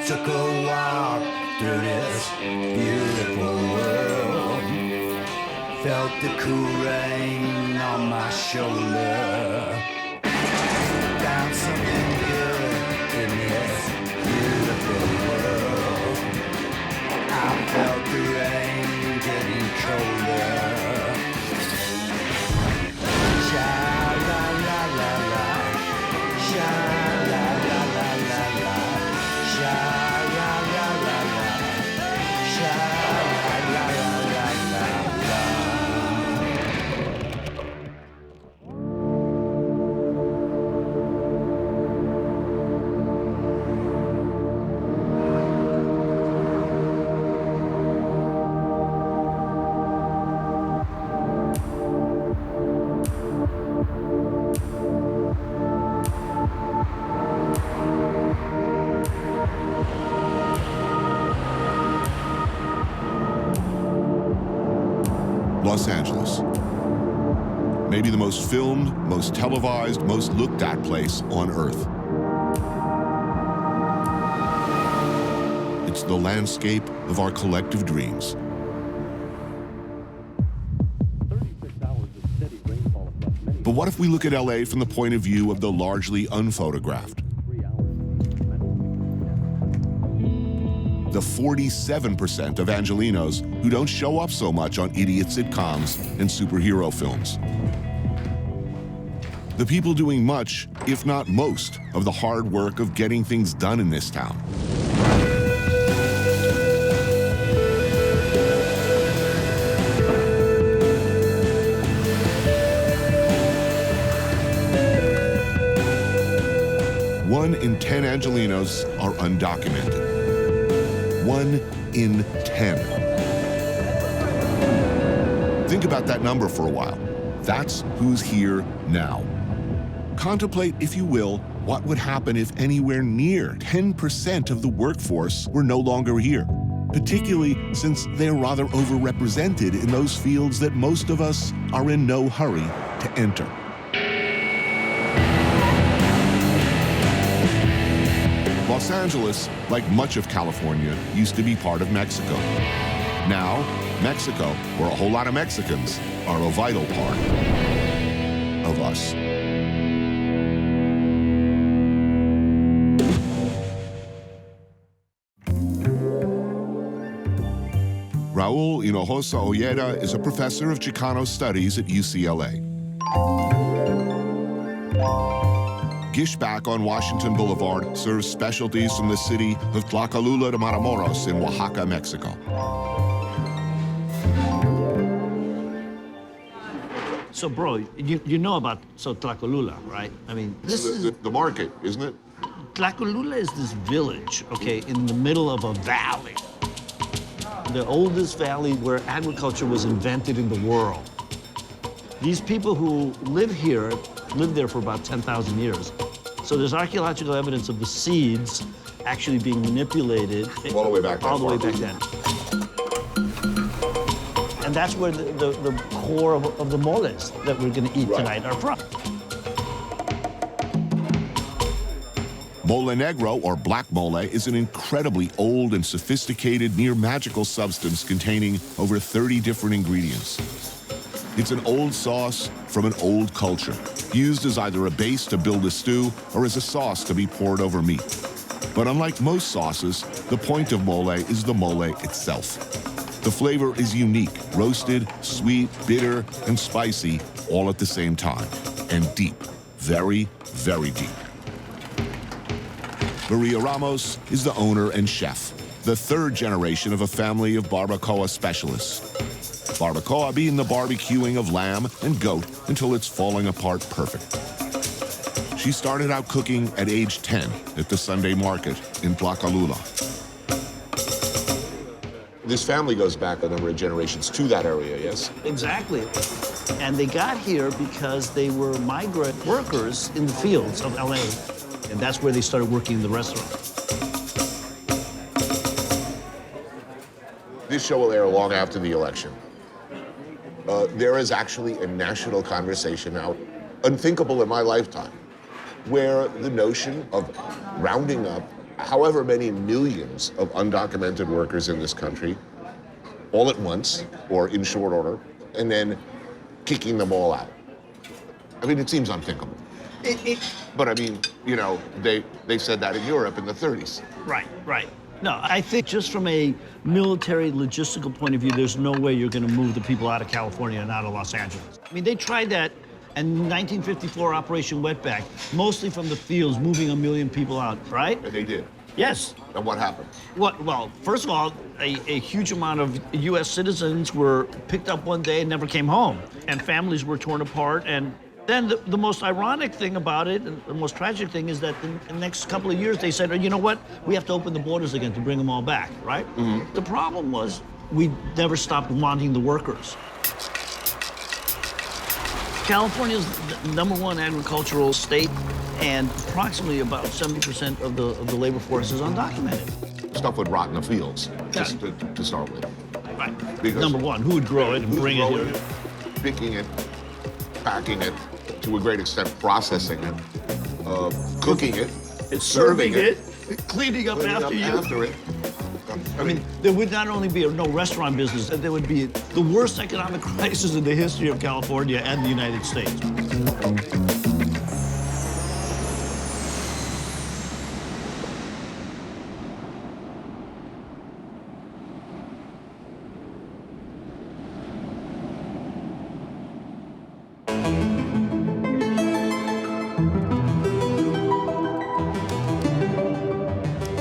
took a walk through this beautiful world. Felt the cool rain on my shoulder. Found something good in this beautiful world. I felt the rain getting colder. Sha la la la la, sha la la la la la, sha la la la la, sha la la la la la. Los Angeles. Maybe the most filmed, most televised, most looked at place on Earth. It's the landscape of our collective dreams. 36 hours of steady rainfall across many. But what if we look at LA from the point of view of the largely unphotographed? 3 hours. The 47% of Angelenos who don't show up so much on idiot sitcoms and superhero films. The people doing much, if not most, of the hard work of getting things done in this town. One in 10 Angelenos are undocumented. 1 in 10. Think about that number for a while. That's who's here now. Contemplate, if you will, what would happen if anywhere near 10% of the workforce were no longer here, particularly since they're rather overrepresented in those fields that most of us are in no hurry to enter. Los Angeles, like much of California, used to be part of Mexico. Now, Mexico, where a whole lot of Mexicans, are a vital part of us. Raul Hinojosa Ojeda is a professor of Chicano studies at UCLA. Gishback on Washington Boulevard serves specialties from the city of Tlacolula de Matamoros in Oaxaca, Mexico. So, bro, you know about Tlacolula, right? I mean, this is The market, isn't it? Tlacolula is this village, okay, in the middle of a valley. The oldest valley where agriculture was invented in the world. These people who live here lived there for about 10,000 years. So there's archaeological evidence of the seeds actually being manipulated. All the way back then. All the way back then. And that's where the core of the moles that we're gonna eat tonight are from. Mole negro, or black mole, is an incredibly old and sophisticated, near-magical substance containing over 30 different ingredients. It's an old sauce from an old culture, used as either a base to build a stew or as a sauce to be poured over meat. But unlike most sauces, the point of mole is the mole itself. The flavor is unique, roasted, sweet, bitter, and spicy, all at the same time, and deep, very, very deep. Maria Ramos is the owner and chef, the third generation of a family of barbacoa specialists. Barbacoa being the barbecuing of lamb and goat until it's falling apart perfect. She started out cooking at age 10 at the Sunday market in Tlacolula. This family goes back a number of generations to that area, yes? Exactly. And they got here because they were migrant workers in the fields of LA. And that's where they started working in the restaurant. This show will air long after the election. There is actually a national conversation now, unthinkable in my lifetime, where the notion of rounding up however many millions of undocumented workers in this country all at once or in short order, and then kicking them all out. I mean, it seems unthinkable. But I mean, you know, they said that in Europe in the 30s. Right. No, I think just from a military logistical point of view, there's no way you're going to move the people out of California and out of Los Angeles. I mean, they tried that in 1954 Operation Wetback, mostly from the fields, moving 1 million people out, right? And they did. Yes. And what happened? Well, first of all, a huge amount of U.S. citizens were picked up one day and never came home, and families were torn apart. And then the most ironic thing about it, and the most tragic thing, is that in the next couple of years they said, you know what, we have to open the borders again to bring them all back, right? Mm-hmm. The problem was we never stopped wanting the workers. California is the #1 agricultural state, and approximately about 70% of the labor force is undocumented. Stuff would rot in the fields, just to start with. Right. Because #1, who would grow it and bring it here? Picking it, packing it, to a great extent processing it, cooking it, serving it, cleaning up after you. After it. I mean, there would not only be no restaurant business, there would be the worst economic crisis in the history of California and the United States.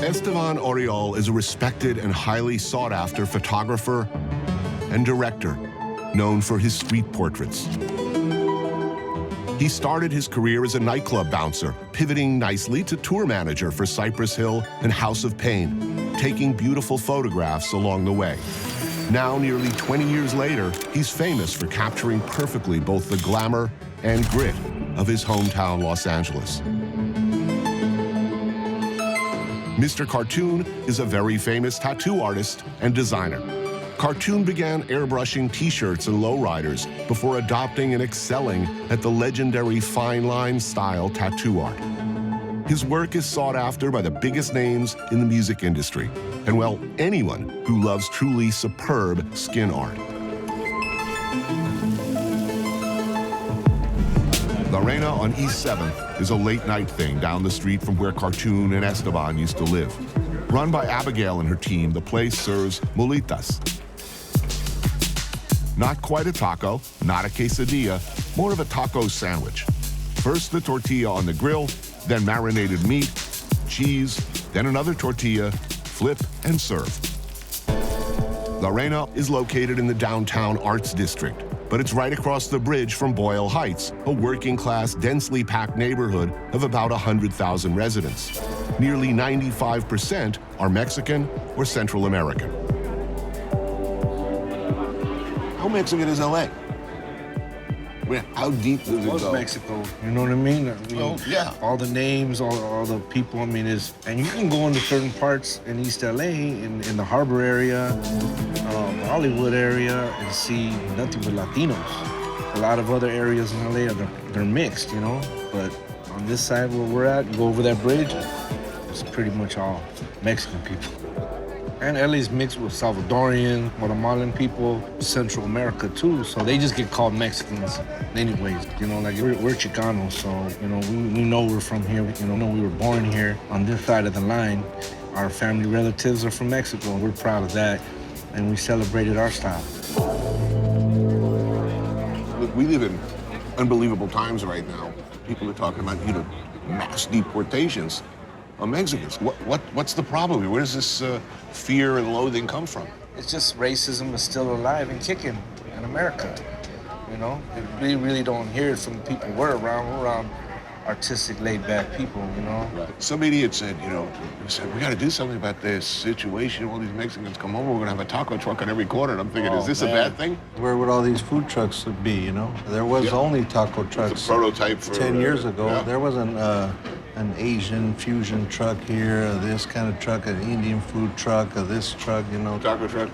Esteban Oriol is a respected and highly sought-after photographer and director known for his street portraits. He started his career as a nightclub bouncer, pivoting nicely to tour manager for Cypress Hill and House of Pain, taking beautiful photographs along the way. Now, nearly 20 years later, he's famous for capturing perfectly both the glamour and grit of his hometown, Los Angeles. Mr. Cartoon is a very famous tattoo artist and designer. Cartoon began airbrushing t-shirts and lowriders before adopting and excelling at the legendary fine line style tattoo art. His work is sought after by the biggest names in the music industry, and well, anyone who loves truly superb skin art. La Reina on East 7th is a late-night thing down the street from where Cartoon and Esteban used to live. Run by Abigail and her team, the place serves molitas. Not quite a taco, not a quesadilla, more of a taco sandwich. First the tortilla on the grill, then marinated meat, cheese, then another tortilla, flip and serve. La Reina is located in the downtown Arts District, but it's right across the bridge from Boyle Heights, a working-class, densely packed neighborhood of about 100,000 residents. Nearly 95% are Mexican or Central American. How Mexican is LA? I mean, how deep does it Most go? Mexico, you know what I mean? Yeah. All the names, all the people, I mean, and you can go into certain parts in East LA, in the harbor area, Hollywood area, and see nothing but Latinos. A lot of other areas in LA, they're mixed, you know? But on this side where we're at, you go over that bridge, it's pretty much all Mexican people. And LA's mixed with Salvadorian, Guatemalan people, Central America too, so they just get called Mexicans anyways. You know, like we're Chicano, so, you know, we know we're from here, you know, we were born here on this side of the line. Our family relatives are from Mexico, and we're proud of that, and we celebrated our style. Look, we live in unbelievable times right now. People are talking about, you know, mass deportations of Mexicans. What's the problem here? Where does this fear and loathing come from? It's just racism is still alive and kicking in America, you know? We really don't hear it from the people we're around artistic, laid-back people, you know? Some idiot said, you know, we got to do something about this situation. All these Mexicans come over, we're going to have a taco truck on every corner. And I'm thinking, is this a bad thing? Where would all these food trucks be, you know? There was only taco trucks. It's a prototype for 10 years ago. Yeah. There wasn't an Asian fusion truck here, this kind of truck, an Indian food truck, this truck, you know. Taco truck.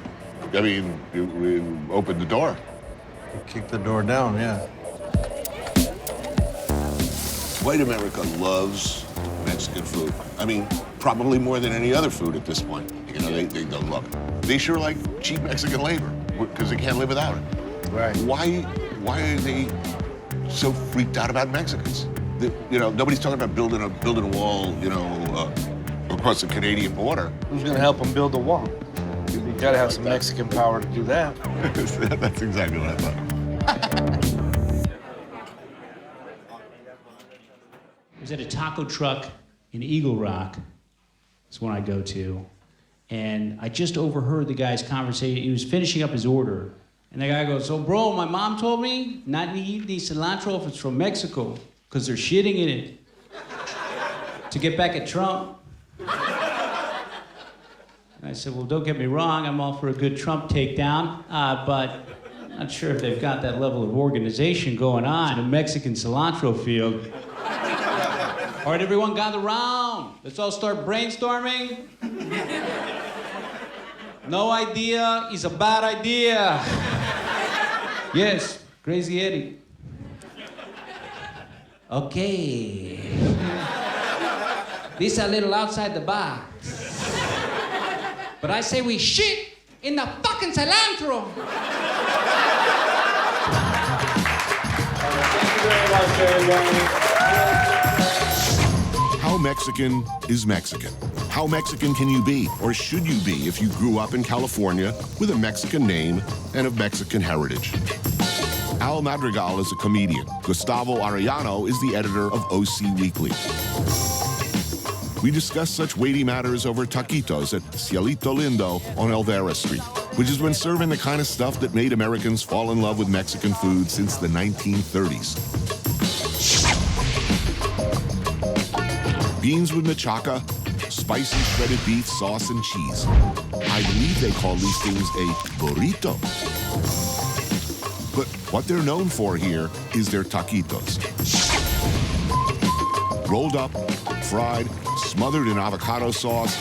I mean, we opened the door. You kick the door down, yeah. White America loves Mexican food. I mean, probably more than any other food at this point. You know, they don't love it. They sure like cheap Mexican labor because they can't live without it. Right. Why are they so freaked out about Mexicans? You know, nobody's talking about building a wall, you know, across the Canadian border. Who's gonna help them build the wall? You gotta have some Mexican power to do that. That's exactly what I thought. I was at a taco truck in Eagle Rock. That's one I go to. And I just overheard the guy's conversation. He was finishing up his order. And the guy goes, "So, bro, my mom told me not to eat the cilantro if it's from Mexico, because they're shitting in it to get back at Trump." And I said, "Well, don't get me wrong, I'm all for a good Trump takedown, but I'm not sure if they've got that level of organization going on in the Mexican cilantro field." All right, everyone gather round. Let's all start brainstorming. No idea is a bad idea. Yes, Crazy Eddie. Okay. This a little outside the box. But I say we shit in the fucking cilantro. Thank you very much, everybody. How Mexican is Mexican? How Mexican can you be, or should you be, if you grew up in California with a Mexican name and of Mexican heritage? Al Madrigal is a comedian. Gustavo Arellano is the editor of OC Weekly. We discuss such weighty matters over taquitos at Cielito Lindo on Elvera Street, which has been serving the kind of stuff that made Americans fall in love with Mexican food since the 1930s. Beans with machaca, spicy shredded beef, sauce, and cheese. I believe they call these things a burrito. But what they're known for here is their taquitos. Rolled up, fried, smothered in avocado sauce,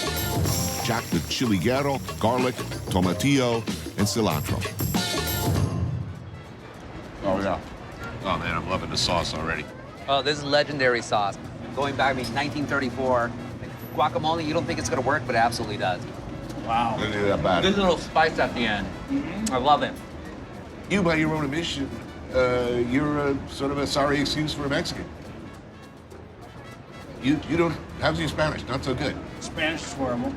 jacked with chili guerrero, garlic, tomatillo, and cilantro. Oh, yeah. Oh, man, I'm loving the sauce already. Oh, this is legendary sauce. Going back, 1934. Guacamole, you don't think it's gonna work, but it absolutely does. Wow. Didn't do that bad. This little spice at the end. I love it. You, by your own admission, you're a sort of a sorry excuse for a Mexican. You don't, how's your Spanish? Not so good. Spanish is horrible.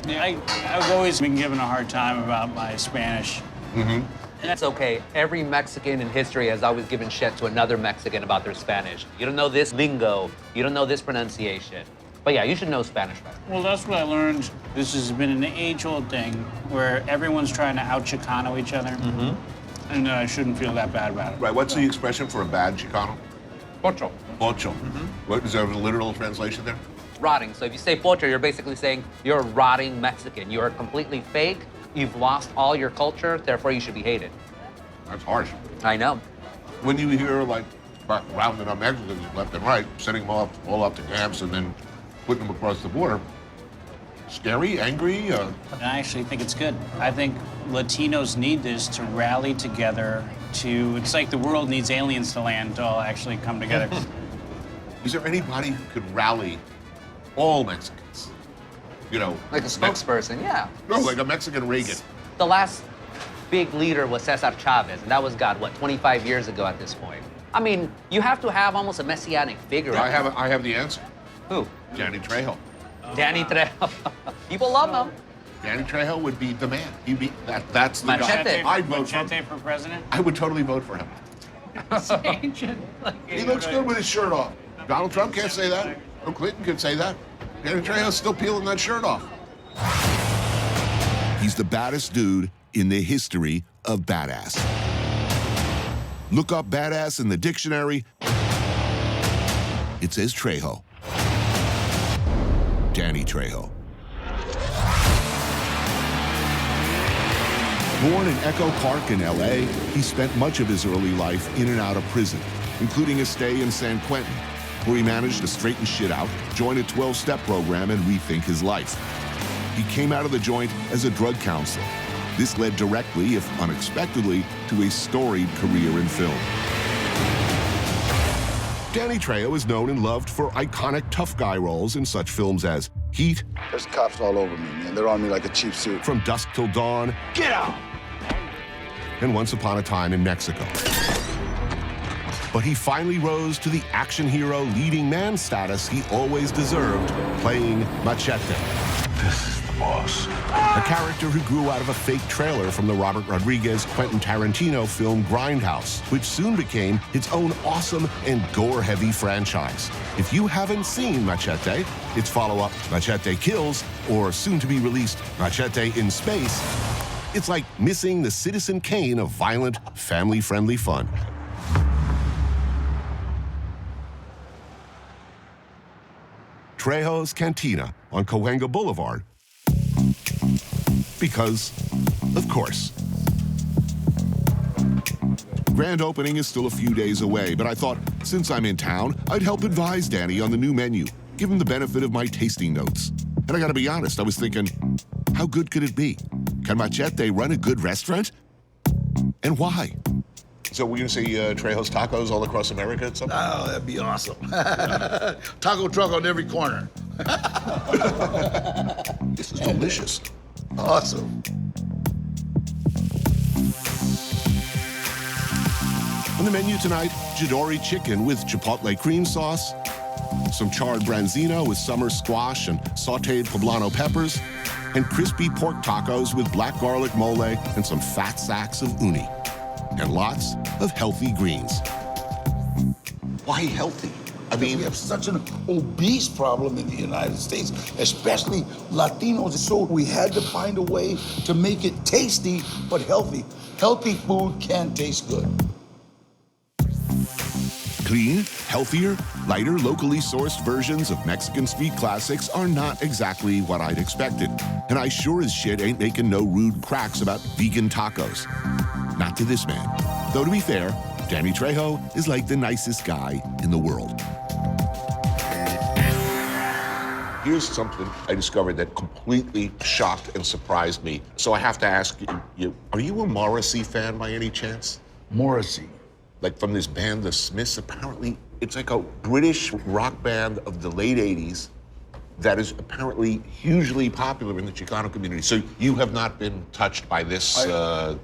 Yeah, I've always been given a hard time about my Spanish. Mm-hmm. That's okay. Every Mexican in history has always given shit to another Mexican about their Spanish. You don't know this lingo. You don't know this pronunciation. But yeah, you should know Spanish better. Well, that's what I learned. This has been an age-old thing where everyone's trying to out-Chicano each other. Mm-hmm. And I shouldn't feel that bad about it. Right, what's the expression for a bad Chicano? Pocho. Pocho. Mm-hmm. What, is there a literal translation there? Rotting. So if you say pocho, you're basically saying you're a rotting Mexican. You're completely fake. You've lost all your culture, therefore you should be hated. That's harsh. I know. When you hear, like, about rounding up Mexicans left and right, sending them off all up to camps and then putting them across the border, scary, angry? I actually think it's good. I think Latinos need this to rally together to, it's like the world needs aliens to land to all actually come together. Is there anybody who could rally all Mexicans? You know, Like a spokesperson, yeah. No, like a Mexican Reagan. The last big leader was Cesar Chavez, and that was, God, what, 25 years ago at this point. I mean, you have to have almost a messianic figure. I have the answer. Who? Danny Trejo. Danny Trejo. People love him. Danny Trejo would be the man. He'd be that's the Machete. guy. I'd vote for him. Machete for president? I would totally vote for him. He looks good with his shirt off. Donald Trump can't say that. Bill Clinton could say that. Danny Trejo's still peeling that shirt off. He's the baddest dude in the history of badass. Look up badass in the dictionary. It says Trejo. Danny Trejo. Born in Echo Park in LA, he spent much of his early life in and out of prison, including a stay in San Quentin, where he managed to straighten shit out, join a 12-step program, and rethink his life. He came out of the joint as a drug counselor. This led directly, if unexpectedly, to a storied career in film. Danny Trejo is known and loved for iconic tough guy roles in such films as heat. There's cops all over me, man. They're on me like a cheap suit. From dusk till dawn. Get out! And once upon a time in Mexico. But he finally rose to the action hero leading man status he always deserved, playing Machete. This is the boss. A character who grew out of a fake trailer from the Robert Rodriguez Quentin Tarantino film Grindhouse, which soon became its own awesome and gore-heavy franchise. If you haven't seen Machete, its follow-up Machete Kills, or soon-to-be-released Machete in Space, it's like missing the Citizen Kane of violent, family-friendly fun. Trejo's Cantina on Cahuenga Boulevard. Because, of course. Grand opening is still a few days away, but I thought, since I'm in town, I'd help advise Danny on the new menu, give him the benefit of my tasting notes. And I gotta be honest, I was thinking, how good could it be? Can Machete run a good restaurant? And why? So we're gonna see Trejo's Tacos all across America at some point? Oh, that'd be awesome. Taco truck on every corner. This is delicious. Awesome. On the menu tonight, Jadori chicken with chipotle cream sauce, some charred branzino with summer squash and sauteed poblano peppers, and crispy pork tacos with black garlic mole and some fat sacks of uni. And lots of healthy greens. Why healthy? I mean, we have such an obese problem in the United States, especially Latinos. So we had to find a way to make it tasty but healthy. Healthy food can taste good. Clean, healthier, lighter, locally sourced versions of Mexican street classics are not exactly what I'd expected. And I sure as shit ain't making no rude cracks about vegan tacos. Not to this man. Though to be fair, Danny Trejo is like the nicest guy in the world. Here's something I discovered that completely shocked and surprised me. So I have to ask you, are you a Morrissey fan by any chance? Morrissey. Like from this band, The Smiths, apparently it's like a British rock band of the late 80s that is apparently hugely popular in the Chicano community. So you have not been touched by this, I'm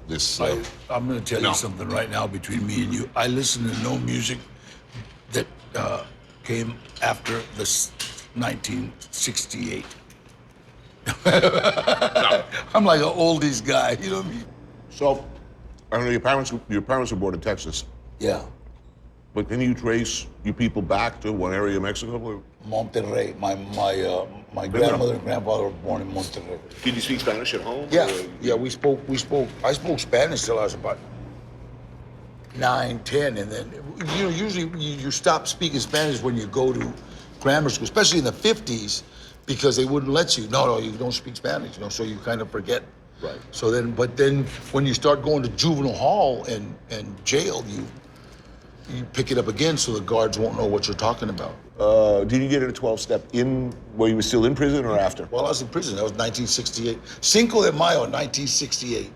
gonna tell you something right now between me and you. I listen to no music that came after the 1968. I'm like an oldies guy, you know what I mean? So, I know your parents were born in Texas. Yeah. But can you trace your people back to one area of Mexico? Or? Monterrey. My grandmother and grandfather were born in Monterrey. Did you speak Spanish at home? Yeah, I spoke Spanish till I was about 9, 10, and then, you know, usually you stop speaking Spanish when you go to grammar school, especially in the 50s, because they wouldn't let you. No, you don't speak Spanish, you know, so you kind of forget. Right. So then, but then when you start going to juvenile hall and jail, you pick it up again so the guards won't know what you're talking about. Did you get a 12-step in, where you were still in prison or after? Well, I was in prison. That was 1968. Cinco de Mayo, 1968.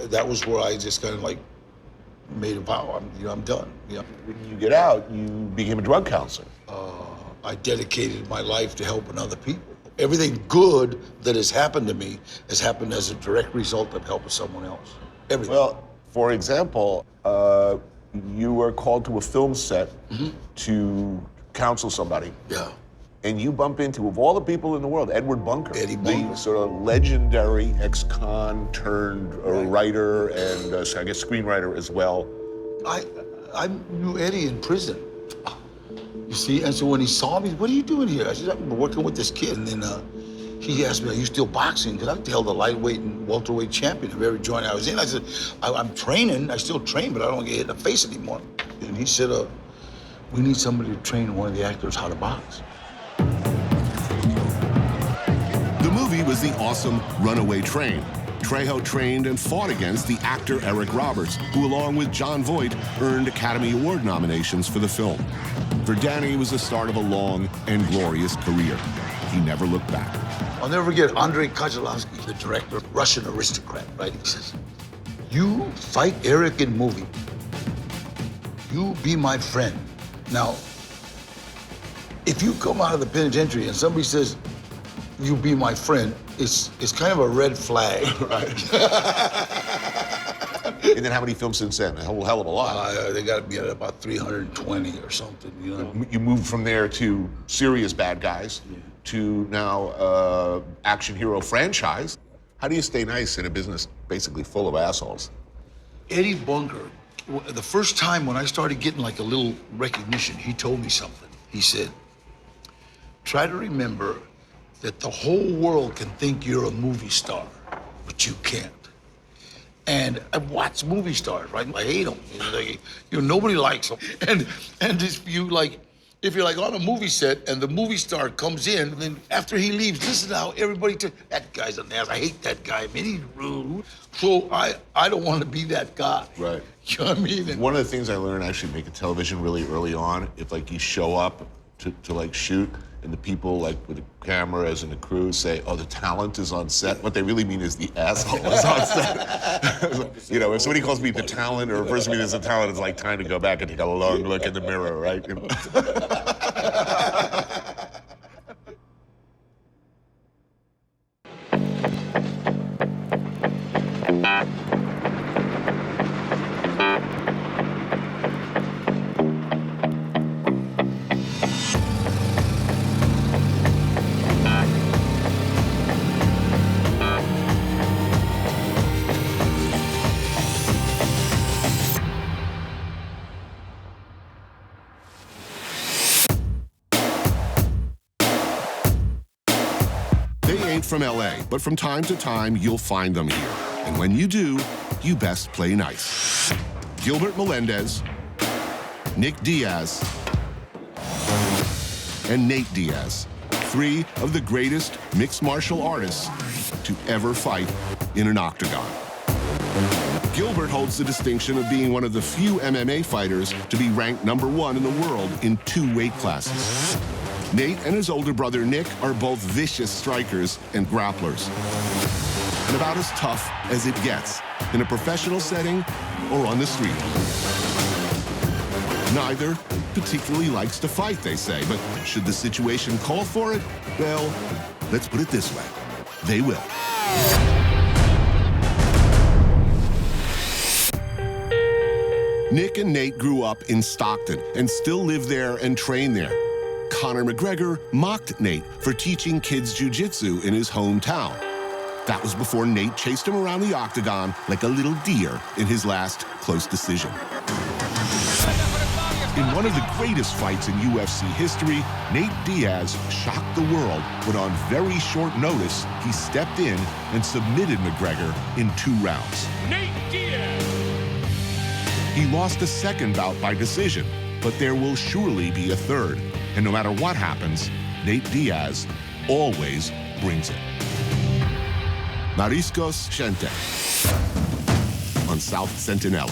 That was where I just kind of like made a vow. I'm done. Yeah. When you get out, you became a drug counselor. I dedicated my life to helping other people. Everything good that has happened to me has happened as a direct result of helping someone else. Everything. Well, for example, you were called to a film set to counsel somebody. Yeah. And you bump into, of all the people in the world, Edward Bunker. Eddie Bunker. The sort of legendary ex-con turned writer and I guess screenwriter as well. I knew Eddie in prison. You see, and so when he saw me, what are you doing here? I said, I'm working with this kid. And then he asked me, are you still boxing? Because I held the lightweight and welterweight champion of every joint I was in. I said, I'm training, I still train, but I don't get hit in the face anymore. And he said, we need somebody to train one of the actors how to box. The movie was the awesome Runaway Train. Trejo trained and fought against the actor Eric Roberts, who along with Jon Voight earned Academy Award nominations for the film. For Danny, it was the start of a long and glorious career. He never looked back. I'll never forget Andrei Konchalovsky, the director, Russian aristocrat, right? He says, you fight Eric in movie. You be my friend. Now, if you come out of the penitentiary and somebody says, you be my friend, it's kind of a red flag. Right. And then how many films since then? A whole hell of a lot. They got to be at about 320 or something, you know. You moved from there to serious bad guys to now action hero franchise. How do you stay nice in a business basically full of assholes? Eddie Bunker, the first time when I started getting like a little recognition, he told me something. He said, try to remember that the whole world can think you're a movie star, but you can't. And I watch movie stars, right? I hate them. Nobody likes them. And if you're like on a movie set and the movie star comes in, and then after he leaves, this is how everybody that guy's an ass. I hate that guy. I mean, he's rude. So I don't want to be that guy. Right. You know what I mean? And one of the things I learned actually making television really early on, if like you show up to like shoot, and the people like with the cameras and the crew say, oh, the talent is on set, what they really mean is the asshole is on set. You know, if somebody calls me the talent or refers to me as a talent, it's like time to go back and take a long look in the mirror, right? You know? From LA, but from time to time, you'll find them here. And when you do, you best play nice. Gilbert Melendez, Nick Diaz, and Nate Diaz, 3 of the greatest mixed martial artists to ever fight in an octagon. Gilbert holds the distinction of being one of the few MMA fighters to be ranked #1 in the world in 2 weight classes. Nate and his older brother Nick are both vicious strikers and grapplers, and about as tough as it gets in a professional setting or on the street. Neither particularly likes to fight, they say, but should the situation call for it, well, let's put it this way, they will. Nick and Nate grew up in Stockton and still live there and train there. Conor McGregor mocked Nate for teaching kids jiu-jitsu in his hometown. That was before Nate chased him around the octagon like a little deer in his last close decision. In one of the greatest fights in UFC history, Nate Diaz shocked the world when on very short notice, he stepped in and submitted McGregor in 2 rounds. Nate Diaz! He lost a second bout by decision, but there will surely be a third. And no matter what happens, Nate Diaz always brings it. Mariscos Gente on South Centinela.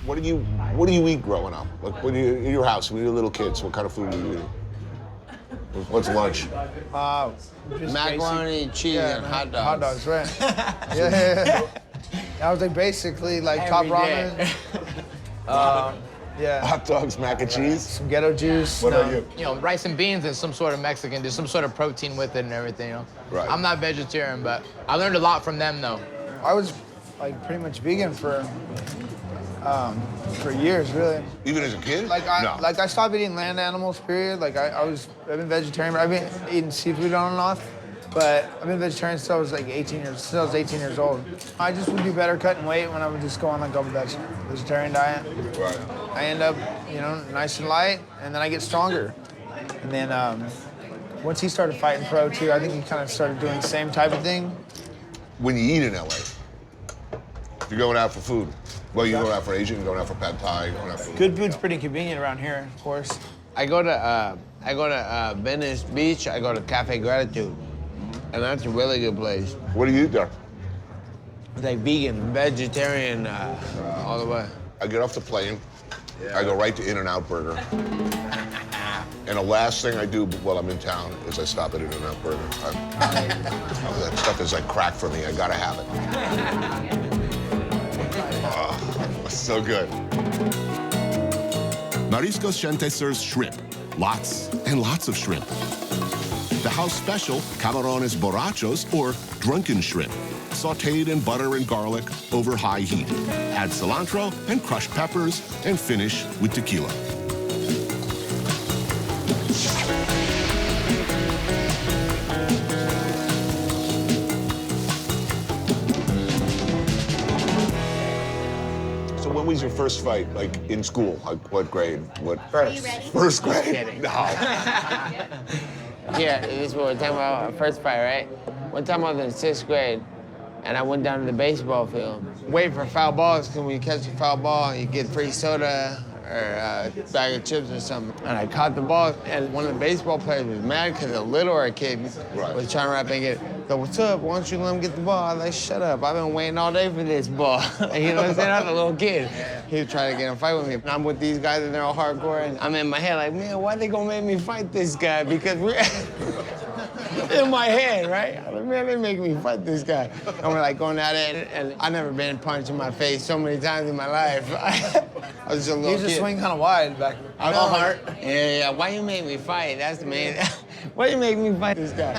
What do you eat growing up? Like when you in your house, when you were little kids, what kind of food were you eating? What's lunch? Macaroni, cheese, and hot dogs. Hot dogs, right? yeah. I was like basically like top ramen. Yeah. Hot dogs, mac and cheese. Some ghetto juice. What about you? You know, rice and beans and some sort of Mexican. There's some sort of protein with it and everything. You know. Right. I'm not vegetarian, but I learned a lot from them though. I was like pretty much vegan for years, really. Even as a kid? Like I stopped eating land animals. Period. Like I've been vegetarian. I've been eating seafood on and off. But I've been vegetarian since I was like 18 years old. I just would do better cutting weight when I would just go on like a vegetarian diet. Right. I end up, nice and light, and then I get stronger. And then once he started fighting pro too, I think he kind of started doing the same type of thing. When you eat in LA, if you're going out for food, well, you're going out for Asian, you're going out for pad thai, you're going out for... Good food's pretty convenient around here, of course. I go to Venice Beach. I go to Cafe Gratitude. And that's a really good place. What do you eat there? Like vegan, vegetarian, all the way. I get off the plane, I go right to In-N-Out Burger. And the last thing I do while I'm in town is I stop at In-N-Out Burger. That stuff is like crack for me, I gotta have it. Oh, it's so good. Mariscos Gente serves shrimp. Lots and lots of shrimp. The house special, camarones borrachos, or drunken shrimp, sautéed in butter and garlic over high heat. Add cilantro and crushed peppers and finish with tequila. So when was your first fight, like in school? Like what grade? What? First. First grade? Kidding. No. Yeah, this is what we're talking about, our first fight, right? One time I was in 6th grade, and I went down to the baseball field, waiting for foul balls, because when you catch a foul ball, you get free soda or a bag of chips or something. And I caught the ball, and one of the baseball players was mad because a littler kid was trying to rap and get it. So, what's up? Why don't you let him get the ball? I was like, shut up. I've been waiting all day for this ball. You know what I'm saying? I was a little kid. He was trying to get in a fight with me. And I'm with these guys, and they're all hardcore, and I'm in my head like, man, why they gonna make me fight this guy? Because we're in my head, right? I'm like, man, they make me fight this guy. And we're like going at it, and I've never been punched in my face so many times in my life. I was just a little You just kid. swing kind of wide back. I was hard. Yeah. Why you make me fight? That's the main. Why you make me fight this guy?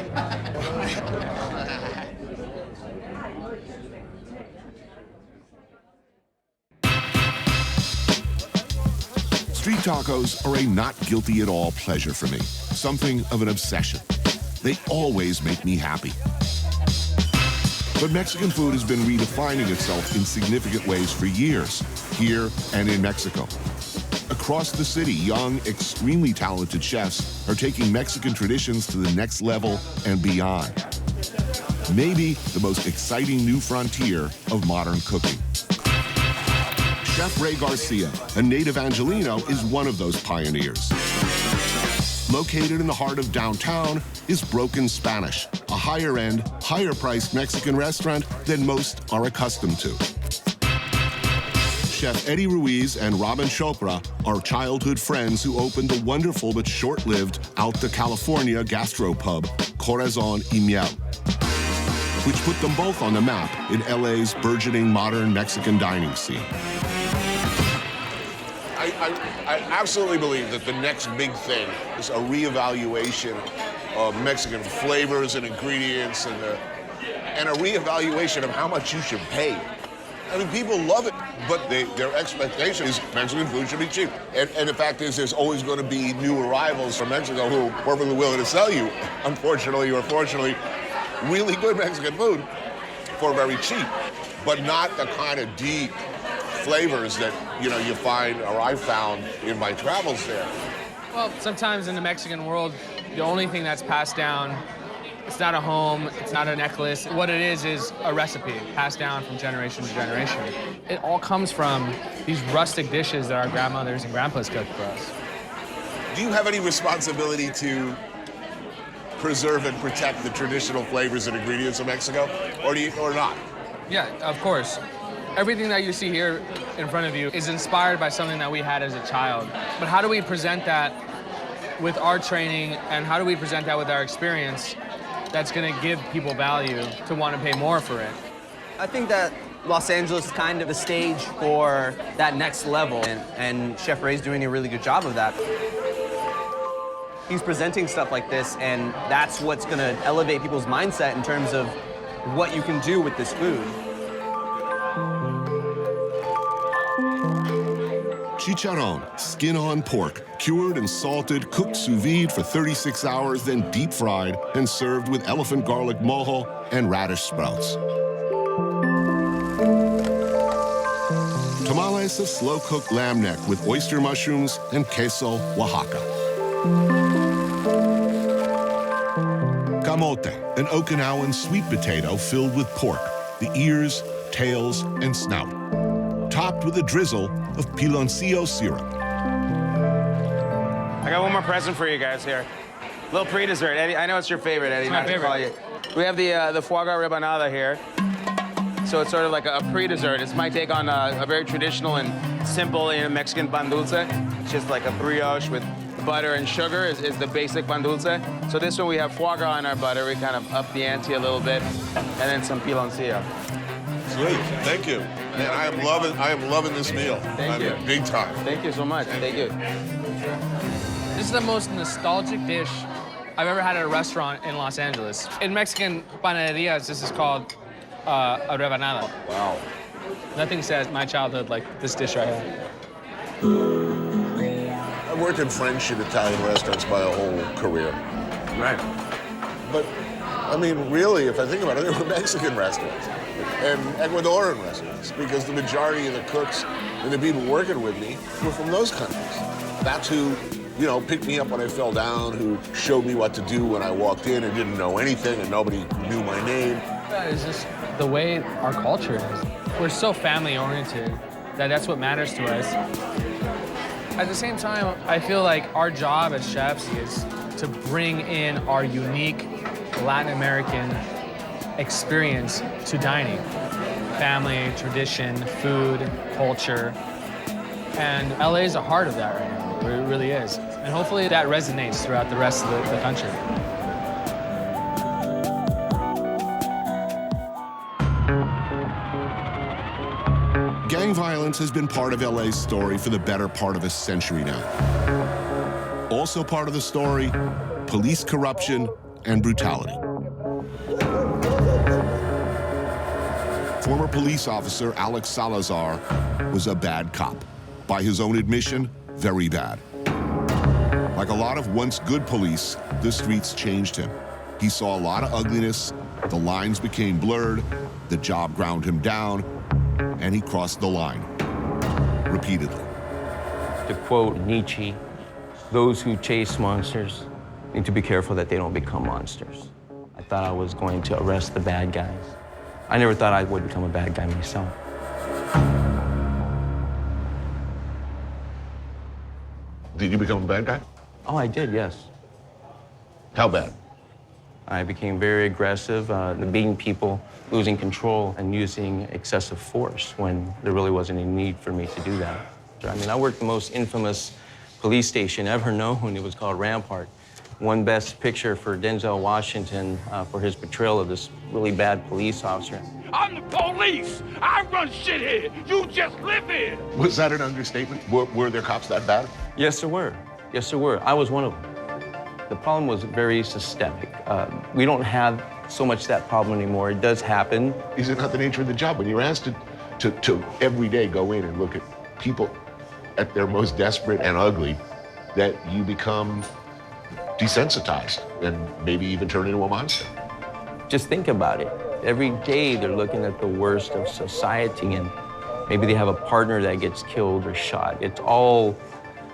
Street tacos are a not guilty at all pleasure for me, something of an obsession. They always make me happy. But Mexican food has been redefining itself in significant ways for years, here and in Mexico. Across the city, young, extremely talented chefs are taking Mexican traditions to the next level and beyond. Maybe the most exciting new frontier of modern cooking. Chef Ray Garcia, a native Angelino, is one of those pioneers. Located in the heart of downtown is Broken Spanish, a higher-end, higher-priced Mexican restaurant than most are accustomed to. Chef Eddie Ruiz and Robin Chopra are childhood friends who opened the wonderful but short-lived Alta California gastropub, Corazon y Miel, which put them both on the map in LA's burgeoning modern Mexican dining scene. I absolutely believe that the next big thing is a reevaluation of Mexican flavors and ingredients and a reevaluation of how much you should pay. I mean, people love it, but their expectation is Mexican food should be cheap. And the fact is, there's always going to be new arrivals from Mexico who are perfectly willing to sell you, unfortunately or fortunately, really good Mexican food for very cheap, but not the kind of deep flavors that, you know, you find, or I found in my travels there. Well, sometimes in the Mexican world, the only thing that's passed down, it's not a home, it's not a necklace. What it is a recipe passed down from generation to generation. It all comes from these rustic dishes that our grandmothers and grandpas cooked for us. Do you have any responsibility to preserve and protect the traditional flavors and ingredients of Mexico, or not? Yeah, of course. Everything that you see here in front of you is inspired by something that we had as a child. But how do we present that with our training, and how do we present that with our experience that's gonna give people value to want to pay more for it? I think that Los Angeles is kind of the stage for that next level, and Chef Ray's doing a really good job of that. He's presenting stuff like this, and that's what's gonna elevate people's mindset in terms of what you can do with this food. Chicharron, skin-on pork, cured and salted, cooked sous vide for 36 hours, then deep fried and served with elephant garlic mojo and radish sprouts. Tamales of slow-cooked lamb neck with oyster mushrooms and queso Oaxaca. Camote, an Okinawan sweet potato filled with pork, the ears, tails, and snout, topped with a drizzle of piloncillo syrup. I got one more present for you guys here. A little pre-dessert. Eddie, I know it's your favorite, Eddie. It's my favorite. We have the foie gras rebanada here. So it's sort of like a pre-dessert. It's my take on a very traditional and simple Mexican pan dulce. It's just like a brioche with butter and sugar is the basic pan dulce. So this one we have foie gras in our butter. We kind of up the ante a little bit. And then some piloncillo. Great, thank you. Man, I am loving this meal. Thank you. Big time. Thank you so much. Thank you. This is the most nostalgic dish I've ever had at a restaurant in Los Angeles. In Mexican panaderias, this is called a rebanada. Wow. Nothing says my childhood like this dish right here. I've worked in French and Italian restaurants my whole career. Right. But, I mean, really, if I think about it, they were Mexican restaurants and Ecuadorian restaurants because the majority of the cooks and the people working with me were from those countries. That's who, you know, picked me up when I fell down, who showed me what to do when I walked in and didn't know anything and nobody knew my name. It's just the way our culture is. We're so family-oriented that that's what matters to us. At the same time, I feel like our job as chefs is to bring in our unique Latin American experience to dining. Family, tradition, food, culture. And LA is the heart of that right now. It really is. And hopefully that resonates throughout the rest of the country. Gang violence has been part of LA's story for the better part of a century now. Also part of the story, police corruption and brutality. Former police officer Alex Salazar was a bad cop. By his own admission, very bad. Like a lot of once good police, the streets changed him. He saw a lot of ugliness, the lines became blurred, the job ground him down, and he crossed the line, repeatedly. To quote Nietzsche, those who chase monsters need to be careful that they don't become monsters. I thought I was going to arrest the bad guys. I never thought I would become a bad guy myself. Did you become a bad guy? Oh, I did, yes. How bad? I became very aggressive, beating people, losing control, and using excessive force when there really wasn't any need for me to do that. I mean, I worked the most infamous police station ever known. It was called Rampart. Won Best Picture for Denzel Washington for his portrayal of this really bad police officer. I'm the police. I run shit here. You just live here. Was that an understatement? Were there cops that bad? Yes, there were. Yes, there were. I was one of them. The problem was very systemic. We don't have so much that problem anymore. It does happen. Is it not the nature of the job? When you're asked to every day go in and look at people at their most desperate and ugly, that you become desensitized and maybe even turn into a monster. Just think about it. Every day they're looking at the worst of society, and maybe they have a partner that gets killed or shot. It's all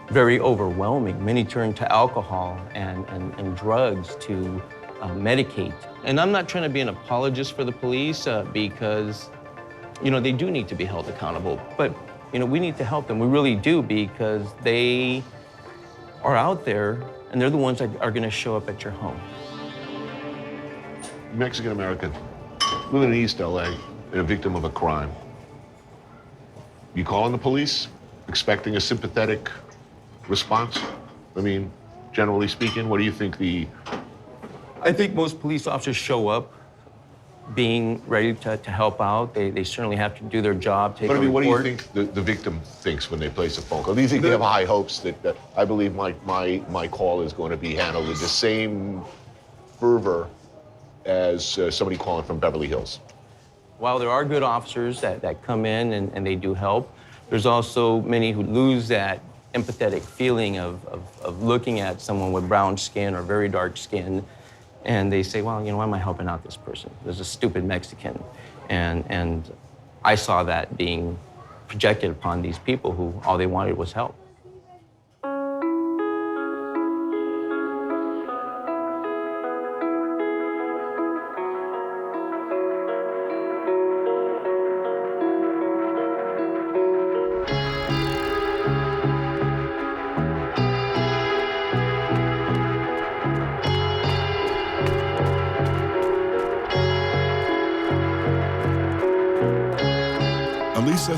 very overwhelming. Many turn to alcohol and drugs to medicate. And I'm not trying to be an apologist for the police because, you know, they do need to be held accountable. But, you know, we need to help them. We really do, because they are out there and they're the ones that are going to show up at your home. Mexican American, living in East LA, and a victim of a crime. You calling the police, expecting a sympathetic response? I mean, generally speaking, what do you think I think most police officers show up being ready to help out. They certainly have to do their job, take a report. But I mean, what do you think the victim thinks when they place a phone call? Do you think they have high hopes that I believe my call is going to be handled with the same fervor as somebody calling from Beverly Hills? While there are good officers that come in and they do help, there's also many who lose that empathetic feeling of looking at someone with brown skin or very dark skin, and they say, well, you know, why am I helping out this person? There's a stupid Mexican. And I saw that being projected upon these people who all they wanted was help.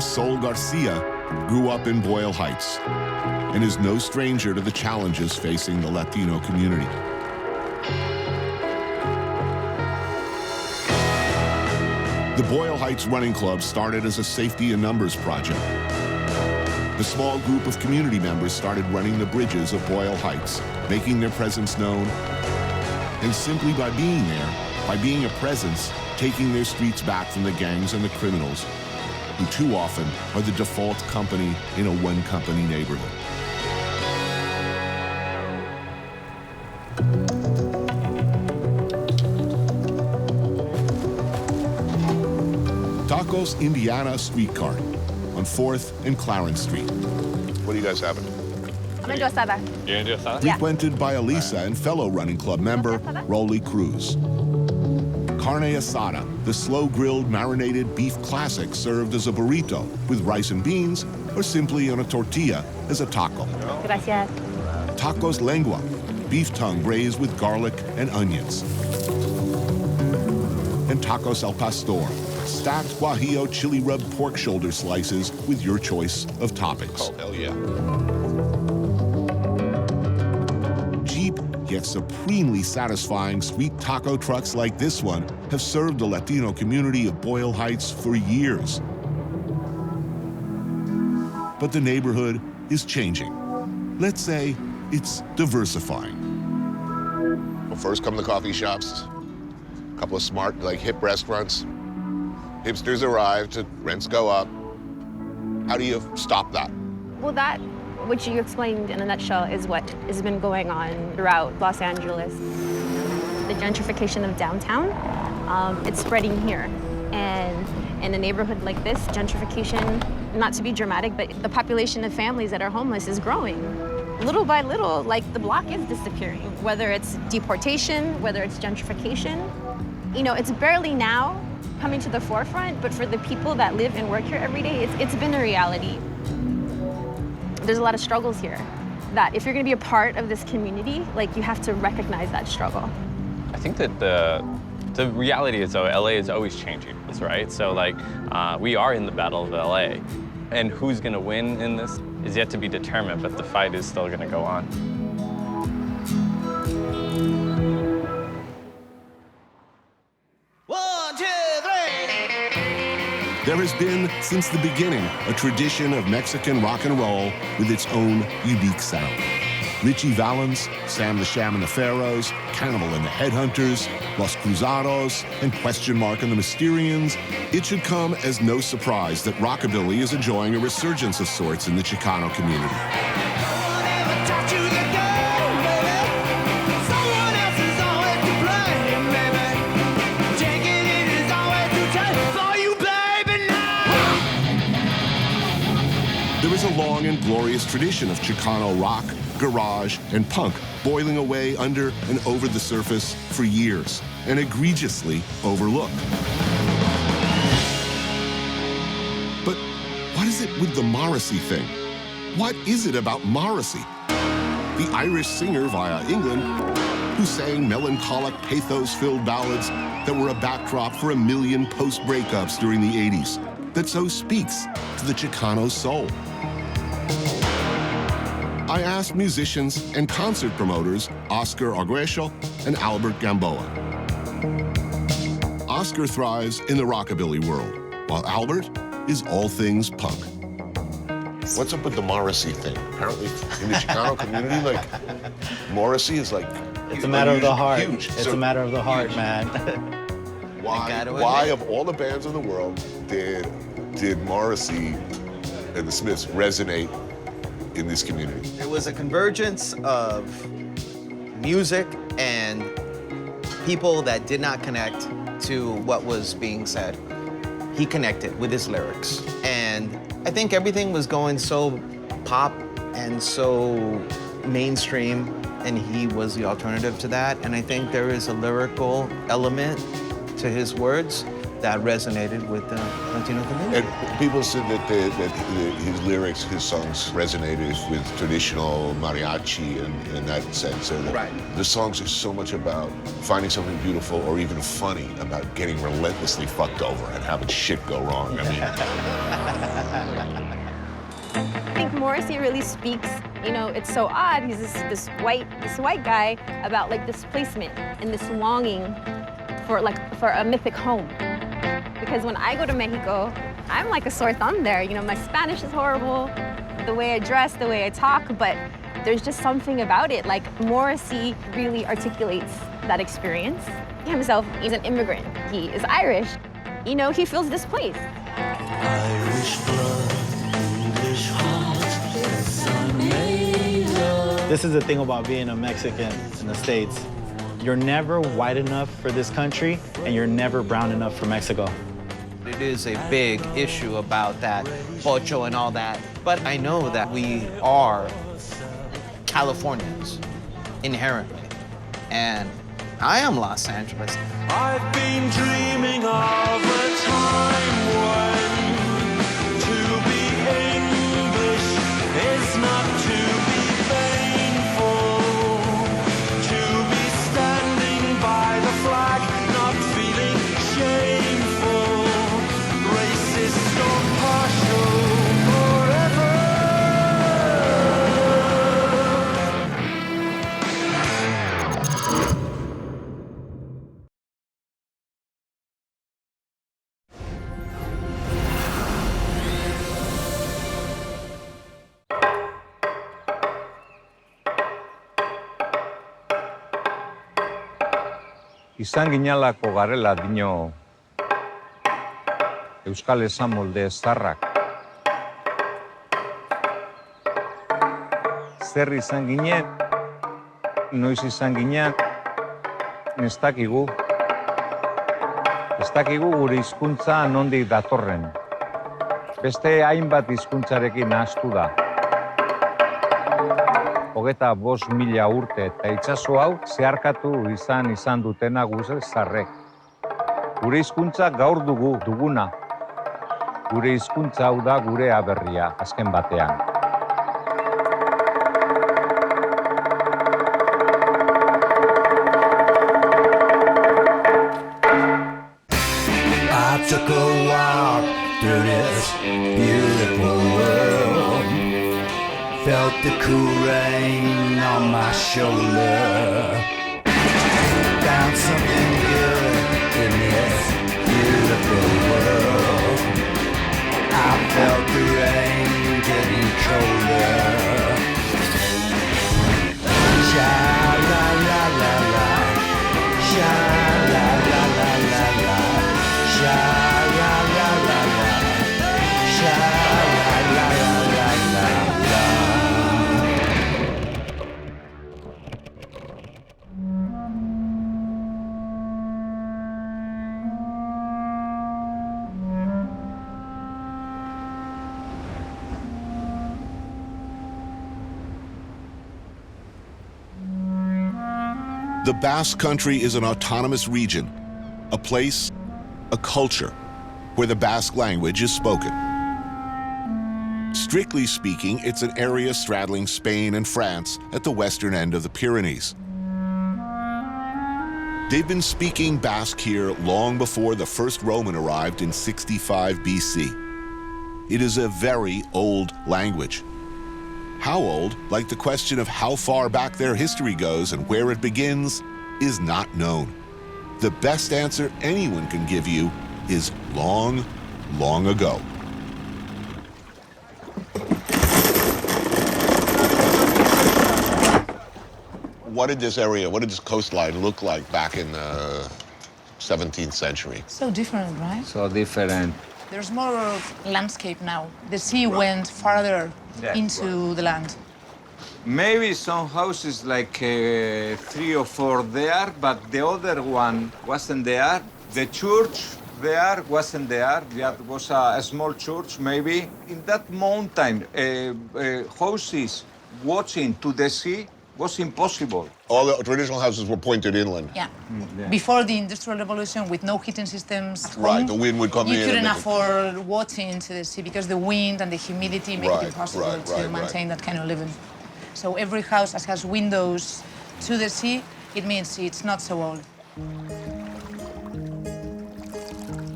Sol Garcia grew up in Boyle Heights and is no stranger to the challenges facing the Latino community. The Boyle Heights Running Club started as a safety in numbers project. The small group of community members started running the bridges of Boyle Heights, making their presence known, and simply by being there, by being a presence, taking their streets back from the gangs and the criminals, who too often are the default company in a one-company neighborhood. Tacos Indiana street cart on 4th and Clarence Street. What are you guys having? Mango asada. You gonna do asada? Frequented by Elisa and fellow running club member Rolly Cruz. Carne asada, the slow-grilled marinated beef classic served as a burrito with rice and beans, or simply on a tortilla as a taco. Gracias. Tacos lengua, beef tongue braised with garlic and onions. And tacos al pastor, stacked guajillo chili rubbed pork shoulder slices with your choice of toppings. Oh, hell yeah. Cheap yet supremely satisfying street taco trucks like this one have served the Latino community of Boyle Heights for years. But the neighborhood is changing. Let's say it's diversifying. Well, first come the coffee shops, a couple of smart, like hip restaurants. Hipsters arrive, rents go up. How do you stop that? Well, that, which you explained in a nutshell, is what has been going on throughout Los Angeles. The gentrification of downtown, it's spreading here. And in a neighborhood like this, gentrification, not to be dramatic, but the population of families that are homeless is growing. Little by little, like the block is disappearing, whether it's deportation, whether it's gentrification. You know, it's barely now coming to the forefront, but for the people that live and work here every day, it's been a reality. There's a lot of struggles here that if you're gonna be a part of this community, like you have to recognize that struggle. I think that the reality is, though, LA is always changing, right? So like, we are in the battle of LA, and who's gonna win in this is yet to be determined, but the fight is still gonna go on. There has been, since the beginning, a tradition of Mexican rock and roll with its own unique sound. Richie Valens, Sam the Sham and the Pharaohs, Carnival and the Headhunters, Los Cruzados, and Question Mark and the Mysterians. It should come as no surprise that rockabilly is enjoying a resurgence of sorts in the Chicano community. There is a long and glorious tradition of Chicano rock, garage, and punk boiling away under and over the surface for years and egregiously overlooked. But what is it with the Morrissey thing? What is it about Morrissey? The Irish singer via England who sang melancholic, pathos-filled ballads that were a backdrop for a million post-breakups during the 80s, that so speaks to the Chicano soul. I asked musicians and concert promoters Oscar Arguello and Albert Gamboa. Oscar thrives in the rockabilly world, while Albert is all things punk. What's up with the Morrissey thing? Apparently, in the Chicano community, like, Morrissey is like... It's a matter of the heart. Huge. It's a matter of the heart, man. Why of all the bands in the world, did Morrissey and the Smiths resonate in this community? It was a convergence of music and people that did not connect to what was being said. He connected with his lyrics. And I think everything was going so pop and so mainstream, and he was the alternative to that. And I think there is a lyrical element to his words that resonated with the Latino community. And people said that his lyrics, his songs resonated with traditional mariachi in that sense. So that the songs are so much about finding something beautiful or even funny, about getting relentlessly fucked over and having shit go wrong. I think Morrissey really speaks, you know, it's so odd. He's this white guy about like displacement and this longing for a mythic home. Because when I go to Mexico, I'm like a sore thumb there. You know, my Spanish is horrible, the way I dress, the way I talk, but there's just something about it. Like Morrissey really articulates that experience. He himself, he's an immigrant. He is Irish. You know, he feels displaced. Irish blood, English heart, it's amazing. This is the thing about being a Mexican in the States. You're never white enough for this country, and you're never brown enough for Mexico. It is a big issue about that, pocho and all that. But I know that we are Californians, inherently. And I am Los Angeles. I've been dreaming of a time when to be English is not to be painful, to be standing by the flag, not feeling shameful, racist or partial forever. Izan ginalako garela dio Euskal esamolde zarrak. Zer izan ginen, noiz izan ginen, ez dakigu. Ez dakigu gure hizkuntza nondik datorren. Beste hainbat hizkuntzarekin nahastu da. 25.000 urte eta itsaso hau zeharkatu izan dutena guze zarrek. Gure hizkuntza gaur duguna. Gure hizkuntza hau da gure aberria azken batean. I took a walk through this beautiful world. Felt the cool rain on my shoulder. Found something good in this beautiful world. I felt the rain getting colder. Sha la la la la, sha la la la la la, sha la la la la, sha la la la la la. The Basque Country is an autonomous region, a place, a culture, where the Basque language is spoken. Strictly speaking, it's an area straddling Spain and France at the western end of the Pyrenees. They've been speaking Basque here long before the first Roman arrived in 65 BC. It is a very old language. How old, like the question of how far back their history goes and where it begins, is not known. The best answer anyone can give you is long, long ago. What did this coastline look like back in the 17th century? So different, right? So different. There's more landscape now. The sea went farther into the land. Maybe some houses like 3 or 4 there, but the other one wasn't there. The church there wasn't there. That was a small church, maybe. In that mountain, houses watching to the sea was impossible. All the traditional houses were pointed inland. Yeah. Before the Industrial Revolution, with no heating systems at Right, home, the wind would come in. you couldn't and afford watching into the sea because the wind and the humidity make it impossible to maintain that kind of living. So every house that has windows to the sea, it means it's not so old.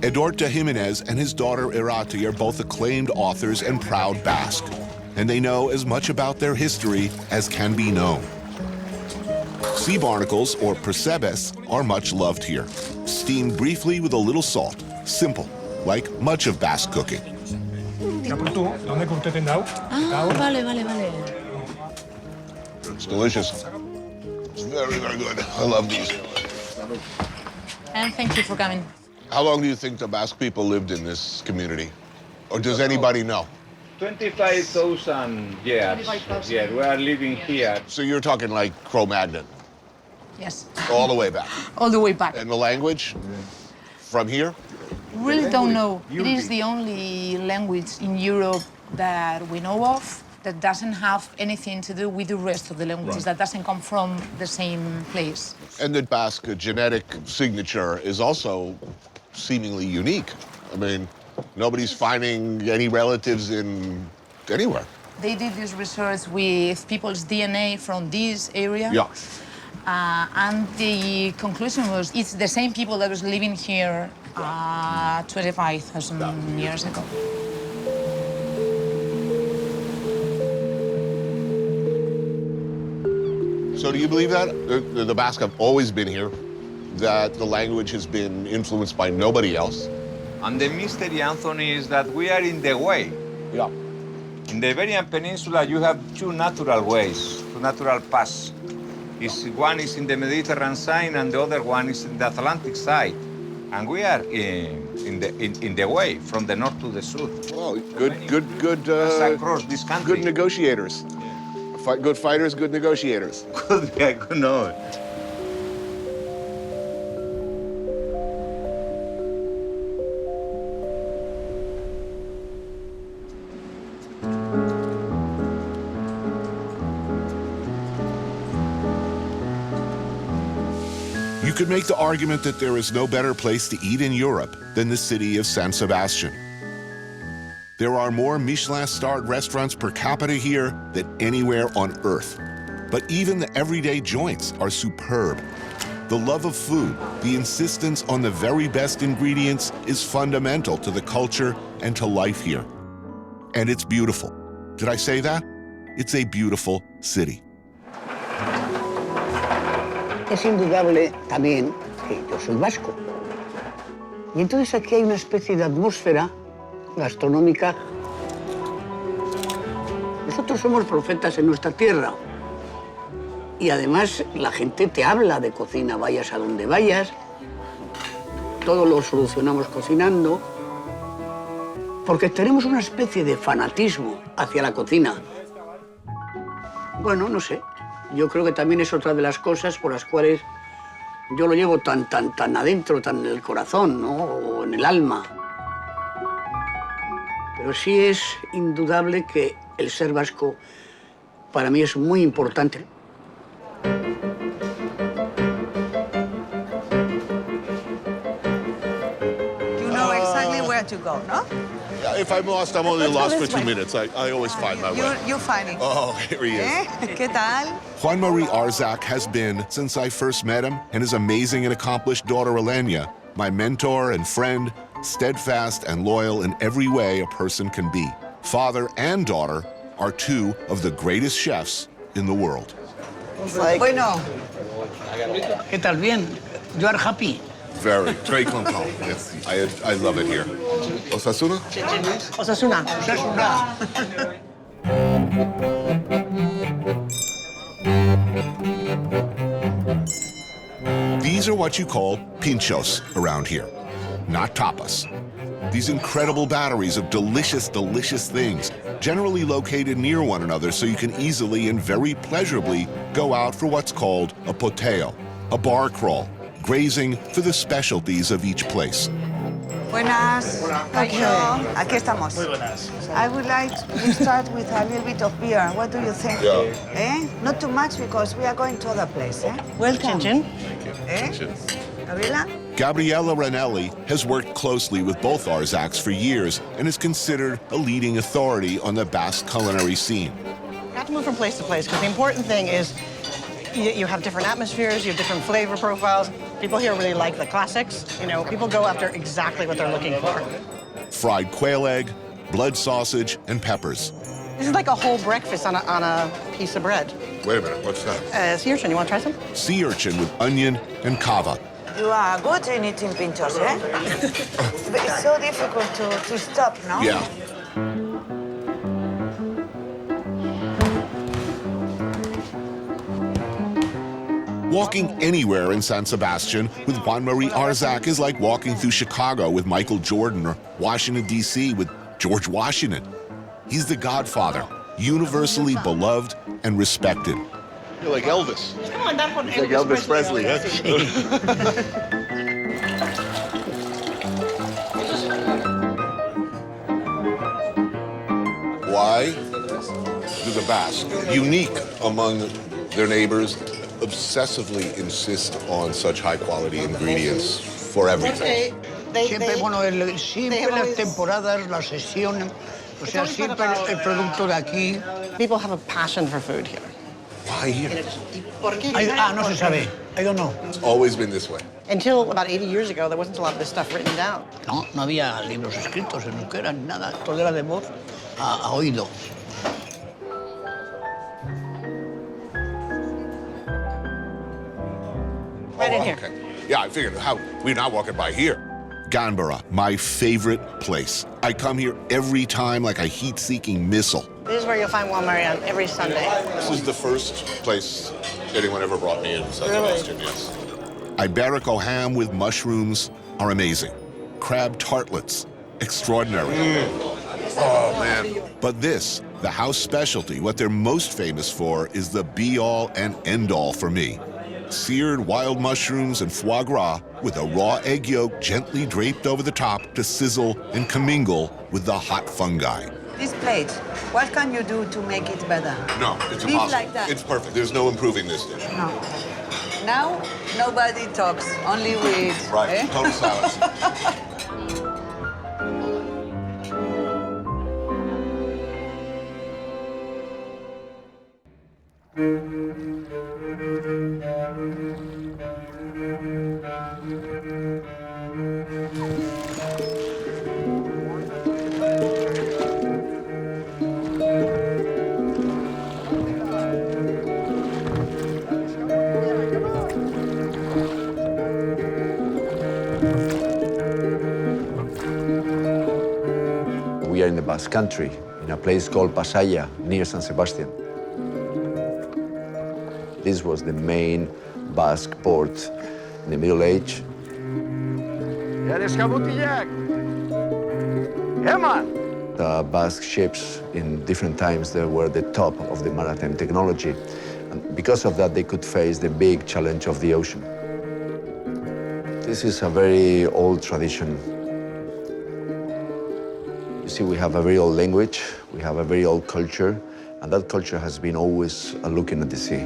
Edorta Jimenez and his daughter Irati are both acclaimed authors and proud Basque, and they know as much about their history as can be known. Sea barnacles, or percebes, are much loved here. Steamed briefly with a little salt. Simple, like much of Basque cooking. Vale, vale, vale. It's delicious. It's very, very good. I love these. And thank you for coming. How long do you think the Basque people lived in this community? Or does anybody know? 25,000 years. 25,000. Yeah, we are living here. So you're talking like Cro-Magnon, Yes. all the way back. All the way back. And the language? From here? Really don't know. It is the only language in Europe that we know of that doesn't have anything to do with the rest of the languages, that doesn't come from the same place. And the Basque genetic signature is also seemingly unique. I mean, nobody's finding any relatives in anywhere. They did this research with people's DNA from this area. Yeah. And the conclusion was it's the same people that was living here 25,000 years ago. So do you believe that? The Basque have always been here, that the language has been influenced by nobody else? And the mystery, Anthony, is that we are in the way. Yeah. In the Iberian Peninsula, you have two natural ways, two natural paths. One is in the Mediterranean side, and the other one is in the Atlantic side. And we are in the way from the north to the south. Well, good. Across this country. Good negotiators. Good fighters, good negotiators. Good, yeah, good know. You could make the argument that there is no better place to eat in Europe than the city of San Sebastian. There are more Michelin-starred restaurants per capita here than anywhere on Earth. But even the everyday joints are superb. The love of food, the insistence on the very best ingredients is fundamental to the culture and to life here. And it's beautiful. Did I say that? It's a beautiful city. Es indudable también que yo soy vasco. Y entonces aquí hay una especie de atmósfera gastronómica. Nosotros somos profetas en nuestra tierra. Y además la gente te habla de cocina, vayas a donde vayas. Todo lo solucionamos cocinando. Porque tenemos una especie de fanatismo hacia la cocina. Bueno, no sé. Yo creo que también es otra de las cosas por las cuales yo lo llevo tan adentro, tan en el corazón, ¿no? O en el alma. Pero sí es indudable que el ser vasco para mí es muy importante. You know exactly where to go, no? If I'm lost, I'm only lost for 2 minutes. I always find my way. You find it. Oh, here he is. ¿Qué tal? Juan Marie Arzak has been, since I first met him, and his amazing and accomplished daughter Elena, my mentor and friend, steadfast and loyal in every way a person can be. Father and daughter are two of the greatest chefs in the world. Bueno, ¿qué tal? Bien. You are happy. Very content. Yes, I love it here. Osasuna? Osasuna. These are what you call pinchos around here, not tapas. These incredible batteries of delicious, delicious things, generally located near one another so you can easily and very pleasurably go out for what's called a poteo, a bar crawl, grazing for the specialties of each place. Buenas. Okay. Aquí estamos. Muy buenas. I would like to start with a little bit of beer. What do you think? Yeah. Not too much because we are going to other place. Welcome. Chin. Gabriela? Gabriella Ranelli has worked closely with both Arzaks for years and is considered a leading authority on the Basque culinary scene. You have to move from place to place because the important thing is you have different atmospheres, you have different flavor profiles. People here really like the classics. You know, people go after exactly what they're looking for. Fried quail egg, blood sausage, and peppers. This is like a whole breakfast on a piece of bread. Wait a minute, what's that? Sea urchin, you want to try some? Sea urchin with onion and kava. You are good in eating pinchos, eh? But it's so difficult to stop, no? Yeah. Walking anywhere in San Sebastian with Juan-Marie Arzak is like walking through Chicago with Michael Jordan or Washington, D.C. with George Washington. He's the godfather, universally beloved and respected. You're like Elvis. Come on, that one. Like Elvis Presley, huh? Why do the Basque, unique among their neighbors, obsessively insist on such high-quality ingredients for everything? Siempre, bueno, siempre las temporadas, la sesión, o sea, siempre el producto de aquí. People have a passion for food here. Why here? No se sabe. I don't know. It's always been this way. Until about 80 years ago, there wasn't a lot of this stuff written down. No, no había libros escritos en euskera ni nada. Todo era de voz a oído. Right in here. Okay. Yeah, I figured we're not walking by here. Ganbara, my favorite place. I come here every time like a heat-seeking missile. This is where you'll find Juan Maria on every Sunday. This is the first place anyone ever brought me in San Sebastian, yes. Iberico ham with mushrooms are amazing. Crab tartlets, extraordinary. Oh, man. But this, the house specialty, what they're most famous for is the be-all and end-all for me. Seared wild mushrooms and foie gras with a raw egg yolk gently draped over the top to sizzle and commingle with the hot fungi. This plate, what can you do to make it better? No, it's Leave impossible. like that. It's perfect. There's no improving this dish. No. Now, nobody talks, only we eat. Right, eh? total silence. We are in the Basque country, in a place called Pasaya, near San Sebastian. This was the main Basque port in the Middle Age. The Basque ships in different times, they were the top of the maritime technology. And because of that, they could face the big challenge of the ocean. This is a very old tradition. You see, we have a very old language, we have a very old culture, and that culture has been always looking at the sea.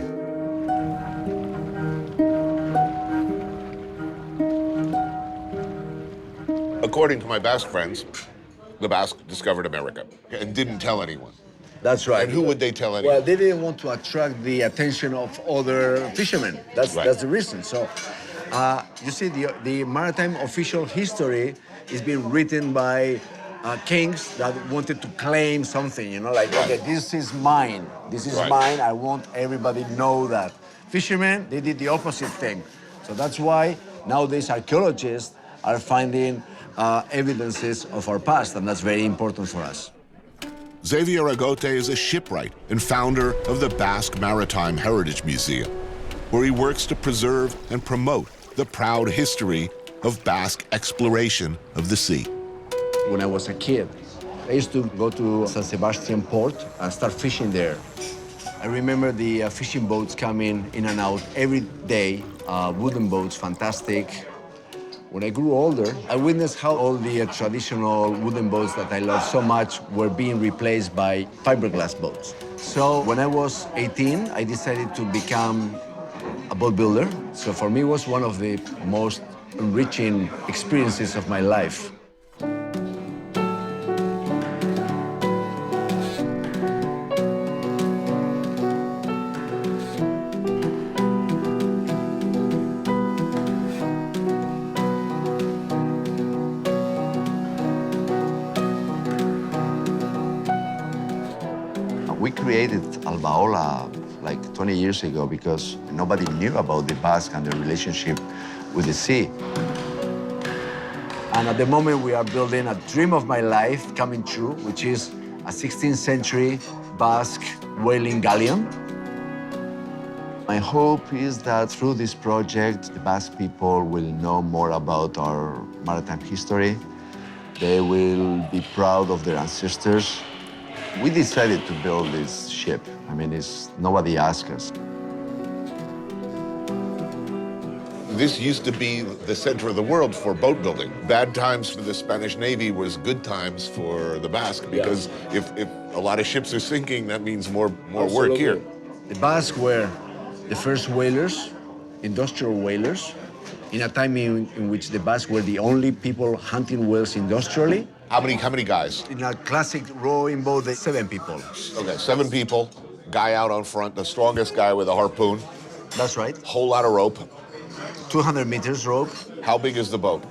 According to my Basque friends, the Basque discovered America and didn't tell anyone. That's right. And who would they tell anyone? Well, they didn't want to attract the attention of other fishermen. That's the reason. So, you see, the maritime official history is being written by kings that wanted to claim something, you know, like, okay, this is mine. This is mine. I want everybody to know that. Fishermen, they did the opposite thing. So that's why nowadays archaeologists are finding evidences of our past, and that's very important for us. Xavier Agote is a shipwright and founder of the Basque Maritime Heritage Museum, where he works to preserve and promote the proud history of Basque exploration of the sea. When I was a kid, I used to go to San Sebastian port and start fishing there. I remember the fishing boats coming in and out every day, wooden boats, fantastic. When I grew older, I witnessed how all the traditional wooden boats that I love so much were being replaced by fiberglass boats. So when I was 18, I decided to become a boat builder. So for me, it was one of the most enriching experiences of my life. We created Albaola like 20 years ago because nobody knew about the Basque and the relationship with the sea. And at the moment, we are building a dream of my life coming true, which is a 16th century Basque whaling galleon. My hope is that through this project, the Basque people will know more about our maritime history. They will be proud of their ancestors. We decided to build this ship. I mean, nobody asked us. This used to be the center of the world for boat building. Bad times for the Spanish Navy was good times for the Basque, because if a lot of ships are sinking, that means more work here. The Basque were the first whalers, industrial whalers, in a time in which the Basque were the only people hunting whales industrially. How many guys? In a classic rowing boat, 7 people. Okay, 7 people, guy out on front, the strongest guy with a harpoon. That's right. Whole lot of rope. 200 meters rope. How big is the boat?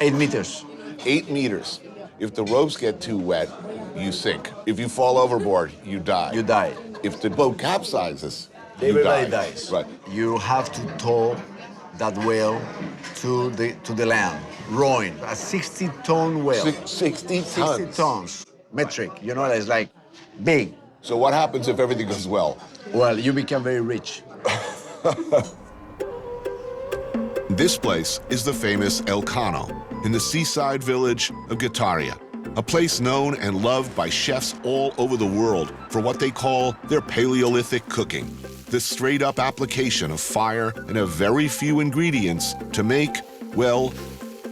8 meters. 8 meters. If the ropes get too wet, you sink. If you fall overboard, you die. You die. If the boat capsizes, everybody you dies. Right. You have to tow that whale to the land, rowing. A 60-ton whale. 60 tons? 60 tons. Metric, you know, it's like big. So what happens if everything goes well? Well, you become very rich. This place is the famous El Cano in the seaside village of Guetaria, a place known and loved by chefs all over the world for what they call their Paleolithic cooking, the straight-up application of fire and a very few ingredients to make, well,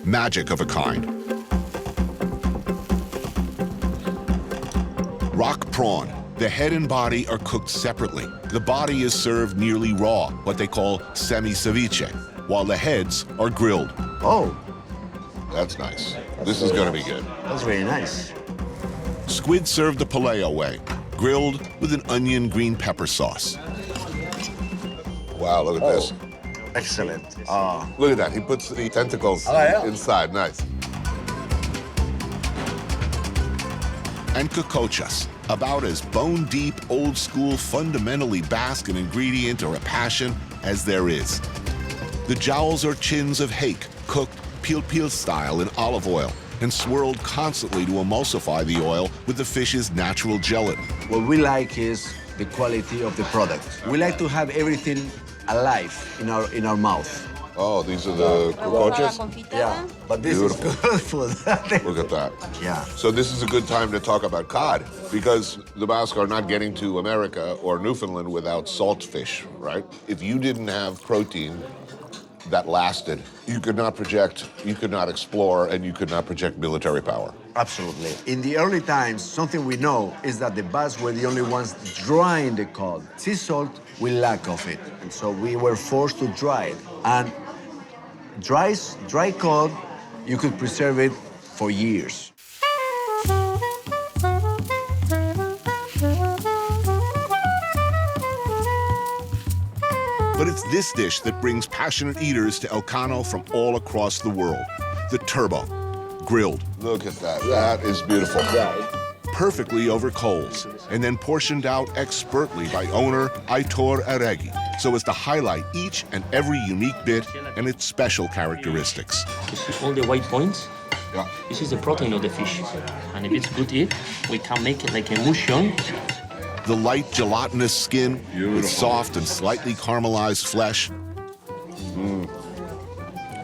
magic of a kind. Rock prawn. The head and body are cooked separately. The body is served nearly raw, what they call semi-ceviche, while the heads are grilled. Oh. That's nice. This is gonna be good. That's very nice. Squid served the Paleo way, grilled with an onion green pepper sauce. Wow, look at this. Excellent. Look at that, he puts the tentacles inside, nice. And cocochas, about as bone-deep, old-school, fundamentally Basque an ingredient or a passion as there is. The jowls are chins of hake, cooked pil-pil style in olive oil and swirled constantly to emulsify the oil with the fish's natural gelatin. What we like is the quality of the product. We like to have everything alive in our mouth. Oh, these are the cocochas? Yeah, but this is good food. Look at that. Yeah. So this is a good time to talk about cod, because the Basque are not getting to America or Newfoundland without salt fish, right? If you didn't have protein that lasted, you could not project, you could not explore, and you could not project military power. Absolutely. In the early times, something we know is that the Basques were the only ones drying the cod. Sea salt, we lack of it. And so we were forced to dry it. And dry cod, you could preserve it for years. But it's this dish that brings passionate eaters to El Cano from all across the world. The turbo, grilled. Look at that, that is beautiful. Perfectly over coals, and then portioned out expertly by owner Aitor Arregui, so as to highlight each and every unique bit and its special characteristics. You see all the white points? Yeah. This is the protein of the fish. And if it's good eat, we can make it like emulsion. The light gelatinous skin with soft and slightly caramelized flesh.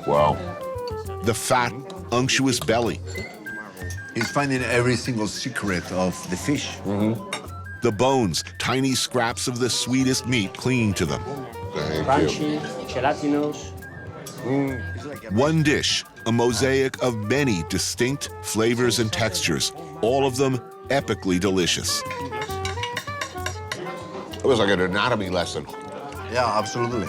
Wow. The fat, unctuous belly. He's finding every single secret of the fish. The bones, tiny scraps of the sweetest meat clinging to them. Crunchy, gelatinous. One dish, a mosaic of many distinct flavors and textures, all of them epically delicious. It was like an anatomy lesson. Yeah, absolutely.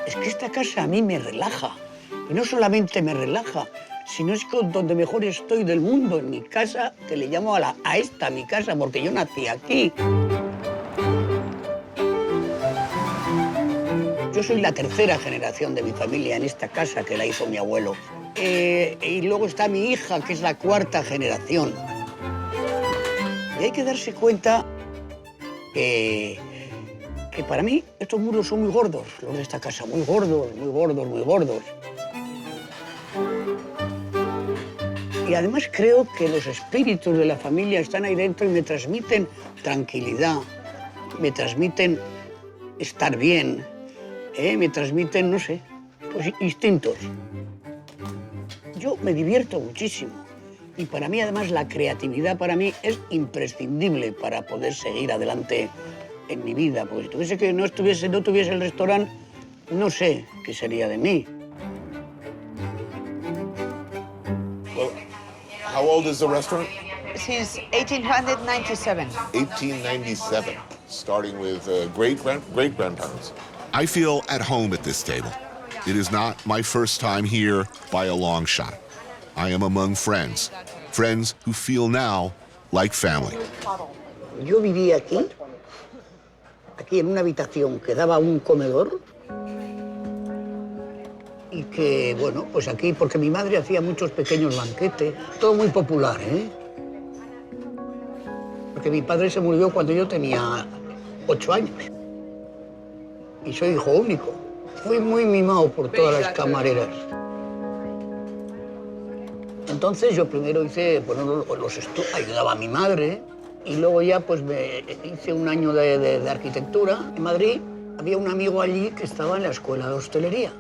Es que esta casa a mí me relaja. Y no solamente me relaja, sino es donde mejor estoy del mundo, en mi casa, que le llamo a esta mi casa, porque yo nací aquí. Yo Yo soy la tercera generación de mi familia en esta casa que la hizo mi abuelo. Y luego está mi hija, que es la cuarta generación. Y hay que darse cuenta que para mí estos muros son muy gordos, los de esta casa, muy gordos, muy gordos, muy gordos. Y además creo que los espíritus de la familia están ahí dentro y me transmiten tranquilidad, me transmiten estar bien, me transmiten, no sé, pues instintos. Yo me divierto muchísimo y para mí además la creatividad para mí es imprescindible para poder seguir adelante en mi vida, porque si tuviese que no tuviese el restaurante, no sé qué sería de mí. How old is the restaurant? Since 1897. 1897, starting with great-grandparents. I feel at home at this table. It is not my first time here by a long shot. I am among friends who feel now like family. Yo vivía aquí en una habitación que daba a un comedor y que, bueno, pues aquí, porque mi madre hacía muchos pequeños banquetes, todo muy popular, ¿eh? Porque mi padre se murió cuando yo tenía 8 años y soy hijo único. Fui muy mimado por todas las camareras. Entonces yo primero hice, bueno, ayudaba a mi madre y luego ya pues hice un año de arquitectura. En Madrid había un amigo allí que estaba en la escuela de hostelería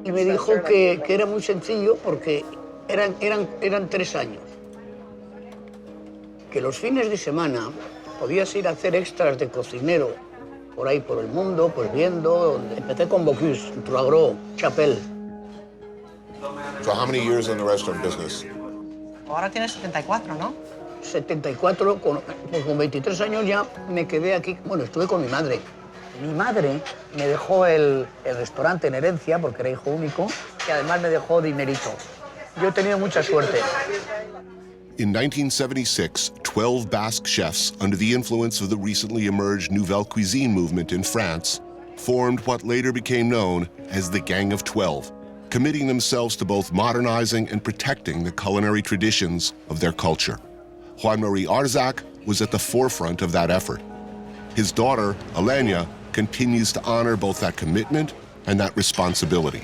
y me dijo que era muy sencillo porque eran 3 años. Que los fines de semana podías ir a hacer extras de cocinero por ahí por el mundo, pues viendo. Empecé con Bocuse, Troagro, Chapelle. So how many years in the restaurant business? Ahora tienes 74, ¿no? 74, pues con 23 años ya me quedé aquí. Bueno, estuve con mi madre. Mi madre me dejó el restaurante en herencia porque era hijo único y además me dejó dinerito. Yo he tenido mucha suerte. In 1976, 12 Basque chefs, under the influence of the recently emerged Nouvelle Cuisine movement in France, formed what later became known as the Gang of 12, committing themselves to both modernizing and protecting the culinary traditions of their culture. Juan-Marie Arzac was at the forefront of that effort. His daughter, Elena, continues to honor both that commitment and that responsibility.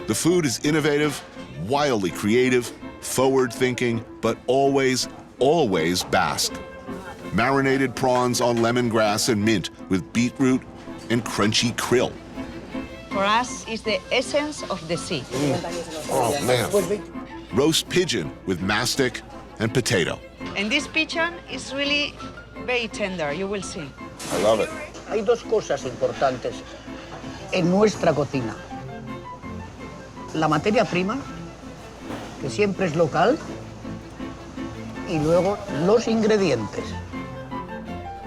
The food is innovative, wildly creative, forward-thinking, but always, always Basque. Marinated prawns on lemongrass and mint with beetroot and crunchy krill. For us, it's the essence of the sea. Oh, man. Roast pigeon with mastic and potato. And this pigeon is really very tender, you will see. I love it. Hay dos cosas importantes en nuestra cocina. La materia prima, que siempre es local, y luego los ingredientes.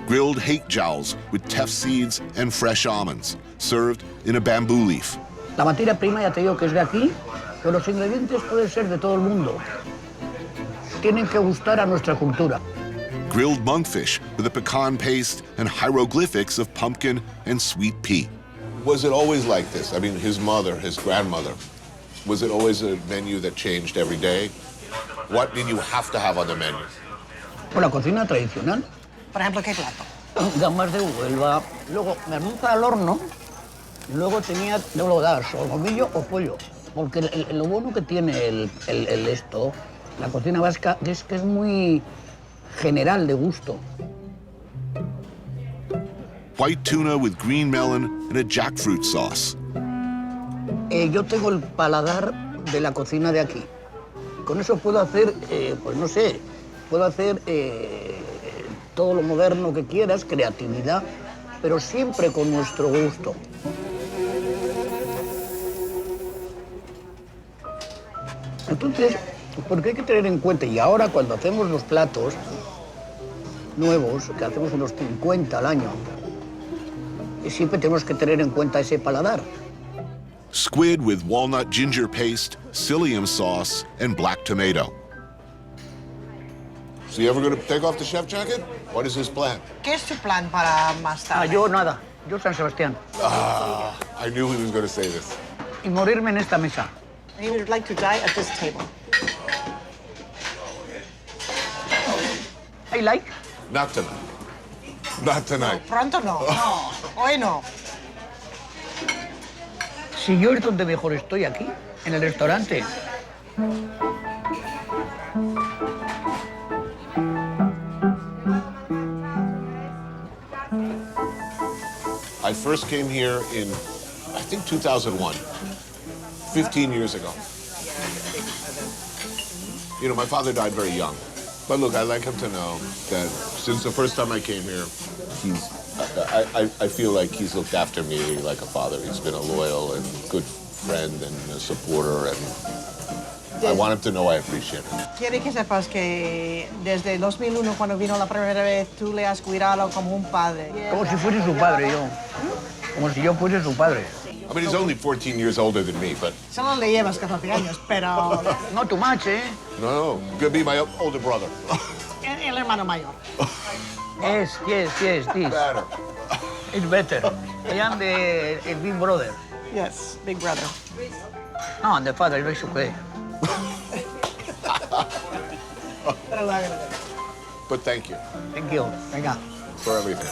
Grilled hake jowls with teff seeds and fresh almonds, served in a bamboo leaf. La materia prima, ya te digo que es de aquí, pero los ingredientes pueden ser de todo el mundo. Tienen que gustar a nuestra cultura. Grilled monkfish with a pecan paste and hieroglyphics of pumpkin and sweet pea. Was it always like this? I mean, his mother, his grandmother, was it always a menu that changed every day? What did you have to have on the menu? Pues la cocina tradicional. Por ejemplo, ¿qué plato? Gambas de Huelva, luego merluza al horno, luego tenía, luego dar solomillo o pollo. Porque lo bueno que tiene la cocina vasca, es que es muy general de gusto. White tuna with green melon and a jackfruit sauce. Yo tengo el paladar de la cocina de aquí. Con eso puedo hacer, pues no sé, puedo hacer todo lo moderno que quieras, creatividad, pero siempre con nuestro gusto. Entonces, porque hay que tener en cuenta, y ahora cuando hacemos los platos nuevos, que hacemos unos 50 al año, siempre tenemos que tener en cuenta ese paladar. Squid with walnut ginger paste, psyllium sauce, and black tomato. So you ever going to take off the chef jacket? What is his plan? ¿Qué es tu plan para más tarde? Yo nada. Yo San Sebastian. Ah, I knew he was going to say this. Y morirme en esta mesa. He would like to die at this table. I like. Not tonight. Not tonight. Pronto no. No. Hoy no. Si yo es donde mejor estoy aquí, en el restaurante. I first came here in, I think, 2001, 15 years ago. You know, my father died very young. But look, I'd like him to know that since the first time I came here, I feel like he's looked after me like a father. He's been a loyal and good friend and a supporter, and I want him to know I appreciate it. Quiere que sepas que desde 2001, cuando vino la primera vez, tú le has cuidado como un padre. Como si fuese su padre, yo. Como si yo fuese su padre. I mean, he's only 14 years older than me, but... Solo le llevas 14 años, pero... Not too much, eh? No, could be my older brother. El hermano mayor. Yes, this. Better. It's better. I am the big brother. Yes, big brother. No, and the father is okay. But thank you. Thank you. Venga. For everything.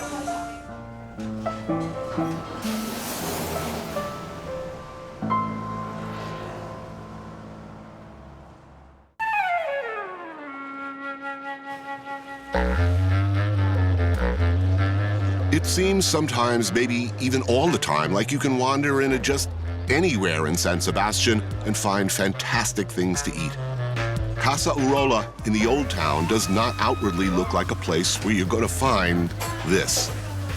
It seems sometimes, maybe even all the time, like you can wander into just anywhere in San Sebastian and find fantastic things to eat. Casa Urola in the old town does not outwardly look like a place where you're going to find this.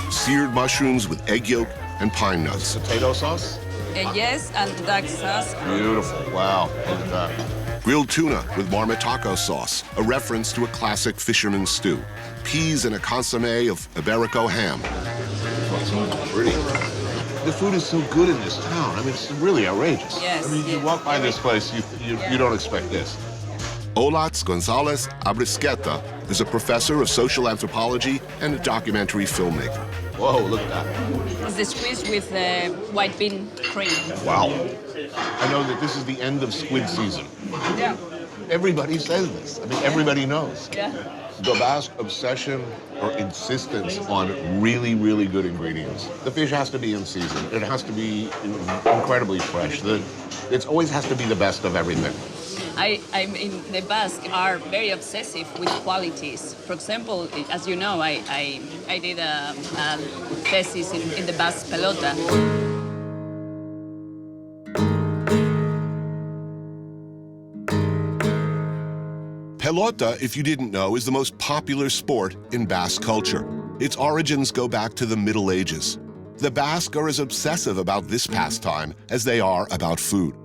Seared mushrooms with egg yolk and pine nuts. Potato sauce? Yes, and duck sauce. Beautiful. Wow, look at that. Grilled tuna with marmitaco sauce, a reference to a classic fisherman's stew. Peas and a consommé of Iberico ham. Oh, pretty. The food is so good in this town. I mean, it's really outrageous. Yes. I mean, you walk by this place, you don't expect this. Olats Gonzalez Abrisqueta is a professor of social anthropology and a documentary filmmaker. Whoa, look at that. It's the squeeze with white bean cream. Wow. I know that this is the end of squid season. Yeah. Everybody says this. I mean, everybody knows. Yeah. The Basque obsession or insistence on really, really good ingredients. The fish has to be in season. It has to be incredibly fresh. It always has to be the best of everything. I mean, the Basque are very obsessive with qualities. For example, as you know, I did a thesis in the Basque pelota. Pelota, if you didn't know, is the most popular sport in Basque culture. Its origins go back to the Middle Ages. The Basque are as obsessive about this pastime as they are about food.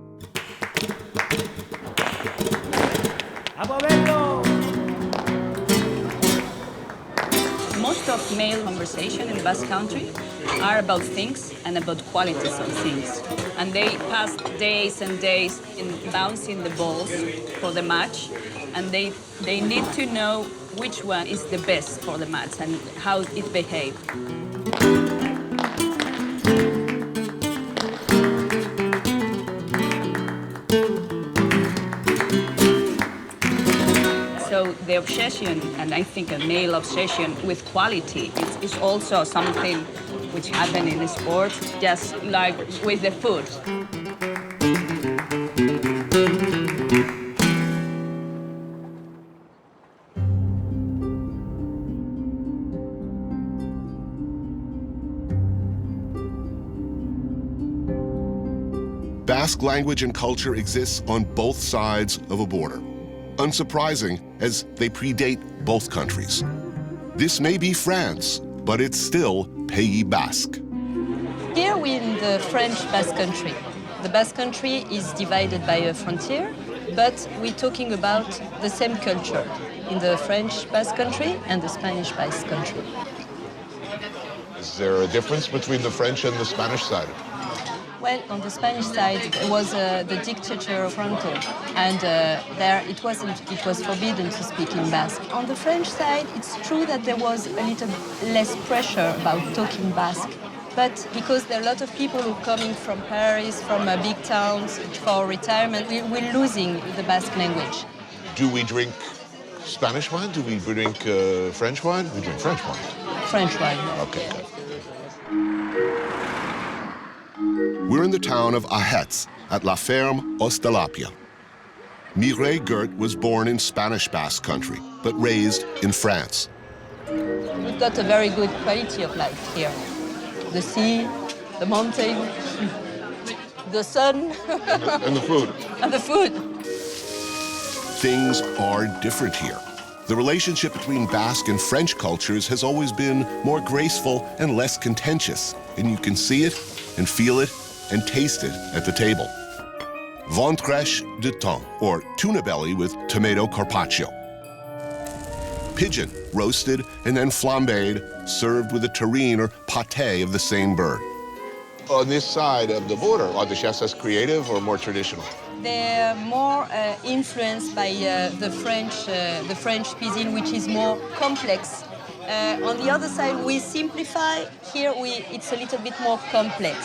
Most of male conversation in Basque country are about things and about qualities of things. And they pass days and days in bouncing the balls for the match. And they need to know which one is the best for the match and how it behaves. So the obsession, and I think a male obsession with quality, is also something which happens in sport, just like with the food. Basque language and culture exists on both sides of a border. Unsurprising, as they predate both countries. This may be France, but it's still Pays Basque. Here we're in the French Basque Country. The Basque Country is divided by a frontier, but we're talking about the same culture in the French Basque Country and the Spanish Basque Country. Is there a difference between the French and the Spanish side? Well, on the Spanish side, it was the dictator of Franco, and there it was forbidden to speak in Basque. On the French side, it's true that there was a little less pressure about talking Basque, But because there are a lot of people who are coming from Paris, from big towns for retirement, we're losing the Basque language. Do we drink Spanish wine? Do we drink French wine? We drink French wine. French wine. Okay, good. We're in the town of Ahetz at La Ferme Ostalapia. Mireille Gert was born in Spanish Basque country, but raised in France. We've got a very good quality of life here. The sea, the mountain, the sun. And the food. And the food. Things are different here. The relationship between Basque and French cultures has always been more graceful and less contentious, and you can see it and feel it and taste it at the table. Ventrèche de thon, or tuna belly with tomato carpaccio. Pigeon, roasted and then flambéed, served with a terrine or pâté of the same bird. On this side of the border, are the chefs as creative or more traditional? They're more influenced by the French cuisine, which is more complex. On the other side, we simplify. Here, it's a little bit more complex.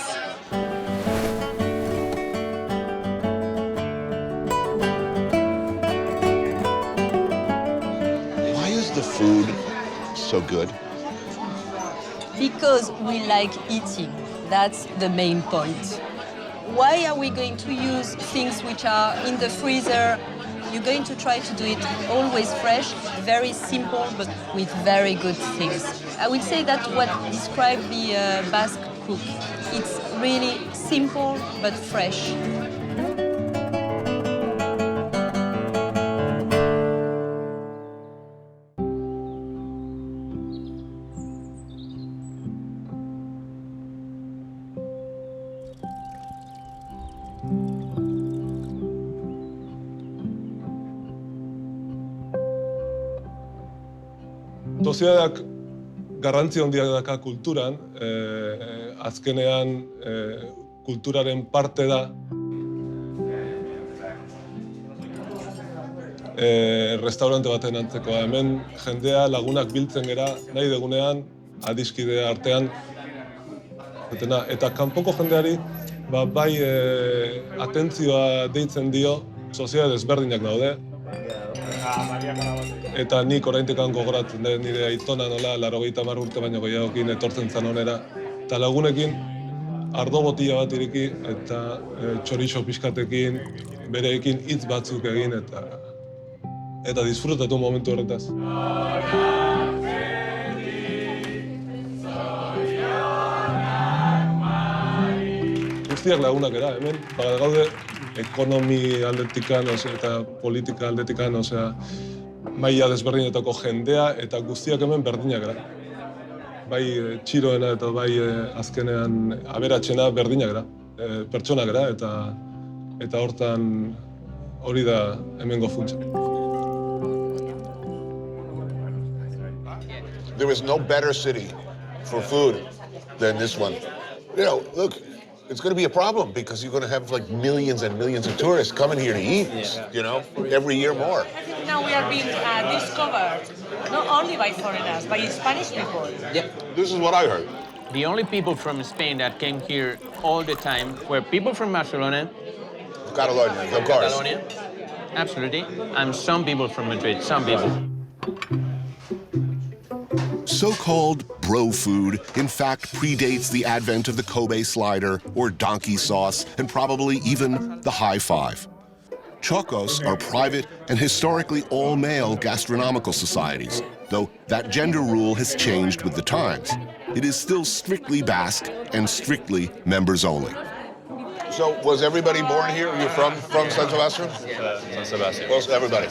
Why is the food so good? Because we like eating. That's the main point. Why are we going to use things which are in the freezer? You're going to try to do it always fresh, very simple, but with very good things. I would say that what describes the Basque cook. It's really simple, but fresh. Sozietateak garrantzi handia daka kulturan, azkenean kulturaren parte da. Restaurante baten antzekoa. Hemen jendea lagunak biltzen gera, nahi degunean, adiskide artean. Eta kanpoko jendeari bai atentzioa deitzen dio, sozietate ezberdinak daude. Eta nik oraintekan gogoratzen da nire aitona nola 80 urte baino gehiagokin etortzen zan onera. Eta lagunekin ardo botila bat ireki eta txorizo pixkatekin, bereekin hitz batzuk egin eta disfrutatu momentu horretaz. Guztiak lagunak era, hemen gaude ekonomi aldetikan eta politika aldetikan, maila desberdinetako jendea eta guztiak hemen berdinak gara. Bai txiroena eta bai azkenean aberatsena berdinak gara, pertsonak gara eta hortan hori da hemengo funtsa. There is no better city for food than this one. You know, look, it's going to be a problem because you're going to have like millions and millions of tourists coming here to eat, you know, every year more. I think now we are being discovered, not only by foreigners, by Spanish people. Yeah. This is what I heard. The only people from Spain that came here all the time were people from Barcelona. Catalonia, of course. Catalonia, absolutely. And some people from Madrid, some people. So-called bro food, in fact, predates the advent of the Kobe slider or donkey sauce, and probably even the high five. Chocos are private and historically all-male gastronomical societies, though that gender rule has changed with the times. It is still strictly Basque and strictly members only. So was everybody born here? You're from San Sebastian? San Sebastian. Well, everybody.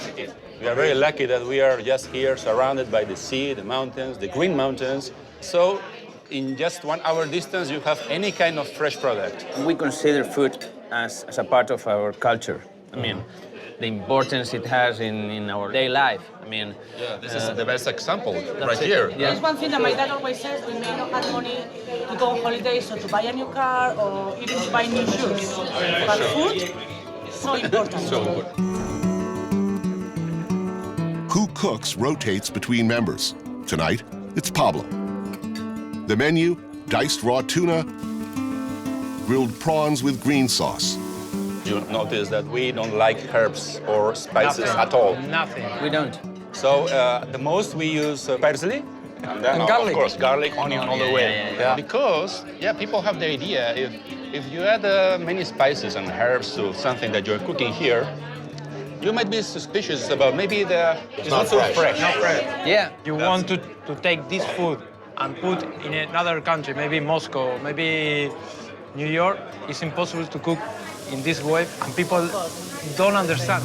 We are very lucky that we are just here surrounded by the sea, the mountains, the green mountains. So in just 1 hour distance, you have any kind of fresh product. We consider food as a part of our culture. I mean, the importance it has in our daily life. I mean, yeah, this is the best example right it. here. Yeah. There's one thing that my dad always says: we may not have money to go on holidays or to buy a new car or even to buy new shoes. But food is so important. So important. Who cooks rotates between members. Tonight, it's Pablo. The menu, diced raw tuna, grilled prawns with green sauce. You notice that we don't like herbs or spices at all. Nothing. We don't. So the most we use parsley, and then And garlic. of course garlic, onion all the way. Because people have the idea if you add many spices and herbs to something that you're cooking here, you might be suspicious about maybe it's not so fresh. Not fresh. Yeah. You want to take this food and put in another country, maybe Moscow, maybe New York. It's impossible to cook in this way, and people don't understand.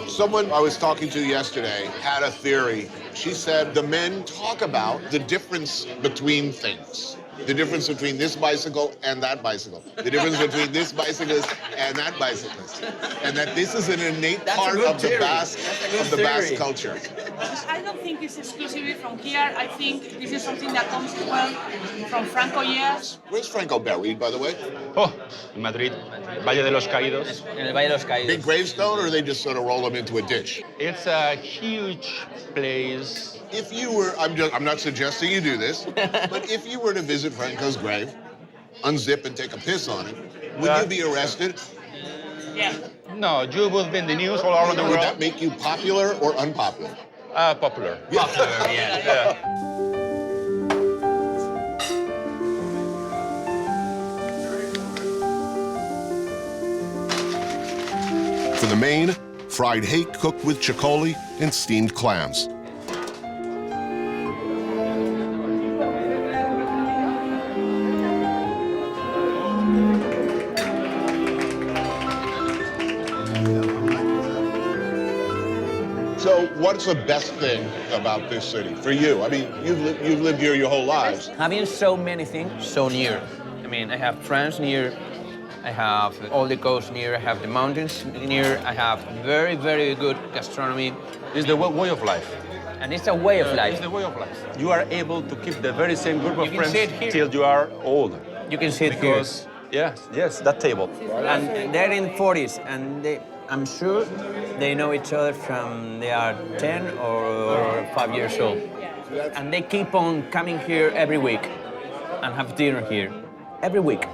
Someone I was talking to yesterday had a theory. She said the men talk about the difference between things. The difference between this bicycle and that bicycle. The difference between this bicyclist and that bicyclist. And that this is an innate part of the Basque culture. I don't think it's exclusively from here. I think this is something that comes well from Franco years. Where's Franco buried, by the way? Oh, in Madrid, Valle de los Caídos. En el Valle de los Caídos. Big gravestone, or they just sort of roll him into a ditch? It's a huge place. If you were, I'm not suggesting you do this, but if you were to visit Franco's grave, unzip and take a piss on it, would you be arrested? Yeah. No, you would be in the news all around the world. Would that make you popular or unpopular? Popular. Popular, yeah. For the main, fried hake cooked with chicoli and steamed clams. So what's the best thing about this city for you? I mean, you've lived here your whole lives. Having so many things so near. I mean, I have France near, I have all the coast near, I have the mountains near, I have very, very good gastronomy. It's the way of life. And it's a way of life. It's the way of life. You are able to keep the very same group of friends sit till you are old. You can sit because, yes, that table. And they're in 40s, and I'm sure they know each other from they are 10 or 5 years old. And they keep on coming here every week and have dinner here every week.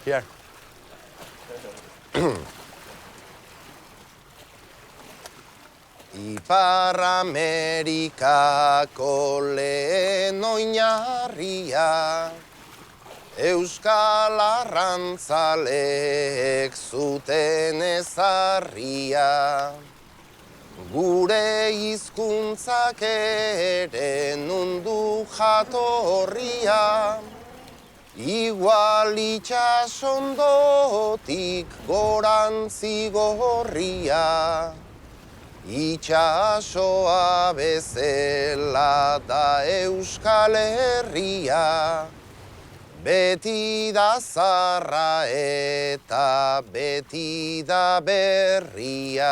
Here. Ipar Amerikako lehen oinarria Euskal arrantzaleek zuten ezarria Gure hizkuntzak ere nundu jatorria Igual itxasondotik gorantzi gorria Itxasoa bezala da Euskal Herria Beti da zarra eta beti da berria.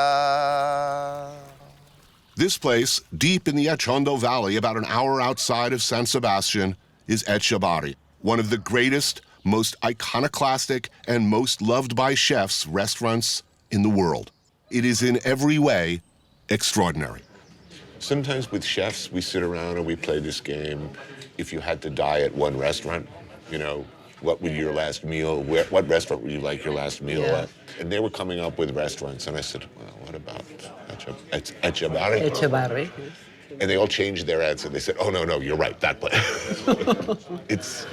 This place, deep in the Echondo Valley, about an hour outside of San Sebastian, is Etxebarri, one of the greatest, most iconoclastic, and most loved by chefs restaurants in the world. It is in every way extraordinary. Sometimes with chefs, we sit around and we play this game. If you had to die at one restaurant, you know, what would your last meal, what restaurant would you like your last meal at? And they were coming up with restaurants, and I said, well, what about Etxebarri? Etxebarri. And they all changed their answer. They said, oh, no, you're right, that place. It's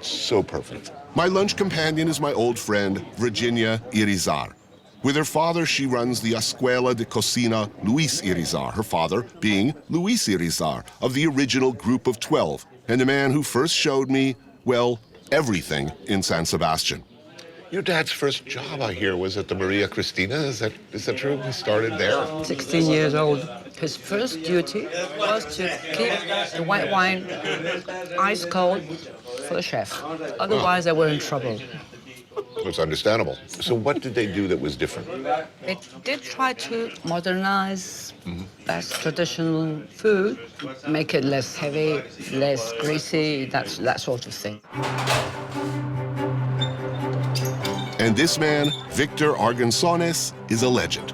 so perfect. My lunch companion is my old friend, Virginia Irizar. With her father, she runs the Escuela de Cocina Luis Irizar, her father being Luis Irizar, of the original group of 12, and the man who first showed me, well, everything in San Sebastian. Your dad's first job, I hear, was at the Maria Cristina. Is that true? He started there? 16 years old. His first duty was to keep the white wine ice cold for the chef. Otherwise, they were in trouble. It's understandable. So what did they do that was different? They did try to modernize Basque traditional food, make it less heavy, less greasy, that sort of thing. And this man, Victor Arganzones, is a legend.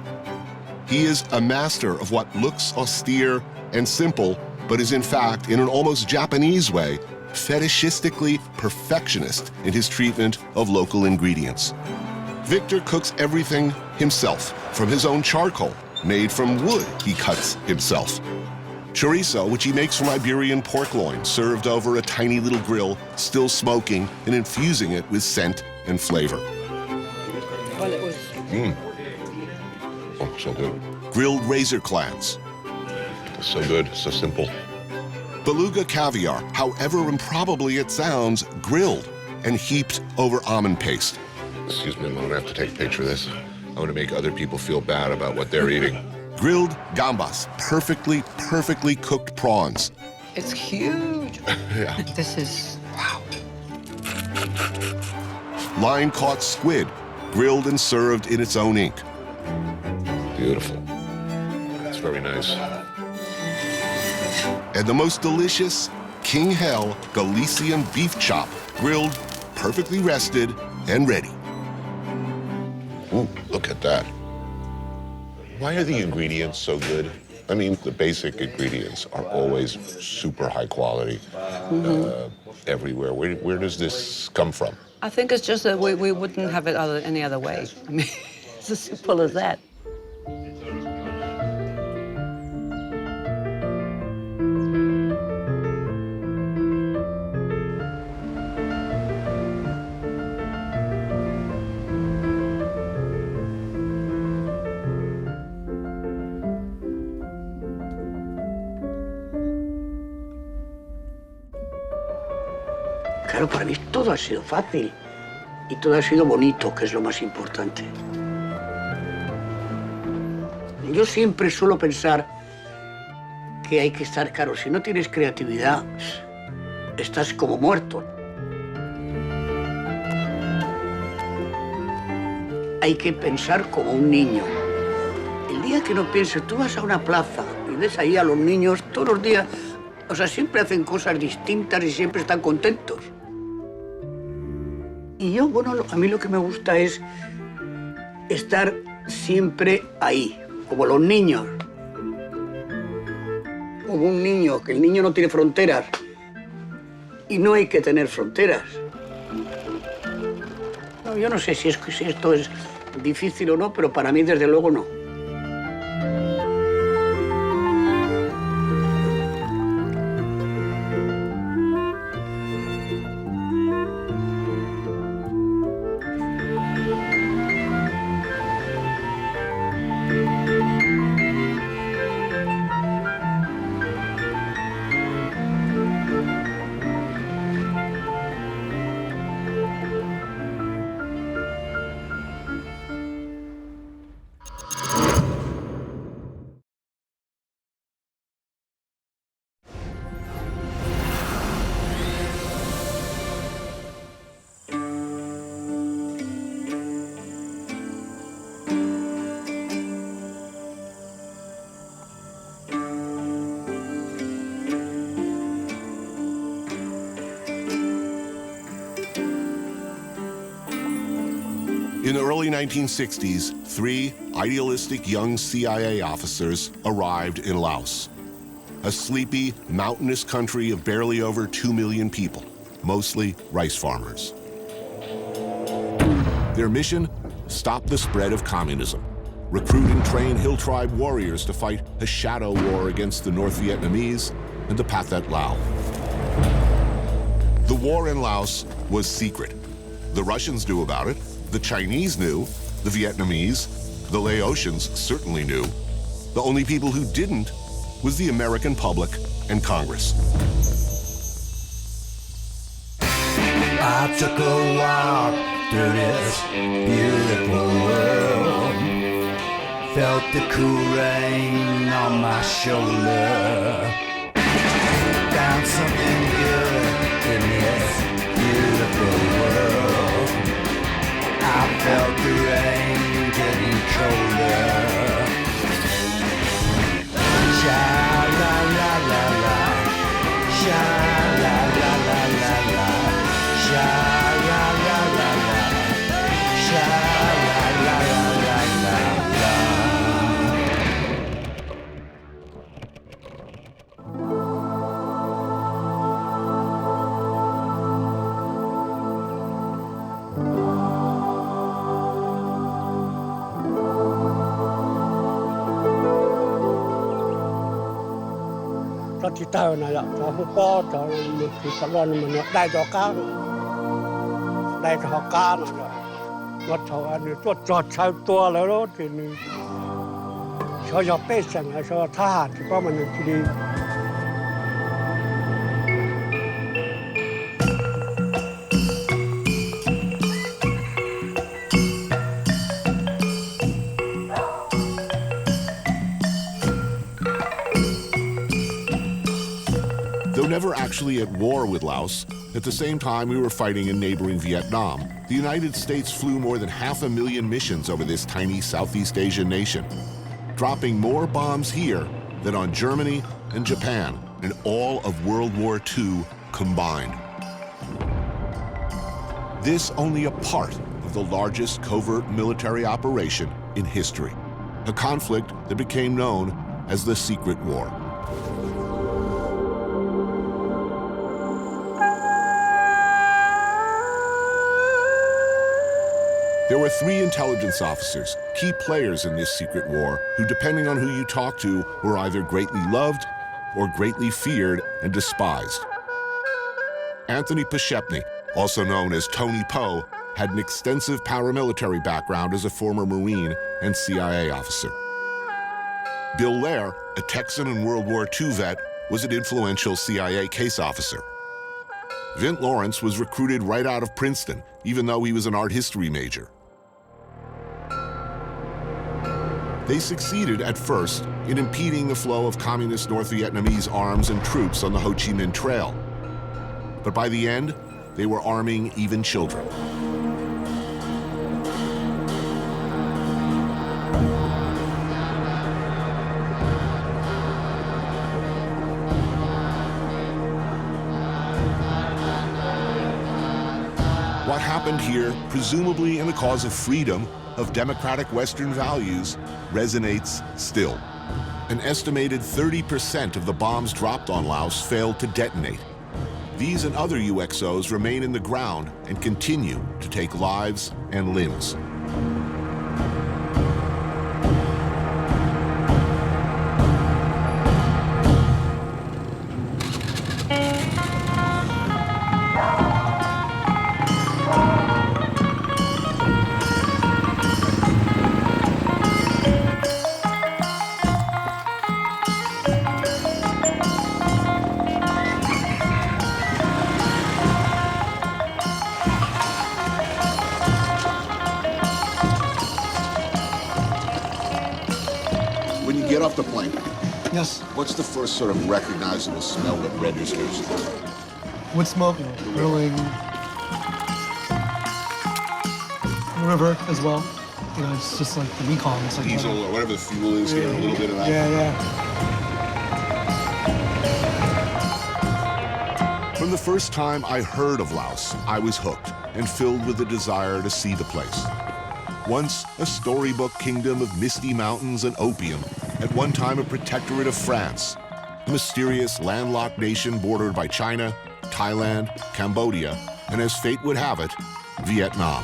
He is a master of what looks austere and simple, but is in fact, in an almost Japanese way, fetishistically perfectionist in his treatment of local ingredients. Victor cooks everything himself, from his own charcoal, made from wood he cuts himself. Chorizo, which he makes from Iberian pork loin, served over a tiny little grill, still smoking and infusing it with scent and flavor. Well, it was... Oh, so good. Grilled razor clams. So good, so simple. Beluga caviar, however improbably it sounds, grilled and heaped over almond paste. Excuse me, I'm gonna have to take a picture of this. I want to make other people feel bad about what they're eating. Grilled gambas, perfectly cooked prawns. It's huge. Yeah. This is, wow. Line-caught squid, grilled and served in its own ink. Beautiful. That's very nice. And the most delicious King Hell Galician beef chop, grilled, perfectly rested, and ready. Ooh, look at that. Why are the ingredients so good? I mean, the basic ingredients are always super high quality everywhere. Where does this come from? I think it's just that we wouldn't have it any other way. I mean, it's as simple as that. Claro, para mí todo ha sido fácil y todo ha sido bonito, que es lo más importante. Yo siempre suelo pensar que hay que estar claro, si no tienes creatividad, estás como muerto. Hay que pensar como un niño. El día que no pienses, tú vas a una plaza y ves ahí a los niños todos los días, o sea, siempre hacen cosas distintas y siempre están contentos. Y yo, bueno, a mí lo que me gusta es estar siempre ahí, como los niños. Como un niño, que el niño no tiene fronteras. Y no hay que tener fronteras. No, yo no sé si esto es difícil o no, pero para mí, desde luego, no. In the early 1960s, 3 idealistic young CIA officers arrived in Laos, a sleepy, mountainous country of barely over 2 million people, mostly rice farmers. Their mission? Stop the spread of communism, recruit and train Hill Tribe warriors to fight a shadow war against the North Vietnamese and the Pathet Lao. The war in Laos was secret. The Russians knew about it. The Chinese knew, the Vietnamese, the Laotians certainly knew. The only people who didn't was the American public and Congress. I took a walk through this beautiful world, felt the cool rain on my shoulder, found something good in this beautiful world. có chỉ tao này là có hút bò cho mình thì cái loan mình đại cho cá này nó thầu anh ấy cho chào tuaแล้ว thì cho nhập bếp sang hay choทหารที่ก็มันที่ดี Though never actually at war with Laos, at the same time we were fighting in neighboring Vietnam, the United States flew more than 500,000 missions over this tiny Southeast Asian nation, dropping more bombs here than on Germany and Japan and all of World War II combined. This only a part of the largest covert military operation in history, a conflict that became known as the Secret War. There were 3 intelligence officers, key players in this secret war, who, depending on who you talked to, were either greatly loved or greatly feared and despised. Anthony Bourdain, also known as Tony Poe, had an extensive paramilitary background as a former Marine and CIA officer. Bill Lair, a Texan and World War II vet, was an influential CIA case officer. Vint Lawrence was recruited right out of Princeton, even though he was an art history major. They succeeded at first in impeding the flow of communist North Vietnamese arms and troops on the Ho Chi Minh Trail. But by the end, they were arming even children. What happened here, presumably in the cause of freedom, of democratic Western values, resonates still. An estimated 30% of the bombs dropped on Laos failed to detonate. These and other UXOs remain in the ground and continue to take lives and limbs. Get off the plane. Yes. What's the first sort of recognizable smell that registers? Wood smoke, grilling, river as well. You know, it's just like the Mekong. It's like diesel or whatever the fuel is here, a little bit of that. Yeah. From the first time I heard of Laos, I was hooked and filled with a desire to see the place. Once a storybook kingdom of misty mountains and opium, at one time a protectorate of France, a mysterious landlocked nation bordered by China, Thailand, Cambodia, and as fate would have it, Vietnam.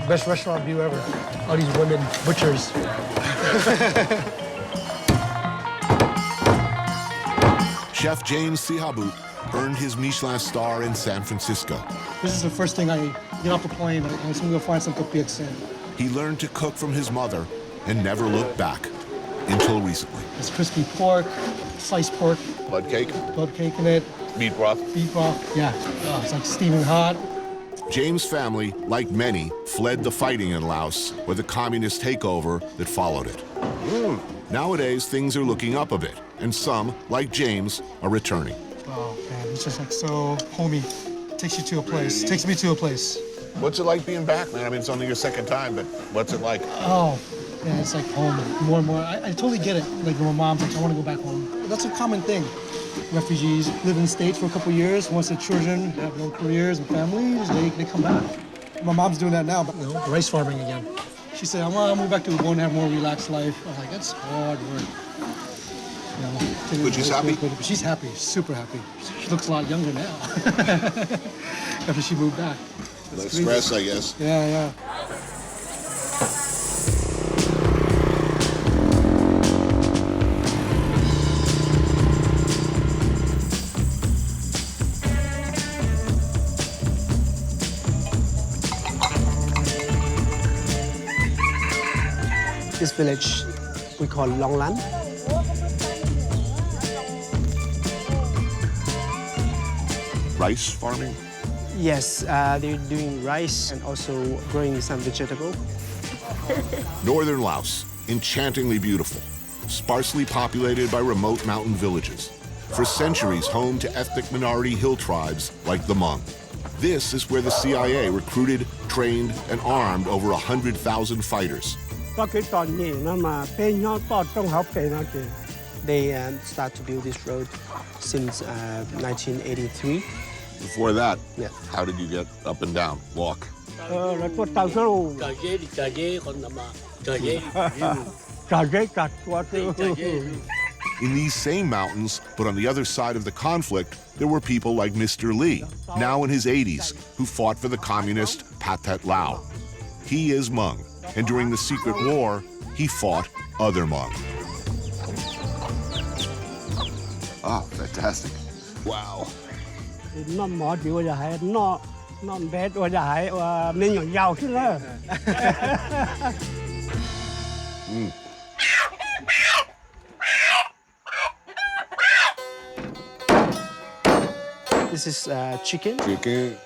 Best restaurant view ever. All these women butchers. Chef James Sihabut earned his Michelin star in San Francisco. This is the first thing I get off the plane. I'm going to go find some captivate. He learned to cook from his mother and never looked back until recently. It's crispy pork, sliced pork. Blood cake? Blood cake in it. Meat broth? Beef broth, yeah. It's like steaming hot. James' family, like many, fled the fighting in Laos or the communist takeover that followed it. Nowadays, things are looking up a bit, and some, like James, are returning. Oh, man, it's just like so homey. Takes you to a place. Takes me to a place. What's it like being back, man? I mean, it's only your second time, but what's it like? Oh, yeah, it's like home more and more. I totally get it. Like when my mom's like, I want to go back home. That's a common thing. Refugees live in the States for a couple of years. Once their children have their careers and families, they come back. My mom's doing that now, but rice farming again. She said, I'll move back to Ubon and have a more relaxed life. I was like, that's hard work. You know, but she's happy? She's happy, super happy. She looks a lot younger now after she moved back. Less stress, I guess. Yeah. This village we call Longlan. Rice farming? Yes, they're doing rice and also growing some vegetable. Northern Laos, enchantingly beautiful, sparsely populated by remote mountain villages. For centuries home to ethnic minority hill tribes like the Hmong. This is where the CIA recruited, trained, and armed over 100,000 fighters. They start to build this road since 1983. Before that, yeah. How did you get up and down, walk? In these same mountains, but on the other side of the conflict, there were people like Mr. Lee, now in his 80s, who fought for the communist Pathet Lao. He is Hmong, and during the Secret War, he fought other Hmong. Ah, fantastic. Wow. This is chicken. Chicken.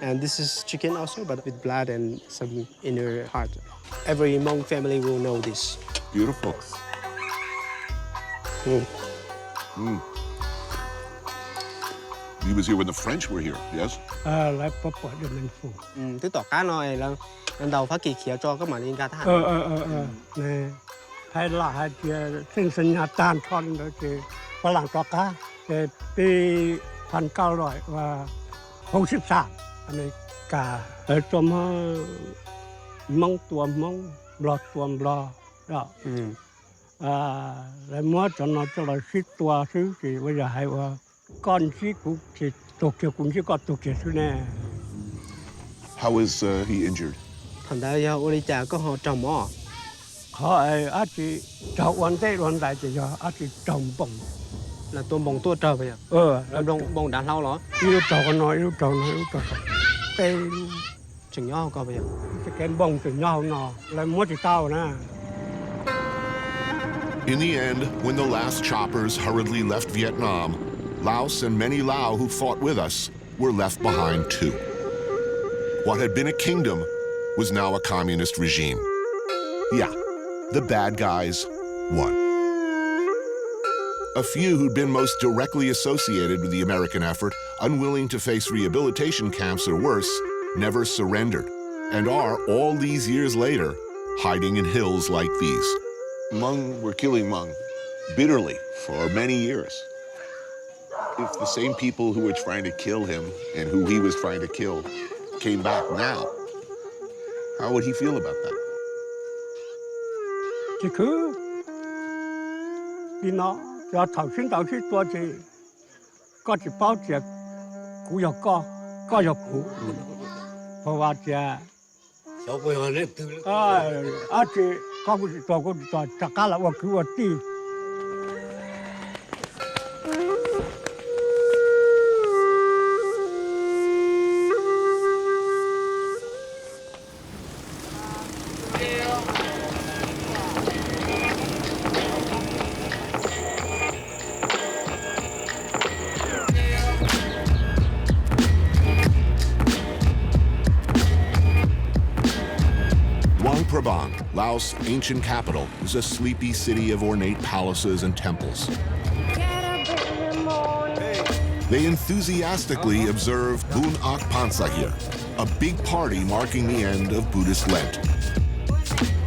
And this is chicken also, but with blood and some inner heart. Every Hmong family will know this. Beautiful. He was here when the French were here, yes? Tức tỏ cá nói là lần đầu phát kỳ khía cho các bạn in cá thả. Nè, hay là hay sinh sinh nhà tàn con đó thìฝรั่งcho cá.ปี1963อเมริกาตัวมองตัวมองบลอตัวบลอแล้วเมื่อตอนนั้นเราคิดตัวซื้อสิว่าจะให้ว่าก้อนที่กูที่ตกเกี่ยวกับที่ก็ตกเกี่ยวกับแน่ How is he injured? thành ra do uli trà có họ trồng mỏ. Họ ở chỉ trồngวันใดจะยอchỉ trồng bông. Là tôm bông tua trời vậy à? Là bông đã lâu rồi. Yêu trồng nói. Cái chừng nhau coi vậy. Cái bông chừng nhau nó là mua chỉ tao nè. In the end, when the last choppers hurriedly left Vietnam, Laos and many Lao who fought with us were left behind too. What had been a kingdom was now a communist regime. Yeah, the bad guys won. A few who'd been most directly associated with the American effort, unwilling to face rehabilitation camps or worse, never surrendered, and are, all these years later, hiding in hills like these. Hmong were killing Hmong bitterly for many years. If the same people who were trying to kill him and who he was trying to kill came back now, how would he feel about that? Thì cứ đi nó cho thảo sinh tua thì có chỉ bao giờ cũ giờ có giờ cũ,เพราะว่าจะ小朋友认得了且搞不做这干了我给我弟。Laos' ancient capital is a sleepy city of ornate palaces and temples. They enthusiastically observe Bun Ak Pansa here, a big party marking the end of Buddhist Lent.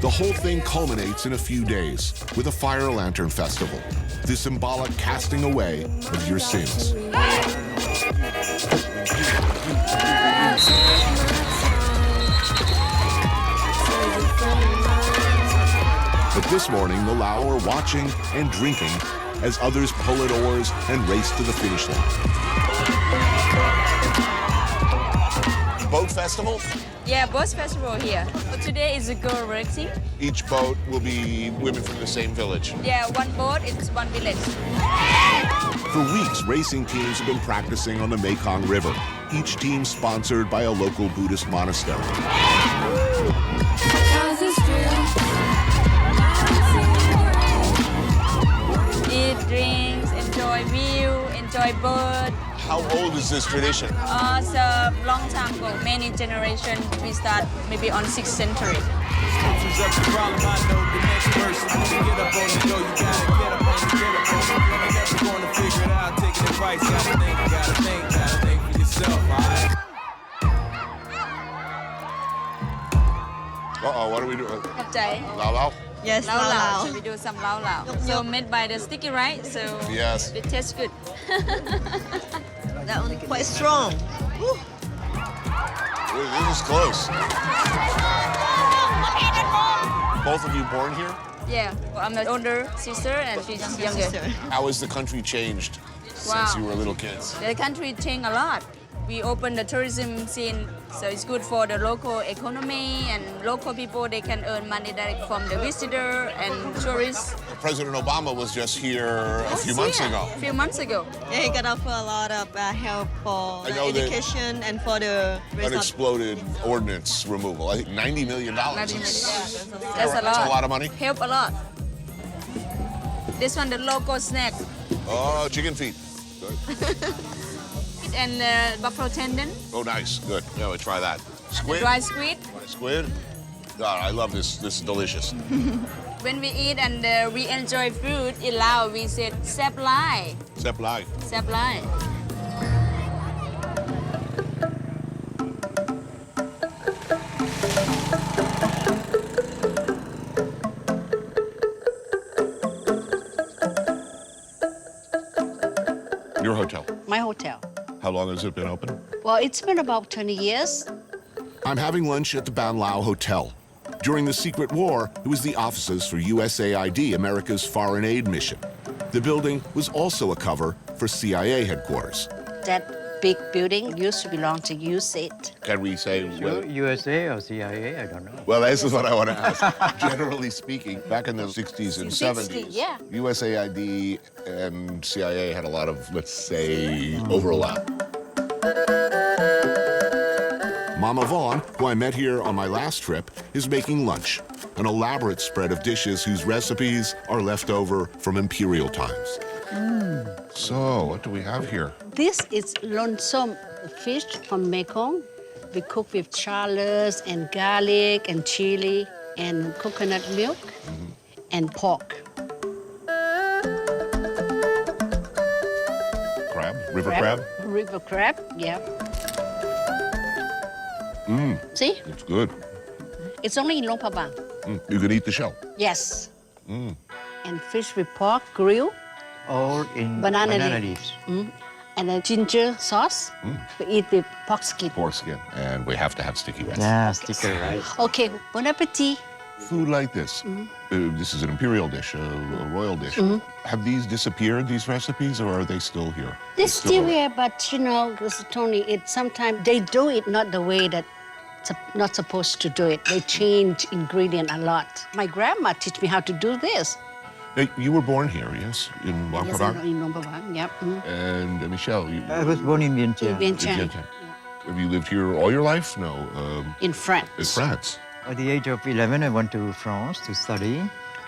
The whole thing culminates in a few days with a fire lantern festival, the symbolic casting away of your sins. But this morning, the Lao are watching and drinking as others pull at oars and race to the finish line. Boat festival? Yeah, boat festival here. So today is a girl racing. Each boat will be women from the same village. Yeah, one boat is one village. For weeks, racing teams have been practicing on the Mekong River, each team sponsored by a local Buddhist monastery. Eat, drinks, enjoy view, enjoy bird. How old is this tradition? It's a long time ago, many generations. We start maybe on 6th century. Uh-oh, what are we doing? Captivate. Lao Lao? Yes, Lao lao lao. lao. So we do some lao lao. So made by the sticky rice, so Yes. it tastes good. That one quite strong. Woo. This is close. Both of you born here? Yeah, I'm the older sister and she's younger. How has the country changed since you were little kids? The country changed a lot. We opened the tourism scene, so it's good for the local economy and local people. They can earn money direct from the visitor and tourists. President Obama was just here a few months ago. A few months ago. Yeah, he got offer a lot of help for I know that- education and for the Unexploded ordnance removal. I think $90 million. That's a lot. That's a lot of money. Help a lot. This one, the local snack. Oh, chicken feet. Good. And buffalo tendon. Oh, nice. Good. Yeah, we'll try that. Squid? Dry squid. Squid? God, I love this. This is delicious. When we eat and we enjoy food in Laos, we say sep lai. Sep lai. Sep lai. Your hotel. My hotel. How long has it been open? Well, it's been about 20 years. I'm having lunch at the Ban Lao Hotel. During the Secret War, it was the offices for USAID, America's foreign aid mission. The building was also a cover for CIA headquarters. That big building used to belong to USAID. Can we say USA or CIA? I don't know. Well, this is what I want to ask. Generally speaking, back in the 60s and 70s, yeah. USAID and CIA had a lot of, let's say, overlap. Mama Vaughn, who I met here on my last trip, is making lunch, an elaborate spread of dishes whose recipes are left over from imperial times. So, what do we have here? This is lonesome fish from Mekong. We cook with shallots and garlic and chili and coconut milk and pork. Crab? River crab? River crab, yeah. See? It's good. It's only in Luang Prabang. You can eat the shell. Yes. And fish with pork grill. Or in Banana leaves. And a ginger sauce. We eat with pork skin. Pork skin. And we have to have sticky rice. Yeah, sticky rice. Okay, bon appetit. Food like this. This is an imperial dish, a royal dish. Have these disappeared, these recipes, or are they still here? They're still here, but you know, Tony, sometimes they do it not the way that not supposed to do it. They change ingredient a lot. My grandma taught me how to do this. Now, you were born here, yes, in Luang Yes, Prabang? in Luang Prabang, yep. And Michelle, you... I was born in Vientiane. In Vientiane. Have you lived here all your life? No. In France. In France. At the age of 11, I went to France to study.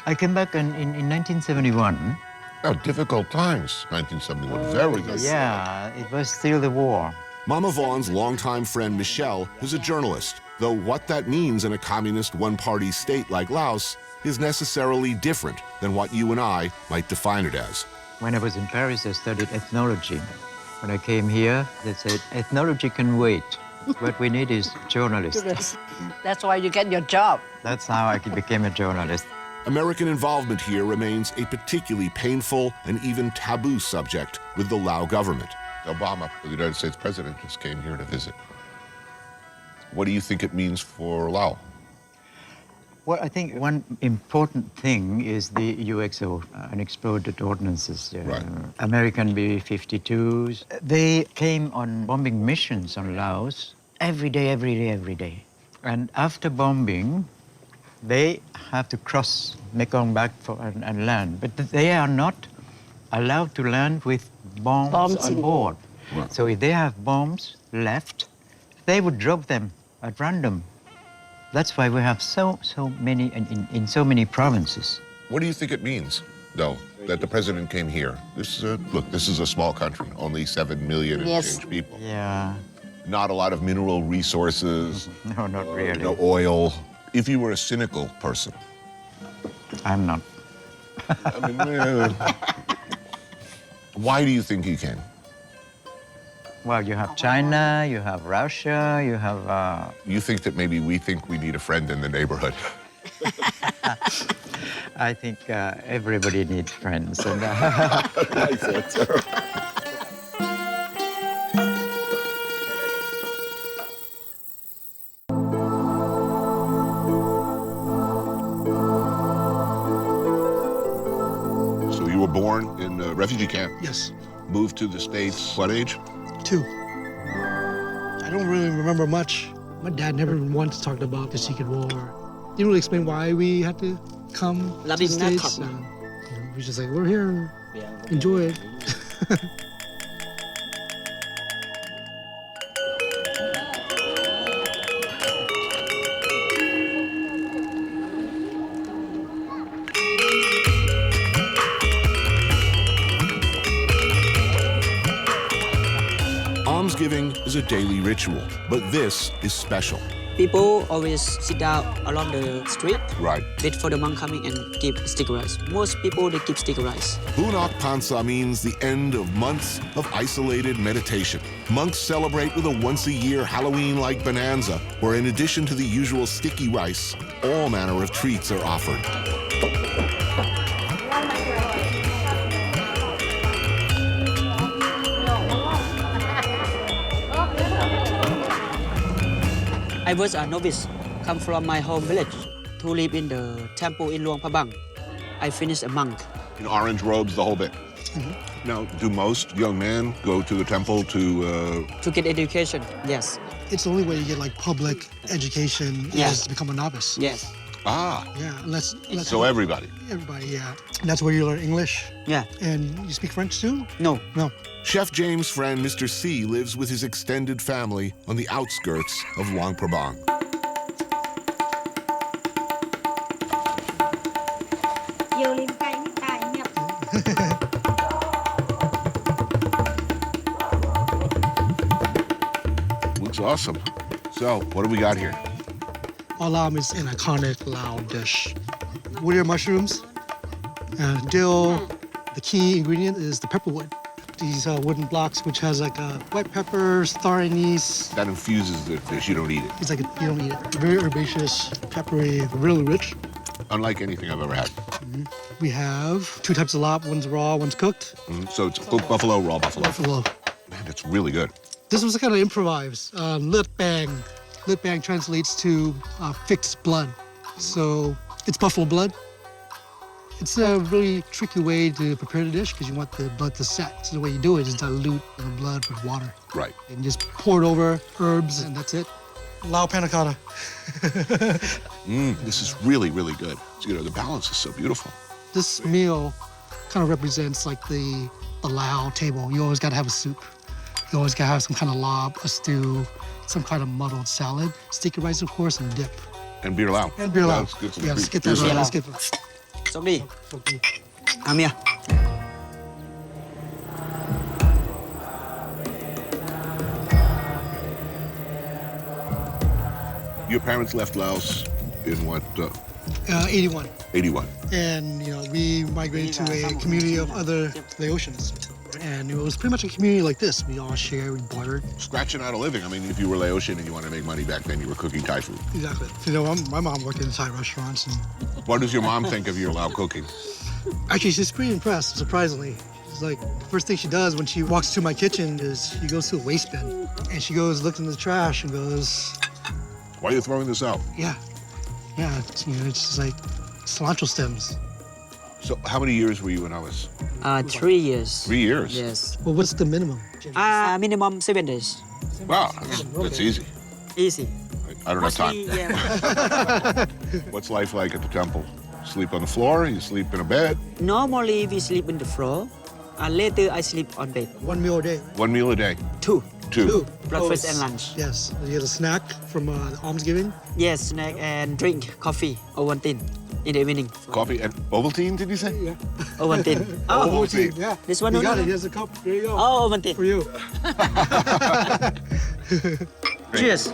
I came back in 1971. Oh, difficult times. 1971, very good. Yeah, it was still the war. Mama Vaughn's longtime friend Michelle is a journalist, though what that means in a communist one-party state like Laos is necessarily different than what you and I might define it as. When I was in Paris, I studied ethnology. When I came here, they said, ethnology can wait. What we need is journalists. That's why you get your job. That's how I became a journalist. American involvement here remains a particularly painful and even taboo subject with the Lao government. Obama, the United States president, just came here to visit. What do you think it means for Laos? Well, I think one important thing is the UXO, Unexploded Ordnances. Right. American B-52s. They came on bombing missions on Laos every day. And after bombing, they have to cross Mekong back and land. But they are not allowed to land with bombs on board. Right. So if they have bombs left, they would drop them at random. That's why we have so many in so many provinces. What do you think it means, though, that the president came here? This is a small country, only 7 million and change people. Yeah. Not a lot of mineral resources. No, not really. No oil. If you were a cynical person. I'm not. I mean, why do you think he came? Well, you have China, you have Russia, you have... You think that maybe we think we need a friend in the neighborhood? I think everybody needs friends. And, I thought so. So you were born in a refugee camp? Yes. Moved to the States, what age? 2. I don't really remember much. My dad never once talked about the Secret War. He didn't really explain why we had to come to the States. He was just like, we're here, enjoy it. Almsgiving is a daily ritual, but this is special. People always sit down along the street, Right. wait for the monk coming and give sticky rice. Most people, they keep sticky rice. Bunak Pansa means the end of months of isolated meditation. Monks celebrate with a once-a-year Halloween-like bonanza, where in addition to the usual sticky rice, all manner of treats are offered. I was a novice, come from my home village to live in the temple in Luang Prabang. I finished a monk. In orange robes, the whole bit. Now, do most young men go to the temple to... To get education, yes. It's the only way you get like public education is to become a novice. Yes. Ah. Yeah, unless So everybody. Everybody, yeah. And that's where you learn English. Yeah. And you speak French too? No. No. Chef James' friend, Mr. C, lives with his extended family on the outskirts of Luang Prabang. Looks awesome. So, what do we got here? Alam is an iconic Lao dish. Wood ear mushrooms, dill. The key ingredient is the pepperwood. These wooden blocks, which has like white pepper, star anise. That infuses the fish. You don't eat it. It's like you don't eat it. Very herbaceous, peppery, really rich. Unlike anything I've ever had. We have 2 types of lap. One's raw, one's cooked. So it's cooked buffalo, raw buffalo. Buffalo. Man, it's really good. This was kind of improvised. Lit bang. Lit bang translates to fixed blood. So it's buffalo blood. It's a really tricky way to prepare the dish because you want the blood to set. So the way you do it is dilute the blood with water. Right. And just pour it over herbs, and that's it. Lao panna cotta. This is really, really good. You know, the balance is so beautiful. This meal kind of represents like the Lao table. You always got to have a soup. You always got to have some kind of lob, a stew, some kind of muddled salad, sticky rice, of course, and dip. And beer lao. And beer lao. Let's get some Yeah, let's get that right. Let's get that. Somebody. Come here. Your parents left Laos in what? 81. 81. And, you know, we migrated to a community of other Laotians. And it was pretty much a community like this. We all share, we bartered. Scratching out a living. I mean, if you were Laotian and you wanted to make money back then, you were cooking Thai food. Exactly. You know, my mom worked in Thai restaurants. And What does your mom think of your Lao cooking? actually, she's pretty impressed, surprisingly. It's like, the first thing she does when she walks to my kitchen is she goes to a waste bin. And she goes, looks in the trash and goes, Why are you throwing this out? yeah. Yeah, it's just like cilantro stems. So how many years were you in Laos? 3 years. 3 years? Yes. Well, what's the minimum? Minimum 7 days. Wow, that's easy. Easy. I don't have time. Yeah. What's life like at the temple? Sleep on the floor? You sleep in a bed? Normally we sleep on the floor. Later I sleep on bed. 1 meal a day. 1 meal a day? Two. Breakfast Oh, and lunch. Yes. You get a snack from almsgiving? Yes, snack and drink coffee, Ovaltine, in the evening. Coffee and Ovaltine, did you say? Yeah. Ovaltine. Ovaltine. Yeah. This one? You No, got no, it. no. Here's a cup. Here you go. Oh, Ovaltine. For you. Cheers.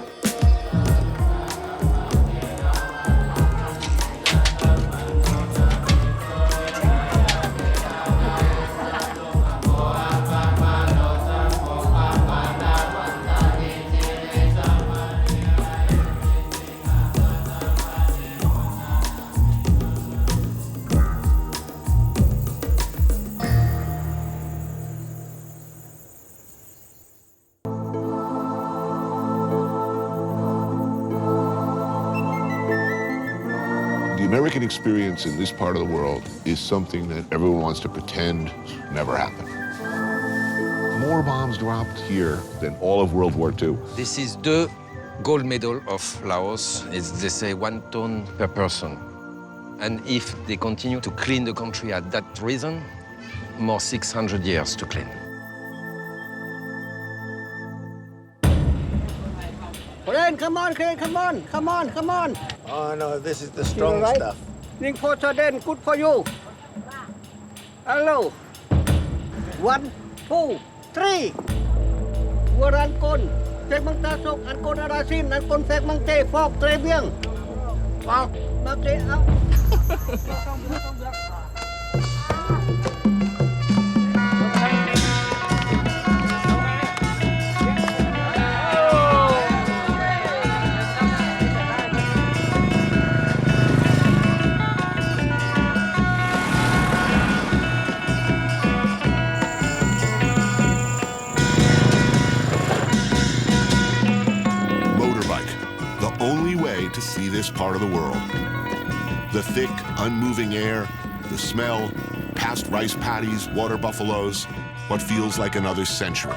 The American experience in this part of the world is something that everyone wants to pretend never happened. More bombs dropped here than all of World War II. This is the gold medal of Laos. They say 1 ton per person. And if they continue to clean the country at that reason, more 600 years to clean. Ren, come on, Ren, come on, come on, come on. Oh no, this is the strong right? stuff. Drink for Jordan, good for you. Hello. 1, 2, 3. Waran kon, phép mang ta sốc, ăn con arasin, ăn con phép mang tê, phọc, tre biếng. Vào, mang tê áo. To see this part of the world. The thick, unmoving air, the smell, past rice paddies, water buffaloes, what feels like another century.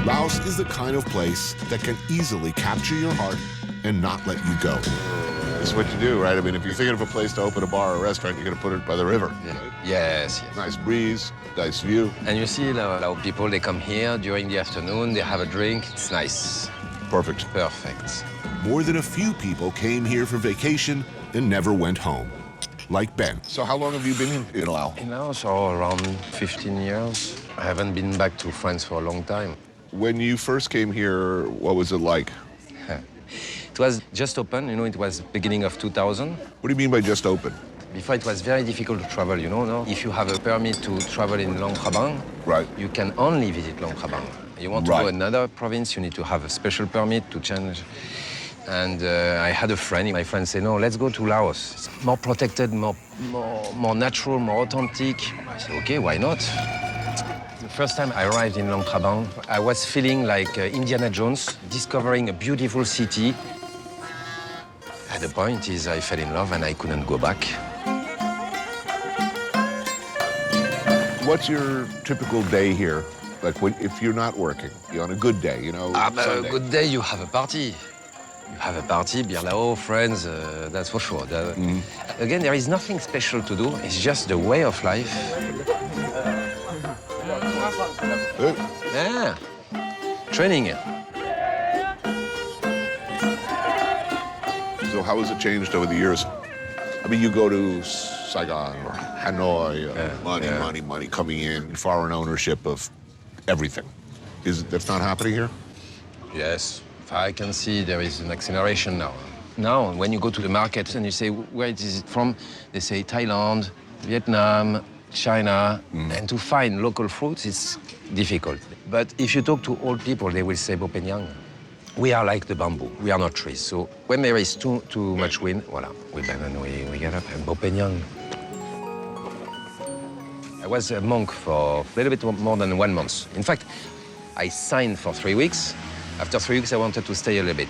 Laos is the kind of place that can easily capture your heart and not let you go. It's what you do, right? I mean, if you're thinking of a place to open a bar or a restaurant, you're going to put it by the river. Yeah. Yes, yes. Nice breeze, nice view. And you see Lao people, they come here during the afternoon, they have a drink, it's nice. Perfect. Perfect. More than a few people came here for vacation and never went home, like Ben. So how long have you been in Laos? In Laos, around 15 years. I haven't been back to France for a long time. When you first came here, what was it like? It was just open, it was beginning of 2000. What do you mean by just open? Before it was very difficult to travel, no? If you have a permit to travel in Luang Prabang, right, you can only visit Luang Prabang. You want to go another province, you need to have a special permit to change. And I had a friend, my friend said, no, let's go to Laos. It's more protected, more natural, more authentic. I said, okay, why not? The first time I arrived in Luang Prabang, I was feeling like Indiana Jones, discovering a beautiful city. At the point is I fell in love and I couldn't go back. What's your typical day here? Like if you're not working, you're on a good day, A good day, you have a party. You have a party, beer lao, friends, that's for sure. Again, there is nothing special to do. It's just the way of life. Yeah. Training. So how has it changed over the years? I mean, you go to Saigon or Hanoi, money coming in, foreign ownership of everything. That's not happening here? Yes. I can see there is an acceleration now. Now, when you go to the market and you say, where it is from, they say Thailand, Vietnam, China, and to find local fruits, it's difficult. But if you talk to old people, they will say Bopenyang. We are like the bamboo. We are not trees. So when there is too much wind, voila, we bend and we get up and Bopenyang. I was a monk for a little bit more than 1 month. In fact, I signed for 3 weeks, After 3 weeks, I wanted to stay a little bit.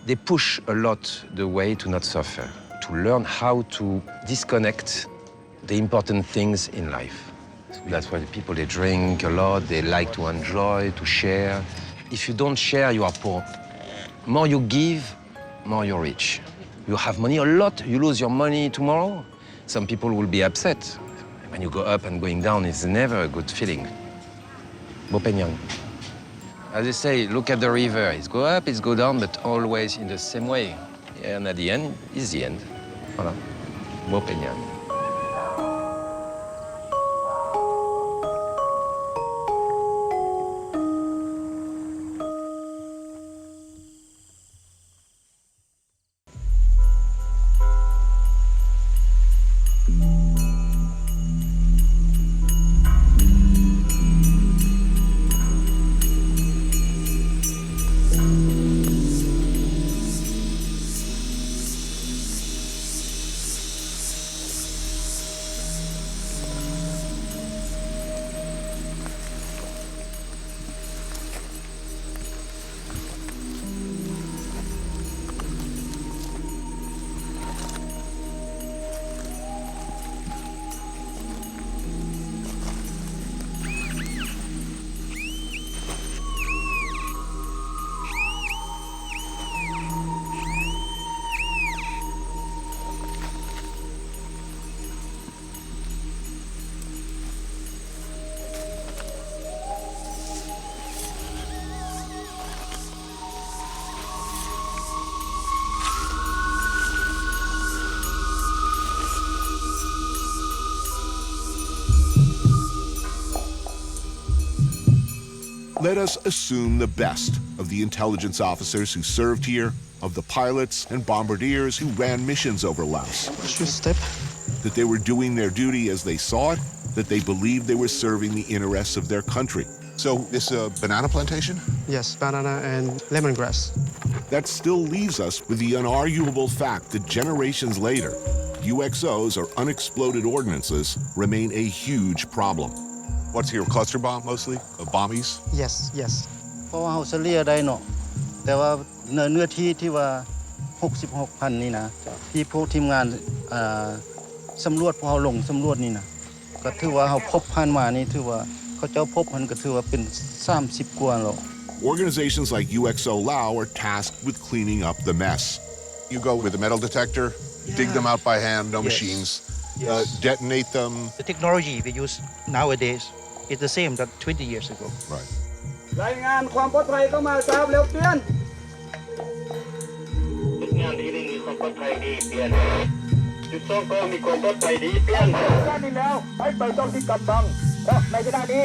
They push a lot the way to not suffer, to learn how to disconnect the important things in life. That's why the people, they drink a lot, they like to enjoy, to share. If you don't share, you are poor. More you give, more you're rich. You have money a lot, you lose your money tomorrow, some people will be upset. When you go up and going down, it's never a good feeling. Bopenyang. As they say, look at the river. It's go up, it's go down, but always in the same way. And at the end, is the end. Voilà. Bopenyang. Let us assume the best of the intelligence officers who served here, of the pilots and bombardiers who ran missions over Laos. That they were doing their duty as they saw it, that they believed they were serving the interests of their country. So this a banana plantation? Yes, banana and lemongrass. That still leaves us with the unarguable fact that generations later, UXOs, or unexploded ordnances, remain a huge problem. What's here, cluster bomb mostly? Bombies? Yes, yes. เพราะว่าเราเฉลี่ยได้เนาะแต่ว่าเนื้อที่ที่ว่า 66,000 นี่นะที่พวกทีมงานสำรวจพวกเราลงสำรวจนี่นะก็ถือว่าเราพบผ่านมานี่ถือว่าเขาเจ้าพบมันก็ถือว่าเป็น 30 กว่าแล้ว Organizations like UXO Lao are tasked with cleaning up the mess. You go with a metal detector, dig them out by hand, no machines, detonate them. The technology we use nowadays is the same that 20 years ago. Right. รายงานความปลอดภัยเข้ามาทราบแล้วเปลี่ยนงานดีมีความปลอดภัยดีเปลี่ยนจุดส่งก็มีความปลอดภัยดีเปลี่ยนด้านนี้แล้วไปต้องที่กำบังและในขณะนี้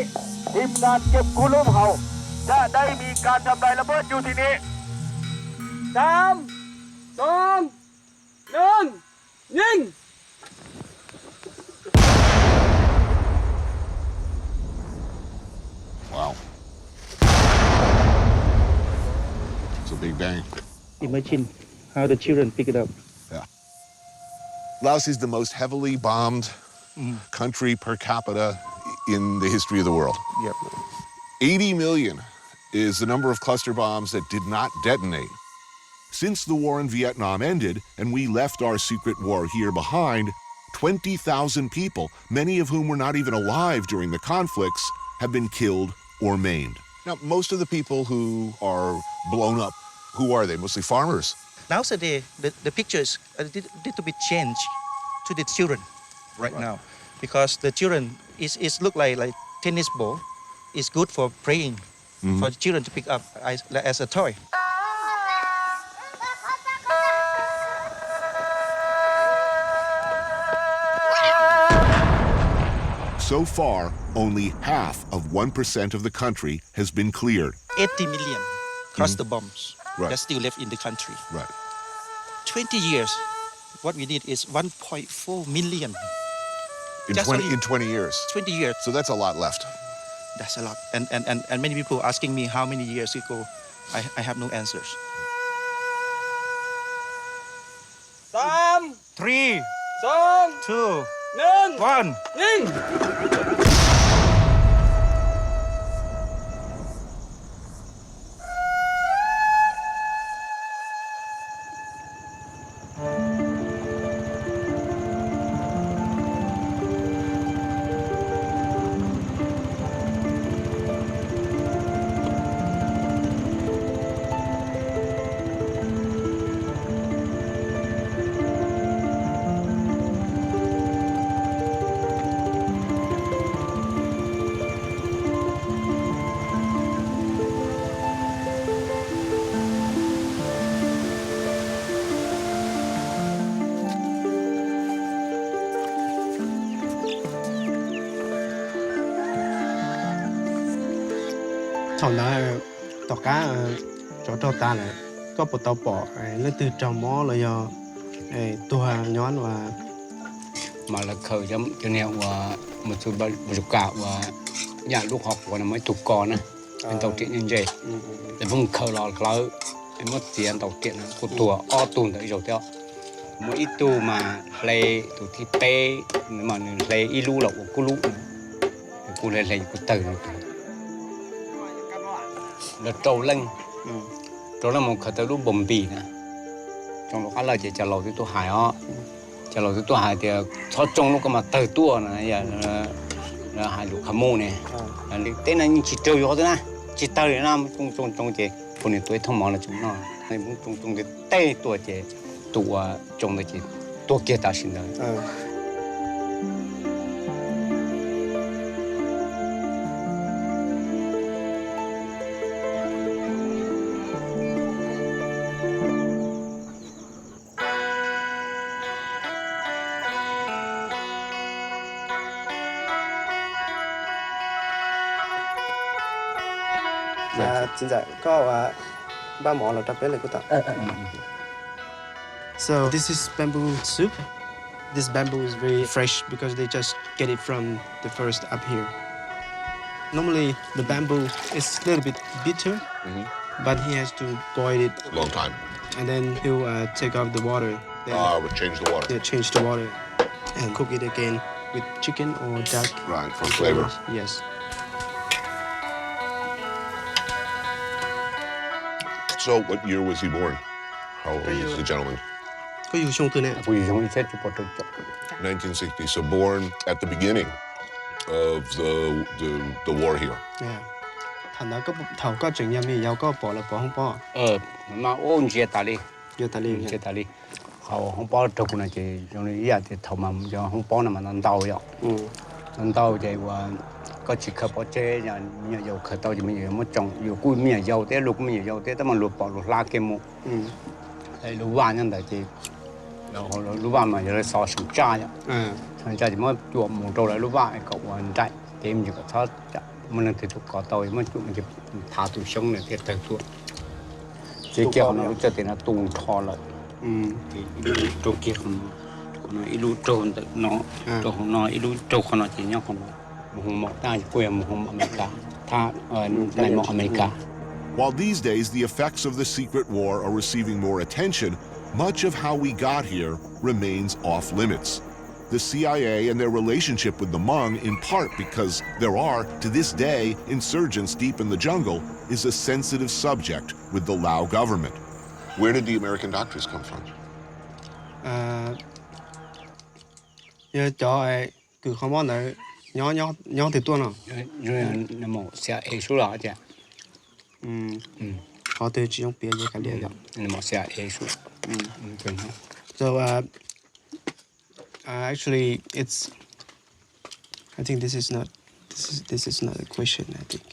ทีมงานเก็บกู้ร่มเฮาจะได้มีการทำลายระเบิดอยู่ที่นี้3 2 1ยิงWow. It's a big bang. Imagine how the children pick it up. Yeah. Laos is the most heavily bombed country per capita in the history of the world. Yep. 80 million is the number of cluster bombs that did not detonate. Since the war in Vietnam ended and we left our secret war here behind, 20,000 people, many of whom were not even alive during the conflicts, have been killed or maimed. Now, most of the people who are blown up, who are they? Mostly farmers? Nowadays, the picture is a little bit changed to the children right now, because the children is look like tennis ball. It's good for playing, for the children to pick up as a toy. So far, only half of 1% of the country has been cleared. 80 million cluster bombs Right. that still left in the country. Right. 20 years, what we did is 1.4 million. In Just 20, only- in 20 years. 20 years. So that's a lot left. That's a lot. And many people asking me how many years ago. I have no answers. 3 3 2 2 1 1ยิง Wow. thằng đó tàu cá chỗ tàu ta là có một tàu bỏ nó từ trong mó là do tua nhón và mà là khởi cho nên và một số bậc cả và nhà lúc học và mấy chục con á tàu tiện như vậy để vùng khởi lò khởi mất tiền tàu tiện của tua o tùn tới rồi theo mỗi ít tu mà lấy tu thi pe mà lấy ilu lộc của lũ cô lấy của từ là trâu lưng trâu là một khởi tới lúc bầm bì nè trong lúc là chỉ trả lời tôi hài họ trả lời tôi hài thì thoát trong lúc mà từ tua này giờ là hài lúc khám mô này là tên là chỉ trâu vô thôi nè chỉ tao để làm trong chỉ phụ nữ tuổi thông máu là chúng nó này cũng trong cái tay tuổi chỉ tuổi trong cái chỉ tuổi kia ta sinh ra chính xác có ba món là đặc biệt là của ta. So this is bamboo soup. This bamboo is very fresh because they just get it from the forest up here. Normally the bamboo is a little bit bitter, but he has to boil it a long time, and then he'll take off the water. Would change the water. Yeah, change the water and cook it again with chicken or duck. Right, for flavor. Yes. So, what year was he born? How old is the gentleman? 1960. So born at the beginning of the war here. Yeah. Thằng đó có thầu có chuyện nhà mình giàu có bỏ là bỏ không bỏ. Mà ôn chia ta đi. Chia ta đi. Chia ta đi. Họ không bỏ trục này chỉ trong này giờ thì thầu mà cho không bỏ là mà nó đau vậy. Nó đau vậy và có chỉ khởi bỏ chế nhà giàu khởi tàu thì mình mới trồng nhiều cùi mình giàu thế lục mình giàu thế, mà lục bỏ lục la cái mũ. Lục vàng như thế thì lục vàng mà giờ sao sủng cha vậy. Sủng cha thì mới chuột mũ trâu lại lục vàng cậu hoàn chạy tìm gì có thoát mình thì thuộc có tàu mới chuột mình thả tủ sống này thì từ chuột. Chỉ kéo nó cho thì nó tung thò lại. Thì trâu kia không nó ilu trâu nó trâu nó ilu trâu nó chỉ nhau không While these days the effects of the secret war are receiving more attention, much of how we got here remains off limits. The CIA and their relationship with the Hmong, in part because there are, to this day, insurgents deep in the jungle, is a sensitive subject with the Lao government. Where did the American doctors come from? Cứ không món này nhỏ thì tuôn nào. Rồi là một xe số đó chứ. Họ từ chỉ trong biển như cái liền. Là một xe số. So actually it's I think this is not a question, I think.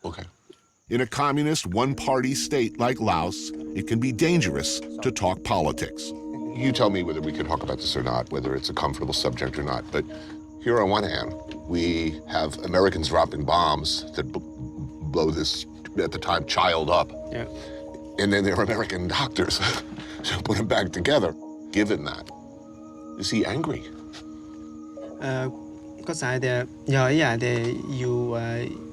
Okay. In a communist one-party state like Laos, it can be dangerous to talk politics. You tell me whether we can talk about this or not, whether it's a comfortable subject or not, but here on one hand, we have Americans dropping bombs that blow this, at the time, child up. Yeah. And then there are American doctors who put him back together. Given that, is he angry? Có sai thì giờ thì you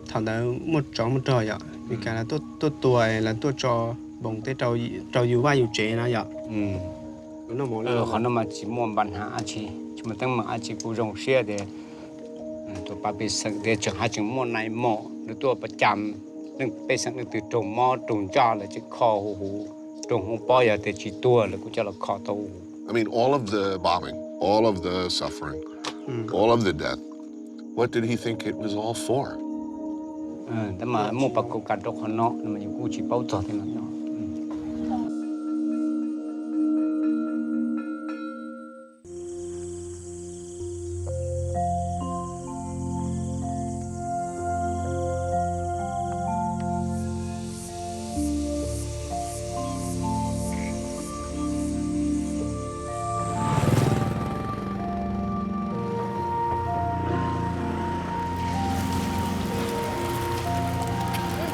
thằng đó một trò vậy, vì cái là tôi tuổi là tôi cho bồng tới trò you vai you chế nó vậy. Nó muốn họ nó mà chỉ muốn bàn hạ chỉ mà tăng mà chỉ cố rong xe để tôi bảo bị sẵn để chẳng hạn chẳng muốn này mỏ để tôi phải chạm nên bị sẵn từ trồng mỏ trồng cha là chỉ kho hủ trồng không bao giờ để chỉ tua là cũng cho là kho tàu. I mean, all of the bombing, all of the suffering, all of the death, what did he think it was all for?แต่มามุ่งประกอบการดอกเขาเนาะมันอยู่กู้ชีเป้าต่อที่นั่นเนาะ This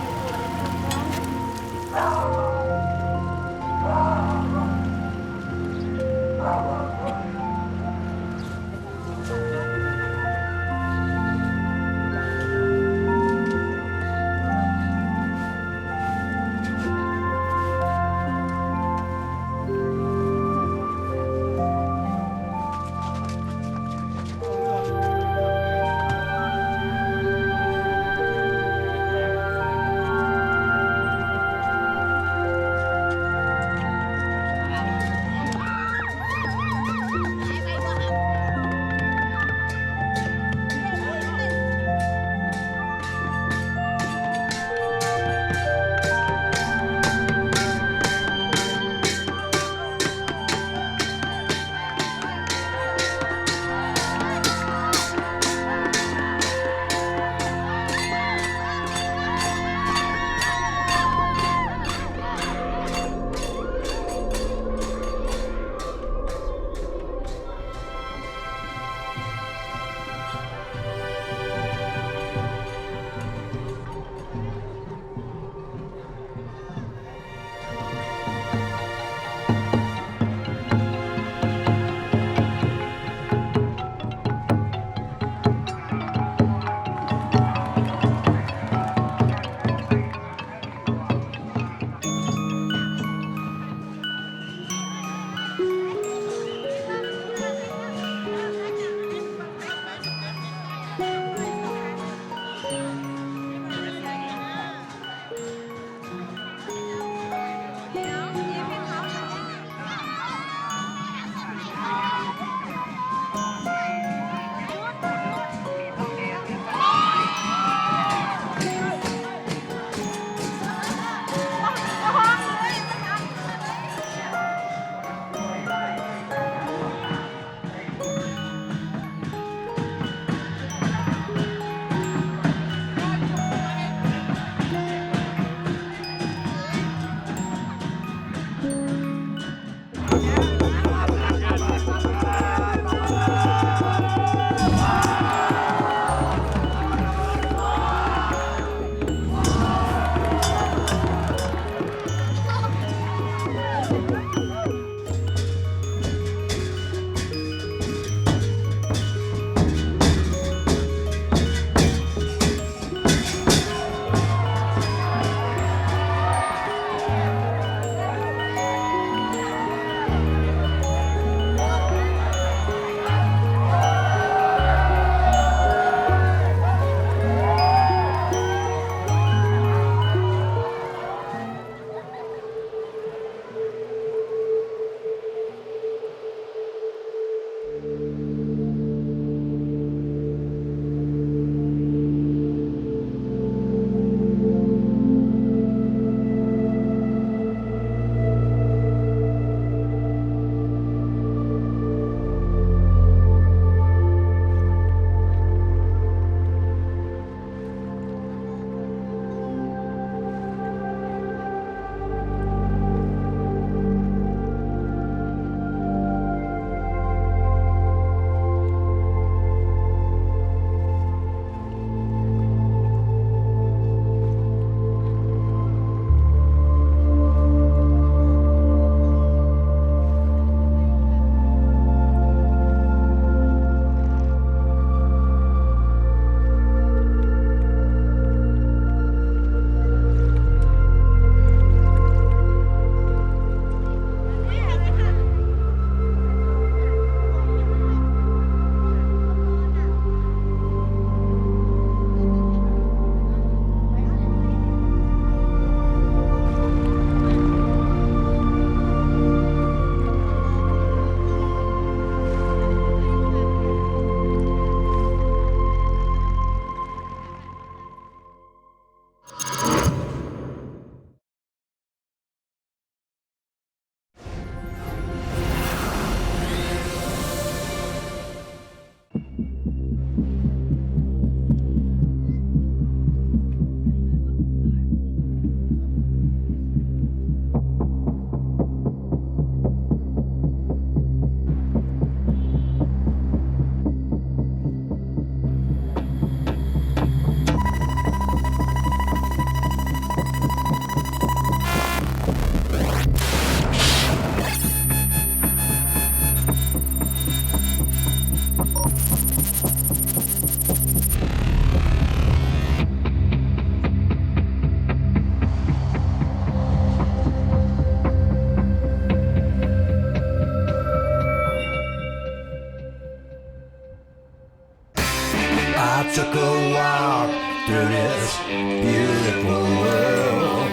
walked through this beautiful world,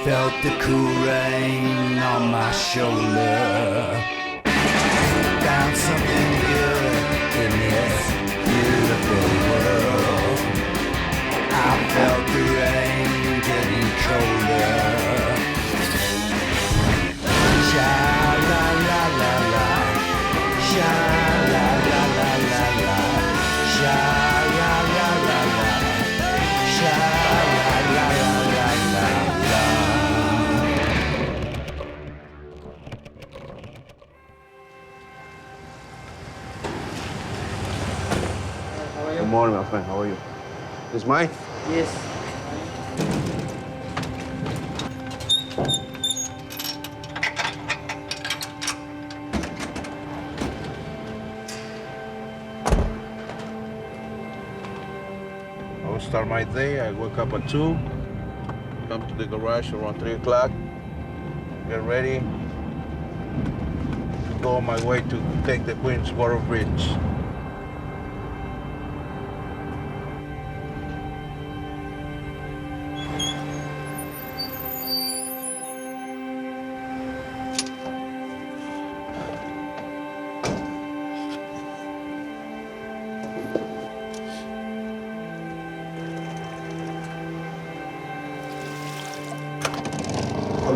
felt the cool rain on my shoulder, found something good in this beautiful world. I felt the rain getting colder. Sha la la la la, sha la la la la la, sha la la la la, sha la la la la la. Good morning, my friend. How are you? This mine? Yes. I will start my day. I wake up at 2, come to the garage around 3 o'clock, get ready, to go on my way to take the Queens Water Bridge.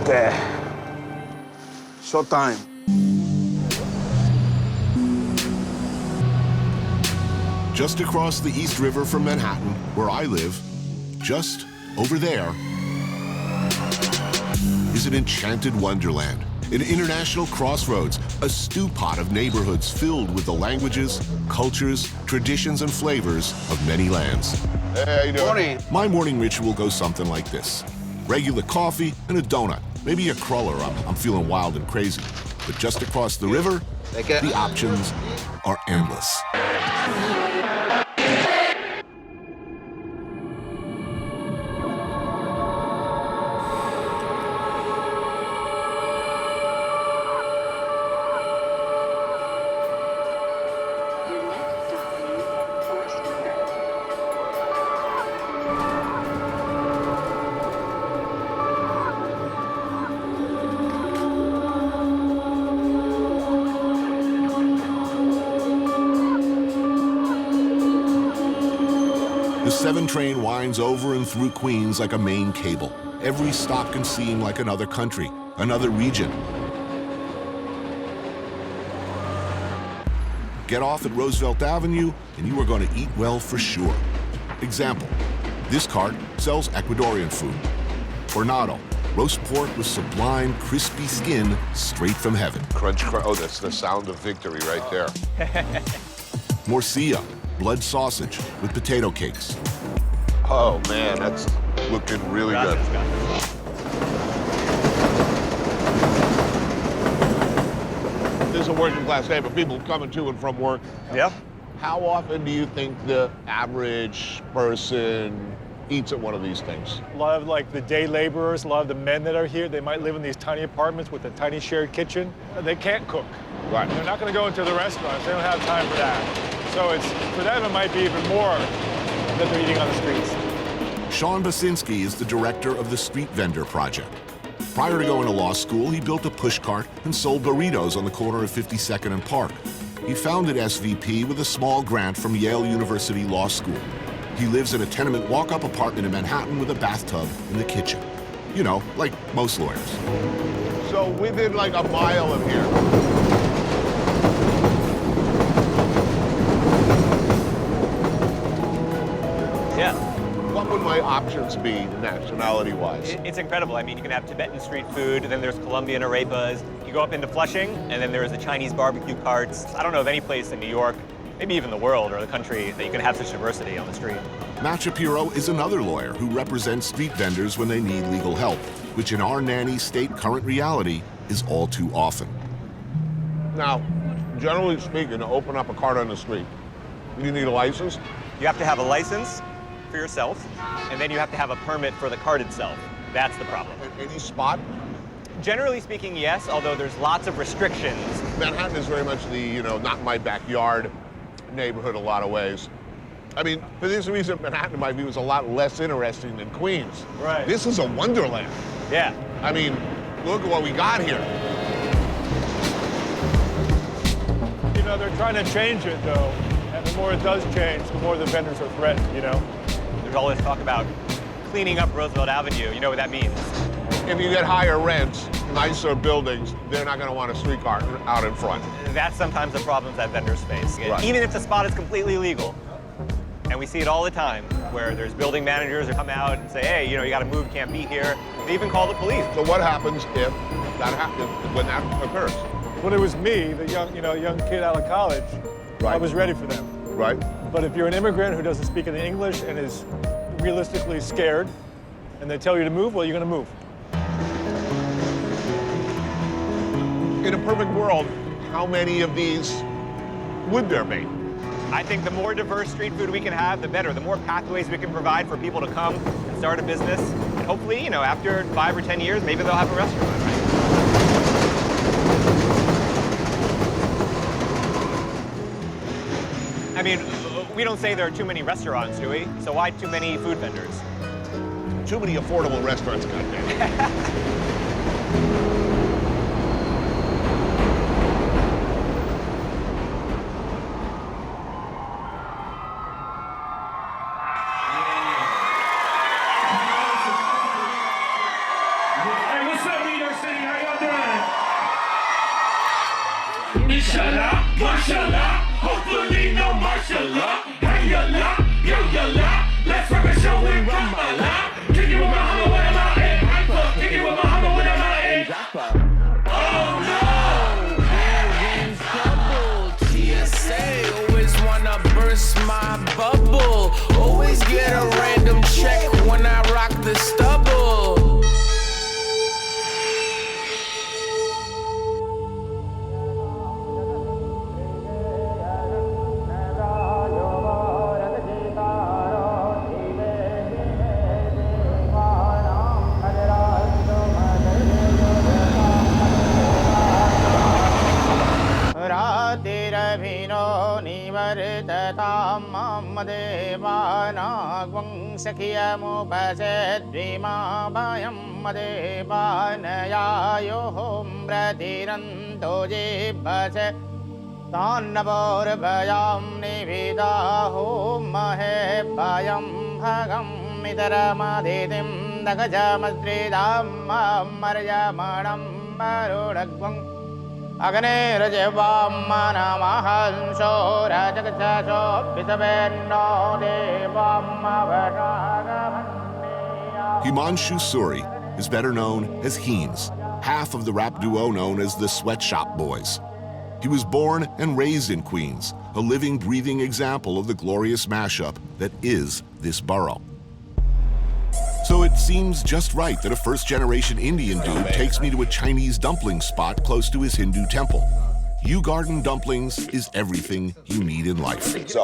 Okay, showtime. Just across the East River from Manhattan, where I live, just over there, is an enchanted wonderland, an international crossroads, a stew pot of neighborhoods filled with the languages, cultures, traditions, and flavors of many lands. Hey, how you doing? Morning. My morning ritual goes something like this. Regular coffee and a donut, maybe a cruller. I'm feeling wild and crazy. But just across the river, the options are endless. The 7 train winds over and through Queens like a main cable. Every stop can seem like another country, another region. Get off at Roosevelt Avenue, and you are going to eat well for sure. Example, this cart sells Ecuadorian food. Hornado, roast pork with sublime, crispy skin straight from heaven. Crunch, crunch. Oh, that's the sound of victory right there. Morcilla, blood sausage with potato cakes. Oh, man, that's looking really good. This is a working class day, but people coming to and from work. Yeah. How often do you think the average person eats at one of these things? A lot of like the day laborers, a lot of the men that are here, they might live in these tiny apartments with a tiny shared kitchen. They can't cook. Right. They're not going to go into the restaurants. They don't have time for that. So it's, for them, it might be even more that they're eating on the streets. Sean Basinski is the director of the Street Vendor Project. Prior to going to law school, he built a pushcart and sold burritos on the corner of 52nd and Park. He founded SVP with a small grant from Yale University Law School. He lives in a tenement walk-up apartment in Manhattan with a bathtub in the kitchen. You know, like most lawyers. So within like a mile of here, Yeah. what would my options be nationality-wise? It's incredible. I mean, you can have Tibetan street food, then there's Colombian arepas. You go up into Flushing, and then there's the Chinese barbecue carts. I don't know of any place in New York, maybe even the world or the country, that you can have such diversity on the street. Matt Shapiro is another lawyer who represents street vendors when they need legal help, which in our nanny state current reality is all too often. Now, generally speaking, to open up a cart on the street, you need a license? You have to have a license for yourself, and then you have to have a permit for the cart itself. That's the problem. Any spot? Generally speaking, yes, although there's lots of restrictions. Manhattan is very much the, not my backyard neighborhood a lot of ways. I mean, for this reason, Manhattan, in my view, is a lot less interesting than Queens. Right. This is a wonderland. Yeah. I mean, look at what we got here. You know, they're trying to change it, though. And the more it does change, the more the vendors are threatened, you know? There's always talk about cleaning up Roosevelt Avenue. You know what that means. If you get higher rents, nicer buildings, they're not going to want a streetcar out in front. That's sometimes the problems that vendors face. Right. Even if the spot is completely legal. And we see it all the time, where there's building managers who come out and say, hey, you know, you got to move, can't be here. They even call the police. So what happens if that happens, when that occurs? When it was me, the young kid out of college, I was ready for them. Right. But if you're an immigrant who doesn't speak any English and is realistically scared, and they tell you to move, well, you're going to move. In a perfect world, how many of these would there be? I think the more diverse street food we can have, the better. The more pathways we can provide for people to come and start a business. And hopefully, you know, after 5 or 10 years, maybe they'll have a restaurant. I mean, we don't say there are too many restaurants, do we? So why too many food vendors? Too many affordable restaurants, goddamn. Inshallah, mashallah, hopefully no mashallah. Hey, yallah, yo, yallah, let's rock a show in Ramallah. Kick it with Muhammad when I'm out in Haifa. Kick it with Muhammad when I'm out in Jaffa. Oh no, there is trouble. TSA always wanna burst my bubble. Always get a random check when I rock the stubble. Himanshu Suri is better known as Heens, half of the rap duo known as the Sweatshop Boys. He was born and raised in Queens, a living, breathing example of the glorious mashup that is this borough. So it seems just right that a first-generation Indian dude takes me to a Chinese dumpling spot close to his Hindu temple. Yew Garden Dumplings is everything you need in life. So,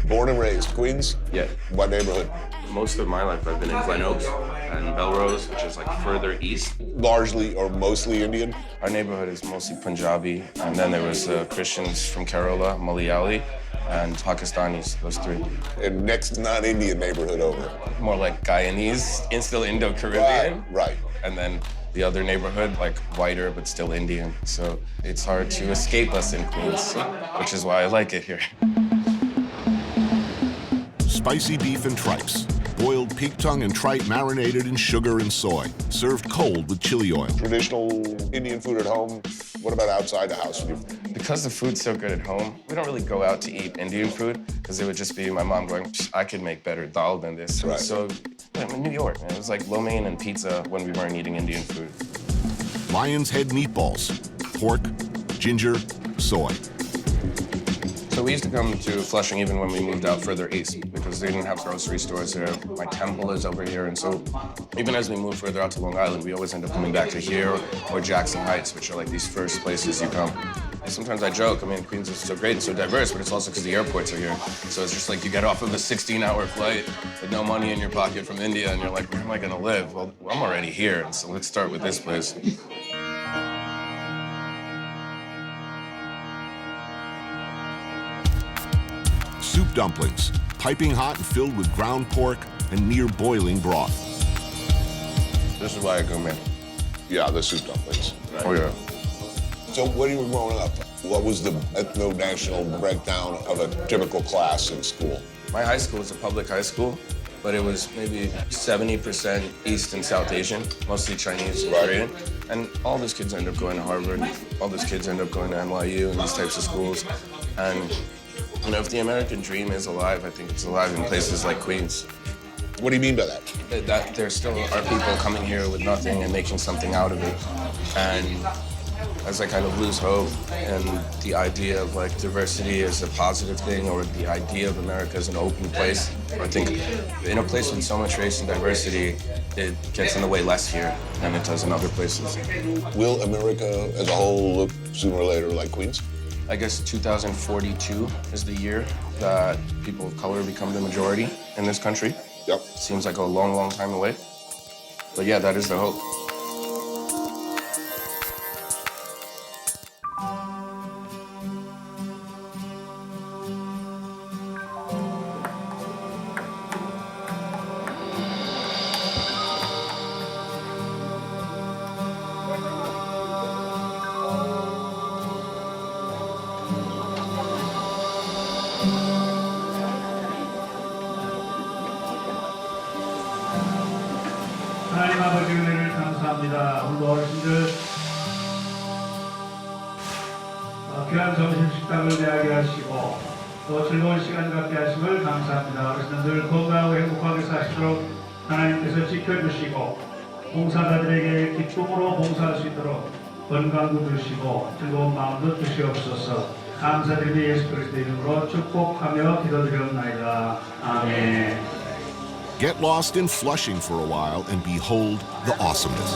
born and raised, Queens? Yeah. What neighborhood? Most of my life I've been in Glen Oaks and Belrose, which is like further east. Largely or mostly Indian? Our neighborhood is mostly Punjabi, and then there was Christians from Kerala, Malayali, and Pakistanis, those three. And next non-Indian neighborhood over? More like Guyanese, and still Indo-Caribbean. Right. And then the other neighborhood, like whiter, but still Indian. So it's hard to escape us in Queens, which is why I like it here. Spicy beef and tripes, boiled pig tongue and tripe marinated in sugar and soy, served cold with chili oil. Traditional Indian food at home. What about outside the house? Because the food's so good at home, we don't really go out to eat Indian food, because it would just be my mom going, I could make better dal than this. Right. So, in New York, man, it was like lo mein and pizza when we weren't eating Indian food. Lion's head meatballs, pork, ginger, soy. So we used to come to Flushing even when we moved out further east because they didn't have grocery stores there. My temple is over here, and so even as we moved further out to Long Island, we always end up coming back to here or Jackson Heights, which are like these first places you come. Sometimes I joke, I mean, Queens is so great and so diverse, but it's also because the airports are here. So it's just like you get off of a 16-hour flight with no money in your pocket from India, and you're like, where am I gonna live? Well, I'm already here, and so let's start with this place. Soup dumplings, piping hot and filled with ground pork and near boiling broth. This is why I go, man. Yeah, the soup dumplings. Right? Oh, yeah. So when you were growing up, what was the ethno-national breakdown of a typical class in school? My high school was a public high school, but it was maybe 70% East and South Asian, mostly Chinese and Korean. And all those kids end up going to Harvard, all those kids end up going to NYU and these types of schools. And, you know, if the American dream is alive, I think it's alive in places like Queens. What do you mean by that? That there still are people coming here with nothing and making something out of it. And as I kind of lose hope and the idea of like diversity is a positive thing, or the idea of America as an open place, I think in a place with so much race and diversity, it gets in the way less here than it does in other places. Will America as a whole look sooner or later like Queens? I guess 2042 is the year that people of color become the majority in this country. Yep. Seems like a long, long time away. But yeah, that is the hope. 하나님 아버지 은혜를 감사합니다. 우리 어르신들 귀한 점심 식당을 대하게 하시고 또 즐거운 시간 갖게 하심을 감사합니다. 어르신들 건강하고 행복하게 사시도록 하나님께서 지켜주시고 봉사자들에게 기쁨으로 봉사할 수 있도록 건강도 주시고 즐거운 마음도 주시옵소서. 감사드리며 예수 그리스도 이름으로 축복하며 기도드리옵나이다. 아멘. Get lost in Flushing for a while and behold the awesomeness.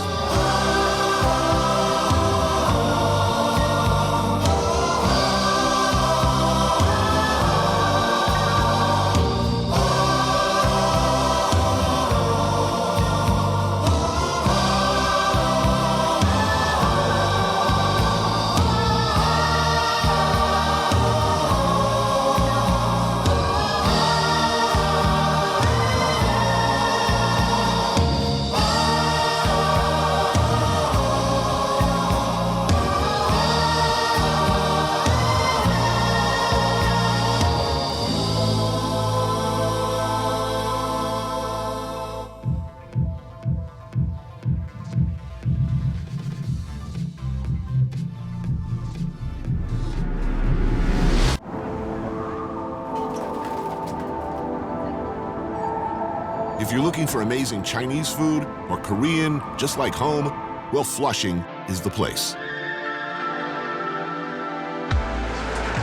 If you're looking for amazing Chinese food or Korean, just like home, well, Flushing is the place.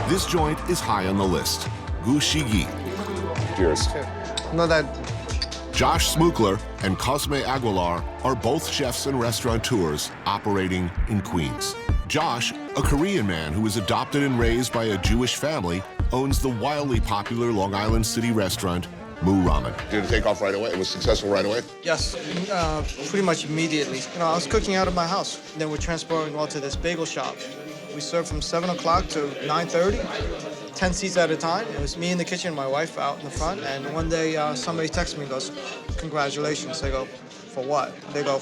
This joint is high on the list, Gu Shigi. Cheers. Not that. Josh Smookler and Cosme Aguilar are both chefs and restaurateurs operating in Queens. Josh, a Korean man who was adopted and raised by a Jewish family, owns the wildly popular Long Island City restaurant, Moo Ramen. Did it take off right away? It was successful right away? Yes, pretty much immediately. You know, I was cooking out of my house. Then we're transporting all to this bagel shop. We serve from 7 o'clock to 9:30, 10 seats at a time. It was me in the kitchen, my wife out in the front. And one day somebody texts me and goes, "Congratulations." I go, "For what?" They go,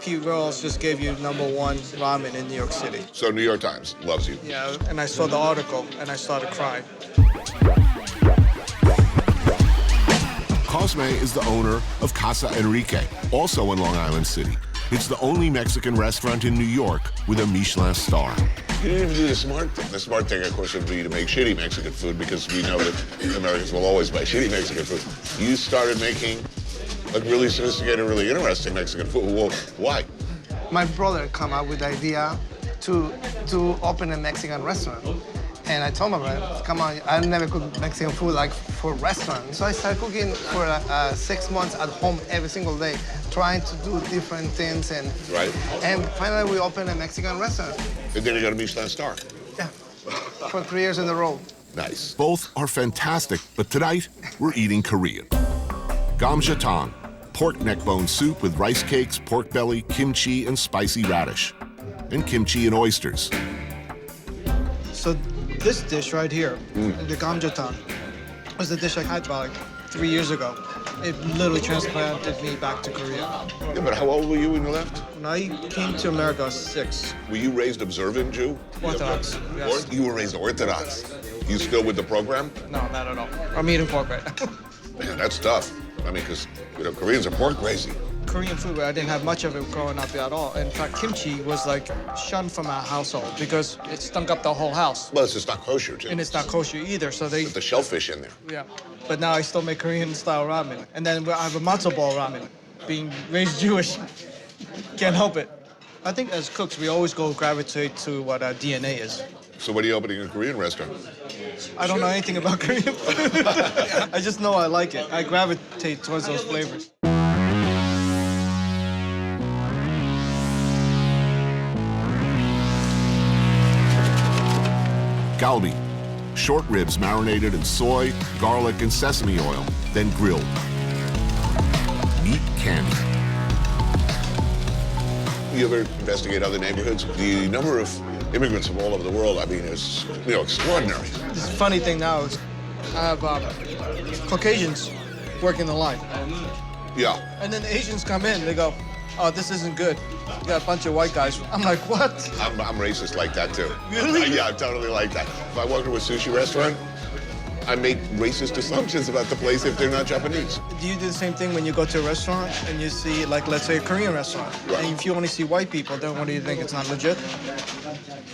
"Pete Girls just gave you #1 ramen in New York City." So New York Times loves you. Yeah, and I saw the article and I started crying. Cosme is the owner of Casa Enrique, also in Long Island City. It's the only Mexican restaurant in New York with a Michelin star. You didn't even do the smart thing. The smart thing, of course, would be to make shitty Mexican food because we know that Americans will always buy shitty Mexican food. You started making like really sophisticated, really interesting Mexican food. Well, why? My brother come up with the idea to open a Mexican restaurant. And I told my brother, come on, I never cooked Mexican food like for restaurants. So I started cooking for 6 months at home every single day, trying to do different things. And finally we opened a Mexican restaurant. And then you got a Michelin star. Yeah, for 3 years in a row. Nice. Both are fantastic, but tonight we're eating Korean. Gamjatang, pork neck bone soup with rice cakes, pork belly, kimchi, and spicy radish. And kimchi and oysters. So this dish right here, the gamjatang, was the dish I had about like 3 years ago. It literally transplanted me back to Korea. Yeah, but how old were you when you left? When I came to America, I was 6. Were you raised observant Jew? Orthodox, yes. Or you were raised Orthodox. You still with the program? No, not at all. I'm eating pork right now. Man, that's tough. I mean, because, Koreans are pork crazy. Korean food, I didn't have much of it growing up at all. In fact, kimchi was like shunned from our household because it stunk up the whole house. Well, it's just not kosher, too. And it's not kosher either, so they... With the shellfish in there. Yeah. But now I still make Korean-style ramen. And then I have a matzo ball ramen. Being raised Jewish, can't help it. I think as cooks, we always gravitate to what our DNA is. So what are you opening a Korean restaurant? I don't know anything about Korean food. I just know I like it. I gravitate towards those flavors. Galbi, short ribs marinated in soy, garlic, and sesame oil, then grilled. Meat candy. You ever investigate other neighborhoods? The number of immigrants from all over the world, I mean, is, extraordinary. The funny thing now is I have Caucasians working the line. Yeah. And then the Asians come in, they go, oh, this isn't good. You got a bunch of white guys. I'm like, what? I'm racist like that, too. Really? Yeah, I'm totally like that. If I walk into a sushi restaurant, I make racist assumptions about the place if they're not Japanese. Do you do the same thing when you go to a restaurant and you see, like, let's say a Korean restaurant, right. And if you only see white people, then what do you think? It's not legit?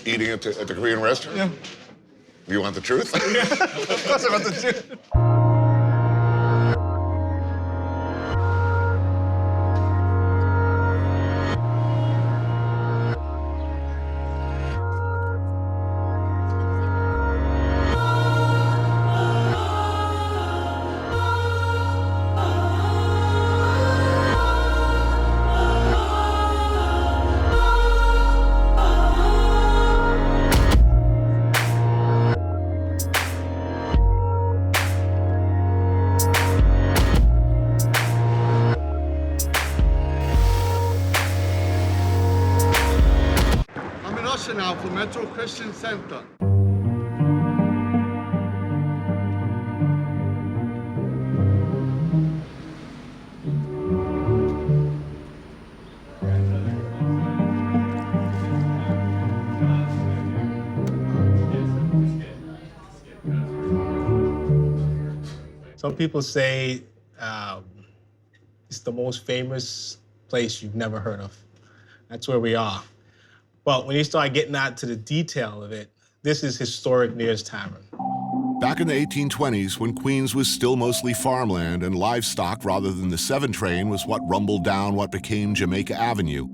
Eating at the Korean restaurant? Yeah. You want the truth? Of course I want the truth. Now for Metro Christian Center. Some people say it's the most famous place you've never heard of. That's where we are. But when you start getting out to the detail of it, this is historic Near's Tavern. Back in the 1820s, when Queens was still mostly farmland and livestock rather than the 7 train was what rumbled down what became Jamaica Avenue,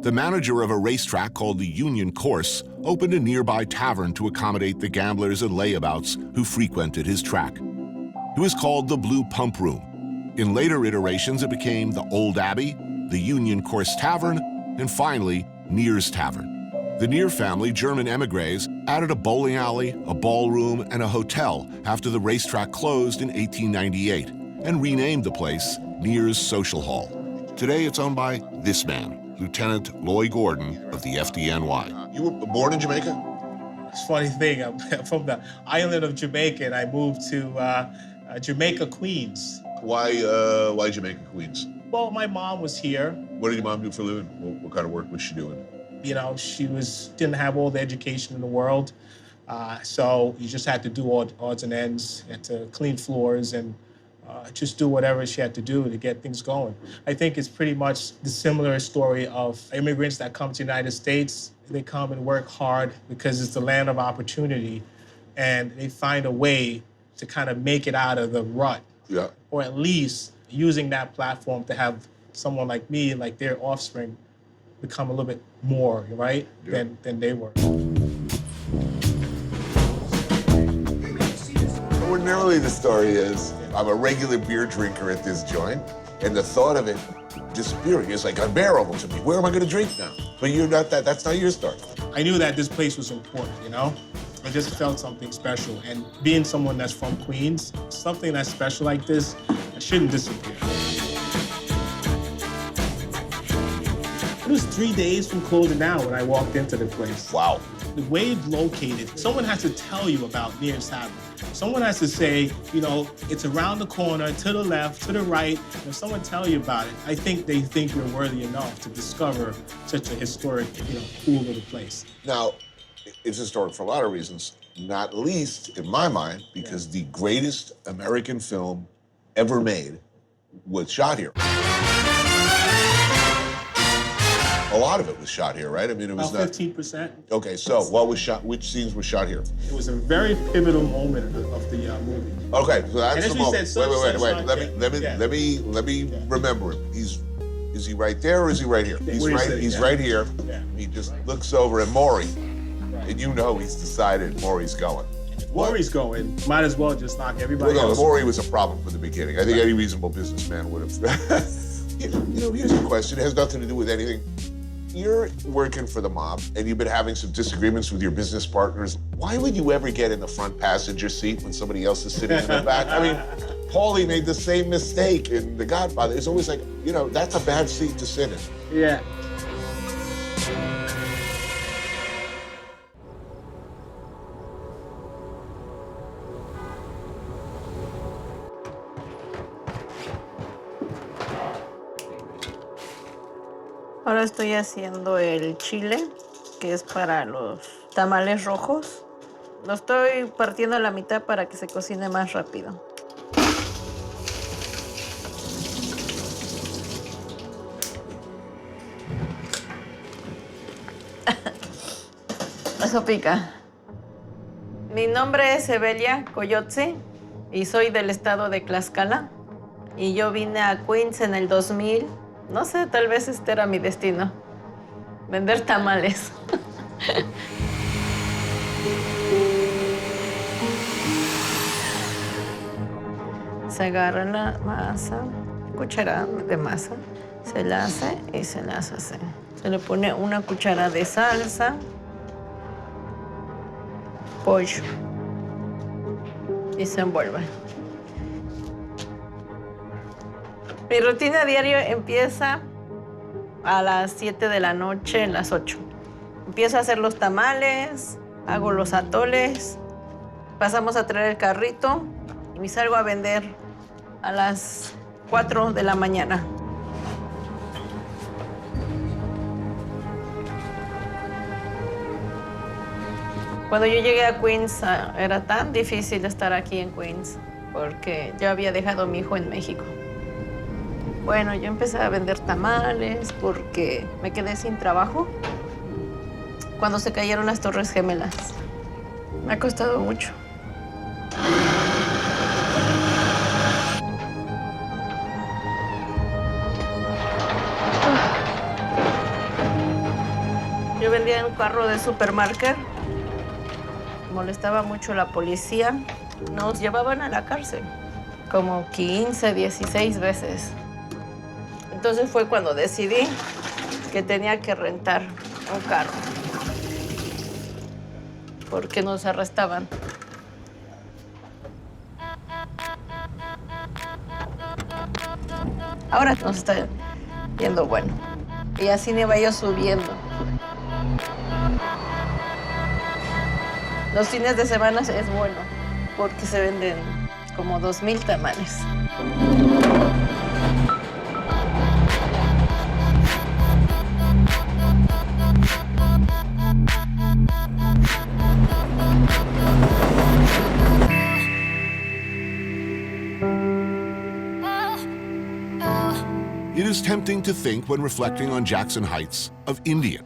the manager of a racetrack called the Union Course opened a nearby tavern to accommodate the gamblers and layabouts who frequented his track. It was called the Blue Pump Room. In later iterations, it became the Old Abbey, the Union Course Tavern, and finally, Near's Tavern. The Near family, German emigres, added a bowling alley, a ballroom, and a hotel after the racetrack closed in 1898 and renamed the place Near's Social Hall. Today it's owned by this man, Lieutenant Loy Gordon of the FDNY. You were born in Jamaica? It's a funny thing, I'm from the island of Jamaica and I moved to Jamaica, Queens. Why Jamaica, Queens? Well, my mom was here. What did your mom do for a living? What kind of work was she doing? She didn't have all the education in the world, so you just had to do odds and ends. You had to clean floors and just do whatever she had to do to get things going. I think it's pretty much the similar story of immigrants that come to the United States. They come and work hard because it's the land of opportunity, and they find a way to kind of make it out of the rut. Yeah. Or at least using that platform to have someone like me, like their offspring, become a little bit more, right, than they were. Ordinarily, the story is I'm a regular beer drinker at this joint, and the thought of it disappearing is like unbearable to me. Where am I going to drink now? But you're not that. That's not your story. I knew that this place was important, I just felt something special. And being someone that's from Queens, something that's special like this shouldn't disappear. It was 3 days from closing down when I walked into the place. Wow. the way it's located, someone has to tell you about nearest tavern. Someone has to say, you know, it's around the corner, to the left, to the right. If someone tell you about it, I think they think you're worthy enough to discover such a historic, you know, cool little place. Now, it's historic for a lot of reasons, not least, in my mind, because the greatest American film ever made was shot here. A lot of it was shot here, right? I mean, it was about 15%. Okay, so what was shot? Which scenes were shot here? It was a very pivotal moment of the movie. Okay, so that's And the as we moment. said, Wait. Let me remember him. Is he right there or is he right here? He's right here. Yeah. He just looks over at Maury, and you know he's decided Maury's going. Maury's going, might as well just knock everybody Well, no, else. Maury was a problem from the beginning. I think any reasonable businessman would have. You know, here's a question. It has nothing to do with anything. You're working for the mob, and you've been having some disagreements with your business partners. Why would you ever get in the front passenger seat when somebody else is sitting in the back? I mean, Paulie made the same mistake in The Godfather. It's always like, you know, that's a bad seat to sit in. Yeah. Ahora estoy haciendo el chile, que es para los tamales rojos. Lo estoy partiendo a la mitad para que se cocine más rápido. Eso pica. Mi nombre es Evelia Coyotze y soy del estado de Tlaxcala. Y yo vine a Queens en el 2000. No sé, tal vez este era mi destino. Vender tamales. Se agarra la masa, cucharada de masa, se la hace y se la hace así. Se le pone una cuchara de salsa, pollo y se envuelve. Mi rutina diaria empieza a las 7 de la noche, las 8. Empiezo a hacer los tamales, hago los atoles, pasamos a traer el carrito y salgo a vender a las 4 de la mañana. Cuando yo llegué a Queens, era tan difícil estar aquí en Queens porque yo había dejado a mi hijo en México. Bueno, yo empecé a vender tamales porque me quedé sin trabajo cuando se cayeron las Torres Gemelas. Me ha costado mucho. Yo vendía en un carro de supermercado. Molestaba mucho la policía. Nos llevaban a la cárcel como 15, 16 veces. Entonces fue cuando decidí que tenía que rentar un carro porque nos arrestaban. Ahora nos está yendo bueno y así me vaya subiendo. Los fines de semana es bueno porque se venden como 2,000 tamales. It is tempting to think, when reflecting on Jackson Heights, of India.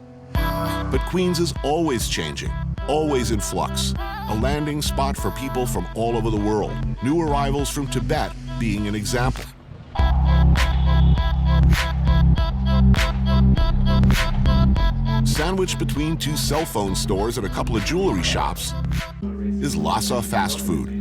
But Queens is always changing, always in flux, a landing spot for people from all over the world, new arrivals from Tibet being an example. Sandwiched between 2 cell phone stores and a couple of jewelry shops is Lhasa Fast Food.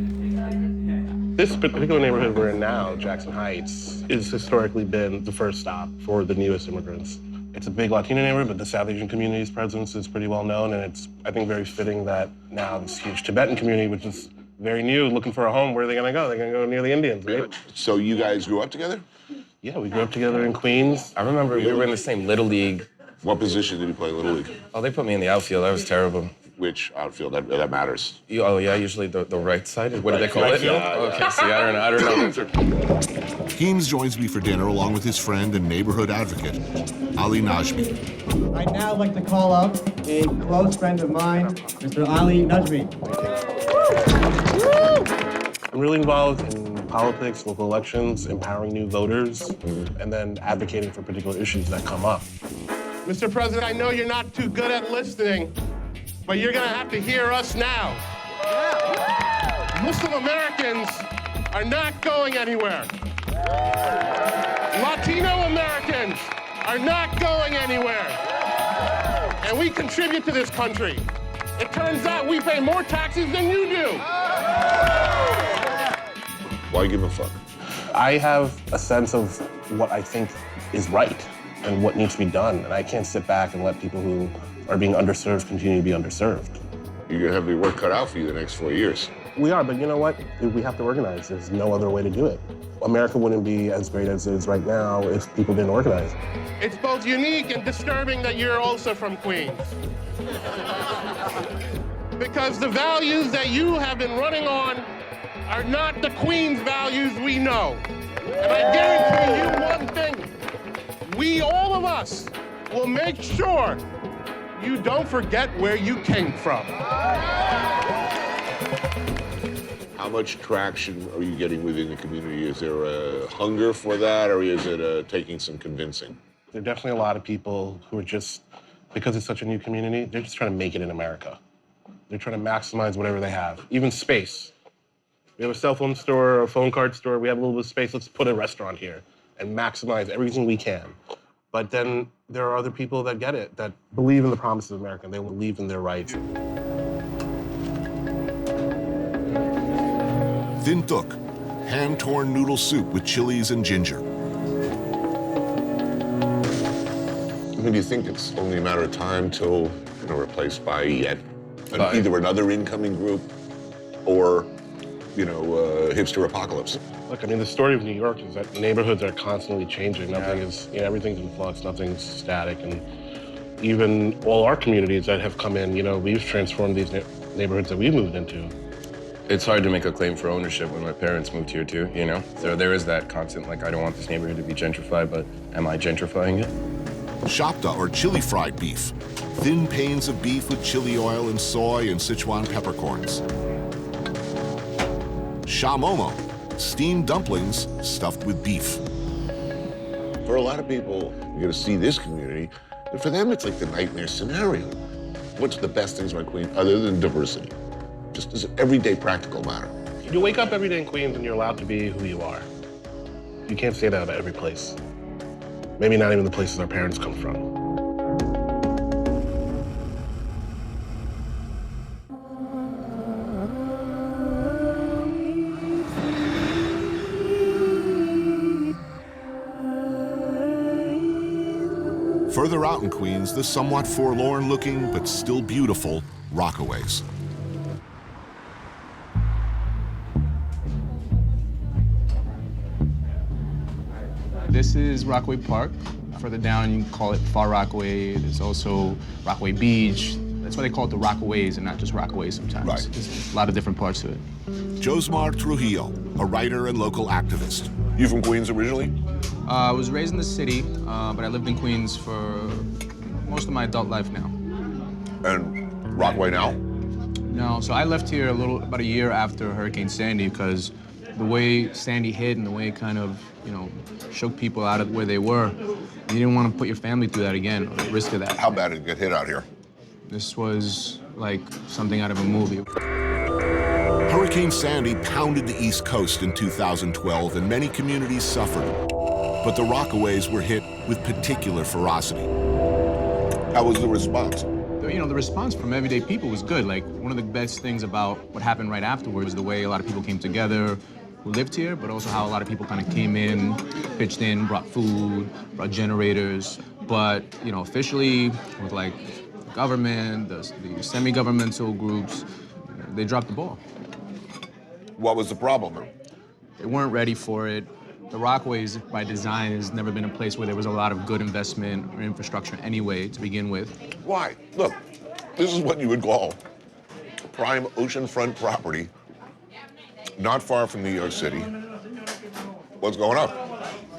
This particular neighborhood we're in now, Jackson Heights, has historically been the first stop for the newest immigrants. It's a big Latino neighborhood, but the South Asian community's presence is pretty well known, and it's, I think, very fitting that now this huge Tibetan community, which is very new, looking for a home, where are they gonna go? They're gonna go near the Indians, right? So you guys grew up together? Yeah, we grew up together in Queens. I remember we were in the same Little League. What position did you play Little League? Oh, they put me in the outfield. I was terrible. which outfield? That matters. Oh yeah, usually the right side. What do they call Right it? field. Okay, see, I don't know. Keems joins me for dinner along with his friend and neighborhood advocate, Ali Najmi. I'd now like to call up a close friend of mine, Mr. Ali Najmi. I'm really involved in politics, local elections, empowering new voters, and then advocating for particular issues that come up. Mr. President, I know you're not too good at listening, but you're gonna have to hear us now. Muslim Americans are not going anywhere. Latino Americans are not going anywhere. And we contribute to this country. It turns out we pay more taxes than you do. Why give a fuck? I have a sense of what I think is right and what needs to be done, and I can't sit back and let people who are being underserved continue to be underserved. You're gonna have your work cut out for you the next 4 years. We are, but you know what? We have to organize. There's no other way to do it. America wouldn't be as great as it is right now if people didn't organize. It's both unique and disturbing that you're also from Queens. Because the values that you have been running on are not the Queens values we know. And I guarantee you one thing, we, all of us, will make sure you don't forget where you came from. How much traction are you getting within the community? Is there a hunger for that, or is it taking some convincing? There are definitely a lot of people who are just, because it's such a new community, they're just trying to make it in America. They're trying to maximize whatever they have, even space. We have a cell phone store, a phone card store, we have a little bit of space, let's put a restaurant here and maximize everything we can. But then there are other people that get it, that believe in the promises of America, and they believe in their rights. Thin tuk, hand-torn noodle soup with chilies and ginger. I mean, do you think it's only a matter of time till replaced by yet By- either another incoming group or, hipster apocalypse? Look, I mean, the story of New York is that neighborhoods are constantly changing. Nothing is, everything's in flux, nothing's static. And even all our communities that have come in, we've transformed these neighborhoods that we moved into. It's hard to make a claim for ownership when my parents moved here too, So there is that constant, I don't want this neighborhood to be gentrified, but am I gentrifying it? Shapta, or chili fried beef. Thin panes of beef with chili oil and soy and Sichuan peppercorns. Shamomo, steamed dumplings stuffed with beef. For a lot of people, you're going to see this community, and for them, it's like the nightmare scenario. What's the best things about Queens other than diversity? Just as an everyday practical matter. You wake up every day in Queens and you're allowed to be who you are. You can't say that about every place. Maybe not even the places our parents come from. Further out in Queens, the somewhat forlorn-looking but still beautiful Rockaways. This is Rockaway Park. Further down, you can call it Far Rockaway. There's also Rockaway Beach. That's why they call it the Rockaways and not just Rockaway sometimes. Right. There's a lot of different parts to it. Josmar Trujillo, a writer and local activist. You from Queens originally? I was raised in the city, but I lived in Queens for most of my adult life now. And Rockaway now? No, so I left here about a year after Hurricane Sandy because the way Sandy hit and the way it kind of, shook people out of where they were, you didn't want to put your family through that again, or the risk of that. How bad did it get hit out here? This was like something out of a movie. Hurricane Sandy pounded the East Coast in 2012, and many communities suffered. But the Rockaways were hit with particular ferocity. How was the response? The response from everyday people was good. Like, one of the best things about what happened right afterwards is the way a lot of people came together who lived here, but also how a lot of people kind of came in, pitched in, brought food, brought generators. But, officially, with like the government, the semi-governmental groups, they dropped the ball. What was the problem? They weren't ready for it. The Rockaways, by design, has never been a place where there was a lot of good investment or infrastructure anyway, to begin with. Why? Look, This is what you would call prime oceanfront property, not far from New York City. What's going on?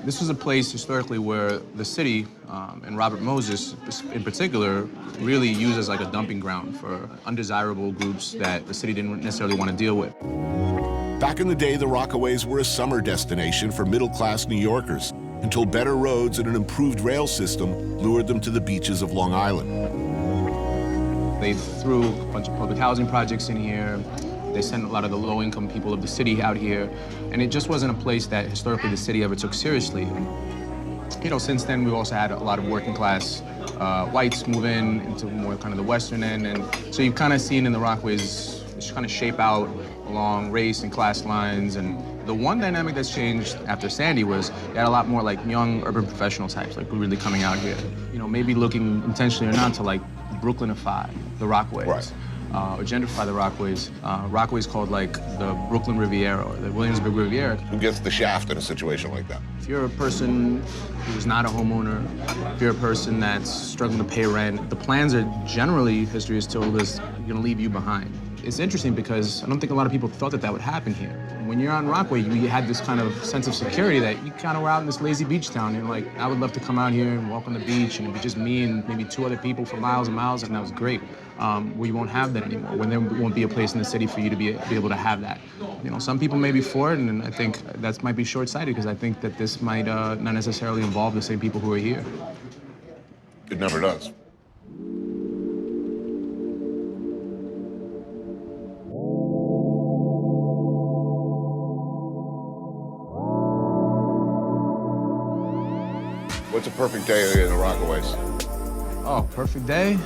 This was a place historically where the city, and Robert Moses in particular, really used as like a dumping ground for undesirable groups that the city didn't necessarily want to deal with. Back in the day, the Rockaways were a summer destination for middle-class New Yorkers until better roads and an improved rail system lured them to the beaches of Long Island. They threw a bunch of public housing projects in here. They sent a lot of the low-income people of the city out here. And it just wasn't a place that historically the city ever took seriously. You know, since then, we've also had a lot of working-class whites move into more kind of the western end. And so you've kind of seen in the Rockaways just kind of shape out along race and class lines. And the one dynamic that's changed after Sandy was you had a lot more like young urban professional types, like really coming out here. You know, maybe looking intentionally or not to like Brooklynify the Rockaways. Right. Or gentrify the Rockaways. Rockaways called like the Brooklyn Riviera or the Williamsburg Riviera. Who gets the shaft in a situation like that? If you're a person who's not a homeowner, if you're a person that's struggling to pay rent, the plans are generally, history has told us, gonna leave you behind. It's interesting because I don't think a lot of people thought that that would happen here. When you're on Rockaway, you had this kind of sense of security that you kind of were out in this lazy beach town and like, I would love to come out here and walk on the beach and it'd be just me and maybe two other people for miles and miles, and that was great. Where you won't have that anymore, when there won't be a place in the city for you to be able to have that. You know, some people may be for it, and I think that might be short-sighted because I think that this might not necessarily involve the same people who are here. It never does. What's a perfect day in the Rockaways? Oh, perfect day?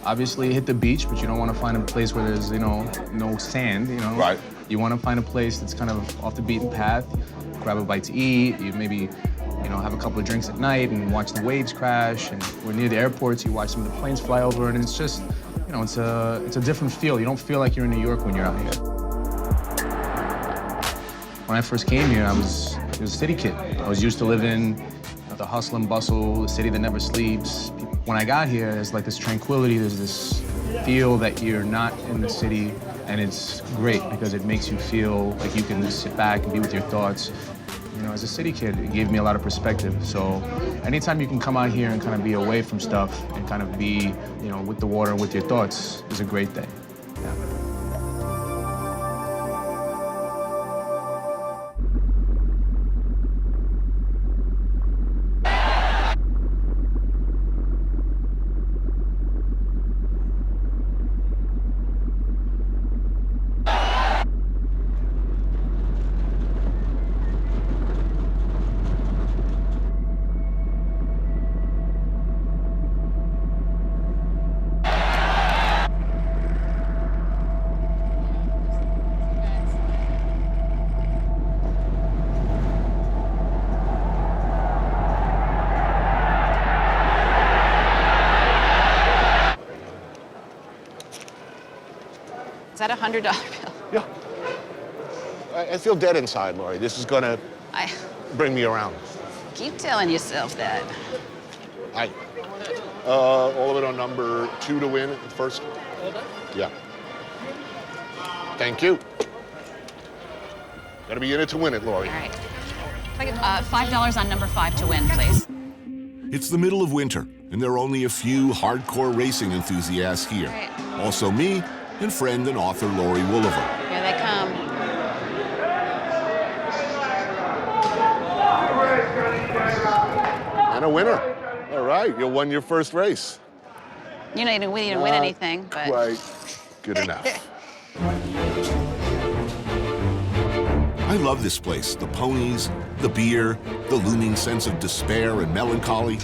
Obviously hit the beach, but you don't want to find a place where there's, you know, no sand, you know? Right. You want to find a place that's kind of off the beaten path, grab a bite to eat, you maybe, you know, have a couple of drinks at night and watch the waves crash, and we're near the airports, you watch some of the planes fly over, and it's just, you know, it's a different feel. You don't feel like you're in New York when you're out here. When I first came here, I was a city kid. I was used to living the hustle and bustle, the city that never sleeps. When I got here, there's like this tranquility, there's this feel that you're not in the city, and it's great because it makes you feel like you can sit back and be with your thoughts. You know, as a city kid, it gave me a lot of perspective. So anytime you can come out here and kind of be away from stuff and kind of be, you know, with the water and with your thoughts is a great thing. Yeah. Is that a $100 bill? Yeah. I feel dead inside, Lori. This is gonna bring me around. Keep telling yourself that. All of it on number 2 to win first. Yeah. Thank you. Gotta be in it to win it, Lori. All right. $5 on number 5 to win, please. It's the middle of winter, and there are only a few hardcore racing enthusiasts here. Right. Also me and friend and author Lori Woolever. Here they come. And a winner. All right, you won your first race. You know, we didn't win anything, but... Quite good enough. I love this place. The ponies, the beer, the looming sense of despair and melancholy.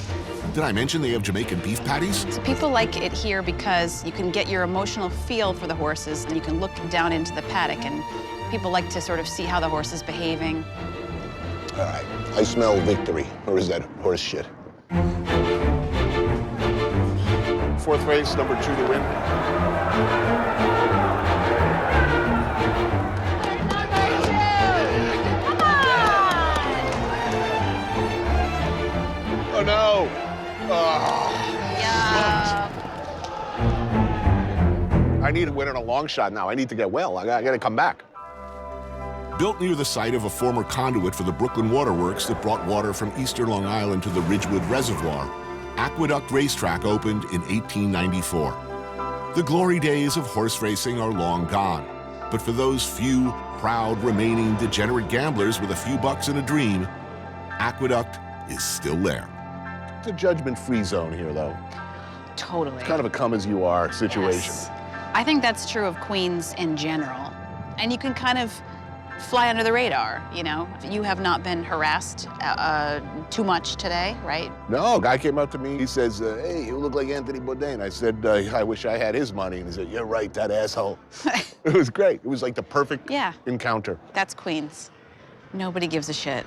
Did I mention they have Jamaican beef patties? So people like it here because you can get your emotional feel for the horses and you can look down into the paddock, and people like to sort of see how the horse is behaving. All right, I smell victory, or is that horse shit? Fourth race, number 2 to win. Oh no! Oh. Yeah. I need to win on a long shot now. I need to get well. I got to come back. Built near the site of a former conduit for the Brooklyn Waterworks that brought water from eastern Long Island to the Ridgewood Reservoir, Aqueduct Racetrack opened in 1894. The glory days of horse racing are long gone, but for those few proud remaining degenerate gamblers with a few bucks and a dream, Aqueduct is still there. It's a judgment-free zone here, though. Totally. It's kind of a come-as-you-are situation. Yes. I think that's true of Queens in general. And you can kind of fly under the radar, you know? You have not been harassed too much today, right? No, a guy came up to me. He says, hey, you look like Anthony Bourdain. I said, I wish I had his money. And he said, you're right, that asshole. It was great. It was like the perfect encounter. That's Queens. Nobody gives a shit.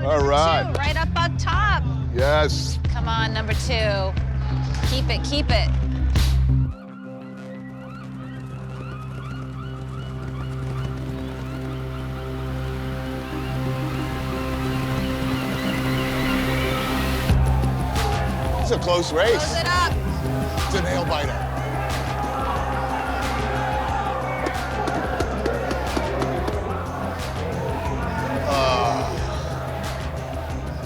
All right. Two, right up on top. Yes. Come on, number two. Keep it, keep it. It's a close race. Close it up. It's a nail biter.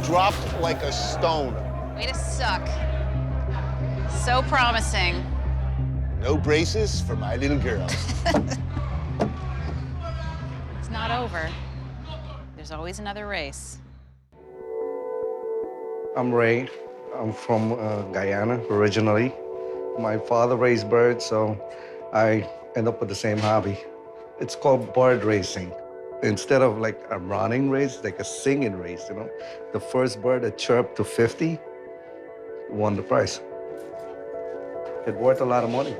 Dropped like a stone. Way to suck. So promising. No braces for my little girl. It's not over. There's always another race. I'm Ray. I'm from Guyana originally. My father raised birds, so I end up with the same hobby. It's called bird racing. Instead of like a running race, like a singing race, you know? The first bird that chirped to 50 won the prize. It worth a lot of money.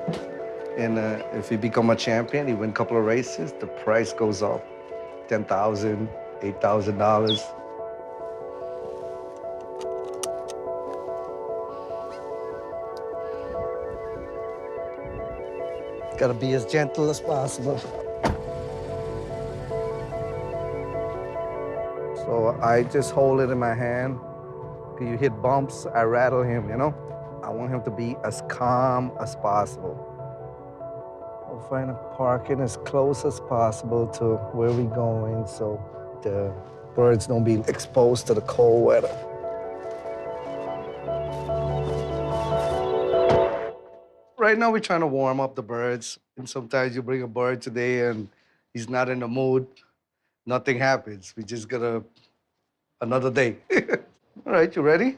And if you become a champion, you win a couple of races, the price goes up. $10,000, $8,000. Gotta be as gentle as possible. So I just hold it in my hand. If you hit bumps, I rattle him, you know? I want him to be as calm as possible. We'll find a parking as close as possible to where we're going so the birds don't be exposed to the cold weather. Right now, we're trying to warm up the birds. And sometimes you bring a bird today and he's not in the mood. Nothing happens. We just got another day. All right, you ready?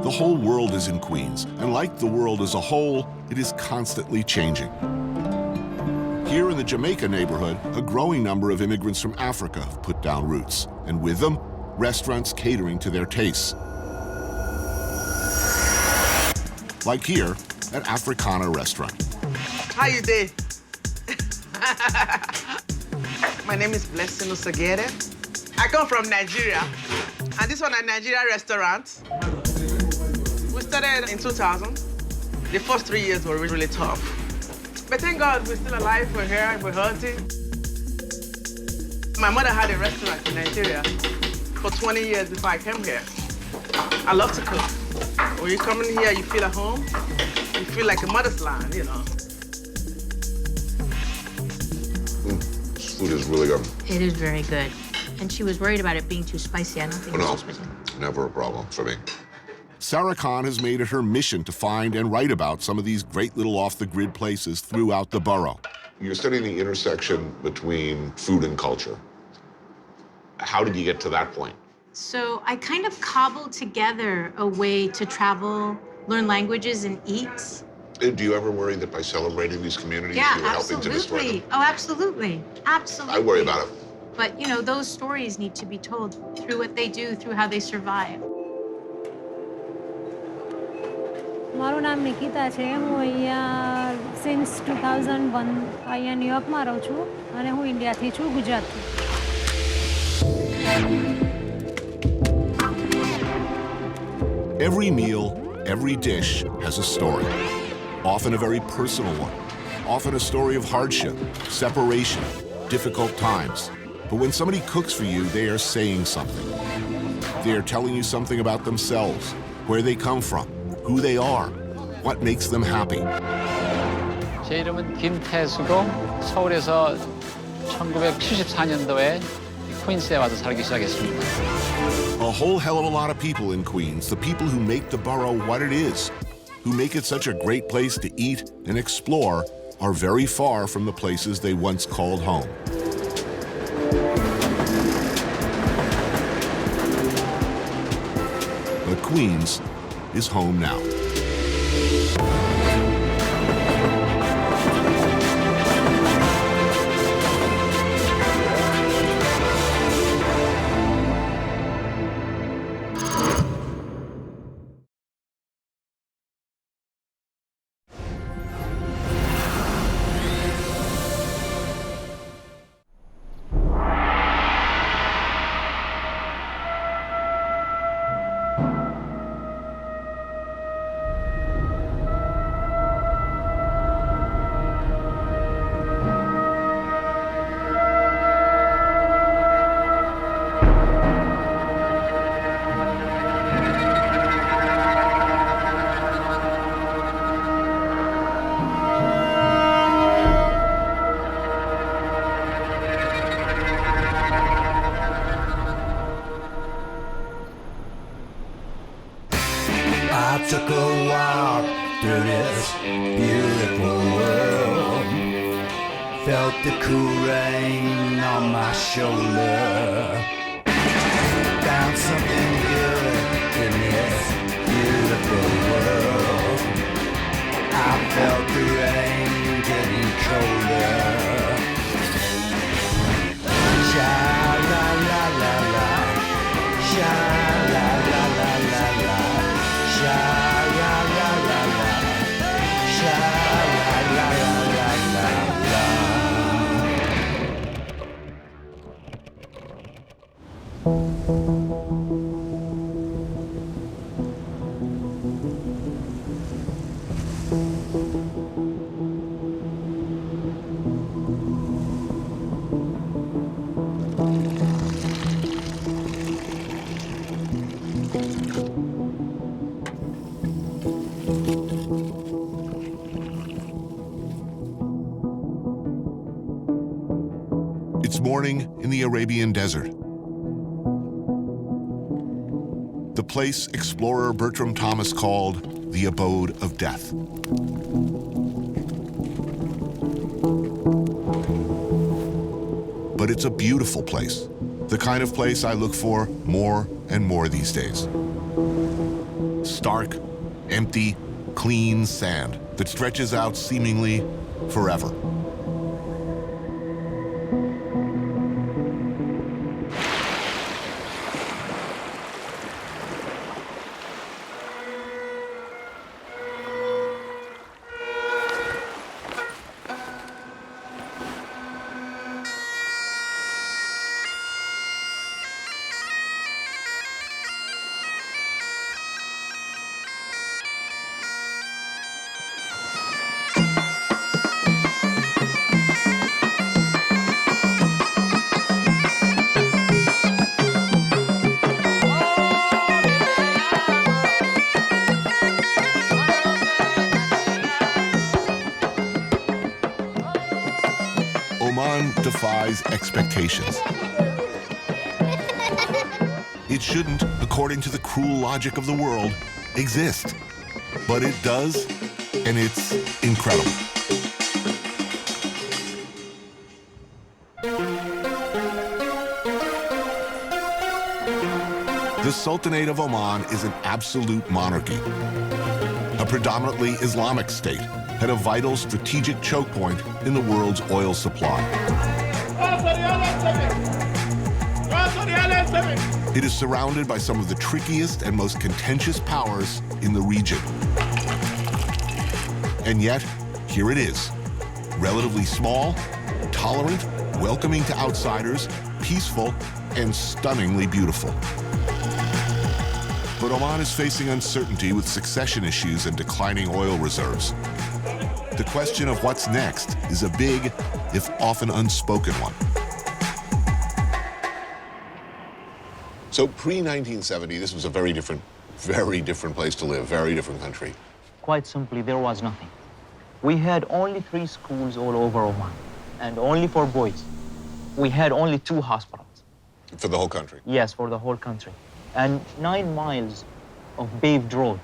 The whole world is in Queens, and like the world as a whole, it is constantly changing. Here in the Jamaica neighborhood, a growing number of immigrants from Africa have put down roots, and with them, restaurants catering to their tastes. Like here at Africana Restaurant. How you doing? My name is Blessing Osagere. I come from Nigeria, and this one is a Nigeria restaurant. We started in 2000. The first 3 years were really tough. But thank God we're still alive, we're here, we're healthy. My mother had a restaurant in Nigeria for 20 years before I came here. I love to cook. When you come in here, you feel at home. You feel like a mother's land, you know. This food is really good. It is very good. And she was worried about it being too spicy. I don't think it's too spicy. Never a problem for me. Sarah Khan has made it her mission to find and write about some of these great little off-the-grid places throughout the borough. You're studying the intersection between food and culture. How did you get to that point? So I kind of cobbled together a way to travel, learn languages, and eat. Do you ever worry that by celebrating these communities, Yeah, you're helping to destroy them? absolutely. Oh, absolutely. Absolutely. I worry about it. But, you know, those stories need to be told through what they do, through how they survive. મારું નામ નિકિતા છે. હું અહીંયા since 2001 અહીંયા ન્યુયોર્કમાં રહું છું અને હું ઇન્ડિયાથી છું, ગુજરાતથી. Every meal, every dish has a story, often a very personal one, often a story of hardship, separation, difficult times. But when somebody cooks for you, they are saying something. They are telling you something about themselves, where they come from, who they are, what makes them happy. 제 이름은 김태수고 서울에서 1974년도에 퀸스에 와서 살기 시작했습니다. A whole hell of a lot of people in Queens, the people who make the borough what it is, who make it such a great place to eat and explore, are very far from the places they once called home. But Queens is home now. Took a walk through this beautiful world. Felt the cool rain on my shoulder. Found something good in this beautiful world. I felt the rain getting colder. Sha la la la la, sha la la la la la. Sha la la la la, sha la la la la la la. It's morning in the Arabian Desert. The place explorer Bertram Thomas called the abode of death. But it's a beautiful place, the kind of place I look for more and more these days. Stark, empty, clean sand that stretches out seemingly forever. Oman defies expectations. It shouldn't, according to the cruel logic of the world, exist. But it does, and it's incredible. The Sultanate of Oman is an absolute monarchy, a predominantly Islamic state, had a vital strategic choke point in the world's oil supply. It is surrounded by some of the trickiest and most contentious powers in the region. And yet, here it is, relatively small, tolerant, welcoming to outsiders, peaceful, and stunningly beautiful. But Oman is facing uncertainty with succession issues and declining oil reserves. The question of what's next is a big, if often unspoken one. So pre-1970, this was a very different place to live, very different country. Quite simply, there was nothing. We had only 3 schools all over Oman, and only for boys. We had only 2 hospitals. For the whole country? Yes, for the whole country. And 9 miles of paved road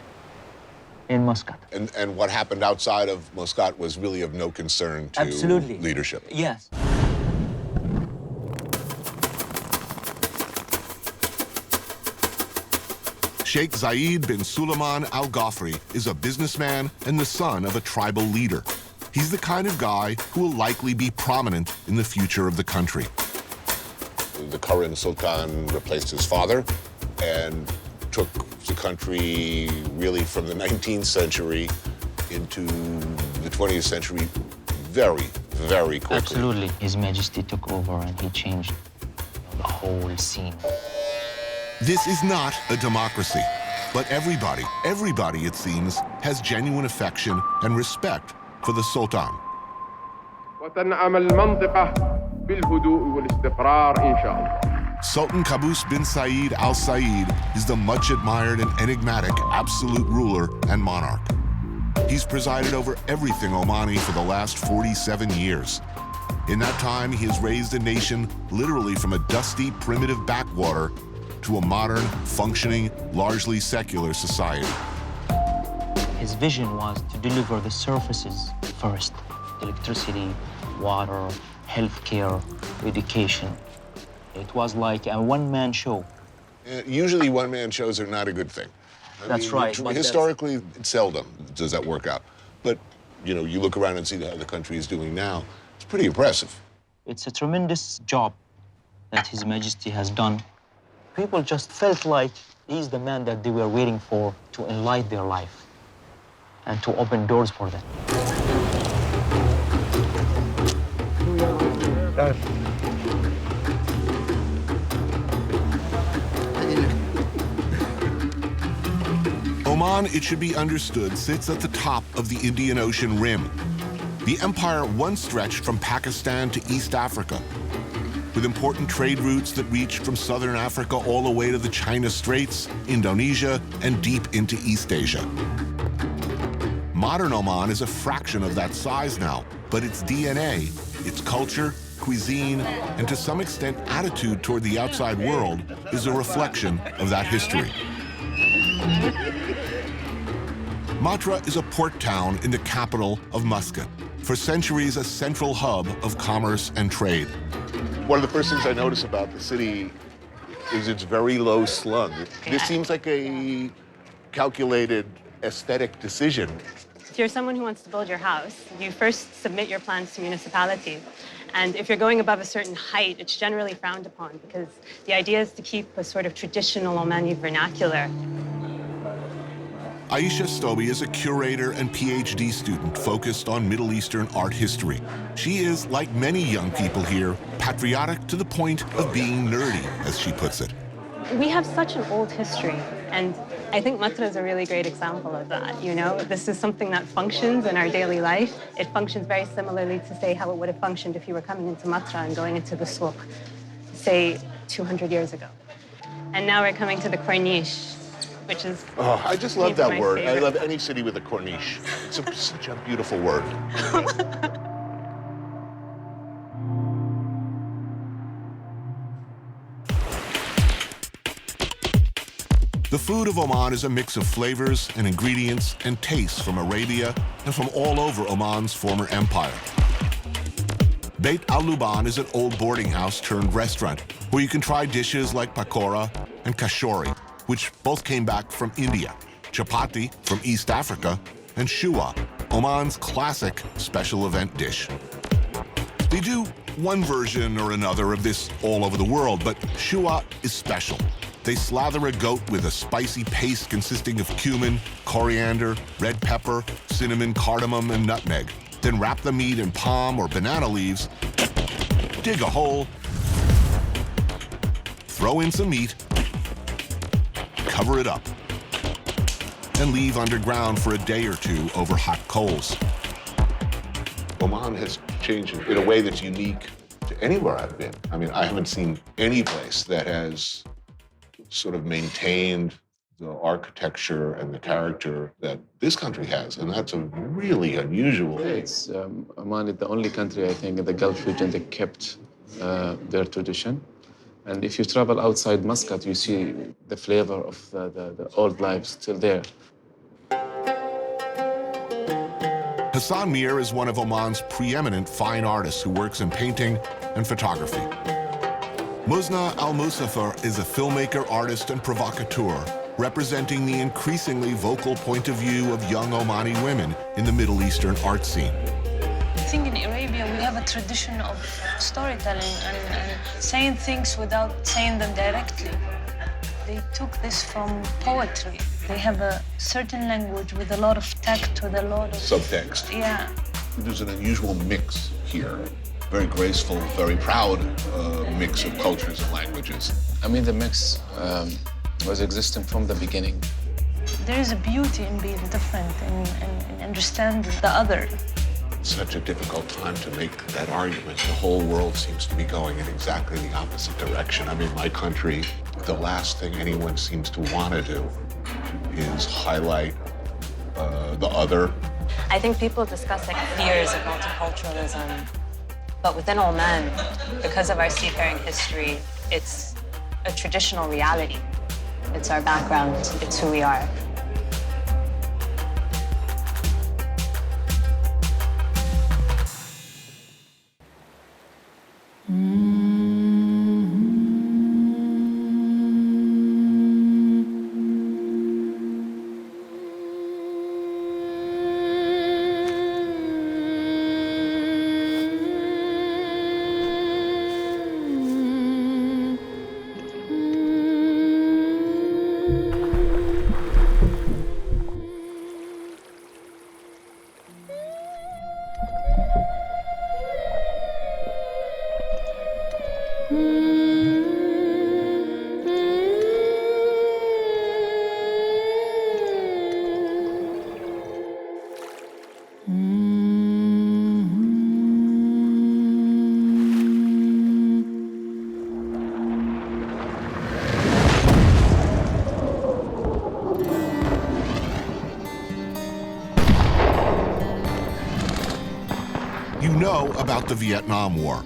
in Muscat. And what happened outside of Muscat was really of no concern to Absolutely. Leadership? Yes. Sheikh Zayed bin Suleiman Al Ghafri is a businessman and the son of a tribal leader. He's the kind of guy who will likely be prominent in the future of the country. The current Sultan replaced his father and took the country really from the 19th century into the 20th century very, very quickly. Absolutely. His Majesty took over and he changed the whole scene. This is not a democracy, but everybody, it seems, has genuine affection and respect for the Sultan. Sultan Qaboos bin Said Al Said is the much-admired and enigmatic absolute ruler and monarch. He's presided over everything Omani for the last 47 years. In that time, he has raised a nation literally from a dusty, primitive backwater to a modern, functioning, largely secular society. His vision was to deliver the services first: electricity, water, healthcare, education. It was like a one-man show. Usually one-man shows are not a good thing. That's right. Historically, seldom does that work out. But, you look around and see how the country is doing now. It's pretty impressive. It's a tremendous job that His Majesty has done. People just felt like he's the man that they were waiting for to enlighten their life and to open doors for them. Oman, it should be understood, sits at the top of the Indian Ocean rim. The empire once stretched from Pakistan to East Africa, with important trade routes that reached from southern Africa all the way to the China Straits, Indonesia, and deep into East Asia. Modern Oman is a fraction of that size now, but its DNA, its culture, cuisine, and to some extent attitude toward the outside world is a reflection of that history. Matra is a port town in the capital of Muscat, for centuries a central hub of commerce and trade. One of the first things I notice about the city is its very low slug. This seems like a calculated aesthetic decision. If you're someone who wants to build your house, you first submit your plans to municipality. And if you're going above a certain height, it's generally frowned upon because the idea is to keep a sort of traditional Omani vernacular. Aisha Stobi is a curator and PhD student focused on Middle Eastern art history. She is, like many young people here, patriotic to the point of being nerdy, as she puts it. We have such an old history, and I think Matra is a really great example of that, This is something that functions in our daily life. It functions very similarly to, say, how it would have functioned if you were coming into Matra and going into the souk, say, 200 years ago. And now we're coming to the Corniche, which is... Oh, I just love that word. Favorite. I love any city with a corniche. It's such a beautiful word. The food of Oman is a mix of flavors and ingredients and tastes from Arabia and from all over Oman's former empire. Beit Al-Luban is an old boarding house turned restaurant where you can try dishes like pakora and kashori, which both came back from India. chapati from East Africa, and shua, Oman's classic special event dish. They do one version or another of this all over the world, but shua is special. They slather a goat with a spicy paste consisting of cumin, coriander, red pepper, cinnamon, cardamom, and nutmeg. Then wrap the meat in palm or banana leaves, dig a hole, throw in some meat, cover it up, and leave underground for a day or two over hot coals. Oman has changed in a way that's unique to anywhere I've been. I mean, I haven't seen any place that has sort of maintained the architecture and the character that this country has, and that's a really unusual thing. It's Oman is the only country, I think, in the Gulf region that kept their tradition. And if you travel outside Muscat, you see the flavor of the old life still there. Hassan Mir is one of Oman's preeminent fine artists who works in painting and photography. Musna Al-Musaffar is a filmmaker, artist, and provocateur, representing the increasingly vocal point of view of young Omani women in the Middle Eastern art scene. I think in Arabia we have a tradition of storytelling and saying things without saying them directly. They took this from poetry. They have a certain language with a lot of tact, with a lot of subtext. Yeah. There's an unusual mix here. Very graceful, very proud mix of cultures and languages. I mean, the mix was existing from the beginning. There is a beauty in being different and understand the other. Such a difficult time to make that argument. The whole world seems to be going in exactly the opposite direction. I mean, my country, the last thing anyone seems to want to do is highlight the other. I think people discuss like fears of multiculturalism, but within Oman, because of our seafaring history, it's a traditional reality. It's our background, it's who we are. About the Vietnam War.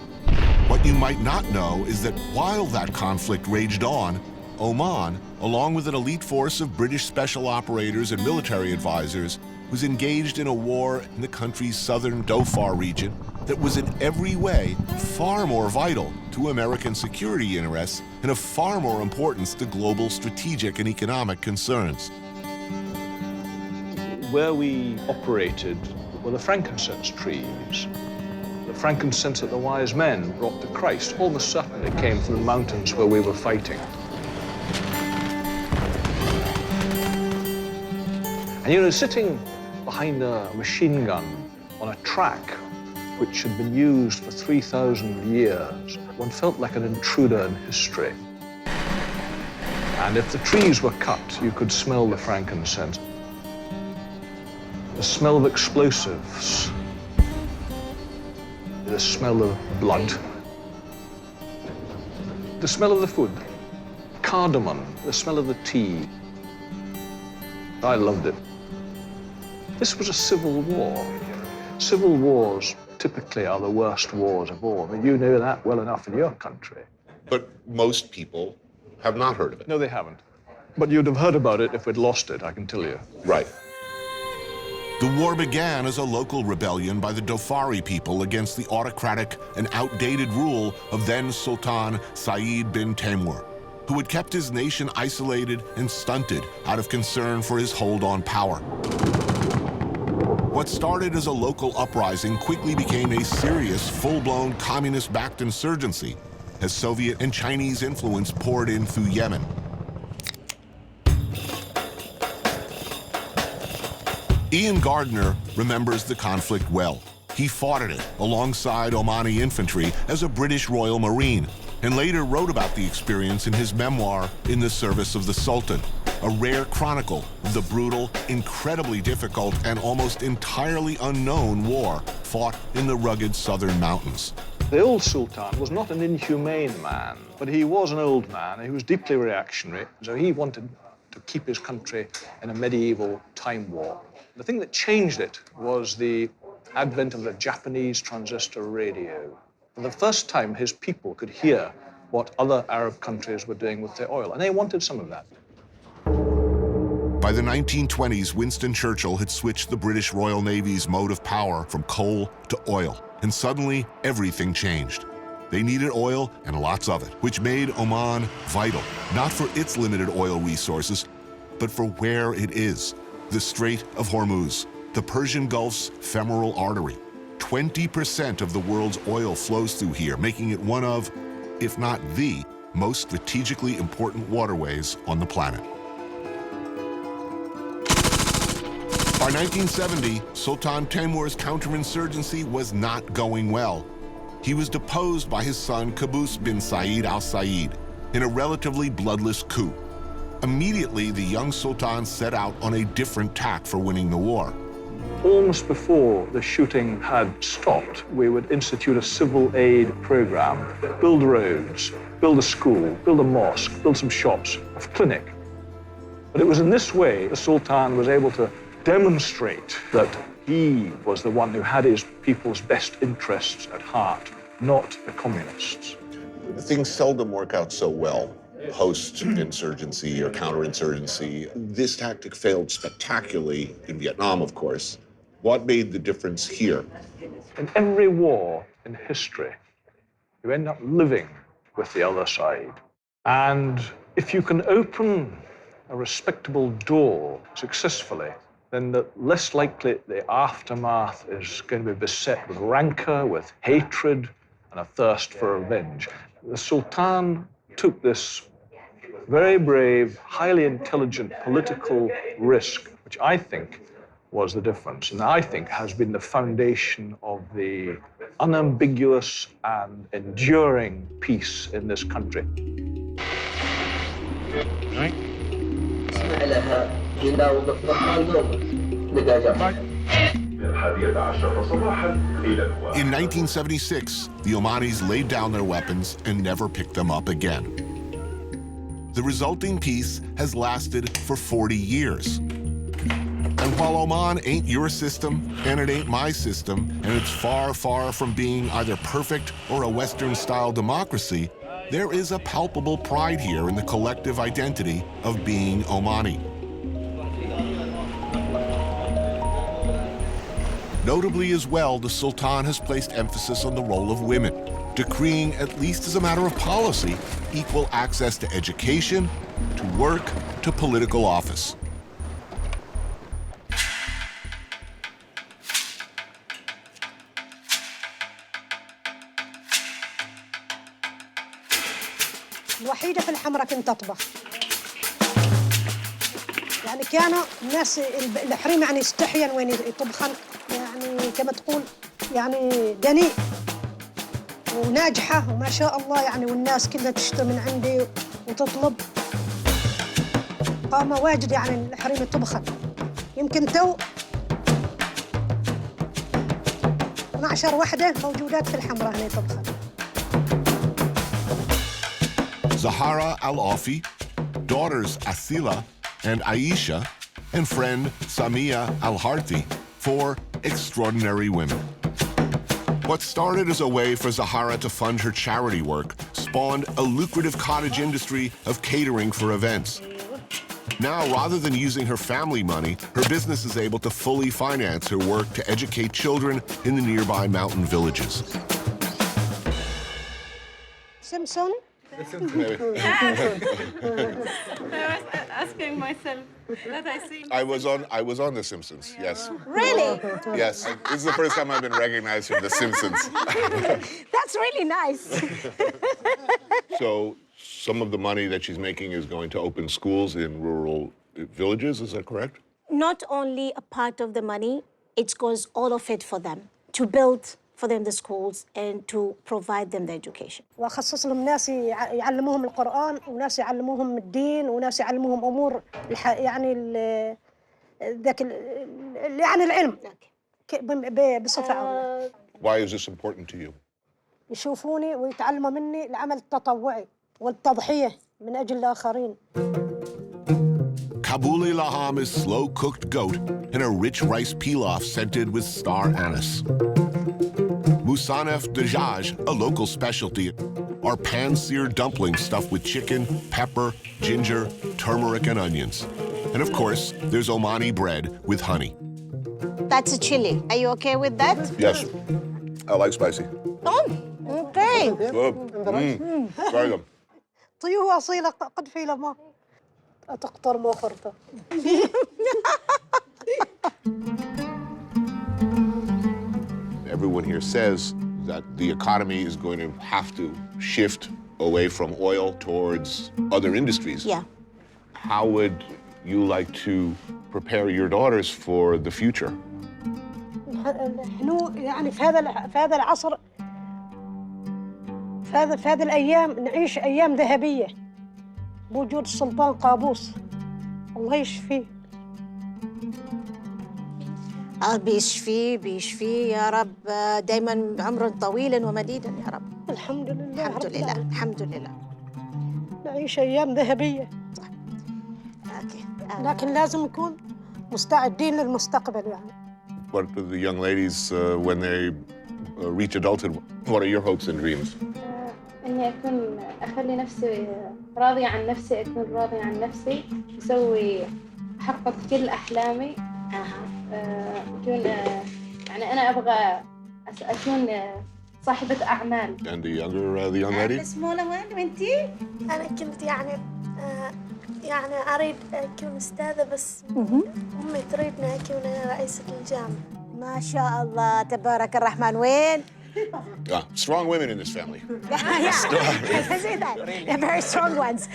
What you might not know is that while that conflict raged on, Oman, along with an elite force of British special operators and military advisors, was engaged in a war in the country's southern Dhofar region that was in every way far more vital to American security interests and of far more importance to global strategic and economic concerns. Where we operated were the frankincense trees. The frankincense that the wise men brought to Christ almost certainly came from the mountains where we were fighting. And you know, sitting behind a machine gun on a track which had been used for 3,000 years, one felt like an intruder in history. And if the trees were cut, you could smell the frankincense. The smell of explosives, the smell of blood, the smell of the food, cardamom, the smell of the tea. I loved it. This was a civil war. Civil wars typically are the worst wars of all. I mean, you know that well enough in your country. But most people have not heard of it. No, they haven't. But you'd have heard about it if we'd lost it, I can tell you. Right. The war began as a local rebellion by the Dhofari people against the autocratic and outdated rule of then Sultan Saeed bin Temur. who had kept his nation isolated and stunted out of concern for his hold on power. What started as a local uprising quickly became a serious, full-blown communist-backed insurgency as Soviet and Chinese influence poured in through Yemen. Ian Gardner remembers the conflict well. He fought in it alongside Omani infantry as a British Royal Marine, and later wrote about the experience in his memoir, In the Service of the Sultan, a rare chronicle of the brutal, incredibly difficult, and almost entirely unknown war fought in the rugged southern mountains. The old Sultan was not an inhumane man, but he was an old man. He was deeply reactionary, so he wanted to keep his country in a medieval time war. The thing that changed it was the advent of the Japanese transistor radio. For the first time, his people could hear what other Arab countries were doing with their oil, and they wanted some of that. By the 1920s, Winston Churchill had switched the British Royal Navy's mode of power from coal to oil, and suddenly everything changed. They needed oil and lots of it, which made Oman vital, not for its limited oil resources, but for where it is. The Strait of Hormuz, the Persian Gulf's femoral artery. 20% of the world's oil flows through here, making it one of, if not the, most strategically important waterways on the planet. By 1970, Sultan Timur's counterinsurgency was not going well. He was deposed by his son Qaboos bin Said al-Said in a relatively bloodless coup. Immediately, the young Sultan set out on a different tack for winning the war. Almost before the shooting had stopped, we would institute a civil aid program, build roads, build a school, build a mosque, build some shops, a clinic. But it was in this way the Sultan was able to demonstrate that he was the one who had his people's best interests at heart, not the communists. Things seldom work out so well post-insurgency or counterinsurgency. This tactic failed spectacularly in Vietnam, of course. What made the difference here? In every war in history, you end up living with the other side. And if you can open a respectable door successfully, then the less likely the aftermath is going to be beset with rancor, with hatred, and a thirst for revenge. The Sultan took this very brave, highly intelligent political risk, which I think was the difference, and I think has been the foundation of the unambiguous and enduring peace in this country. In 1976, the Omanis laid down their weapons and never picked them up again. The resulting peace has lasted for 40 years. And while Oman ain't your system, and it ain't my system, and it's far, far from being either perfect or a Western-style democracy, there is a palpable pride here in the collective identity of being Omani. Notably as well, the Sultan has placed emphasis on the role of women, decreeing, at least as a matter of policy, equal access to education, to work, to political office. الوحيدة في الحمرة كنت أطبخ. يعني كانوا الناس الحريم يعني يستحين وين يطبخن، يعني كما تقول يعني دنيء وناجحة وما شاء الله يعني، والناس كلها تشتري من عندي وتطلب. قام واجد يعني الحريم يطبخن، يمكن تو 12 وحدة موجودات في الحمرة هنا يطبخن. Zahara Al-Afi, daughters Asila and Aisha, and friend Samia Al-Harthi, 4 extraordinary women. What started as a way for Zahara to fund her charity work spawned a lucrative cottage industry of catering for events. Now, rather than using her family money, her business is able to fully finance her work to educate children in the nearby mountain villages. سمسون Maybe. I was asking myself that I see. I was on The Simpsons, yes. Really? Yes. This is the first time I've been recognized from The Simpsons. That's really nice. So some of the money that she's making is going to open schools in rural villages, is that correct? Not only a part of the money, it goes all of it for them, to build for them the schools and to provide them the education. وأخصص لهم ناس يعلموهم القرآن وناس يعلموهم الدين وناس يعلموهم أمور يعني ذاك يعني العلم بصفة عامة. Why is this important to you? يشوفوني ويتعلموا مني العمل التطوعي والتضحية من أجل الآخرين. Kabuli laham is slow-cooked goat in a rich rice pilaf scented with star anise. Musanef dajaj, a local specialty, are pan-seared dumplings stuffed with chicken, pepper, ginger, turmeric, and onions. And of course, there's Omani bread with honey. That's a chili. Are you okay with that? Yes. I like spicy. Oh, okay. Good. Very good. طيوه أصيلة قد في لما أتقطر مخرطة. Everyone here says that the economy is going to have to shift away from oil towards other industries. Yeah. How would you like to prepare your daughters for the future? نحن يعني في هذا العصر في هذه الأيام نعيش أيام ذهبية بوجود السلطان قابوس الله يشفيه. بيشفيه يا رب دايما عمرا طويلا ومديدا يا رب. الحمد لله. الحمد لله. الحمد لله. نعيش أيام ذهبية. صح. أوكي. لكن لازم نكون مستعدين للمستقبل يعني. What do the young ladies, when they reach adulthood, what are your hopes and dreams? إني أكون أخلي نفسي راضية عن نفسي، أكون راضية عن نفسي، أحقق كل أحلامي. أكون يعني أنا أبغى أكون صاحبة أعمال. And the young lady? اسمونا وين وأنتي؟ أنا كنت يعني أريد أكون أستاذة بس أمي تريدني أكون رئيسة الجامعة. ما شاء الله تبارك الرحمن. وين؟ Strong women in this family. Yeah, I can see that. They're very strong ones.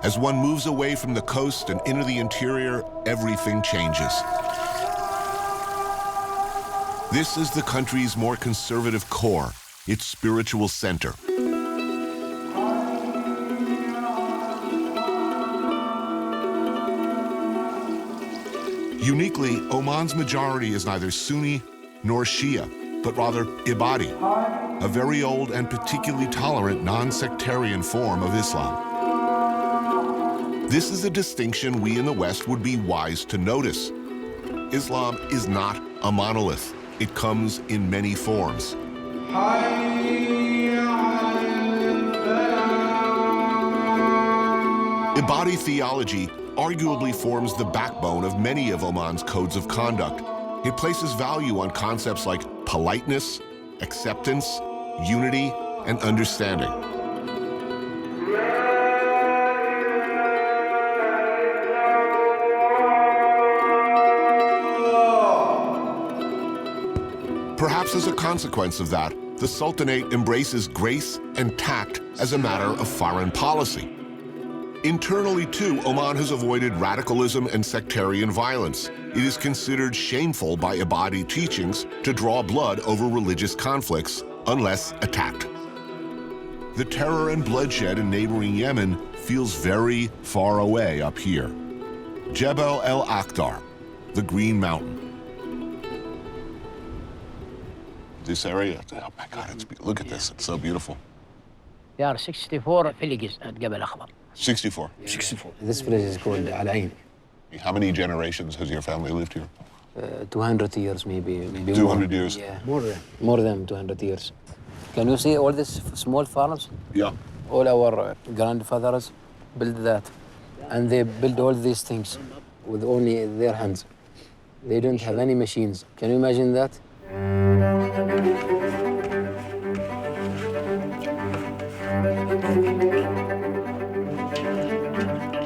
As one moves away from the coast and into the interior, everything changes. This is the country's more conservative core, its spiritual center. Uniquely, Oman's majority is neither Sunni nor Shia, but rather Ibadi, a very old and particularly tolerant non-sectarian form of Islam. This is a distinction we in the West would be wise to notice. Islam is not a monolith. It comes in many forms. Ibadi theology arguably forms the backbone of many of Oman's codes of conduct. It places value on concepts like politeness, acceptance, unity, and understanding. Perhaps as a consequence of that, the Sultanate embraces grace and tact as a matter of foreign policy. Internally, too, Oman has avoided radicalism and sectarian violence. It is considered shameful by Ibadi teachings to draw blood over religious conflicts unless attacked. The terror and bloodshed in neighboring Yemen feels very far away up here. Jebel el Akhdar, the Green Mountain. This area, oh my God, look at this, it's so beautiful. There are 64 villages at Jabal Akhbar. 64. 64. This village is called Al Ain. How many generations has your family lived here? 200 years, maybe 200 years? Yeah, more than 200 years. Can you see all these small farms? Yeah. All our grandfathers built that. And they build all these things with only their hands. They don't have any machines. Can you imagine that?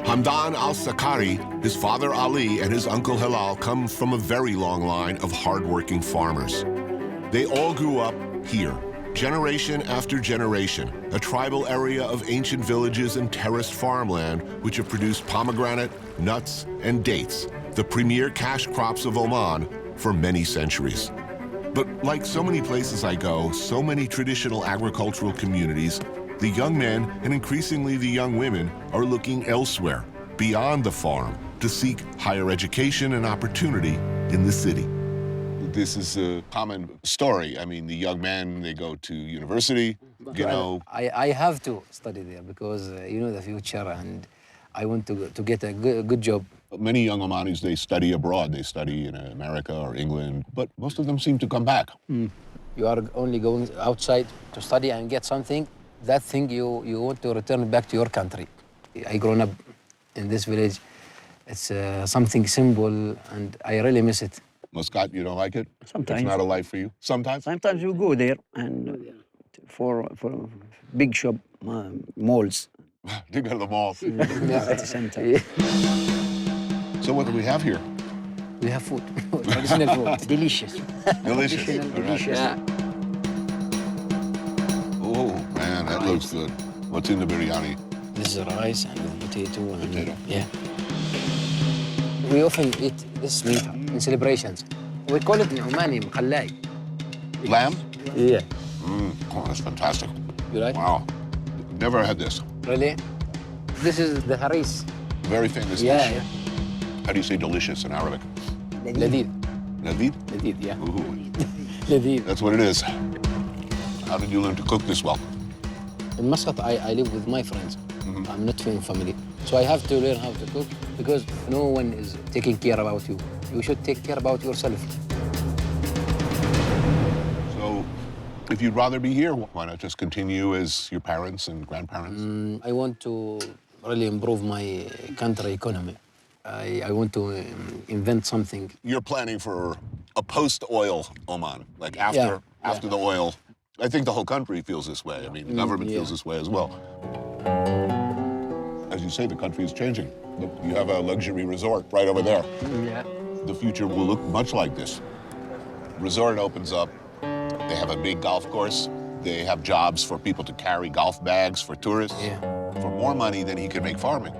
Hamdan al-Sakari, his father Ali, and his uncle Hilal come from a very long line of hardworking farmers. They all grew up here, generation after generation, a tribal area of ancient villages and terraced farmland which have produced pomegranate, nuts, and dates, the premier cash crops of Oman for many centuries. But like so many places I go, so many traditional agricultural communities, the young men and increasingly the young women are looking elsewhere, beyond the farm, to seek higher education and opportunity in the city. This is a common story. I mean, the young men, they go to university, you know. I have to study there because, you know, the future, and I want to get a good job. Many young Omanis, they study abroad. They study in America or England, but most of them seem to come back. You are only going outside to study and get something. That thing you want to return back to your country. I grown up in this village. It's something simple, and I really miss it. Muscat, you don't like it? Sometimes. It's not a life for you? Sometimes? Sometimes you go there and for big shop malls. You go to the mall. At the same time. So what do we have here? We have food, traditional food. Delicious. Delicious. Delicious. Yeah. Oh, man, that looks good. What's in the biryani? This is rice and potato. Yeah. We often eat this meat in celebrations. We call it in Omani mkhallai. Lamb? Yeah. Oh, that's fantastic. You like? Wow. Never had this. Really? This is the haris. Very famous Yeah, dish. yeah. How do you say delicious in Arabic? Ladid. Ladid? Ladid, yeah. Ooh. Ladid. That's what it is. How did you learn to cook this well? In Muscat, I live with my friends. I'm not from family. So I have to learn how to cook because no one is taking care about you. You should take care about yourself. So if you'd rather be here, why not just continue as your parents and grandparents? I want to really improve my country economy. I want to invent something. You're planning for a post-oil Oman, like after the oil. I think the whole country feels this way. I mean, the government feels this way as well. As you say, the country is changing. Look, you have a luxury resort right over there. Yeah. The future will look much like this. Resort opens up. They have a big golf course. They have jobs for people to carry golf bags for tourists. Yeah. For more money than he can make farming.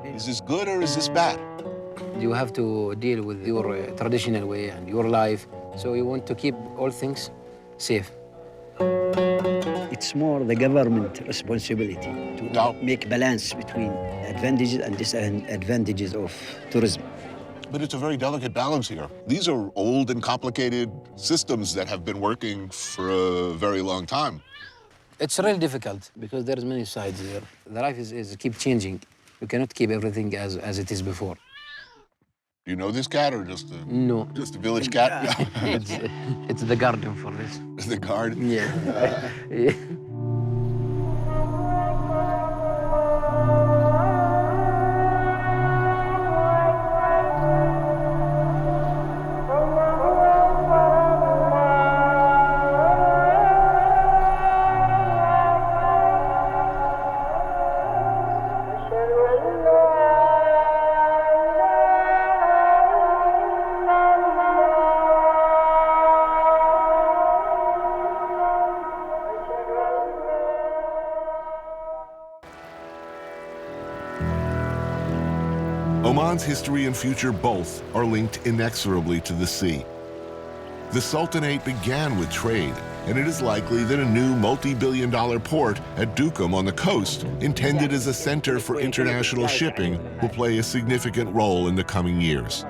Is this good or is this bad? You have to deal with your traditional way and your life. So you want to keep all things safe. It's more the government responsibility to make balance between advantages and disadvantages of tourism. But it's a very delicate balance here. These are old and complicated systems that have been working for a very long time. It's really difficult because there's many sides here. The life is keep changing. You cannot keep everything as it is before. Do you know this cat or just a, No. just a village cat? It's the garden for this. The garden? Yeah. Yeah. Oman's history and future both are linked inexorably to the sea. The Sultanate began with trade, and it is likely that a new multi-billion-dollar port at Duqm on the coast, intended as a center for international shipping, will play a significant role in the coming years.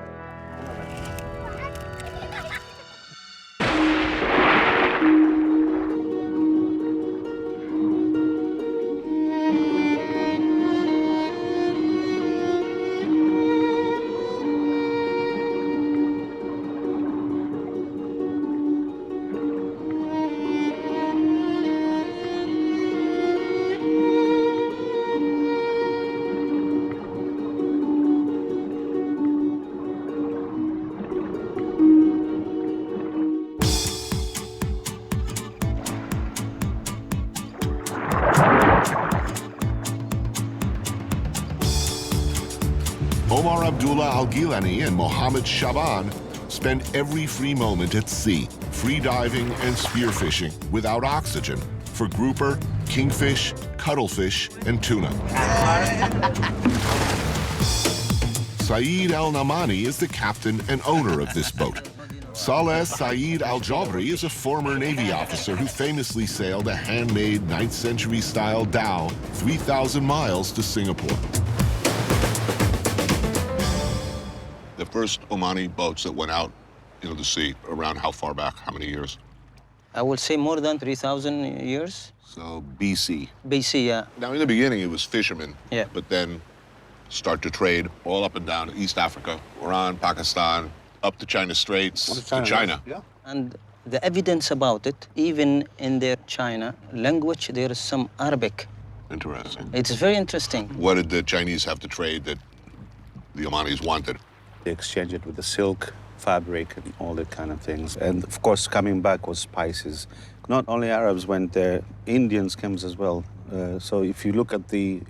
Abdullah Al-Gilani and Mohammed Shaban spend every free moment at sea, free diving and spearfishing without oxygen for grouper, kingfish, cuttlefish, and tuna. Saeed Al-Namani is the captain and owner of this boat. Saleh Saeed Al-Jabri is a former Navy officer who famously sailed a handmade 9th century style dhow 3,000 miles to Singapore. The first Omani boats that went out into the sea, around how far back? How many years? I would say more than 3,000 years. So BC. BC, yeah. Now, in the beginning, it was fishermen. Yeah. But then start to trade all up and down East Africa, Iran, Pakistan, up the China Straits, to China. Yeah. And the evidence about it, even in their China language, there is some Arabic. Interesting. It's very interesting. What did the Chinese have to trade that the Omanis wanted? They exchanged it with the silk, fabric, and all that kind of things. And of course, coming back was spices. Not only Arabs went there, Indians came as well. So if you look at the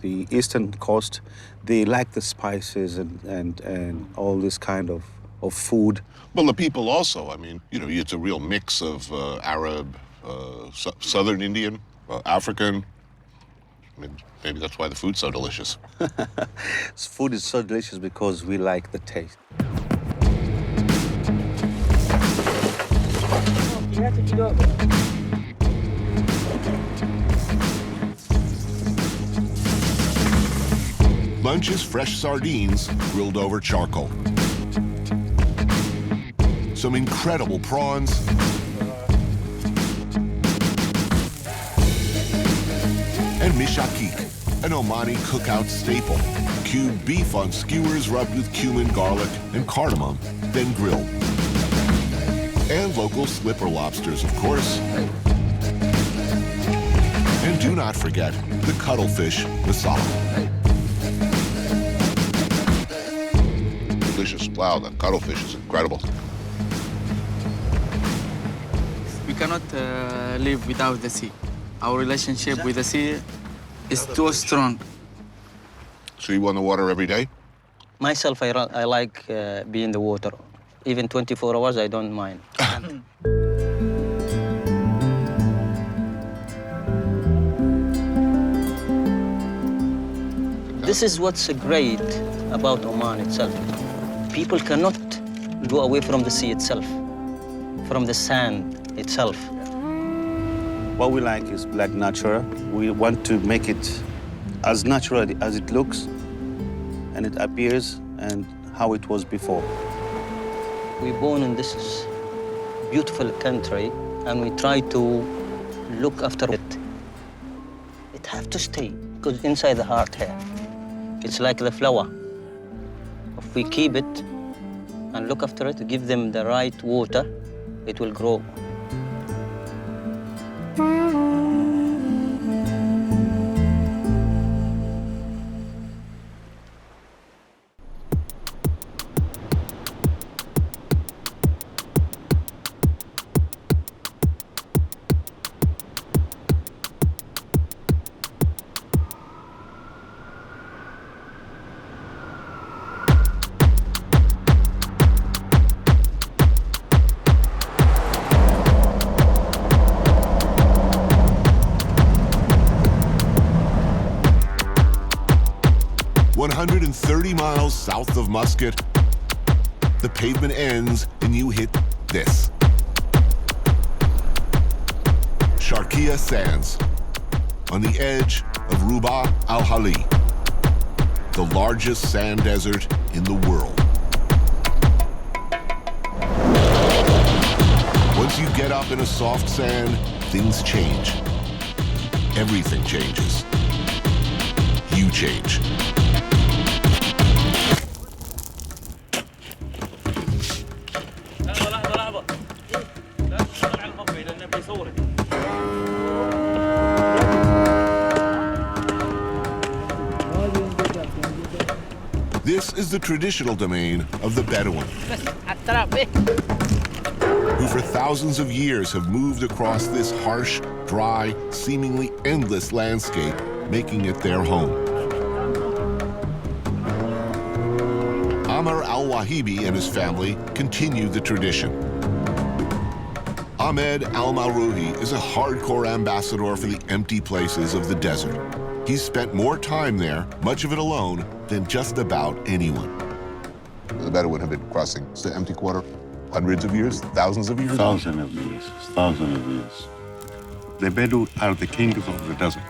eastern coast, they like the spices and all this kind of food. Well, the people also, I mean, you know, it's a real mix of Arab, Southern Indian, African. I mean, maybe that's why the food's so delicious. Food is so delicious because we like the taste. Lunch is fresh sardines grilled over charcoal. Some incredible prawns. And mishakik, an Omani cookout staple. Cubed beef on skewers rubbed with cumin, garlic, and cardamom, then grilled. And local slipper lobsters, of course. And do not forget the cuttlefish masala. Delicious. Wow, the cuttlefish is incredible. We cannot live without the sea. Our relationship with the sea is too strong. So you on the water every day? Myself, I like being in the water. Even 24 hours, I don't mind. This is what's great about Oman itself. People cannot go away from the sea itself, from the sand itself. What we like is like natural. We want to make it as natural as it looks and it appears and how it was before. We're born in this beautiful country and we try to look after it. It has to stay, because inside the heart here, it's like the flower. If we keep it and look after it, give them the right water, it will grow. Miles south of Muscat, the pavement ends and you hit this. Sharqiya Sands, on the edge of Ruba al-Hali, the largest sand desert in the world. Once you get up in a soft sand, things change. Everything changes. You change. This is the traditional domain of the Bedouin, who for thousands of years have moved across this harsh, dry, seemingly endless landscape, making it their home. Sahibi and his family continued the tradition. Ahmed Al-Mawruhi is a hardcore ambassador for the empty places of the desert. He's spent more time there, much of it alone, than just about anyone. The Bedouin have been crossing the empty quarter hundreds of years, thousands of years? Thousands of years, thousands of years. The Bedouin are the kings of the desert.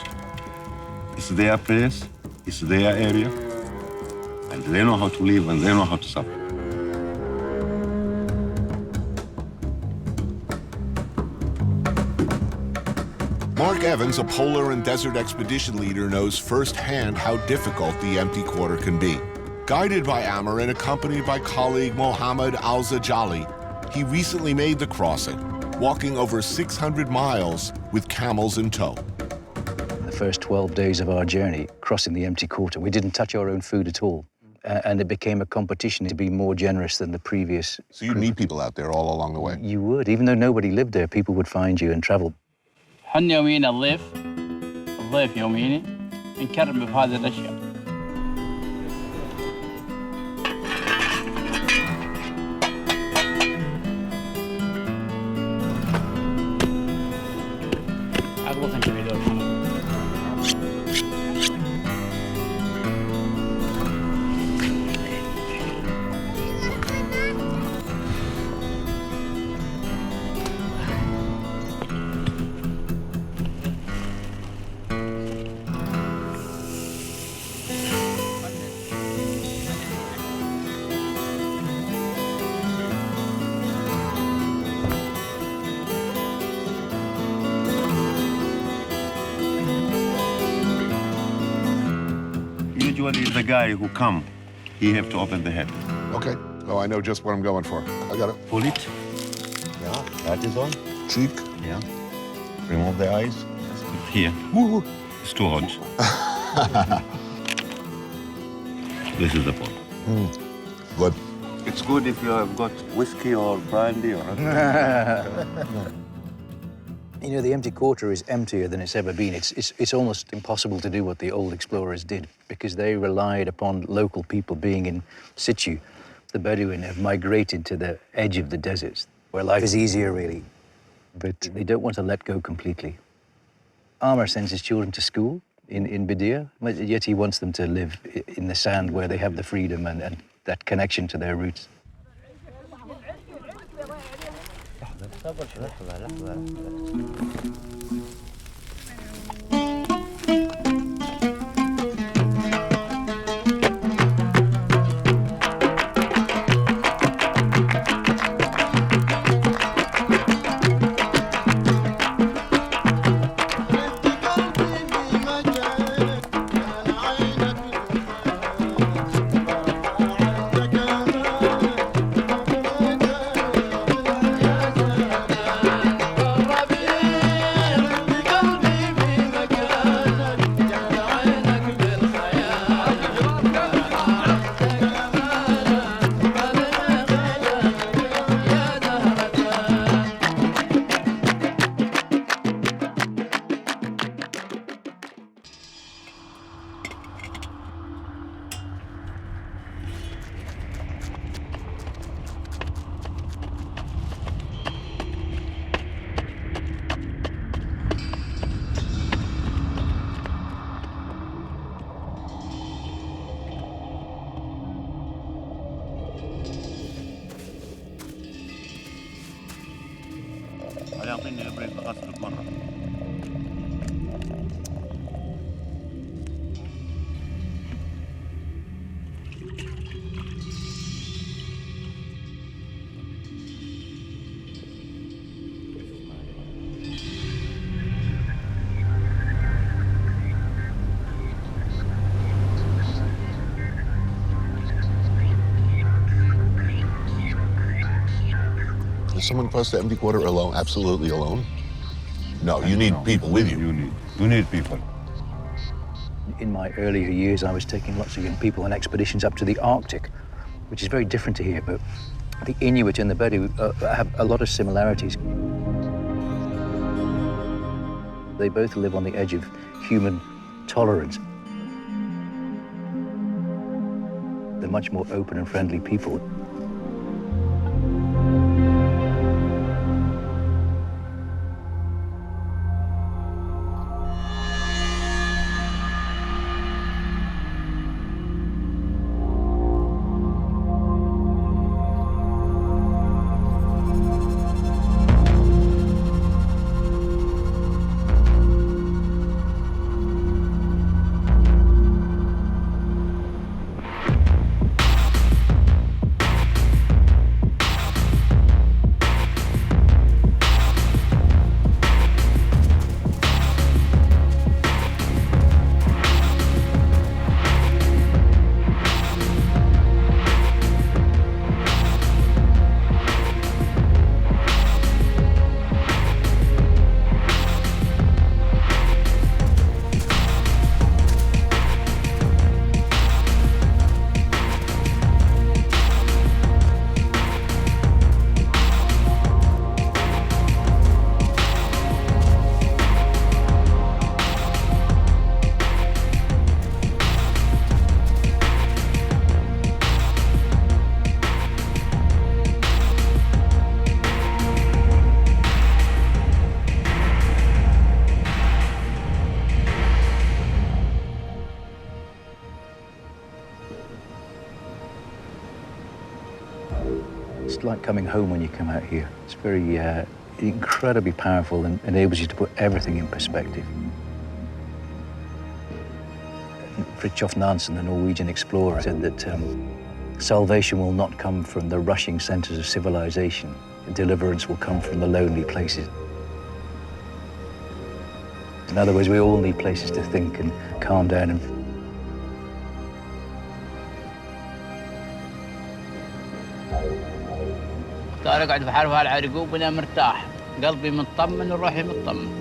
It's their place, it's their area, and they know how to live and they know how to suffer. Mark Evans, a polar and desert expedition leader, knows firsthand how difficult the empty quarter can be. Guided by Amr and accompanied by colleague Mohammed Al-Zajali, he recently made the crossing, walking over 600 miles with camels in tow. The first 12 days of our journey, crossing the empty quarter, we didn't touch our own food at all. And it became a competition to be more generous than the previous. So you'd meet people out there all along the way? You would. Even though nobody lived there, people would find you and travel. حنا يومينا الضيف يوميني نكرم بهذه الأشياء. عقبة جميلة. Usually the guy who come, he have to open the head. Okay. Oh, I know just what I'm going for. I got it. Pull it. Yeah, that is on. Cheek. Yeah. Remove the eyes. Here. Woo. It's too hot. This is the point. Good. It's good if you have got whiskey or brandy or... You know, the empty quarter is emptier than it's ever been. It's almost impossible to do what the old explorers did because they relied upon local people being in situ. The Bedouin have migrated to the edge of the deserts where life is easier, really, but they don't want to let go completely. Amr sends his children to school in Badia, but yet he wants them to live in the sand where they have the freedom and that connection to their roots. Is someone cross the empty quarter alone? Absolutely alone? No, you need people with you. You need people. In my earlier years, I was taking lots of young people on expeditions up to the Arctic, which is very different to here, but the Inuit and the Bedouin have a lot of similarities. They both live on the edge of human tolerance. They're much more open and friendly people. like coming home when you come out here. It's very incredibly powerful and enables you to put everything in perspective. Fridtjof Nansen, the Norwegian explorer, said that salvation will not come from the rushing centers of civilization. Deliverance will come from the lonely places. In other words, we all need places to think and calm down and اختار اقعد في حرف العرقوب وانا مرتاح، قلبي مطمن وروحي مطمن.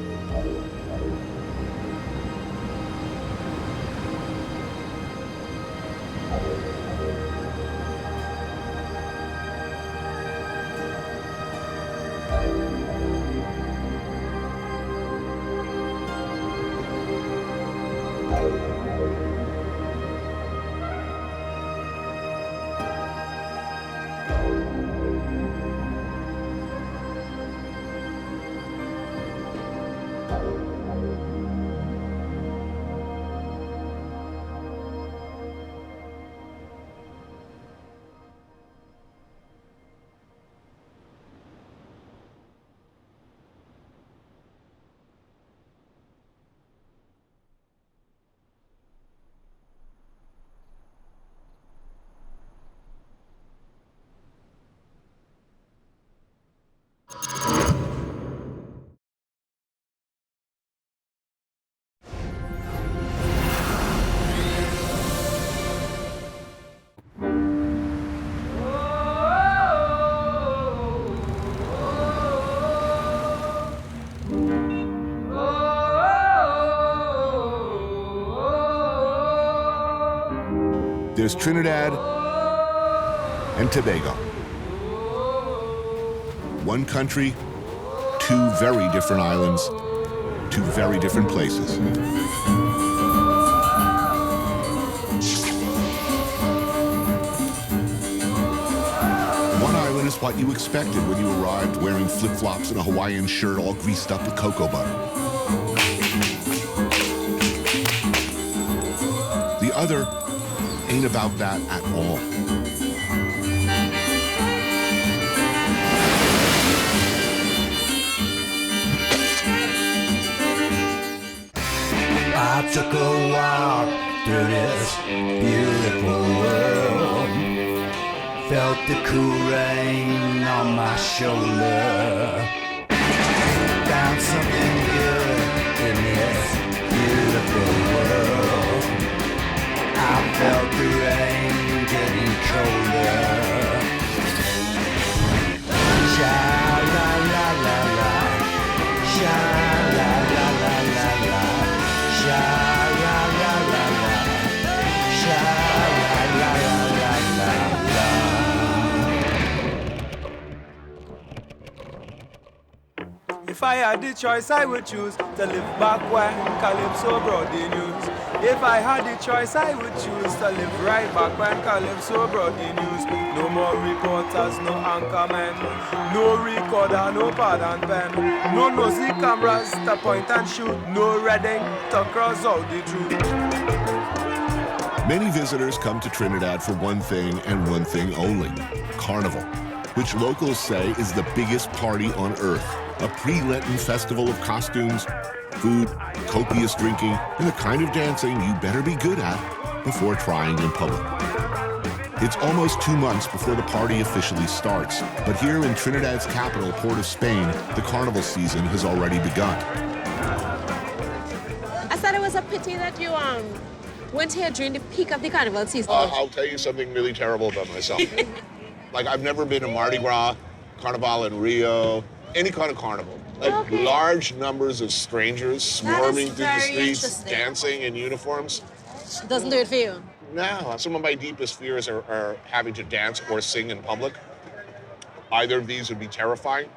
There's Trinidad and Tobago. One country, two very different islands, two very different places. One island is what you expected when you arrived wearing flip-flops and a Hawaiian shirt all greased up with cocoa butter. The other ain't about that at all. I took a walk through this beautiful world, felt the cool rain on my shoulder, found something good in this beautiful world. I felt the rain getting colder. Sha la la la la, sha la la la la la, sha la la la la, sha la la la la la. If I had the choice, I would choose to live back when Calypso brought the news. If I had the choice, I would choose to live right back when Calypso brought the news. No more reporters, no anchormen, no recorder, no pad and pen, no nosy cameras to point and shoot, no red ink to cross out the truth. Many visitors come to Trinidad for one thing and one thing only, Carnival, which locals say is the biggest party on earth, a pre-Lenten festival of costumes, food, copious drinking, and the kind of dancing you better be good at before trying in public. It's almost 2 months before the party officially starts, but here in Trinidad's capital, Port of Spain, the carnival season has already begun. I thought it was a pity that you went here during the peak of the carnival season. I'll tell you something really terrible about myself. Like, I've never been to Mardi Gras, Carnival in Rio, any kind of carnival. Like, large numbers of strangers swarming through the streets, dancing in uniforms. Doesn't do it for you? No, some of my deepest fears are having to dance or sing in public. Either of these would be terrifying.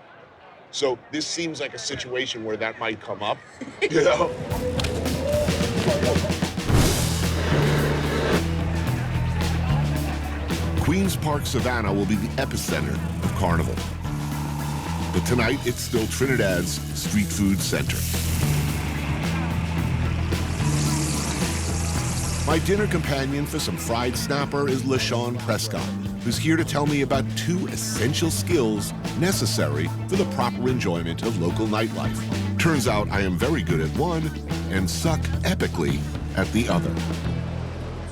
So this seems like a situation where that might come up, you know? Queen's Park Savannah will be the epicenter of Carnival. But tonight, it's still Trinidad's street food center. My dinner companion for some fried snapper is LaShawn Prescott. who's here to tell me about 2 essential skills necessary for the proper enjoyment of local nightlife. Turns out I am very good at one and suck epically at the other.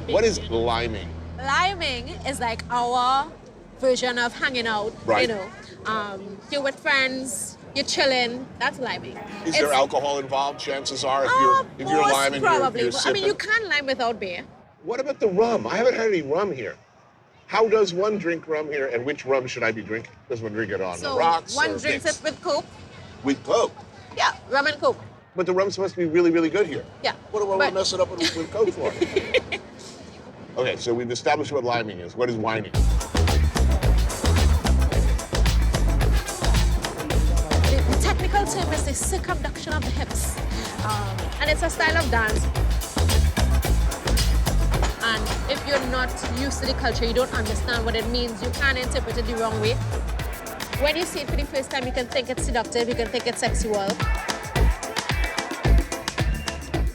What is liming? Liming is like our version of hanging out. Right. You know, you're with friends, you're chilling. That's liming. Is there alcohol involved? Chances are, if you're most liming, probably. you're sipping. I mean, you can't lime without beer. What about the rum? I haven't had any rum here. How does one drink rum here, and which rum should I be drinking? Does one drink it on the rocks? One or drinks mixed? it with Coke. With Coke? Yeah, rum and Coke. But the rum's supposed to be really, really good here. Yeah. What do I want to mess it up with Coke for? Okay, so we've established what liming is. What is whining? The technical term is the circumduction of the hips. And it's a style of dance. And if you're not used to the culture, you don't understand what it means, you can interpret it the wrong way. When you see it for the first time, you can think it's seductive, you can think it's sexual.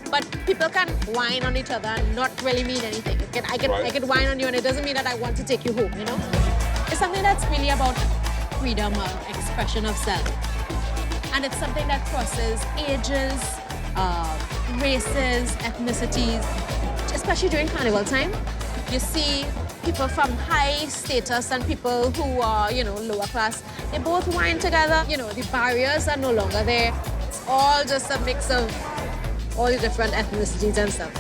But people can whine on each other and not really mean anything. I can whine on you and it doesn't mean that I want to take you home, you know? It's something that's really about freedom or expression of self. And it's something that crosses ages, races, ethnicities, especially during Carnival time. You see people from high status and people who are, you know, lower class. They both whine together. You know, the barriers are no longer there. It's all just a mix of all the different ethnicities and stuff.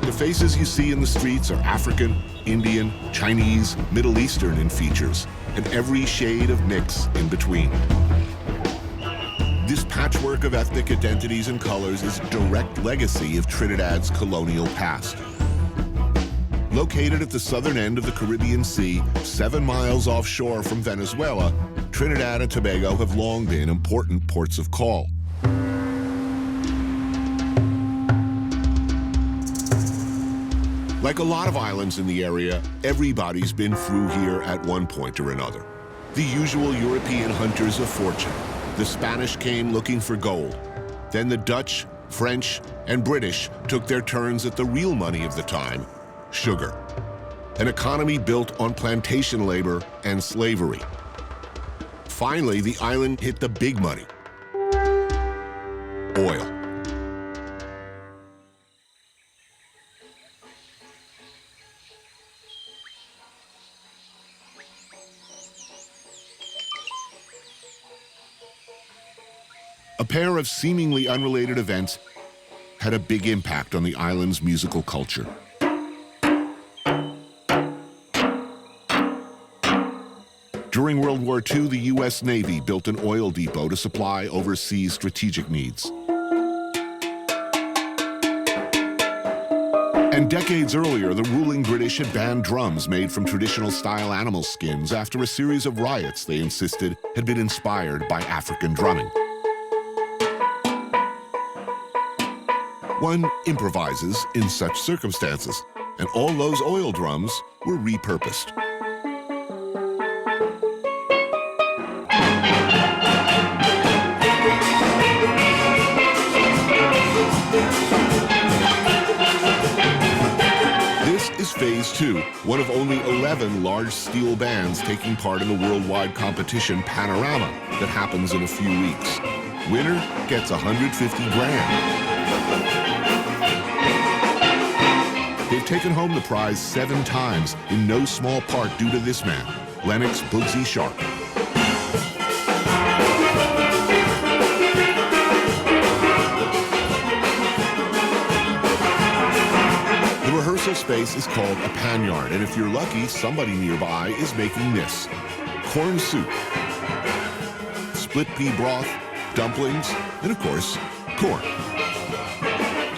The faces you see in the streets are African, Indian, Chinese, Middle Eastern in features, and every shade of mix in between. This patchwork of ethnic identities and colors is a direct legacy of Trinidad's colonial past. Located at the southern end of the Caribbean Sea, 7 miles offshore from Venezuela, Trinidad and Tobago have long been important ports of call. Like a lot of islands in the area, everybody's been through here at one point or another. The usual European hunters of fortune. The Spanish came looking for gold. Then the Dutch, French, and British took their turns at the real money of the time, sugar. An economy built on plantation labor and slavery. Finally, the island hit the big money, oil. A pair of seemingly unrelated events had a big impact on the island's musical culture. During World War II, the U.S. Navy built an oil depot to supply overseas strategic needs. And decades earlier, the ruling British had banned drums made from traditional-style animal skins after a series of riots they insisted had been inspired by African drumming. One improvises in such circumstances, and all those oil drums were repurposed. This is Phase 2, one of only 11 large steel bands taking part in the worldwide competition Panorama that happens in a few weeks. Winner gets 150 grand. They've taken home the prize 7 times, in no small part due to this man, Lennox Bugsy Sharp. The rehearsal space is called a panyard, and if you're lucky, somebody nearby is making this: corn soup, split pea broth, dumplings, and of course, corn.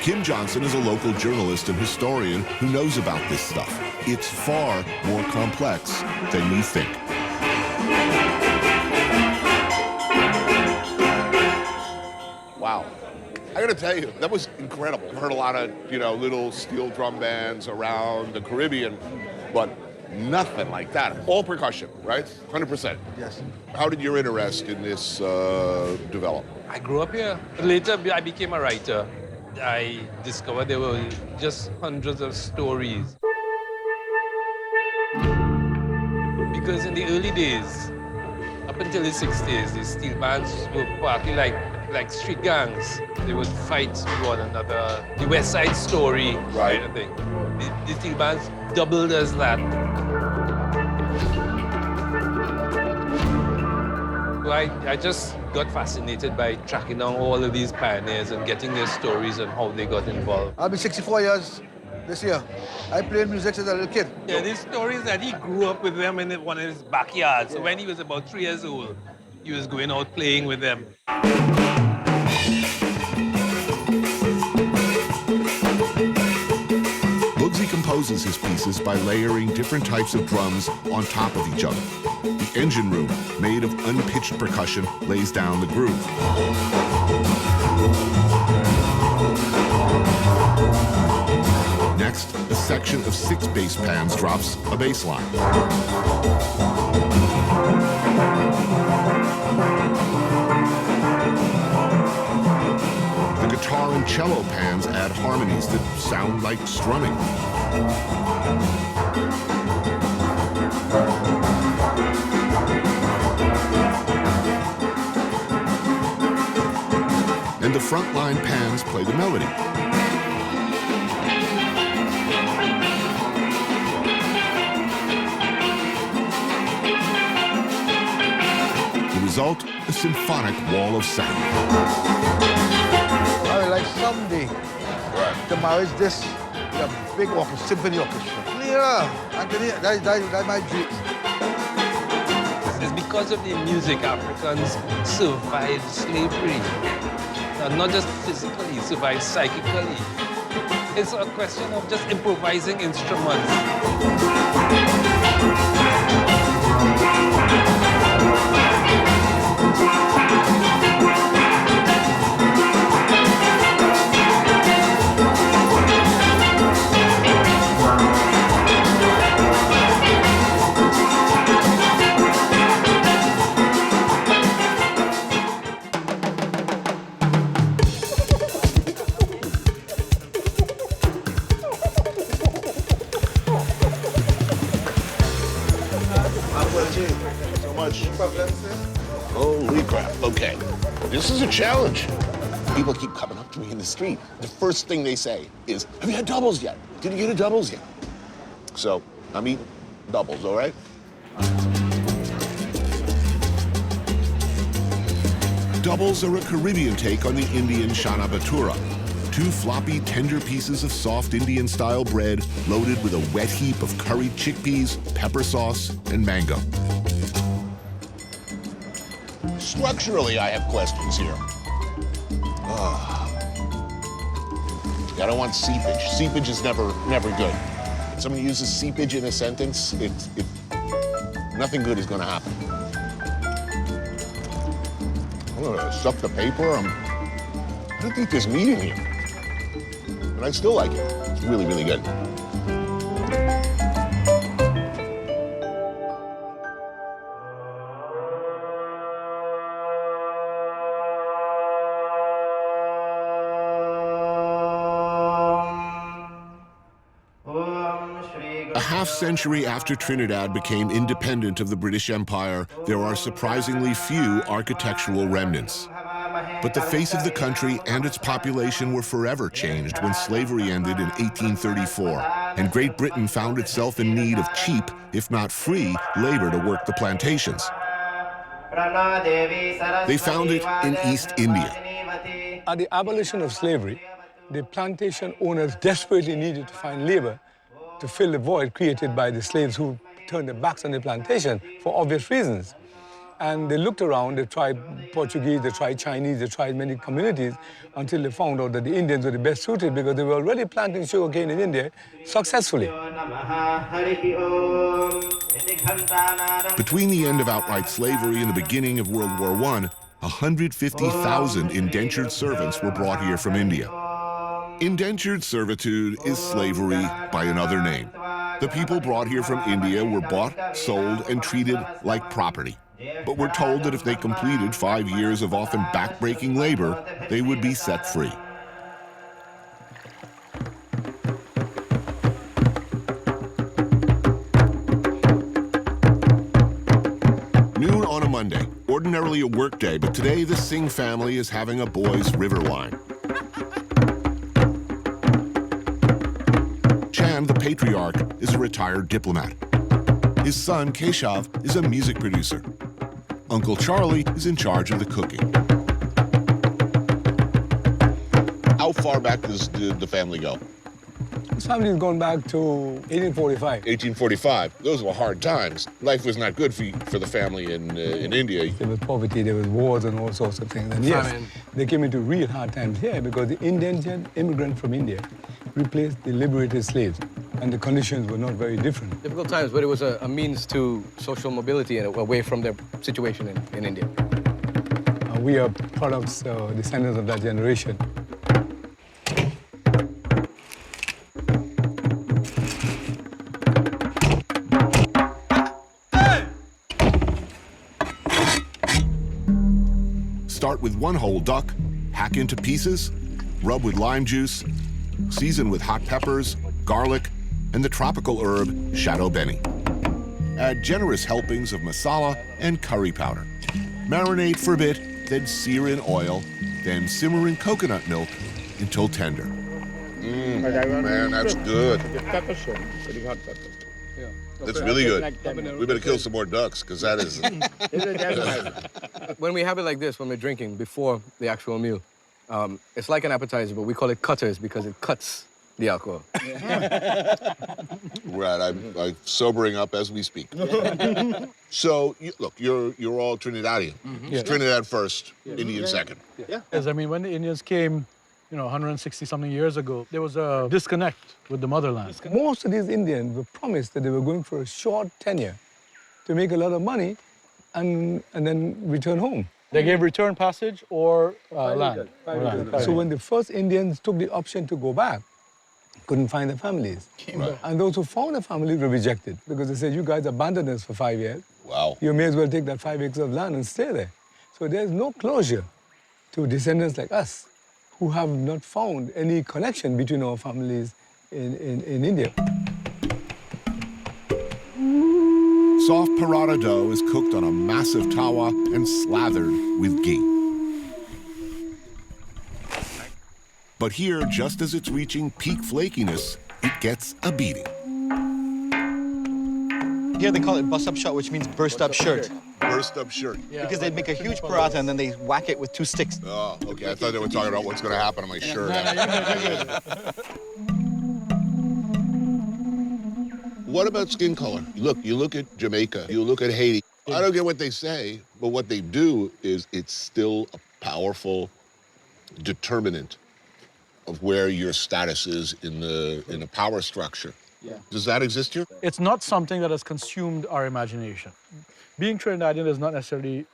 Kim Johnson is a local journalist and historian who knows about this stuff. It's far more complex than you think. Wow. I gotta tell you, that was incredible. I've heard a lot of, little steel drum bands around the Caribbean, but nothing like that. All percussion, right? 100%. Yes. How did your interest in this develop? I grew up here. Later, I became a writer. I discovered there were just hundreds of stories. Because in the early days, up until the 60s, the steel bands were partly like street gangs. They would fight with one another. The West Side Story kind of thing. The steel bands doubled as that. So I just got fascinated by tracking down all of these pioneers and getting their stories and how they got involved. I'll be 64 years this year. I played music since a little kid. Yeah, these stories that he grew up with them in one of his backyards. So when he was about 3 years old, he was going out playing with them. Bugsy composes his pieces by layering different types of drums on top of each other. The engine room, made of unpitched percussion, lays down the groove. Next, a section of 6 bass pans drops a bass line. The guitar and cello pans add harmonies that sound like strumming. And the frontline pans play the melody. The result, a symphonic wall of sound. I would like someday to marry this with a big orchestra, symphony orchestra. Yeah, Anthony, that's my dream. It's because of the music Africans survived slavery. And not just physically, survived psychically. It's a question of just improvising instruments. Holy crap. Okay. This is a challenge. People keep coming up to me in the street. The first thing they say is, have you had doubles yet? Did you get a doubles yet? So I'm eating doubles, all right? Doubles are a Caribbean take on the Indian chana bhatura. 2 floppy, tender pieces of soft Indian-style bread loaded with a wet heap of curried chickpeas, pepper sauce, and mango. Structurally, I have questions here. I don't want seepage. Seepage is never good. If someone uses seepage in a sentence, nothing good is going to happen. I'm going to stuff the paper. I don't think there's meat in here. And I still like it. It's really, really good. A half-century after Trinidad became independent of the British Empire, there are surprisingly few architectural remnants. But the face of the country and its population were forever changed when slavery ended in 1834, and Great Britain found itself in need of cheap, if not free, labor to work the plantations. They found it in East India. At the abolition of slavery, the plantation owners desperately needed to find labor to fill the void created by the slaves who turned their backs on the plantation for obvious reasons. And they looked around, they tried Portuguese, they tried Chinese, they tried many communities until they found out that the Indians were the best suited because they were already planting sugarcane in India successfully. Between the end of outright slavery and the beginning of World War I, 150,000 indentured servants were brought here from India. Indentured servitude is slavery by another name. The people brought here from India were bought, sold, and treated like property. But we're told that if they completed 5 years of often backbreaking labor, they would be set free. Noon on a Monday, ordinarily a work day, but today the Singh family is having a boys' river wine. Chand, the patriarch, is a retired diplomat. His son, Keshav, is a music producer. Uncle Charlie is in charge of the cooking. How far back did the family go? This family has gone back to 1845. 1845. Those were hard times. Life was not good for the family in India. There was poverty, there was wars and all sorts of things. And yes, they came into real hard times here because the indentured immigrant from India replaced the liberated slaves, and the conditions were not very different. Difficult times, but it was a means to social mobility and away from their situation in India. We are products, descendants of that generation. Start with 1 whole duck, hack into pieces, rub with lime juice, season with hot peppers, garlic, and the tropical herb shadow beni. Add generous helpings of masala and curry powder. Marinate for a bit, then sear in oil, then simmer in coconut milk until tender. Man, that's good. That's really good. We better kill some more ducks, because that is... When we have it like this, when we're drinking before the actual meal, it's like an appetizer, but we call it cutters because it cuts the alcohol. Right, I'm sobering up as we speak. So, look, you're all Trinidadian. Yeah. Trinidad first, Indian second. Yes, I mean, when the Indians came, 160-something years ago, there was a disconnect with the motherland. Most of these Indians were promised that they were going for a short tenure to make a lot of money and then return home. They gave return passage or land. So when the first Indians took the option to go back, couldn't find their families. Right. And those who found their families were rejected because they said, you guys abandoned us for 5 years. Wow. You may as well take that 5 acres of land and stay there. So there's no closure to descendants like us who have not found any connection between our families in India. Soft paratha dough is cooked on a massive tawa and slathered with ghee. But here, just as it's reaching peak flakiness, it gets a beating. Here they call it bust-up shot, which means burst-up shirt. Burst-up shirt. Because they make a huge paratha and then they whack it with 2 sticks. Oh, okay. I thought they were talking about what's going to happen on my shirt. What about skin color? Look, you look at Jamaica, you look at Haiti. I don't get what they say, but what they do is it's still a powerful determinant of where your status is in the power structure. Yeah. Does that exist here? It's not something that has consumed our imagination. Being Trinidadian is not necessarily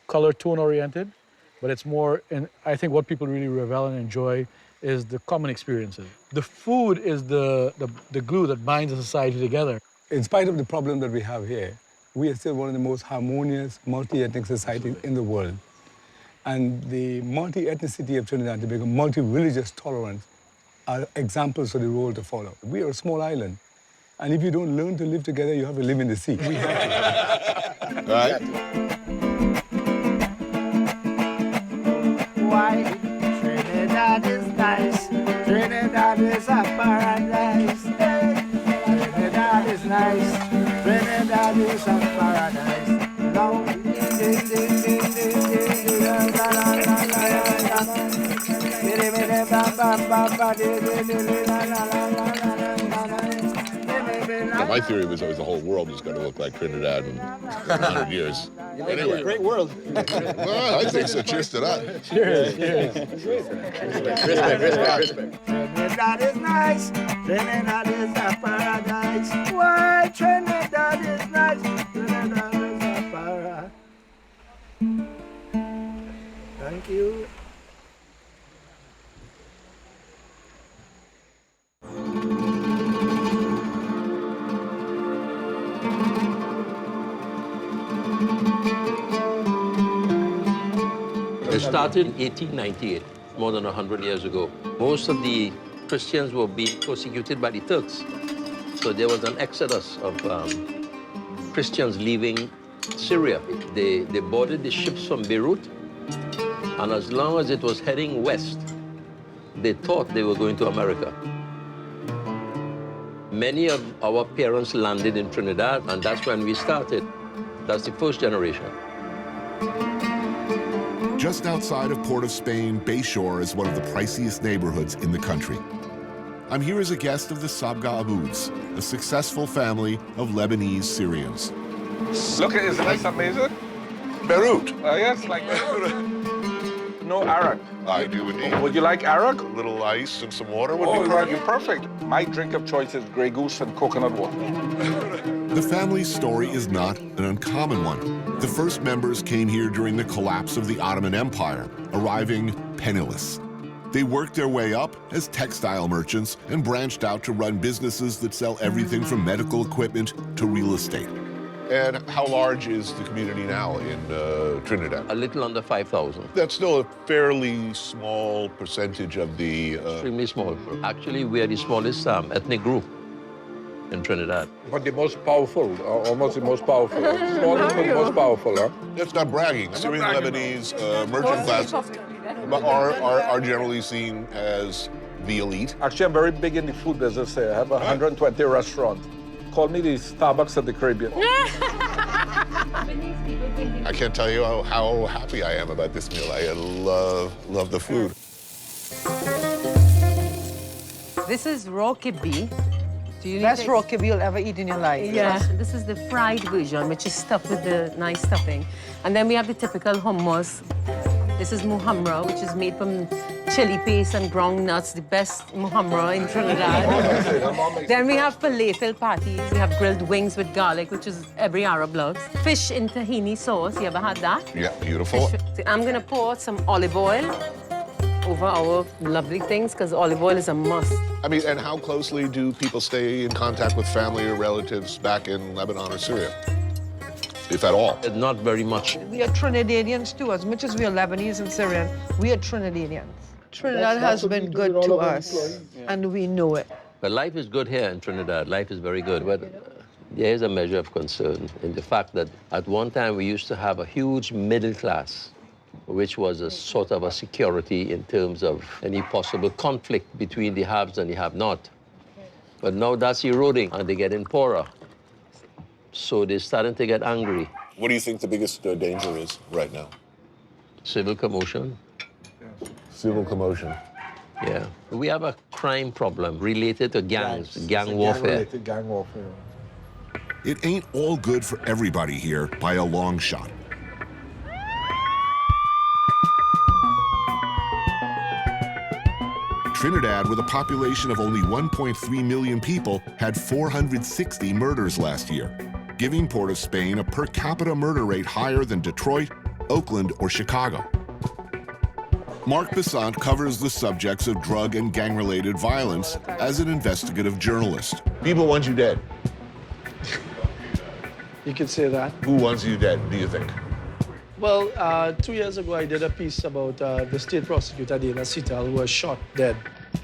color tone oriented, but it's more, and I think what people really revel and enjoy is the common experiences. The food is the glue that binds a society together. In spite of the problem that we have here, we are still one of the most harmonious, multi-ethnic societies in the world. And the multi-ethnicity of Trinidad and Tobago, multi-religious tolerance, are examples for the role to follow. We are a small island, and if you don't learn to live together, you have to live in the sea. We have to. Right? Why? Trinidad is nice. Trinidad is a paradise. Trinidad is nice. Trinidad is a paradise. Now, ding, ding, ding, ding, ding, ding, la, la, la, la, la, la, la. My theory was always the whole world was going to look like Trinidad in 100 years. Anyway. Great world. Well, I think so. Cheers to that. Cheers, cheers. Respect. Trinidad is nice. Trinidad is a paradise. Why Trinidad is nice? Trinidad is a paradise. Thank you. started in 1898, more than 100 years ago. Most of the Christians were being persecuted by the Turks. So there was an exodus of Christians leaving Syria. They boarded the ships from Beirut, and as long as it was heading west, they thought they were going to America. Many of our parents landed in Trinidad, and that's when we started. That's the first generation. Just outside of Port of Spain, Bayshore is one of the priciest neighborhoods in the country. I'm here as a guest of the Sabga Abouds, a successful family of Lebanese Syrians. Look, isn't this amazing? Beirut. Yes, like no arak. I do indeed. Would you like arak? A little ice and some water would Oh, be right, perfect. My drink of choice is Grey Goose and coconut water. The family's story is not an uncommon one. The first members came here during the collapse of the Ottoman Empire, arriving penniless. They worked their way up as textile merchants and branched out to run businesses that sell everything from medical equipment to real estate. And how large is the community now in Trinidad? A little under 5,000. That's still a fairly small percentage of the... Extremely small. Actually, we are the smallest ethnic group in Trinidad. But the most powerful, almost the most powerful. Smallest but most powerful, huh? That's not bragging. Syrian Lebanese merchant class are generally seen as the elite. Actually, I'm very big in the food business here. I have 120 restaurants. Call me the Starbucks of the Caribbean. I can't tell you how happy I am about this meal. I love the food. This is raw kibbe. Best raw kibbe you'll ever eat in your life. Yeah, this is the fried version, which is stuffed with the nice stuffing. And then we have the typical hummus. This is muhamra, which is made from chili paste and ground nuts, the best muhamra in Trinidad. Then we have falafel patties. We have grilled wings with garlic, which is every Arab loves. Fish in tahini sauce. You ever had that? Yeah, beautiful. I'm gonna pour some olive oil over our lovely things, because olive oil is a must. I mean, and how closely do people stay in contact with family or relatives back in Lebanon or Syria? If at all? Not very much. We are Trinidadians too, as much as we are Lebanese and Syrian. We are Trinidadians. Trinidad has been good to us, and we know it. But life is good here in Trinidad. Life is very good. But there is a measure of concern in the fact that at one time we used to have a huge middle class, which was a sort of a security in terms of any possible conflict between the haves and the have-not. But now that's eroding, and they're getting poorer. So they're starting to get angry. What do you think the biggest danger is right now? Civil commotion. Civil commotion. Yeah. We have a crime problem related to gangs, gang warfare. Gang warfare. It ain't all good for everybody here by a long shot. Trinidad, with a population of only 1.3 million people, had 460 murders last year, giving Port of Spain a per capita murder rate higher than Detroit, Oakland, or Chicago. Mark Besant covers the subjects of drug and gang-related violence as an investigative journalist. People want you dead. You could say that. Who wants you dead, do you think? Well, 2 years ago, I did a piece about the state prosecutor, Dana Sital, who was shot dead.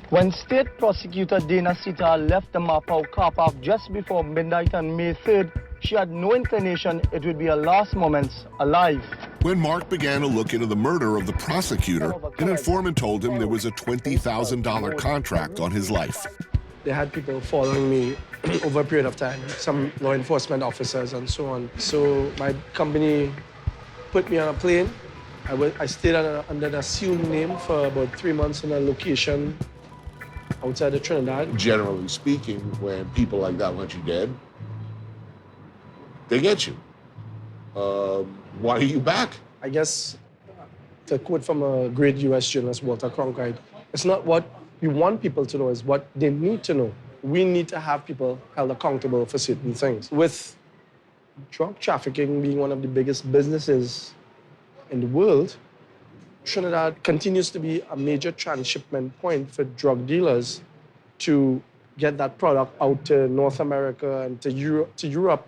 When State Prosecutor Dana Sital left the Mapao car park just before midnight on May 3rd, she had no inclination it would be her last moments alive. When Mark began to look into the murder of the prosecutor, an informant told him there was a $20,000 contract on his life. They had people following me over a period of time, some law enforcement officers and so on. So my company put me on a plane. I stayed under an assumed name for about 3 months in a location outside of Trinidad. Generally speaking, when people like that want you dead, they get you. Why are you back? I guess, to quote from a great U.S. journalist, Walter Cronkite, it's not what you want people to know, it's what they need to know. We need to have people held accountable for certain things. With drug trafficking being one of the biggest businesses in the world, Trinidad continues to be a major transshipment point for drug dealers to get that product out to North America and to Europe.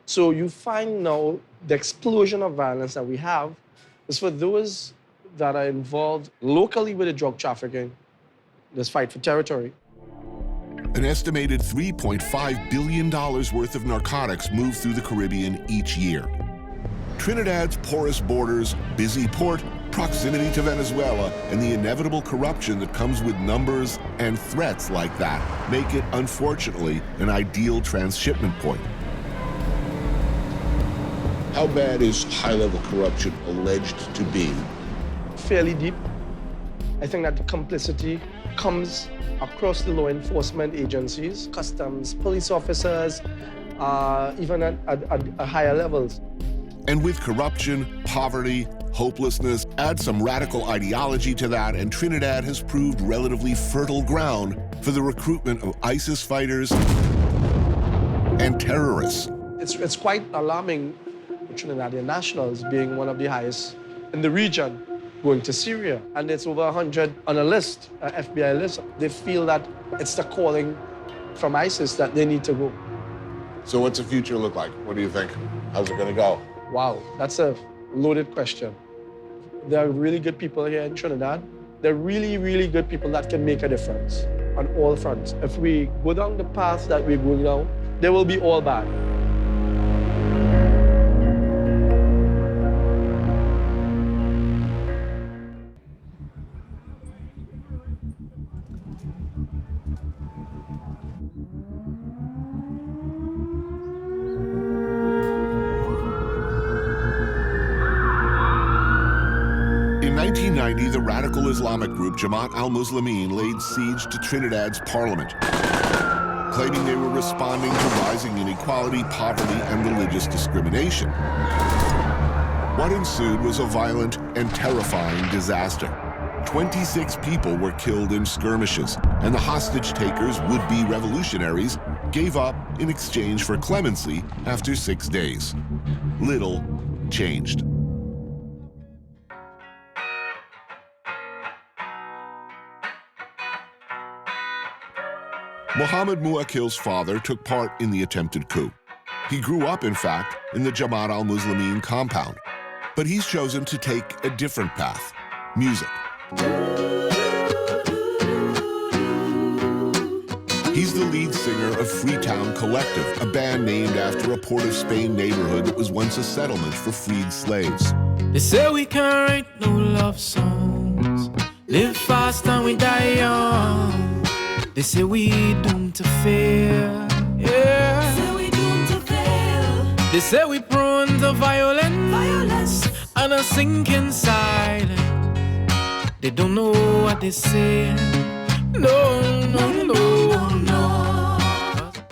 So you find now the explosion of violence that we have is for those that are involved locally with the drug trafficking, this fight for territory. An estimated $3.5 billion worth of narcotics move through the Caribbean each year. Trinidad's porous borders, busy port, proximity to Venezuela, and the inevitable corruption that comes with numbers and threats like that make it, unfortunately, an ideal transshipment point. How bad is high-level corruption alleged to be? Fairly deep. I think that the complicity comes across the law enforcement agencies, customs, police officers, even at higher levels. And with corruption, poverty, hopelessness, add some radical ideology to that, and Trinidad has proved relatively fertile ground for the recruitment of ISIS fighters and terrorists. It's quite alarming, Trinidadian nationals being one of the highest in the region, going to Syria. And it's over 100 on a list, an FBI list. They feel that it's the calling from ISIS that they need to go. So what's the future look like? What do you think? How's it gonna go? Wow, that's a loaded question. There are really good people here in Trinidad. There are really, really good people that can make a difference on all fronts. If we go down the path that we're going down, they will be all bad. In 1990, the radical Islamic group Jamaat al-Muslimin laid siege to Trinidad's parliament, claiming they were responding to rising inequality, poverty, and religious discrimination. What ensued was a violent and terrifying disaster. 26 people were killed in skirmishes, and the hostage takers, would-be revolutionaries, gave up in exchange for clemency after 6 days. Little changed. Mohammed Muakil's father took part in the attempted coup. He grew up, in fact, in the Jamaat al-Muslimin compound. But he's chosen to take a different path: music. He's the lead singer of Freetown Collective, a band named after a Port of Spain neighborhood that was once a settlement for freed slaves. They say we can't write no love songs, live fast and we die young. They say we doomed to fail, yeah. They say we doomed to fail. They say we prone to violence and a sinking silence. They don't know what they say. No, no, no, no.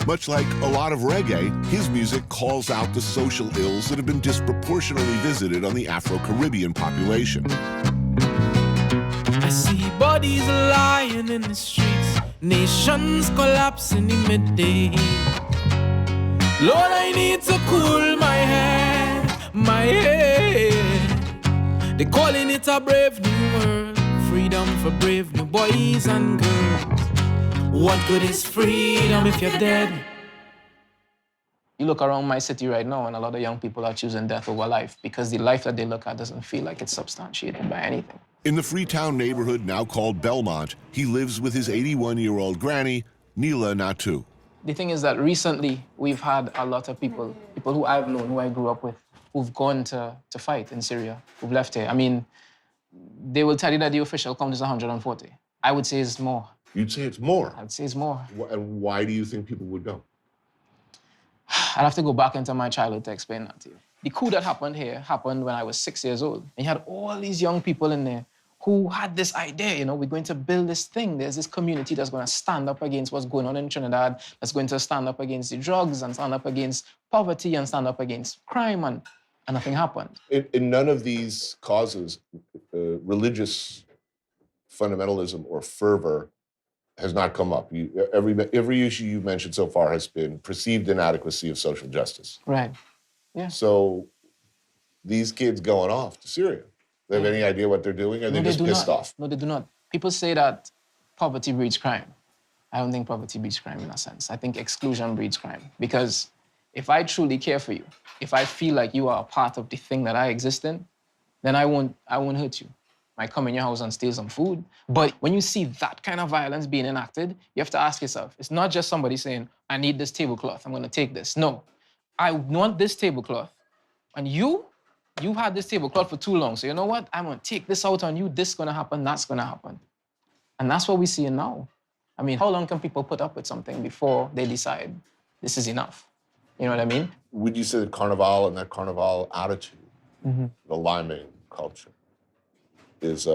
Much like a lot of reggae, his music calls out the social ills that have been disproportionately visited on the Afro-Caribbean population. I see bodies lying in the streets, nations collapse in the midday. Lord, I need to cool my head, my head. They're calling it a brave new world, freedom for brave new boys and girls. What good is freedom if you're dead? You look around my city right now, and a lot of young people are choosing death over life because the life that they look at doesn't feel like it's substantiated by anything. In the Freetown neighborhood now called Belmont, he lives with his 81-year-old granny, Neela Natu. The thing is that recently we've had a lot of people who I've known, who I grew up with, who've gone to fight in Syria, who've left here. I mean, they will tell you that the official count is 140. I would say it's more. You'd say it's more? I'd say it's more. And why do you think people would go? I'd have to go back into my childhood to explain that to you. The coup that happened here happened when I was 6 years old. And you had all these young people in there who had this idea, you know, we're going to build this thing. There's this community that's going to stand up against what's going on in Trinidad, that's going to stand up against the drugs and stand up against poverty and stand up against crime, and nothing happened. In none of these causes, religious fundamentalism or fervor has not come up. Every issue you've mentioned so far has been perceived inadequacy of social justice. Right, yeah. So these kids going off to Syria, they have any idea what they're doing? Or they're just pissed off? No, they do not. People say that poverty breeds crime. I don't think poverty breeds crime in a sense. I think exclusion breeds crime. Because if I truly care for you, if I feel like you are a part of the thing that I exist in, then I won't hurt you. might come in your house and steal some food. But when you see that kind of violence being enacted, you have to ask yourself, it's not just somebody saying, I need this tablecloth, I'm gonna take this. No, I want this tablecloth, and you've had this tablecloth for too long, so you know what? I'm gonna take this out on you, this is gonna happen, that's gonna happen. And that's what we see now. I mean, how long can people put up with something before they decide this is enough? You know what I mean? Would you say that Carnival and that Carnival attitude, the liming culture, is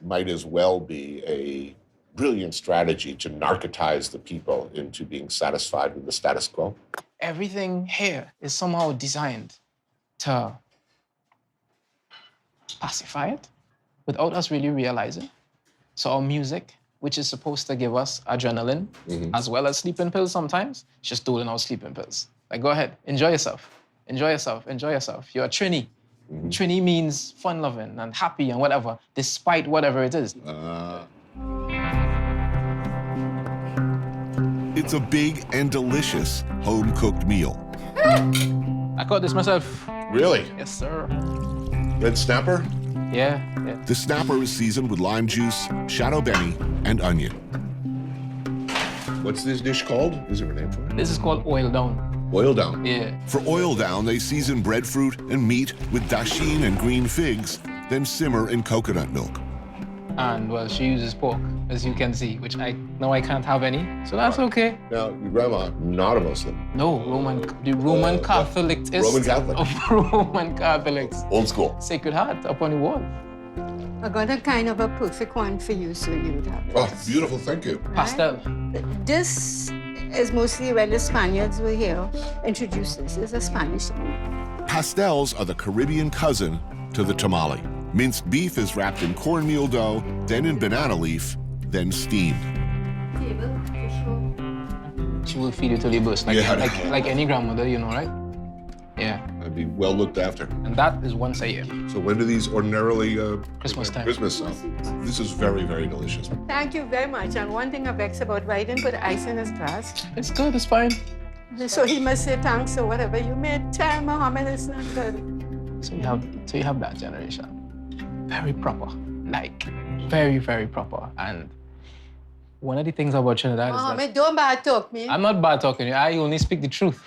might as well be a brilliant strategy to narcotize the people into being satisfied with the status quo? Everything here is somehow designed to pacify it without us really realizing. So our music, which is supposed to give us adrenaline, as well as sleeping pills sometimes, it's just doling out sleeping pills. Like, go ahead, enjoy yourself. Enjoy yourself, enjoy yourself. You're a Trini. Trini means fun-loving and happy and whatever, despite whatever it is. It's a big and delicious home-cooked meal. I caught this myself. Really? Yes, sir. Red snapper? Yeah. The snapper is seasoned with lime juice, shadow beni, and onion. What's this dish called? Is there a name for it? This is called oil down. Oil down? Yeah. For oil down, they season breadfruit and meat with dasheen and green figs, then simmer in coconut milk. And, well, she uses pork, as you can see, which I know I can't have any, so that's okay. Now, your grandma, not a Muslim. No, the Roman Catholic is... Roman Catholic. Of Roman Catholics. Old school. Sacred Heart up on the wall. I got a kind of a perfect one for you, so you would have it. Oh, beautiful, thank you. Pastel. This is mostly when the Spaniards were here, introduced this. It's a Spanish thing. Pastels are the Caribbean cousin to the tamale. Minced beef is wrapped in cornmeal dough, then in banana leaf, then steamed. She will feed you till you burst, like any grandmother, you know, right? Yeah. I'd be well looked after. And that is once a year. So when do these ordinarily... Christmas time. Christmas. This is very, very delicious. Thank you very much. And one thing I vex about, why I didn't put ice in his glass. It's good, it's fine. So he must say thanks or whatever. You made tell Mohammed it's not good. So you have that generation. Very proper. Like, very, very proper. And one of the things about Trinidad is that... don't bad talk me. I'm not bad talking you. I only speak the truth.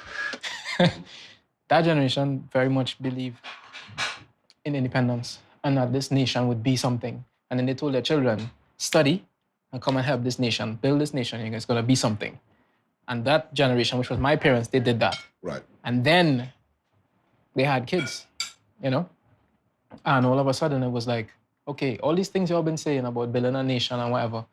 That generation very much believed in independence and that this nation would be something. And then they told their children, study and come and help this nation, build this nation, it's gonna be something. And that generation, which was my parents, they did that. Right. And then they had kids, you know? And all of a sudden it was like, okay, all these things y'all been saying about building a nation and whatever,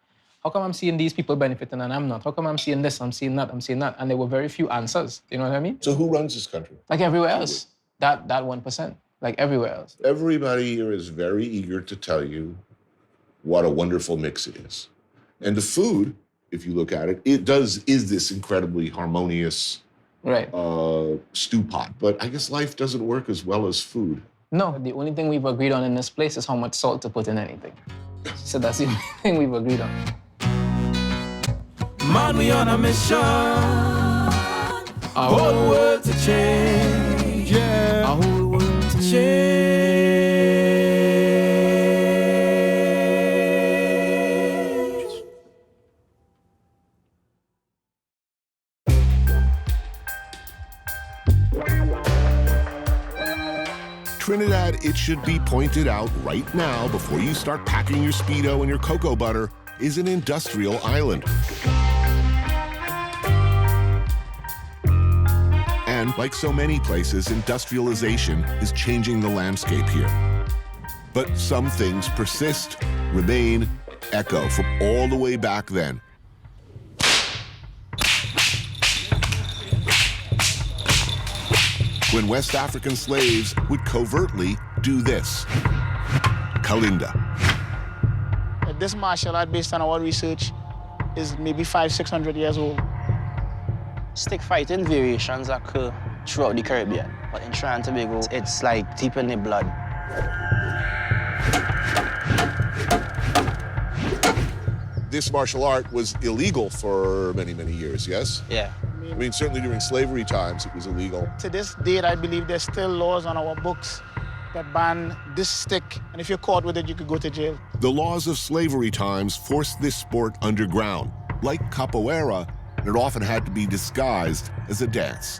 how come I'm seeing these people benefiting and I'm not? How come I'm seeing this, I'm seeing that, I'm seeing that? And there were very few answers, you know what I mean? So who runs this country? Like everywhere else, that 1%, like everywhere else. Everybody here is very eager to tell you what a wonderful mix it is. And the food, if you look at it, is this incredibly harmonious stew pot. But I guess life doesn't work as well as food. No, the only thing we've agreed on in this place is how much salt to put in anything. So that's the only thing we've agreed on. Man, we on a mission. Our whole world to change. Yeah. Our whole world to change. Trinidad, it should be pointed out right now before you start packing your Speedo and your cocoa butter, is an industrial island. And like so many places, industrialization is changing the landscape here. But some things persist, remain, echo from all the way back then. When West African slaves would covertly do this. Kalinda. This martial art, based on our research, is maybe 500-600 years old. Stick fighting variations occur throughout the Caribbean, but in Trinidad and Tobago, it's like deep in the blood. This martial art was illegal for many, many years, yes? Yeah. I mean, certainly during slavery times, it was illegal. To this date, I believe there's still laws on our books that ban this stick, and if you're caught with it, you could go to jail. The laws of slavery times forced this sport underground. Like capoeira, it often had to be disguised as a dance.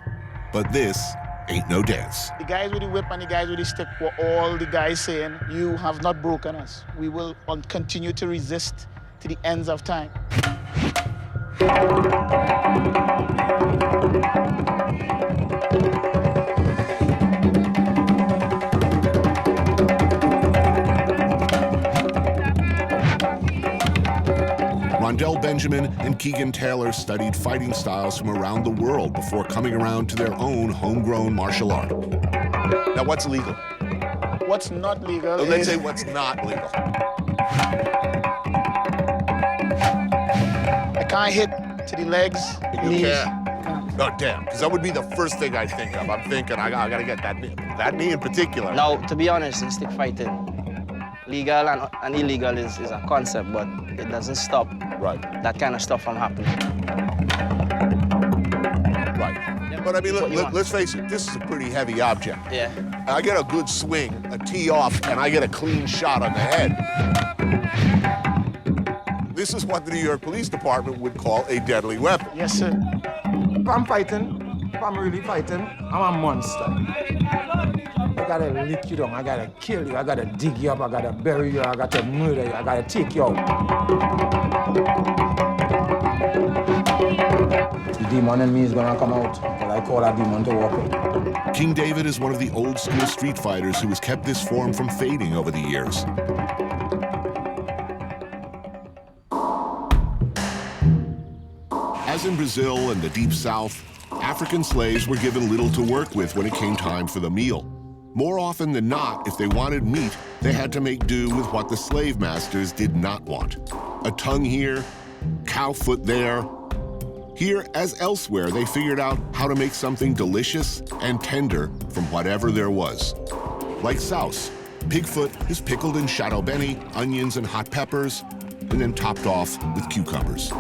But this ain't no dance. The guys with the whip and the guys with the stick were all the guys saying, you have not broken us. We will continue to resist to the ends of time. Rondell Benjamin and Keegan Taylor studied fighting styles from around the world before coming around to their own homegrown martial art. Now, what's legal? What's not legal Let's say what's not legal. I can't hit to the legs, You knees. can't. Oh, damn, because that would be the first thing I think of. I'm thinking, I gotta get that knee in particular. Now, to be honest, in stick fighting, legal and illegal is a concept, but it doesn't stop that kind of stuff from happening. Right. But I mean, let's face it, this is a pretty heavy object. Yeah. I get a good swing, a tee off, and I get a clean shot on the head. This is what the New York Police Department would call a deadly weapon. Yes, sir. If I'm fighting, if I'm really fighting, I'm a monster. I gotta lick you down, I gotta kill you, I gotta dig you up, I gotta bury you, I gotta murder you, I gotta take you out. The demon in me is gonna come out, but I call that demon to walk out. King David is one of the old school street fighters who has kept this form from fading over the years. As in Brazil and the Deep South, African slaves were given little to work with when it came time for the meal. More often than not, if they wanted meat, they had to make do with what the slave masters did not want. A tongue here, cow foot there. Here, as elsewhere, they figured out how to make something delicious and tender from whatever there was. Like souse, pigfoot is pickled in shadow beni, onions and hot peppers, and then topped off with cucumbers.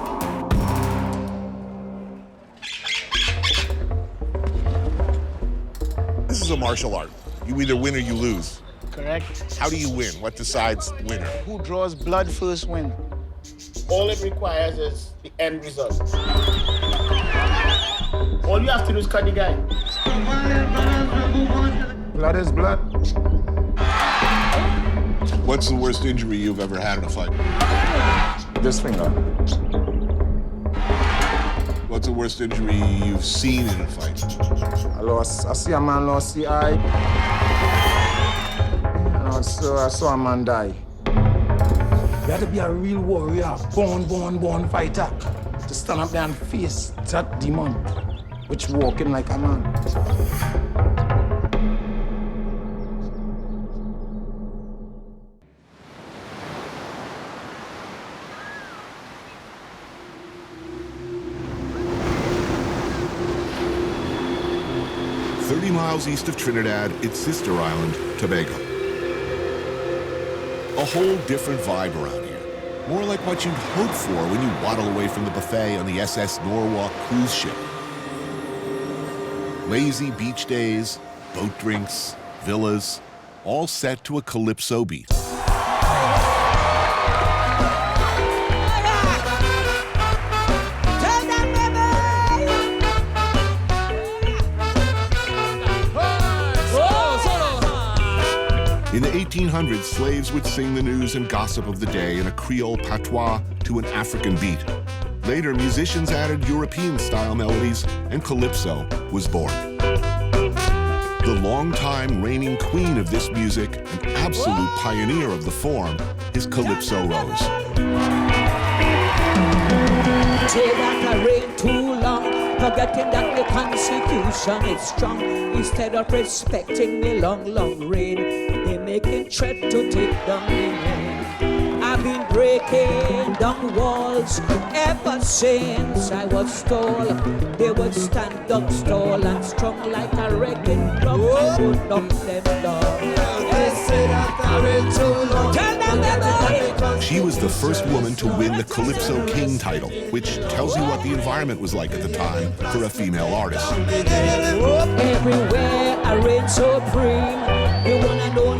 This is a martial art. You either win or you lose. Correct. How do you win? What decides winner? Who draws blood first win. All it requires is the end result. All you have to do is cut the guy. Blood is blood. What's the worst injury you've ever had in a fight? This finger. What's the worst injury you've seen in a fight? I see a man lost the eye. And also I saw a man die. You have to be a real warrior, born fighter, to stand up there and face that demon, which walking like a man. Miles east of Trinidad, its sister island, Tobago. A whole different vibe around here. More like what you'd hope for when you waddle away from the buffet on the SS Norwalk cruise ship. Lazy beach days, boat drinks, villas, all set to a calypso beat. In the 1800s, slaves would sing the news and gossip of the day in a Creole patois to an African beat. Later, musicians added European-style melodies, and calypso was born. The longtime reigning queen of this music, an absolute pioneer of the form, is Calypso Rose. Say that I reign too long, forgetting that the Constitution is strong. Instead of respecting the long reign, they making threat to take down the name. I've been breaking down walls ever since I was told they would stand up tall and strong like a wrecking drum. I would knock them down. They say that I reign too long. Tell them about She was the first woman to win the Calypso King title, which tells you what the environment was like at the time for a female artist. Everywhere I reign supreme. You wanna know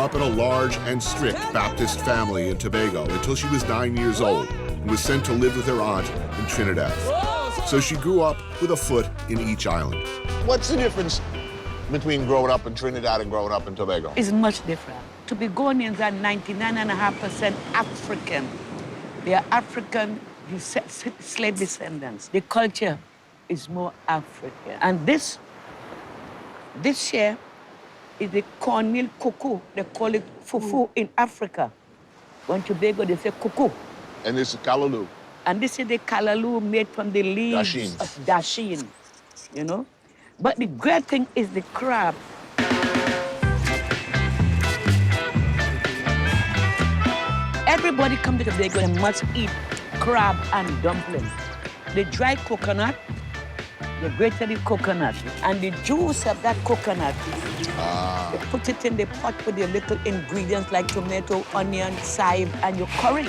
up in a large and strict Baptist family in Tobago until she was 9 years old and was sent to live with her aunt in Trinidad. So she grew up with a foot in each island. What's the difference between growing up in Trinidad and growing up in Tobago? It's much different. Tobagonians are 99.5% African. They are African slave descendants. The culture is more African. And this here is the cornmeal cuckoo. They call it fufu in Africa. When Tobago, they say cuckoo. And this is callaloo. And this is the callaloo made from the leaves of dasheen, you know? But the great thing is the crab. Everybody come to Tobago and must eat crab and dumpling. The dry coconut, they grated the coconut, and the juice of that coconut, they put it in the pot with the little ingredients like tomato, onion, chive, and your curry.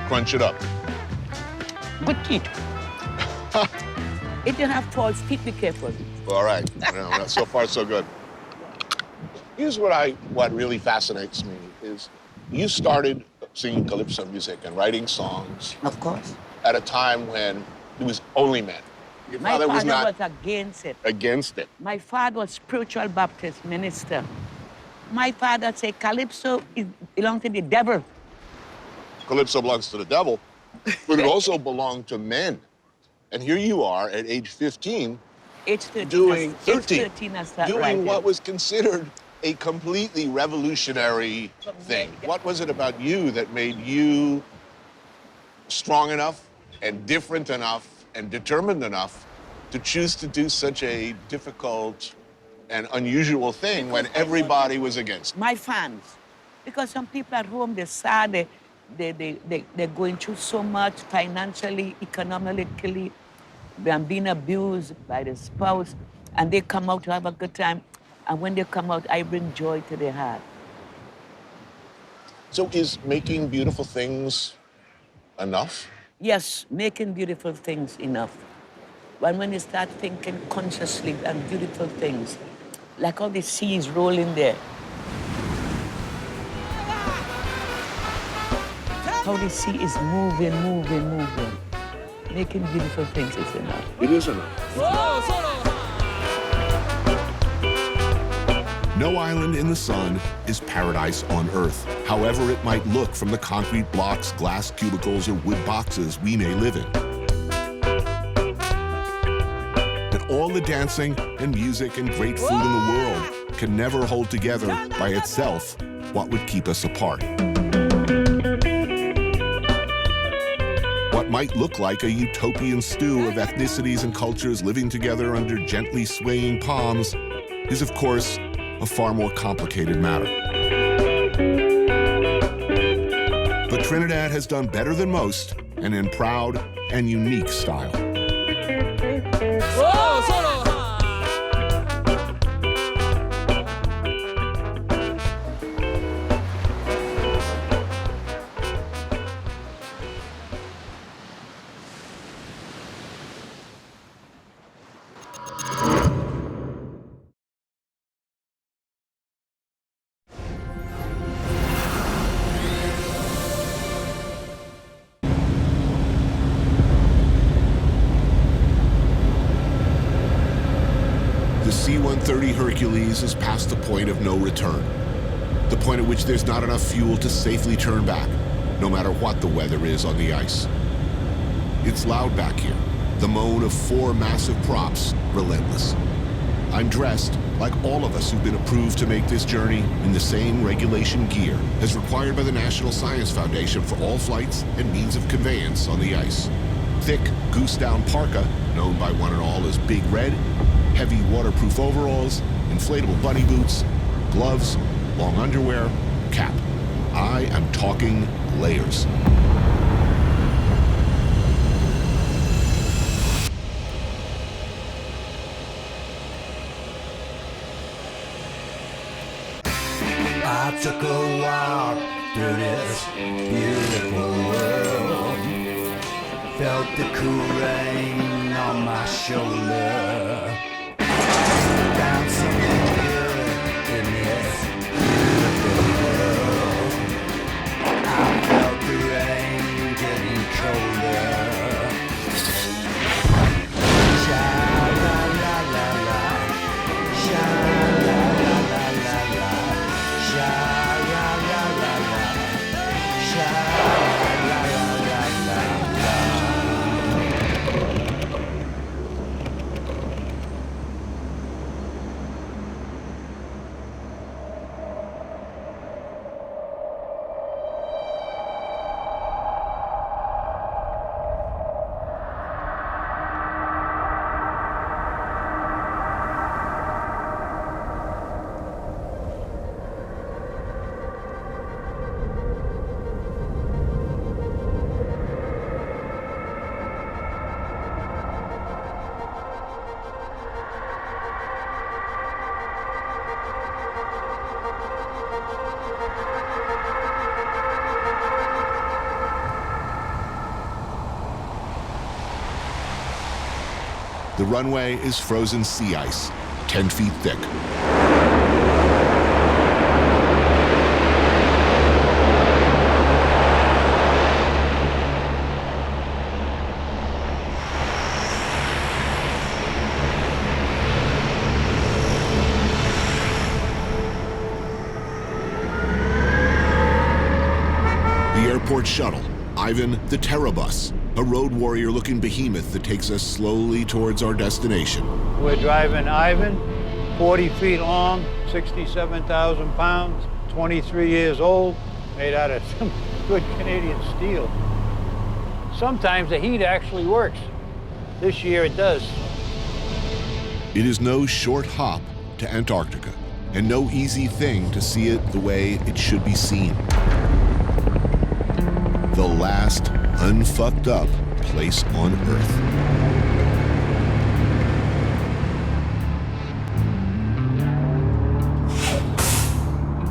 Crunch it up. Good teeth. If you have false teeth, be careful. All right. No, so far, so good. Here's what really fascinates me is you started singing calypso music and writing songs. Of course. At a time when it was only men. Your My father was not against it. against it. My father was spiritual Baptist minister. My father said calypso belongs to the devil. Calypso belongs to the devil, but it also belonged to men. And here you are at age 15, age 13, doing age 13 I started doing writing. what was considered a completely revolutionary thing. What was it about you that made you strong enough and different enough and determined enough to choose to do such a difficult and unusual thing when everybody was against it? My fans, because some people at home, they're sad, they're going through so much financially, economically, they're being abused by the spouse, and they come out to have a good time. And when they come out, I bring joy to their heart. So is making beautiful things enough? Yes, making beautiful things enough. But when you start thinking consciously and beautiful things, like all the seas rolling there, how the sea is moving, moving, moving. Making beautiful things is enough. It is enough. No island in the sun is paradise on Earth, however it might look from the concrete blocks, glass cubicles, or wood boxes we may live in. And all the dancing and music and great food in the world can never hold together by itself what would keep us apart. What might look like a utopian stew of ethnicities and cultures living together under gently swaying palms is, of course, a far more complicated matter. But Trinidad has done better than most, and in proud and unique style. The C-130 Hercules is past the point of no return, the point at which there's not enough fuel to safely turn back, no matter what the weather is on the ice. It's loud back here, the moan of 4 massive props, relentless. I'm dressed, like all of us who've been approved to make this journey, in the same regulation gear as required by the National Science Foundation for all flights and means of conveyance on the ice. Thick, goose-down parka, known by one and all as Big Red, heavy waterproof overalls, inflatable bunny boots, gloves, long underwear, cap. I am talking layers. I took a walk through this beautiful world. Felt the cool rain on my shoulder. Found something good in the The runway is frozen sea ice, 10 feet thick. Airport shuttle, Ivan the Terrabus, a road warrior-looking behemoth that takes us slowly towards our destination. We're driving Ivan, 40 feet long, 67,000 pounds, 23 years old, made out of some good Canadian steel. Sometimes the heat actually works. This year it does. It is no short hop to Antarctica, and no easy thing to see it the way it should be seen. The last unfucked up place on Earth.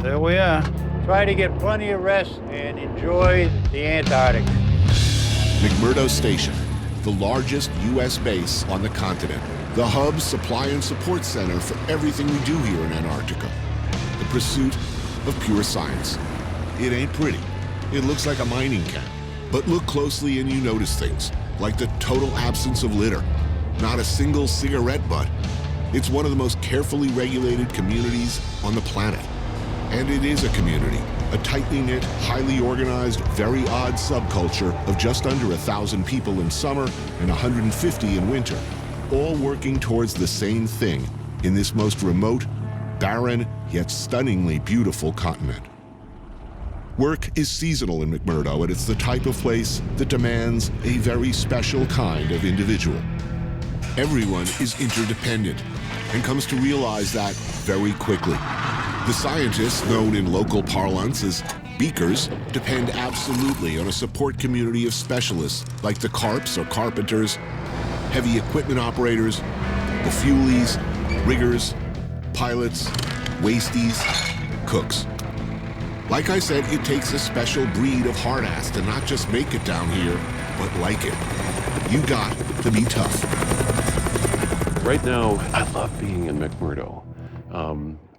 There we are. Try to get plenty of rest and enjoy the Antarctic. McMurdo Station, the largest U.S. base on the continent. The hub, supply, and support center for everything we do here in Antarctica. The pursuit of pure science. It ain't pretty. It looks like a mining camp. But look closely and you notice things, like the total absence of litter. Not a single cigarette butt. It's one of the most carefully regulated communities on the planet. And it is a community, a tightly knit, highly organized, very odd subculture of just under 1,000 people in summer and 150 in winter, all working towards the same thing in this most remote, barren, yet stunningly beautiful continent. Work is seasonal in McMurdo, and it's the type of place that demands a very special kind of individual. Everyone is interdependent and comes to realize that very quickly. The scientists, known in local parlance as beakers, depend absolutely on a support community of specialists like the carps or carpenters, heavy equipment operators, the fuelies, riggers, pilots, wasties, cooks. Like I said, it takes a special breed of hard ass to not just make it down here, but like it. You got to be tough. Right now, I love being in McMurdo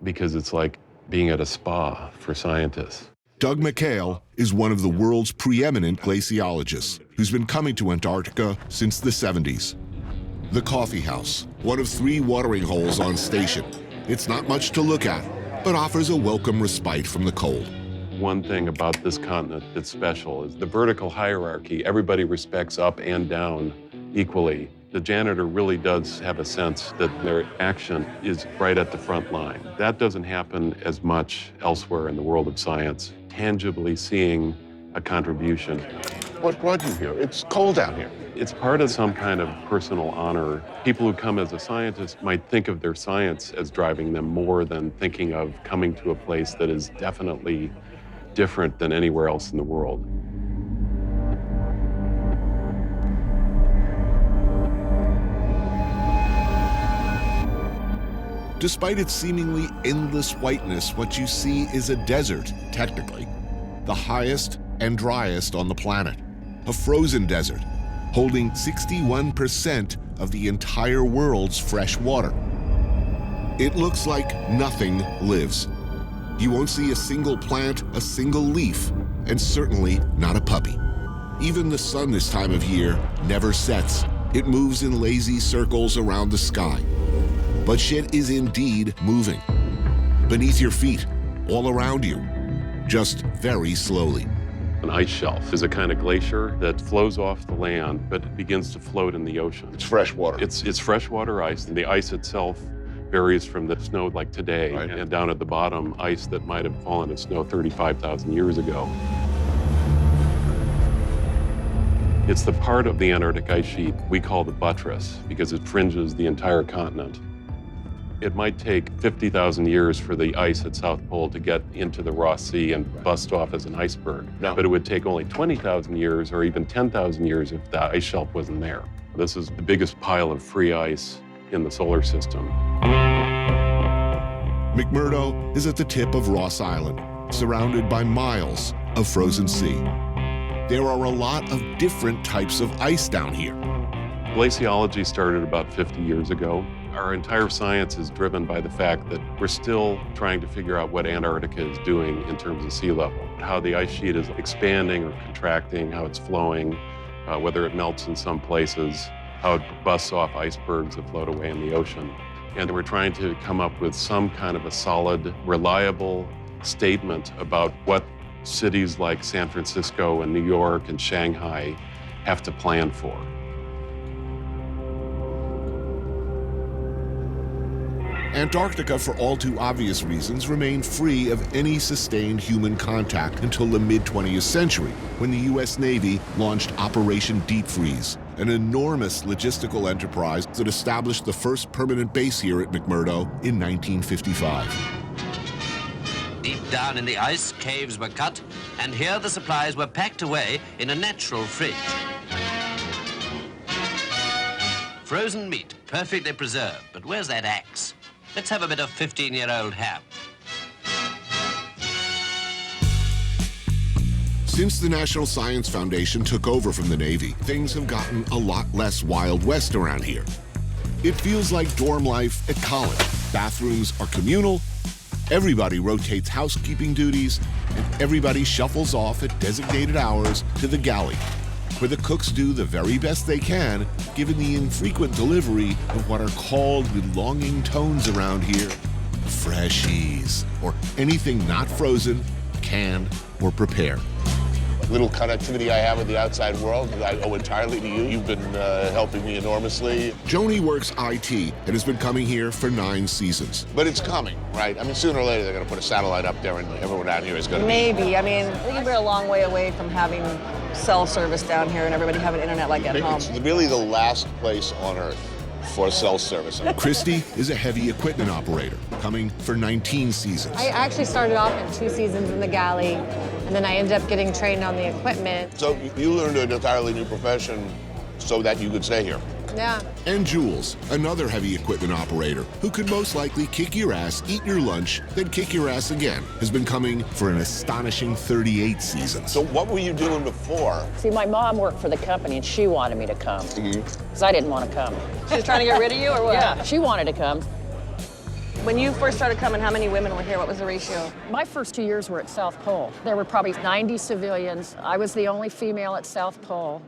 because it's like being at a spa for scientists. Doug McHale is one of the world's preeminent glaciologists who's been coming to Antarctica since the 70s. The Coffee House, one of 3 watering holes on station. It's not much to look at, but offers a welcome respite from the cold. One thing about this continent that's special is the vertical hierarchy. Everybody respects up and down equally. The janitor really does have a sense that their action is right at the front line. That doesn't happen as much elsewhere in the world of science. Tangibly seeing a contribution. What brought you here? It's cold down here. It's part of some kind of personal honor. People who come as a scientist might think of their science as driving them more than thinking of coming to a place that is definitely different than anywhere else in the world. Despite its seemingly endless whiteness, what you see is a desert, technically. The highest and driest on the planet. A frozen desert, holding 61% of the entire world's fresh water. It looks like nothing lives. You won't see a single plant, a single leaf, and certainly not a puppy. Even the sun this time of year never sets. It moves in lazy circles around the sky. But shit is indeed moving. Beneath your feet, all around you, just very slowly. An ice shelf is a kind of glacier that flows off the land, but it begins to float in the ocean. It's fresh water. It's freshwater ice, and the ice itself varies from the snow like today, right, and down at the bottom, ice that might have fallen as snow 35,000 years ago. It's the part of the Antarctic ice sheet we call the buttress because it fringes the entire continent. It might take 50,000 years for the ice at South Pole to get into the Ross Sea and bust off as an iceberg. No. But it would take only 20,000 years or even 10,000 years if the ice shelf wasn't there. This is the biggest pile of free ice in the solar system. McMurdo is at the tip of Ross Island, surrounded by miles of frozen sea. There are a lot of different types of ice down here. Glaciology started about 50 years ago. Our entire science is driven by the fact that we're still trying to figure out what Antarctica is doing in terms of sea level, how the ice sheet is expanding or contracting, how it's flowing, whether it melts in some places, how it busts off icebergs that float away in the ocean. And we're trying to come up with some kind of a solid, reliable statement about what cities like San Francisco and New York and Shanghai have to plan for. Antarctica, for all too obvious reasons, remained free of any sustained human contact until the mid-20th century, when the U.S. Navy launched Operation Deep Freeze, an enormous logistical enterprise that established the first permanent base here at McMurdo in 1955. Deep down in the ice, caves were cut, and here the supplies were packed away in a natural fridge. Frozen meat, perfectly preserved, but where's that axe? Let's have a bit of 15-year-old ham. Since the National Science Foundation took over from the Navy, things have gotten a lot less Wild West around here. It feels like dorm life at college. Bathrooms are communal, everybody rotates housekeeping duties, and everybody shuffles off at designated hours to the galley, where the cooks do the very best they can, given the infrequent delivery of what are called with longing tones around here, freshies, or anything not frozen, canned, or prepared. Little connectivity I have with the outside world, I owe entirely to you. You've been helping me enormously. Joni works IT and has been coming here for 9 seasons. But it's coming, right? I mean, sooner or later, they're going to put a satellite up there and everyone out here is going to Maybe. I mean, I think we're a long way away from having cell service down here and everybody having internet like at home. It's really the last place on Earth for cell service. Christy is a heavy equipment operator, coming for 19 seasons. I actually started off in 2 seasons in the galley, and then I ended up getting trained on the equipment. So you learned an entirely new profession so that you could stay here. Yeah. And Jules, another heavy equipment operator, who could most likely kick your ass, eat your lunch, then kick your ass again, has been coming for an astonishing 38 seasons. So what were you doing before? See, my mom worked for the company, and she wanted me to come, because I didn't want to come. She was trying to get rid of you, or what? Yeah, she wanted to come. When you first started coming, how many women were here? What was the ratio? My first 2 years were at South Pole. There were probably 90 civilians. I was the only female at South Pole.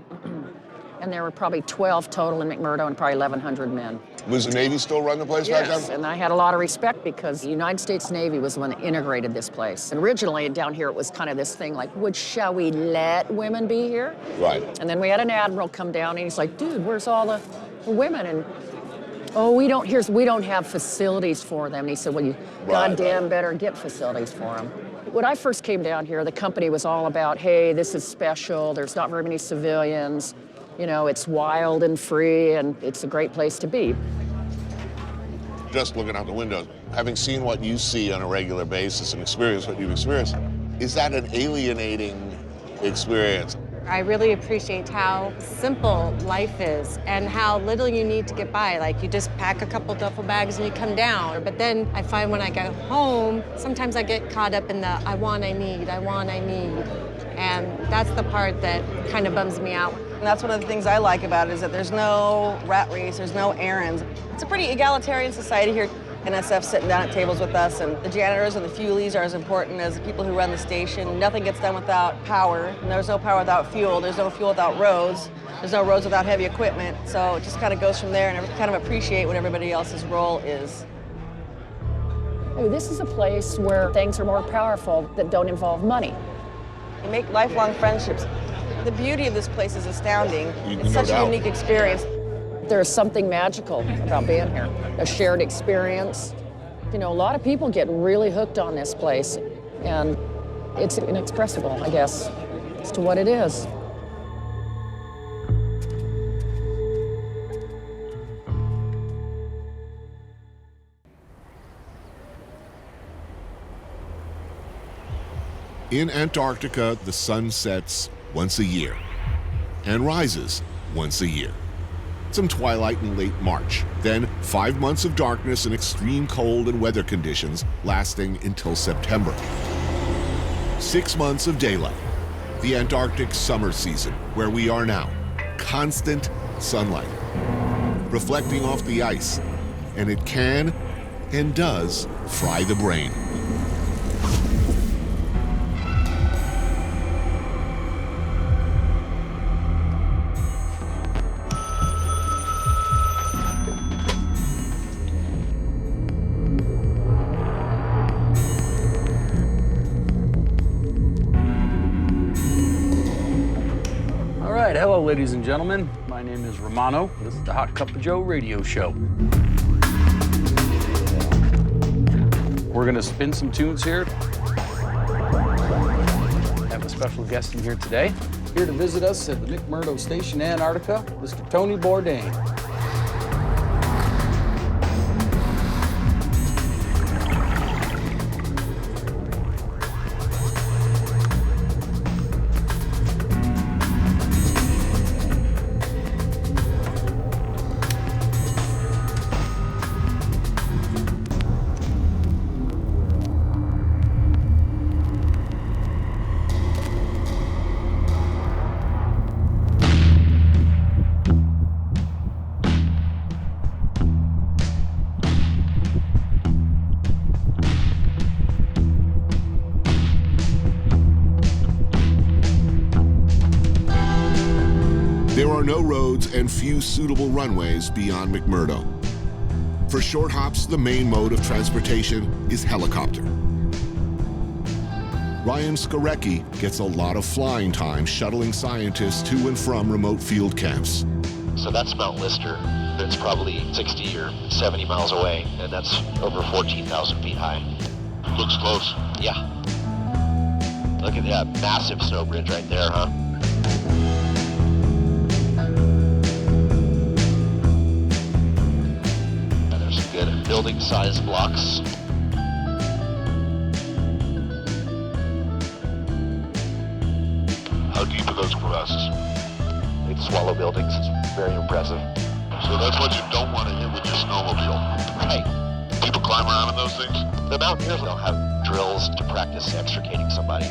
And there were probably 12 total in McMurdo and probably 1,100 men. Was the Navy still running the place back then? Yes, and I had a lot of respect because the United States Navy was the one that integrated this place. And originally down here it was kind of this thing like, shall we let women be here? Right. And then we had an admiral come down and he's like, dude, where's all the women? And we don't have facilities for them. And he said, well, you goddamn better get facilities for them. When I first came down here, the company was all about, hey, this is special. There's not very many civilians. You know, it's wild and free, and it's a great place to be. Just looking out the windows, having seen what you see on a regular basis and experienced what you've experienced, is that an alienating experience? I really appreciate how simple life is and how little you need to get by. Like, you just pack a couple duffel bags and you come down. But then I find when I go home, sometimes I get caught up in the I want, I need. And that's the part that kind of bums me out. And that's one of the things I like about it, is that there's no rat race, there's no errands. It's a pretty egalitarian society here. NSF sitting down at tables with us, and the janitors and the fuelies are as important as the people who run the station. Nothing gets done without power, and there's no power without fuel. There's no fuel without roads. There's no roads without heavy equipment. So it just kind of goes from there, and I kind of appreciate what everybody else's role is. This is a place where things are more powerful that don't involve money. You make lifelong friendships. The beauty of this place is astounding. It's such a unique experience. There's something magical about being here, a shared experience. You know, a lot of people get really hooked on this place, and it's inexpressible, I guess, as to what it is. In Antarctica, the sun sets once a year and rises once a year. Some twilight in late March, then 5 months of darkness and extreme cold and weather conditions lasting until September. 6 months of daylight, the Antarctic summer season, where we are now, constant sunlight. reflecting off the ice, and it can and does fry the brain. Hello, ladies and gentlemen. My name is Romano. This is the Hot Cup of Joe radio show. We're going to spin some tunes here. I have a special guest in here today. Here to visit us at the McMurdo Station, Antarctica, Mr. Tony Bourdain. There are no roads and few suitable runways beyond McMurdo. For short hops, the main mode of transportation is helicopter. Ryan Skorecki gets a lot of flying time shuttling scientists to and from remote field camps. So that's Mount Lister. It's probably 60 or 70 miles away, and that's over 14,000 feet high. Looks close. Yeah. Look at that massive snow bridge right there, huh? And there's some good building size blocks. How deep are those crevasses? They swallow buildings. It's very impressive. So that's what you don't want to hit with your snowmobile. Right. People climb around in those things? The mountaineers don't have drills to practice extricating somebody.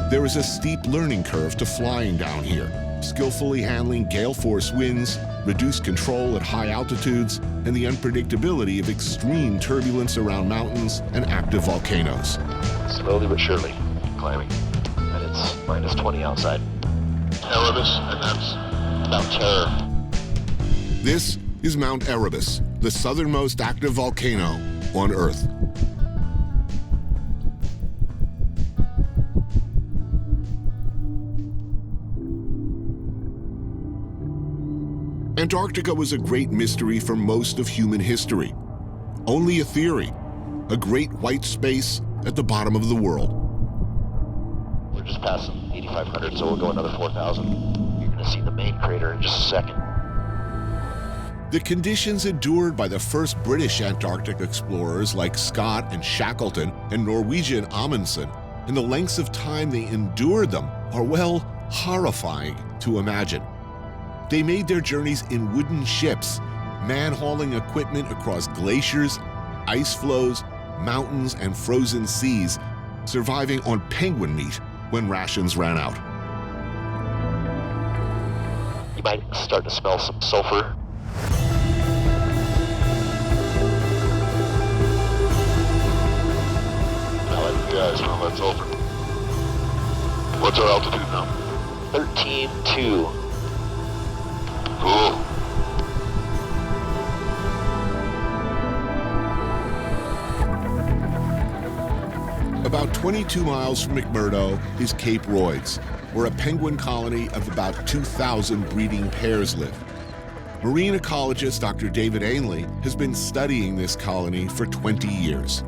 There is a steep learning curve to flying down here, skillfully handling gale force winds, reduced control at high altitudes, and the unpredictability of extreme turbulence around mountains and active volcanoes. Slowly but surely climbing. And it's minus 20 outside. Erebus, and that's Mount Terror. This is Mount Erebus, the southernmost active volcano on Earth. Antarctica was a great mystery for most of human history. Only a theory, a great white space at the bottom of the world. We're just passing 8,500, so we'll go another 4,000. You're going to see the main crater in just a second. The conditions endured by the first British Antarctic explorers like Scott and Shackleton and Norwegian Amundsen, and the lengths of time they endured them are, well, horrifying to imagine. They made their journeys in wooden ships, man-hauling equipment across glaciers, ice floes, mountains, and frozen seas, surviving on penguin meat when rations ran out. You might start to smell some sulfur. Yeah, I smell that sulfur. What's our altitude now? 13.2. Cool. About 22 miles from McMurdo is Cape Royds, where a penguin colony of about 2,000 breeding pairs live. Marine ecologist Dr. David Ainley has been studying this colony for 20 years.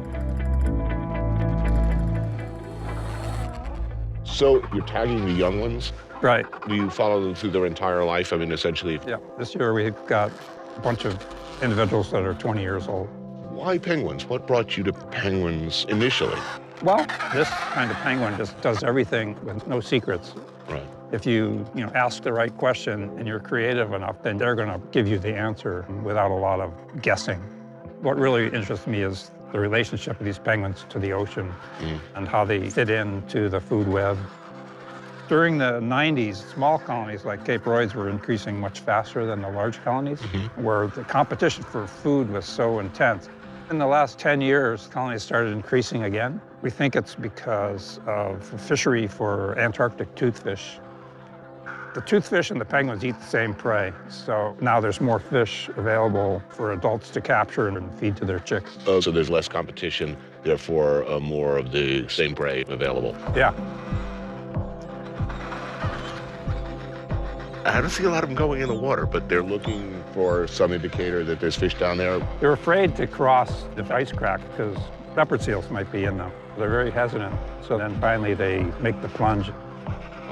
So you're tagging the young ones? Right. Do you follow them through their entire life? I mean, essentially. Yeah. This year we've got a bunch of individuals that are 20 years old. Why penguins? What brought you to penguins initially? Well, this kind of penguin just does everything with no secrets. Right. If you ask the right question and you're creative enough, then they're going to give you the answer without a lot of guessing. What really interests me is the relationship of these penguins to the ocean and how they fit into the food web. During the 90s, small colonies like Cape Royds were increasing much faster than the large colonies, where the competition for food was so intense. In the last 10 years, colonies started increasing again. We think it's because of a fishery for Antarctic toothfish. The toothfish and the penguins eat the same prey, so now there's more fish available for adults to capture and feed to their chicks. Oh, so there's less competition, therefore more of the same prey available. Yeah. I don't see a lot of them going in the water, but they're looking for some indicator that there's fish down there. They're afraid to cross the ice crack because leopard seals might be in them. They're very hesitant. So then finally they make the plunge.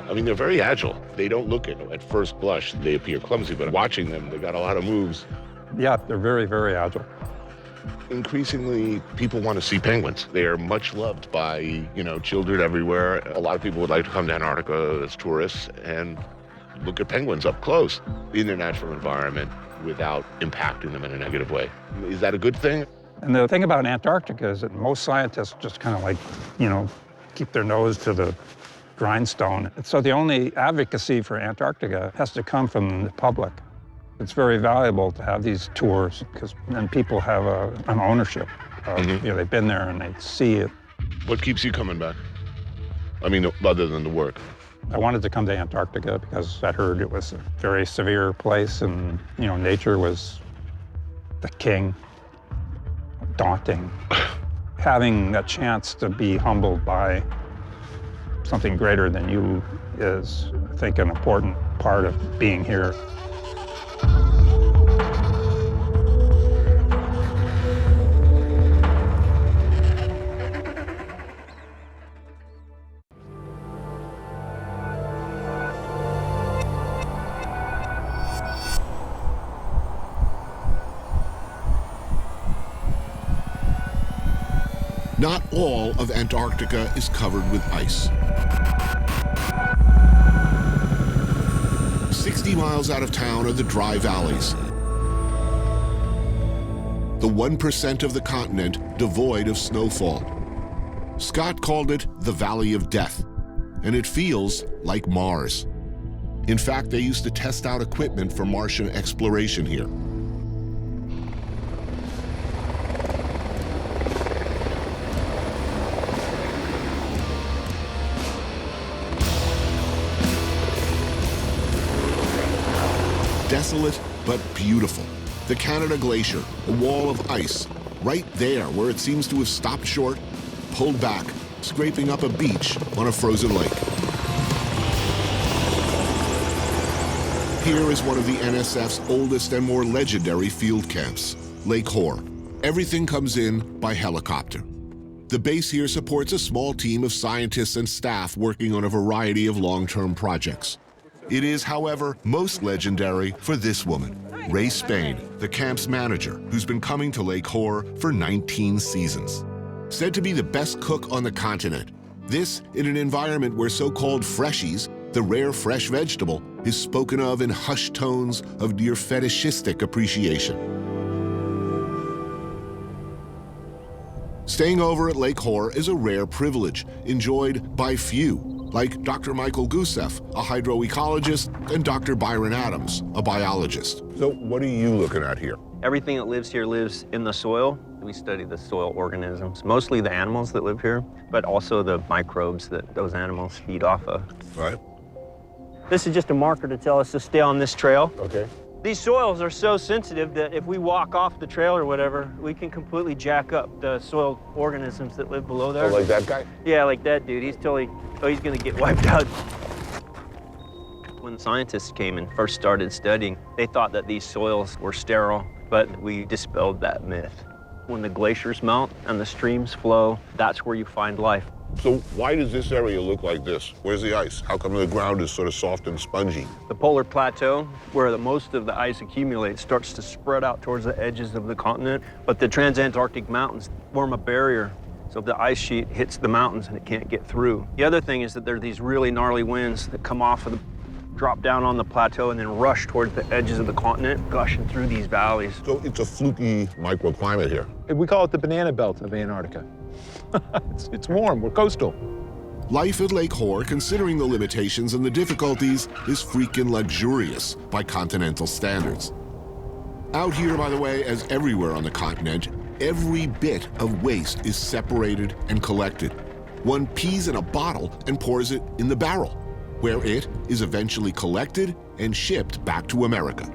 I mean, they're very agile. They don't look at first blush, they appear clumsy, but watching them, they've got a lot of moves. Yeah, they're very, very agile. Increasingly, people want to see penguins. They are much loved by, children everywhere. A lot of people would like to come to Antarctica as tourists and look at penguins up close in their natural environment without impacting them in a negative way. Is that a good thing? And the thing about Antarctica is that most scientists just kind of keep their nose to the grindstone. So the only advocacy for Antarctica has to come from the public. It's very valuable to have these tours because then people have an ownership. They've been there and they see it. What keeps you coming back? I mean, other than the work. I wanted to come to Antarctica because I heard it was a very severe place and, nature was the king, daunting. Having that chance to be humbled by something greater than you is, I think, an important part of being here. Not all of Antarctica is covered with ice. 60 miles out of town are the dry valleys. The 1% of the continent devoid of snowfall. Scott called it the Valley of Death, and it feels like Mars. In fact, they used to test out equipment for Martian exploration here. Desolate but beautiful. The Canada Glacier, a wall of ice, right there where it seems to have stopped short, pulled back, scraping up a beach on a frozen lake. Here is one of the NSF's oldest and more legendary field camps, Lake Hoare. Everything comes in by helicopter. The base here supports a small team of scientists and staff working on a variety of long-term projects. It is, however, most legendary for this woman, Ray Spain, the camp's manager, who's been coming to Lake Hoare for 19 seasons. Said to be the best cook on the continent. This in an environment where so-called freshies, the rare fresh vegetable, is spoken of in hushed tones of near fetishistic appreciation. Staying over at Lake Hoare is a rare privilege, enjoyed by few, like Dr. Michael Gusev, a hydroecologist, and Dr. Byron Adams, a biologist. So what are you looking at here? Everything that lives here lives in the soil. We study the soil organisms, mostly the animals that live here, but also the microbes that those animals feed off of. Right. This is just a marker to tell us to stay on this trail. Okay. These soils are so sensitive that if we walk off the trail or whatever, we can completely jack up the soil organisms that live below there. Oh, like that guy? Yeah, like that dude. He's totally, he's gonna get wiped out. When scientists came and first started studying, they thought that these soils were sterile, but we dispelled that myth. When the glaciers melt and the streams flow, that's where you find life. So why does this area look like this? Where's the ice? How come the ground is sort of soft and spongy? The polar plateau, where most of the ice accumulates, starts to spread out towards the edges of the continent, but the transantarctic mountains form a barrier. So the ice sheet hits the mountains and it can't get through. The other thing is that there are these really gnarly winds that come off of the drop down on the plateau and then rush towards the edges of the continent, gushing through these valleys. So it's a fluky microclimate here. We call it the banana belt of Antarctica. It's warm, we're coastal. Life at Lake Hoare, considering the limitations and the difficulties, is freaking luxurious by continental standards. Out here, by the way, as everywhere on the continent, every bit of waste is separated and collected. One pees in a bottle and pours it in the barrel, where it is eventually collected and shipped back to America.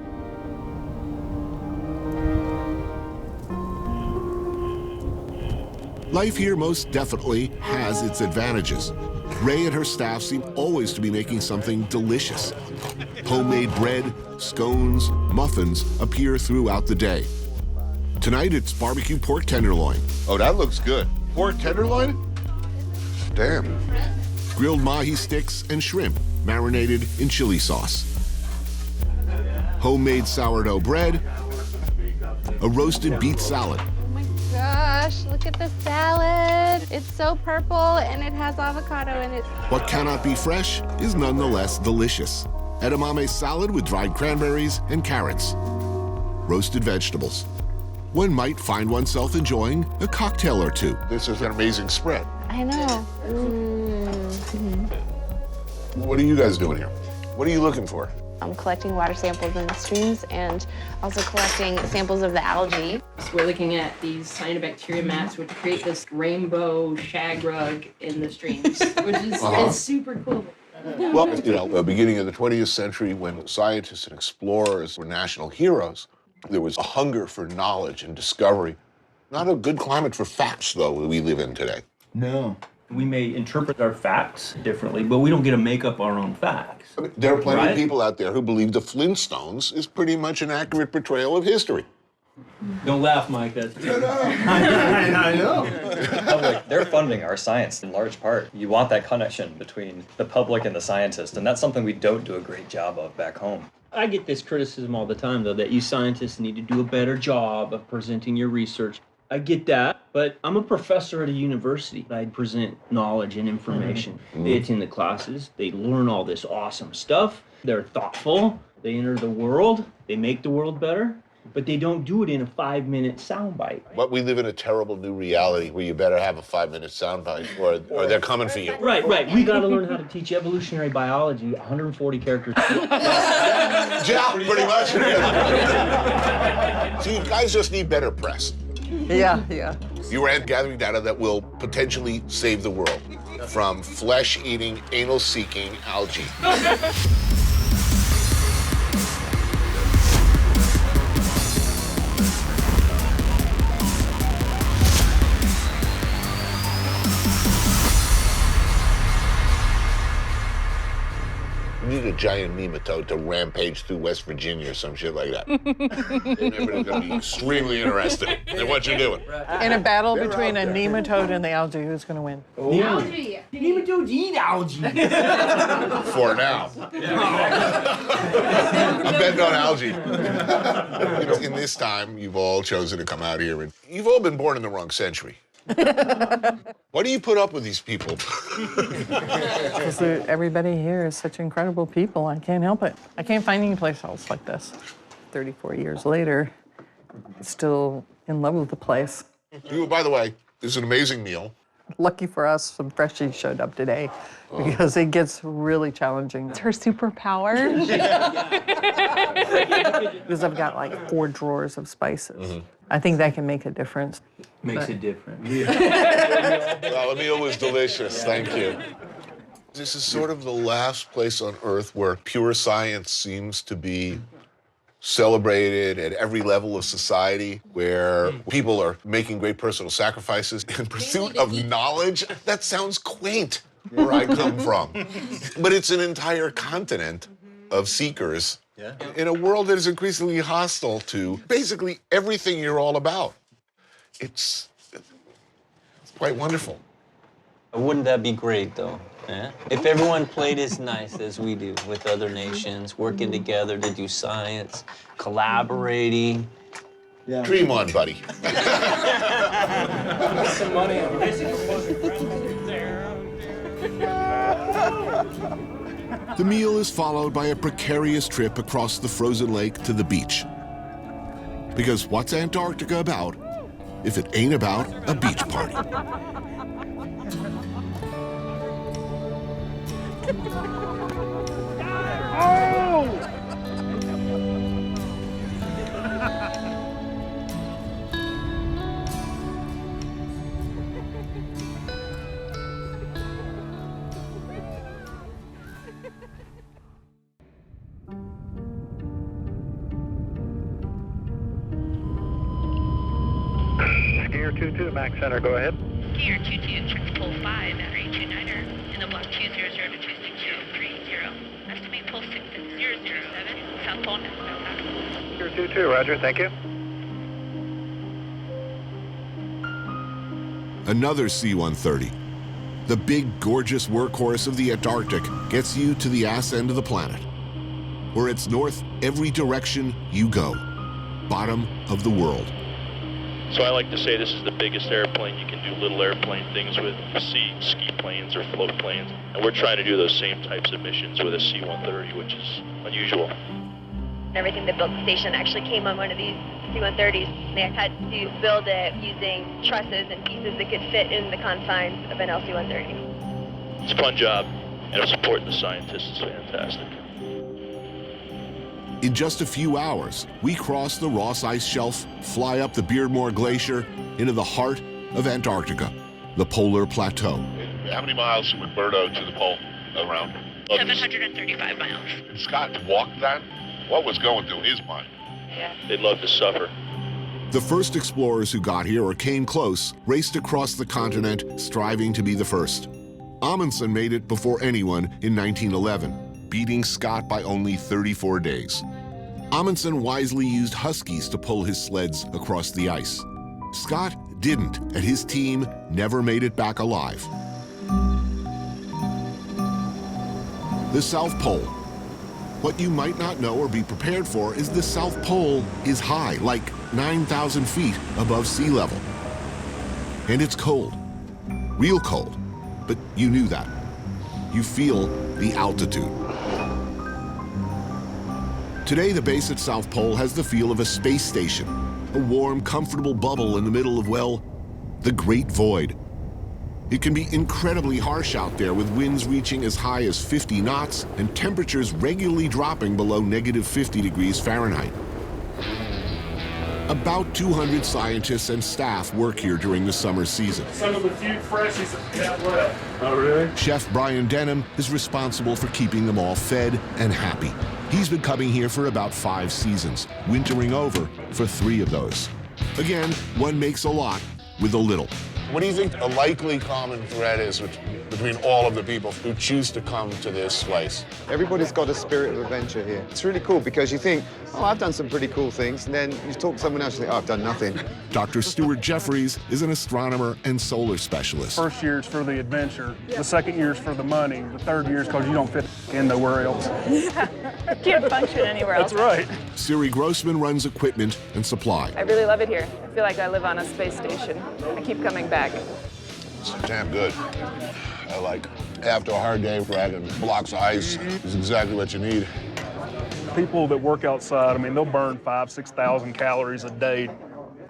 Life here most definitely has its advantages. Ray and her staff seem always to be making something delicious. Homemade bread, scones, muffins appear throughout the day. Tonight it's barbecue pork tenderloin. Oh, that looks good. Pork tenderloin? Damn. Grilled mahi sticks and shrimp marinated in chili sauce. Homemade sourdough bread, a roasted beet salad. Gosh, look at the salad. It's so purple and it has avocado in it. What cannot be fresh is nonetheless delicious. Edamame salad with dried cranberries and carrots. Roasted vegetables. One might find oneself enjoying a cocktail or two. This is an amazing spread. I know. What are you guys doing here? What are you looking for? I'm collecting water samples in the streams and also collecting samples of the algae. So we're looking at these cyanobacteria mats which create this rainbow shag rug in the streams, which is it's super cool. Well, you know, the beginning of the 20th century, when scientists and explorers were national heroes, there was a hunger for knowledge and discovery. Not a good climate for facts, though, we live in today. No. We may interpret our facts differently, but we don't get to make up our own facts. I mean, there are plenty Right? of people out there who believe the Flintstones is pretty much an accurate portrayal of history. Don't laugh, Mike. That's I know. Public, they're funding our science in large part. You want that connection between the public and the scientist, and that's something we don't do a great job of back home. I get this criticism all the time, though, that you scientists need to do a better job of presenting your research. I get that, but I'm a professor at a university. I present knowledge and information. They attend the classes, they learn all this awesome stuff, they're thoughtful, they enter the world, they make the world better, but they don't do it in a 5-minute soundbite. But we live in a terrible new reality where you better have a 5-minute soundbite or they're coming for you. Right. We gotta learn how to teach evolutionary biology, 140 characters. Yeah, pretty much. So you guys just need better press. Yeah. You are gathering data that will potentially save the world from flesh-eating, anal-seeking algae. You need a giant nematode to rampage through West Virginia or some shit like that. Everybody's gonna be extremely interested in what you're doing. In a battle between a nematode and the algae, who's going to win? The algae. Nematodes eat algae. For now. I'm betting on algae. You know, in this time, you've all chosen to come out here, and you've all been born in the wrong century. Why do you put up with these people? Because everybody here is such incredible people. I can't help it. I can't find any place else like this. 34 years later, still in love with the place. You, by the way, this is an amazing meal. Lucky for us, some freshies showed up today because it gets really challenging. It's her superpower. Because I've got like 4 drawers of spices. I think that can make a difference. Makes it different. Well, the meal was delicious. Thank you. This is sort of the last place on Earth where pure science seems to be celebrated at every level of society, where people are making great personal sacrifices in pursuit of knowledge. That sounds quaint where I come from. But it's an entire continent of seekers in a world that is increasingly hostile to basically everything you're all about. It's quite wonderful. Wouldn't that be great, though? Yeah? If everyone played as nice as we do with other nations, working together to do science, collaborating. Yeah. Dream on, buddy. Some money. The meal is followed by a precarious trip across the frozen lake to the beach. Because what's Antarctica about if it ain't about a beach party? Skier 22, Max Center, go ahead. Skier 22, check pole 5 at 329er in the block 200 to 26030. Estimate pole 6 at 007, South Pole next contact. Skier 22, roger, thank you. Another C-130. The big, gorgeous workhorse of the Antarctic gets you to the ass end of the planet. Where it's north every direction you go. Bottom of the world. So I like to say this is the biggest airplane you can do little airplane things with. You see ski planes or float planes. And we're trying to do those same types of missions with a C-130, which is unusual. Everything that built the station actually came on one of these C-130s. They had to build it using trusses and pieces that could fit in the confines of an LC-130. It's a fun job, and supporting the scientists is fantastic. In just a few hours, we cross the Ross Ice Shelf, fly up the Beardmore Glacier into the heart of Antarctica, the polar plateau. How many miles from McMurdo to the pole around? 735 miles. And Scott walked that? What was going through his mind? Yeah. They'd love to suffer. The first explorers who got here or came close raced across the continent, striving to be the first. Amundsen made it before anyone in 1911, beating Scott by only 34 days. Amundsen wisely used huskies to pull his sleds across the ice. Scott didn't, and his team never made it back alive. The South Pole. What you might not know or be prepared for is the South Pole is high, like 9,000 feet above sea level. And it's cold, real cold, but you knew that. You feel the altitude. Today, the base at South Pole has the feel of a space station, a warm, comfortable bubble in the middle of, well, the Great Void. It can be incredibly harsh out there, with winds reaching as high as 50 knots and temperatures regularly dropping below -50 degrees Fahrenheit. About 200 scientists and staff work here during the summer season. Some of the few freshies that we got left. Oh, really? Chef Brian Denham is responsible for keeping them all fed and happy. He's been coming here for about 5 seasons, wintering over for 3 of those. Again, one makes a lot with a little. What do you think a likely common thread is between all of the people who choose to come to this place? Everybody's got a spirit of adventure here. It's really cool because you think, oh, I've done some pretty cool things, and then you talk to someone else and you think, oh, I've done nothing. Dr. Stuart Jeffries is an astronomer and solar specialist. First year's for the adventure, the second year's for the money, the third year's because you don't fit in nowhere else. Can't function anywhere else. That's right. Siri Grossman runs equipment and supply. I really love it here. I feel like I live on a space station. I keep coming back. It's damn good. I like, after a hard day, dragging blocks of ice is exactly what you need. People that work outside, I mean, they'll burn 5,000 to 6,000 calories a day.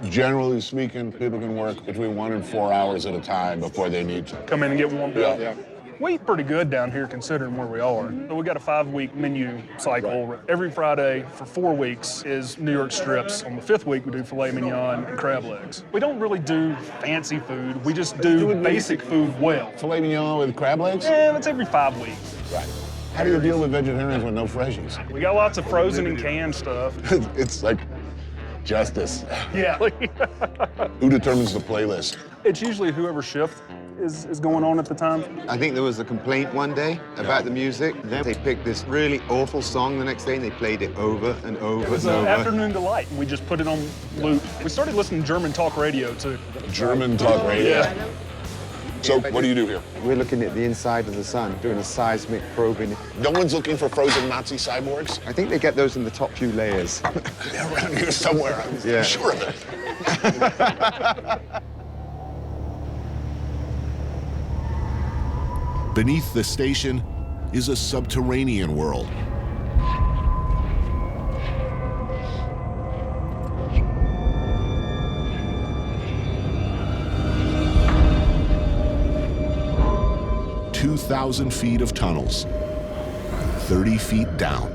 Generally speaking, people can work between 1 and 4 hours at a time before they need to Come in and get warmed up. Yeah. We eat pretty good down here considering where we are. So we got a 5-week menu cycle. Right. Every Friday for 4 weeks is New York strips. On the 5th week, we do filet mignon and crab legs. We don't really do fancy food. We just do basic food well. Filet mignon with crab legs? Yeah, that's every 5 weeks. Right. How do you deal with vegetarians with no freshies? We got lots of frozen and canned stuff. It's like justice. Yeah. Who determines the playlist? It's usually whoever shift is going on at the time. I think there was a complaint one day about the music. Then they picked this really awful song the next day and they played it over and over It was and an over. afternoon delight. We just put it on loop. We started listening to German talk radio too. German talk radio? Yeah. So what do you do here? We're looking at the inside of the sun, doing a seismic probing. No one's looking for frozen Nazi cyborgs? I think they get those in the top few layers. They're around here somewhere, I'm sure of it. Beneath the station is a subterranean world. 2,000 feet of tunnels, 30 feet down.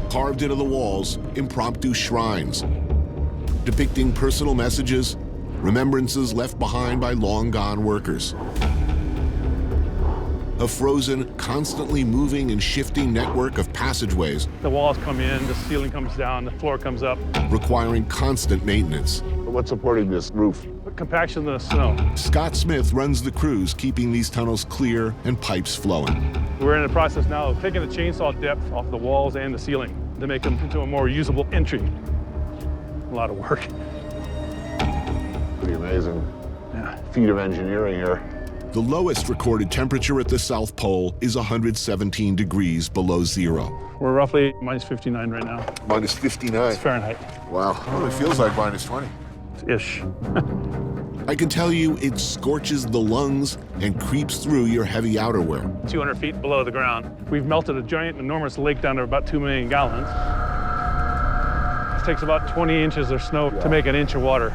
Carved into the walls, impromptu shrines, depicting personal messages, remembrances left behind by long-gone workers. A frozen, constantly moving and shifting network of passageways. The walls come in, the ceiling comes down, the floor comes up. Requiring constant maintenance. What's supporting this roof? Compaction of the snow. Scott Smith runs the crews, keeping these tunnels clear and pipes flowing. We're in the process now of taking the chainsaw depth off the walls and the ceiling to make them into a more usable entry. A lot of work. Pretty amazing feat of engineering here. The lowest recorded temperature at the South Pole is 117 degrees below zero. We're roughly minus 59 right now. Minus 59? It's Fahrenheit. Wow, well, it feels like minus 20. Ish. I can tell you it scorches the lungs and creeps through your heavy outerwear. 200 feet below the ground. We've melted a giant, enormous lake down to about 2 million gallons. It takes about 20 inches of snow to make an inch of water.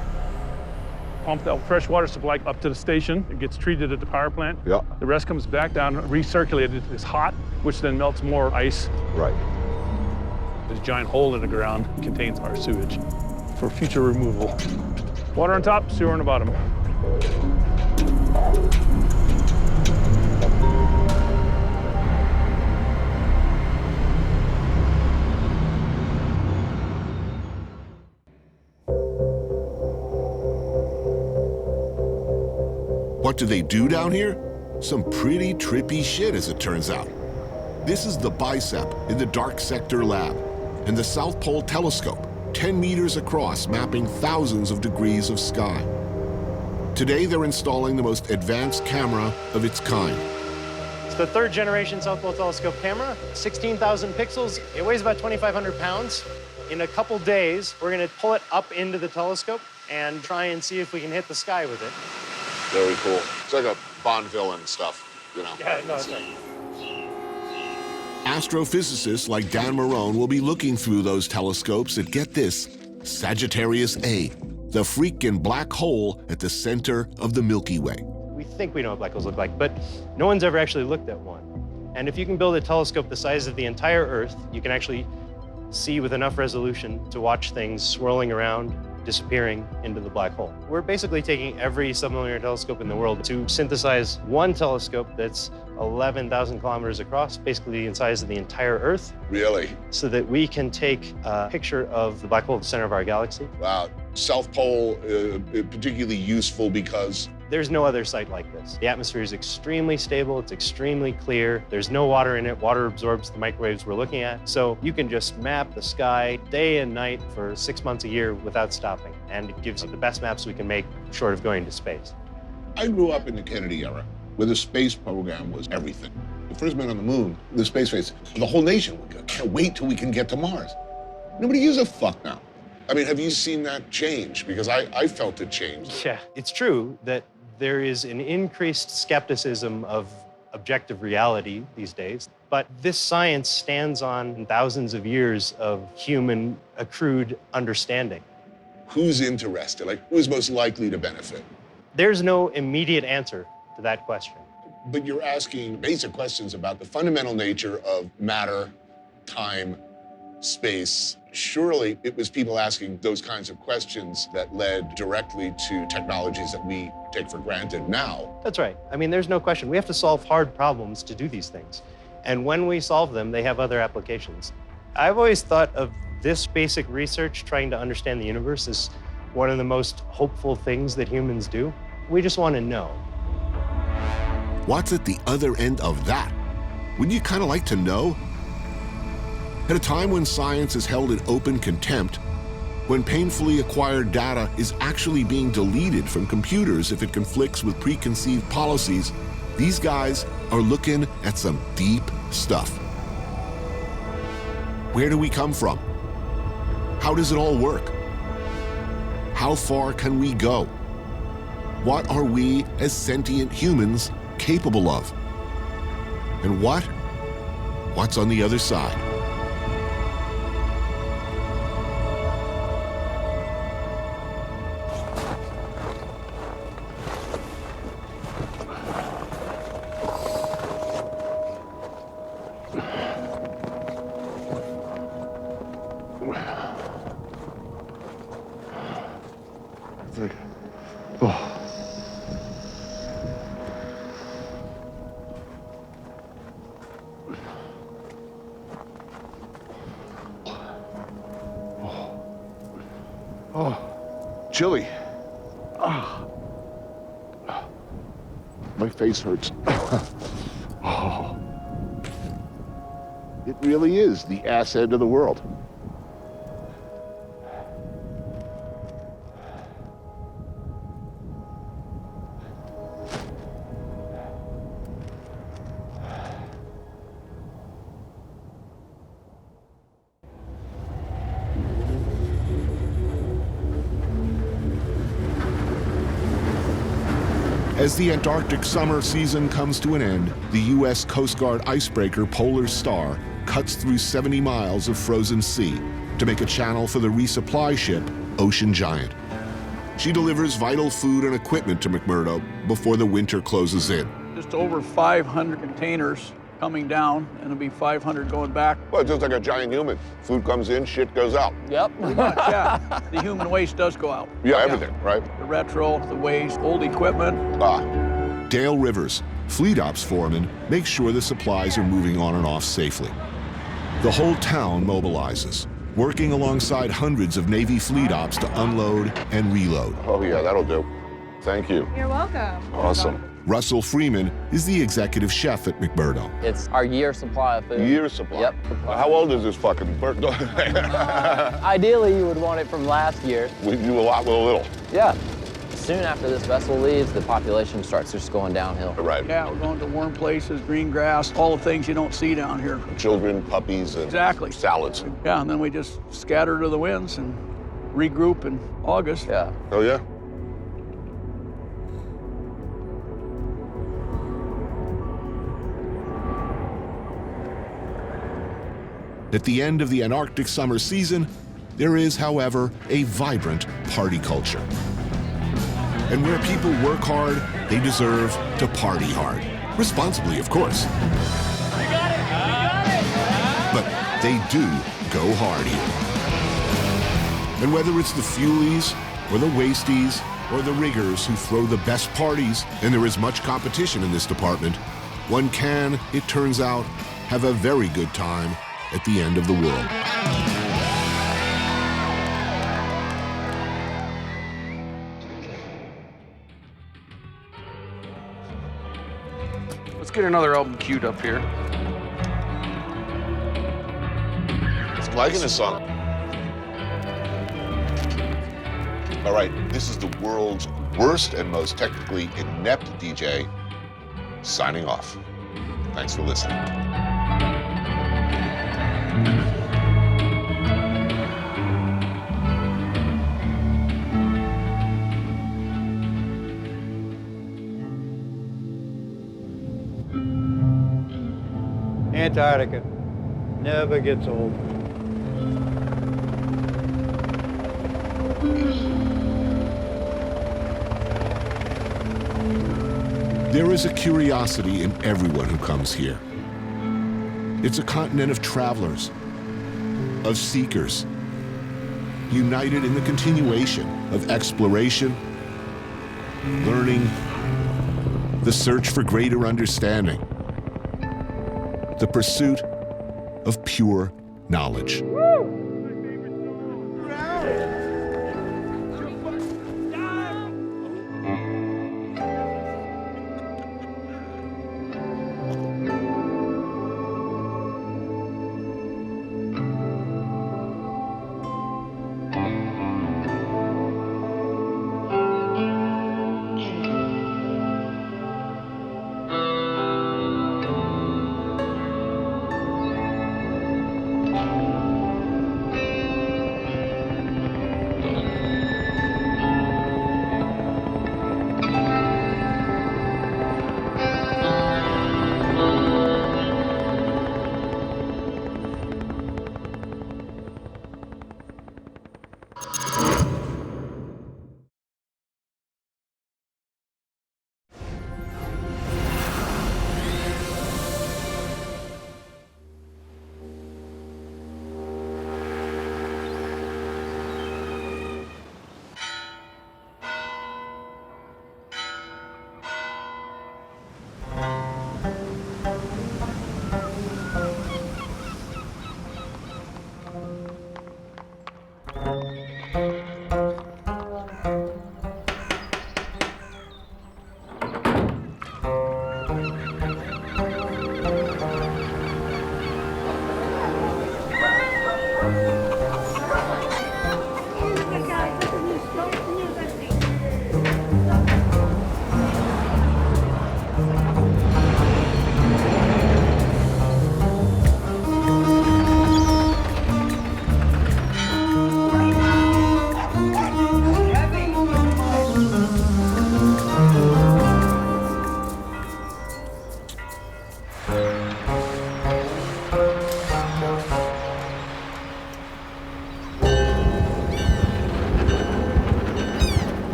Pump that fresh water supply up to the station. It gets treated at the power plant. Yeah. The rest comes back down, recirculated. It's hot, which then melts more ice. Right. This giant hole in the ground contains our sewage for future removal. Water on top, sewer on the bottom. What do they do down here? Some pretty trippy shit, as it turns out. This is the Bicep in the Dark Sector Lab, and the South Pole Telescope, 10 meters across, mapping thousands of degrees of sky. Today, they're installing the most advanced camera of its kind. It's the third generation South Pole Telescope camera, 16,000 pixels. It weighs about 2,500 pounds. In a couple days, we're gonna pull it up into the telescope and try and see if we can hit the sky with it. Very cool. It's like a Bond villain stuff, you know? Yeah, no, that's right. Astrophysicists like Dan Marone will be looking through those telescopes at, get this, Sagittarius A, the freaking black hole at the center of the Milky Way. We think we know what black holes look like, but no one's ever actually looked at one. And if you can build a telescope the size of the entire Earth, you can actually see with enough resolution to watch things swirling around, disappearing into the black hole. We're basically taking every sublunar telescope in the world to synthesize one telescope that's 11,000 kilometers across, basically in size of the entire Earth. Really? So that we can take a picture of the black hole at the center of our galaxy. Wow. South Pole, particularly useful because? There's no other site like this. The atmosphere is extremely stable, it's extremely clear. There's no water in it. Water absorbs the microwaves we're looking at. So you can just map the sky day and night for 6 months a year without stopping. And it gives you the best maps we can make short of going to space. I grew up in the Kennedy era, where the space program was everything. The first man on the moon, the space race, the whole nation can't wait till we can get to Mars. Nobody gives a fuck now. I mean, have you seen that change? Because I felt it change. Yeah, it's true that there is an increased skepticism of objective reality these days, but this science stands on thousands of years of human accrued understanding. Who's interested? Like, who's most likely to benefit? There's no immediate answer to that question. But you're asking basic questions about the fundamental nature of matter, time, space. Surely it was people asking those kinds of questions that led directly to technologies that we take for granted now. That's right. I mean, there's no question. We have to solve hard problems to do these things. And when we solve them, they have other applications. I've always thought of this basic research, trying to understand the universe, as one of the most hopeful things that humans do. We just want to know. What's at the other end of that? Wouldn't you kind of like to know? At a time when science is held in open contempt, when painfully acquired data is actually being deleted from computers if it conflicts with preconceived policies, these guys are looking at some deep stuff. Where do we come from? How does it all work? How far can we go? What are we as sentient humans capable of? And what's on the other side? chilly. My face hurts. Oh. It really is the ass end of the world. As the Antarctic summer season comes to an end, the U.S. Coast Guard icebreaker Polar Star cuts through 70 miles of frozen sea to make a channel for the resupply ship Ocean Giant. She delivers vital food and equipment to McMurdo before the winter closes in. Just over 500 containers coming down, and it'll be 500 going back. Well, it's just like a giant human. Food comes in, shit goes out. Yep, pretty much, yeah. The human waste does go out. Yeah, everything, right? The retro, the waste, old equipment. Dale Rivers, Fleet Ops foreman, makes sure the supplies are moving on and off safely. The whole town mobilizes, working alongside hundreds of Navy Fleet Ops to unload and reload. Oh yeah, that'll do. Thank you. You're welcome. Awesome. Russell Freeman is the executive chef at McMurdo. It's our year supply of food. Year supply? Yep. How old is this fucking bird? Ideally, you would want it from last year. We do a lot with a little. Yeah. Soon after this vessel leaves, the population starts just going downhill. Right. Yeah, we're going to warm places, green grass, all the things you don't see down here. Children, puppies, and exactly. Salads. Yeah, and then we just scatter to the winds and regroup in August. Yeah. Oh, yeah? At the end of the Antarctic summer season, there is, however, a vibrant party culture. And where people work hard, they deserve to party hard. Responsibly, of course. But they do go hard here. And whether it's the fuelies, or the wasties, or the riggers who throw the best parties, and there is much competition in this department, one can, it turns out, have a very good time at the end of the world. Let's get another album queued up here. It's liking this song. All right, this is the world's worst and most technically inept DJ signing off. Thanks for listening. Antarctica never gets old. There is a curiosity in everyone who comes here. It's a continent of travelers, of seekers, united in the continuation of exploration, learning, the search for greater understanding, the pursuit of pure knowledge.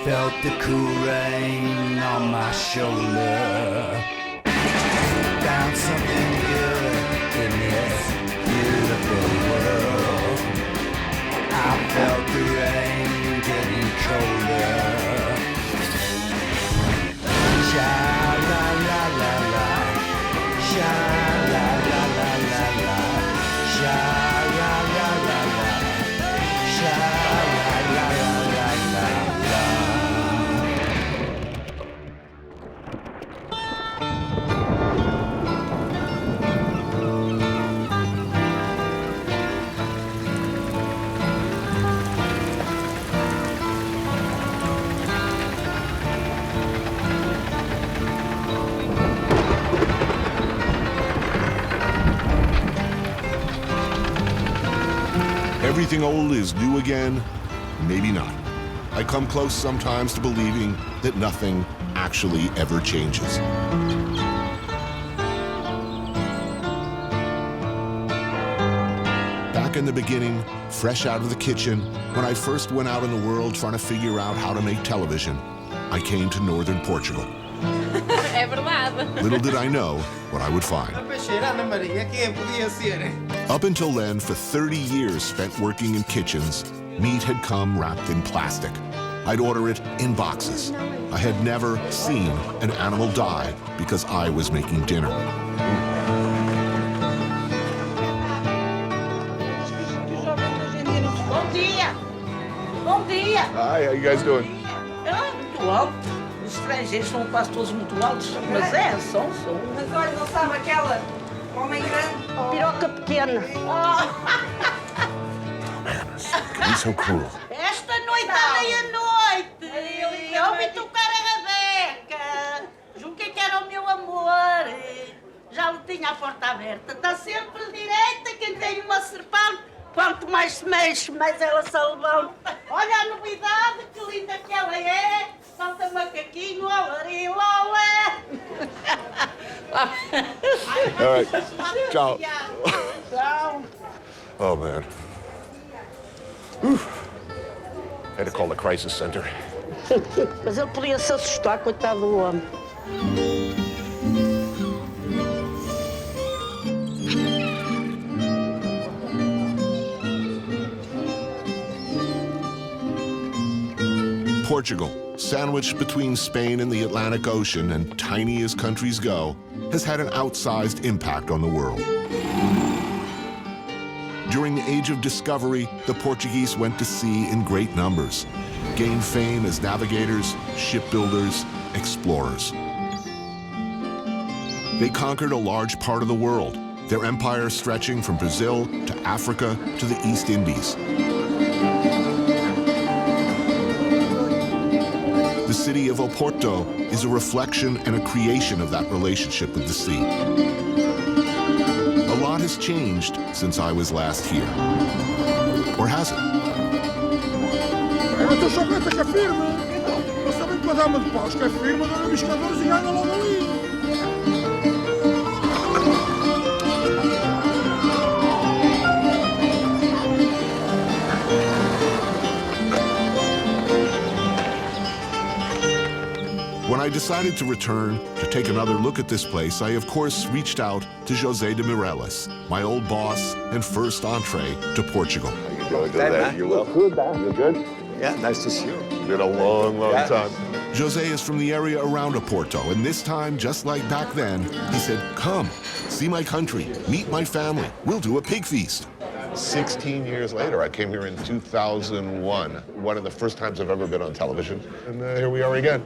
felt the cool rain on my shoulder. Found something good in this beautiful world. I felt the rain getting colder. Sha la la la la, sha la la la la la, sha la la la la, sha la la la la la. Everything old is new again? Maybe not. I come close sometimes to believing that nothing actually ever changes. Back in the beginning, fresh out of the kitchen, when I first went out in the world trying to figure out how to make television, I came to northern Portugal. É verdade. Little did I know what I would find. Up until then, for 30 years spent working in kitchens, meat had come wrapped in plastic. I'd order it in boxes. I had never seen an animal die because I was making dinner. Bom dia! Bom dia! Hi, how you guys doing? Muito alto. Os estrangeiros são quase todos muito altos. Mas são. Mas olha, não sabe aquela homem grande? Piroca pequena. He's so cool. Esta noite à meia-noite. Eu me tocar a rabeca. Julguei que era o meu amor. Já lhe tinha a porta aberta. Está sempre direita quem tem uma serpente. Quanto mais se mexe, mais ela se levanta. Olha a novidade, que linda que ela é. Salta macaquinho, olari, olé. All right. Ciao. Tchau. Oh, man. Whew. Had to call the crisis center. Mas ele podia se assustar, coitado do homem. Portugal, sandwiched between Spain and the Atlantic Ocean and tiny as countries go, has had an outsized impact on the world. During the Age of Discovery, the Portuguese went to sea in great numbers, gained fame as navigators, shipbuilders, explorers. They conquered a large part of the world, their empire stretching from Brazil to Africa to the East Indies. The city of Oporto is a reflection and a creation of that relationship with the sea. A lot has changed since I was last here. Or has it? Eu estou chocante que é firme. Nós também enquadramos de paus que é firme, dá pescadores e ganha logo ali. When I decided to return to take another look at this place, I of course reached out to José de Mireles, my old boss and first entree to Portugal. How you doing? Good, you well? Good, man. You good? Yeah, nice to see you. Been a long, long time. José is from the area around Oporto, and this time, just like back then, he said, come, see my country, meet my family, we'll do a pig feast. 16 years later, I came here in 2001, one of the first times I've ever been on television, and here we are again.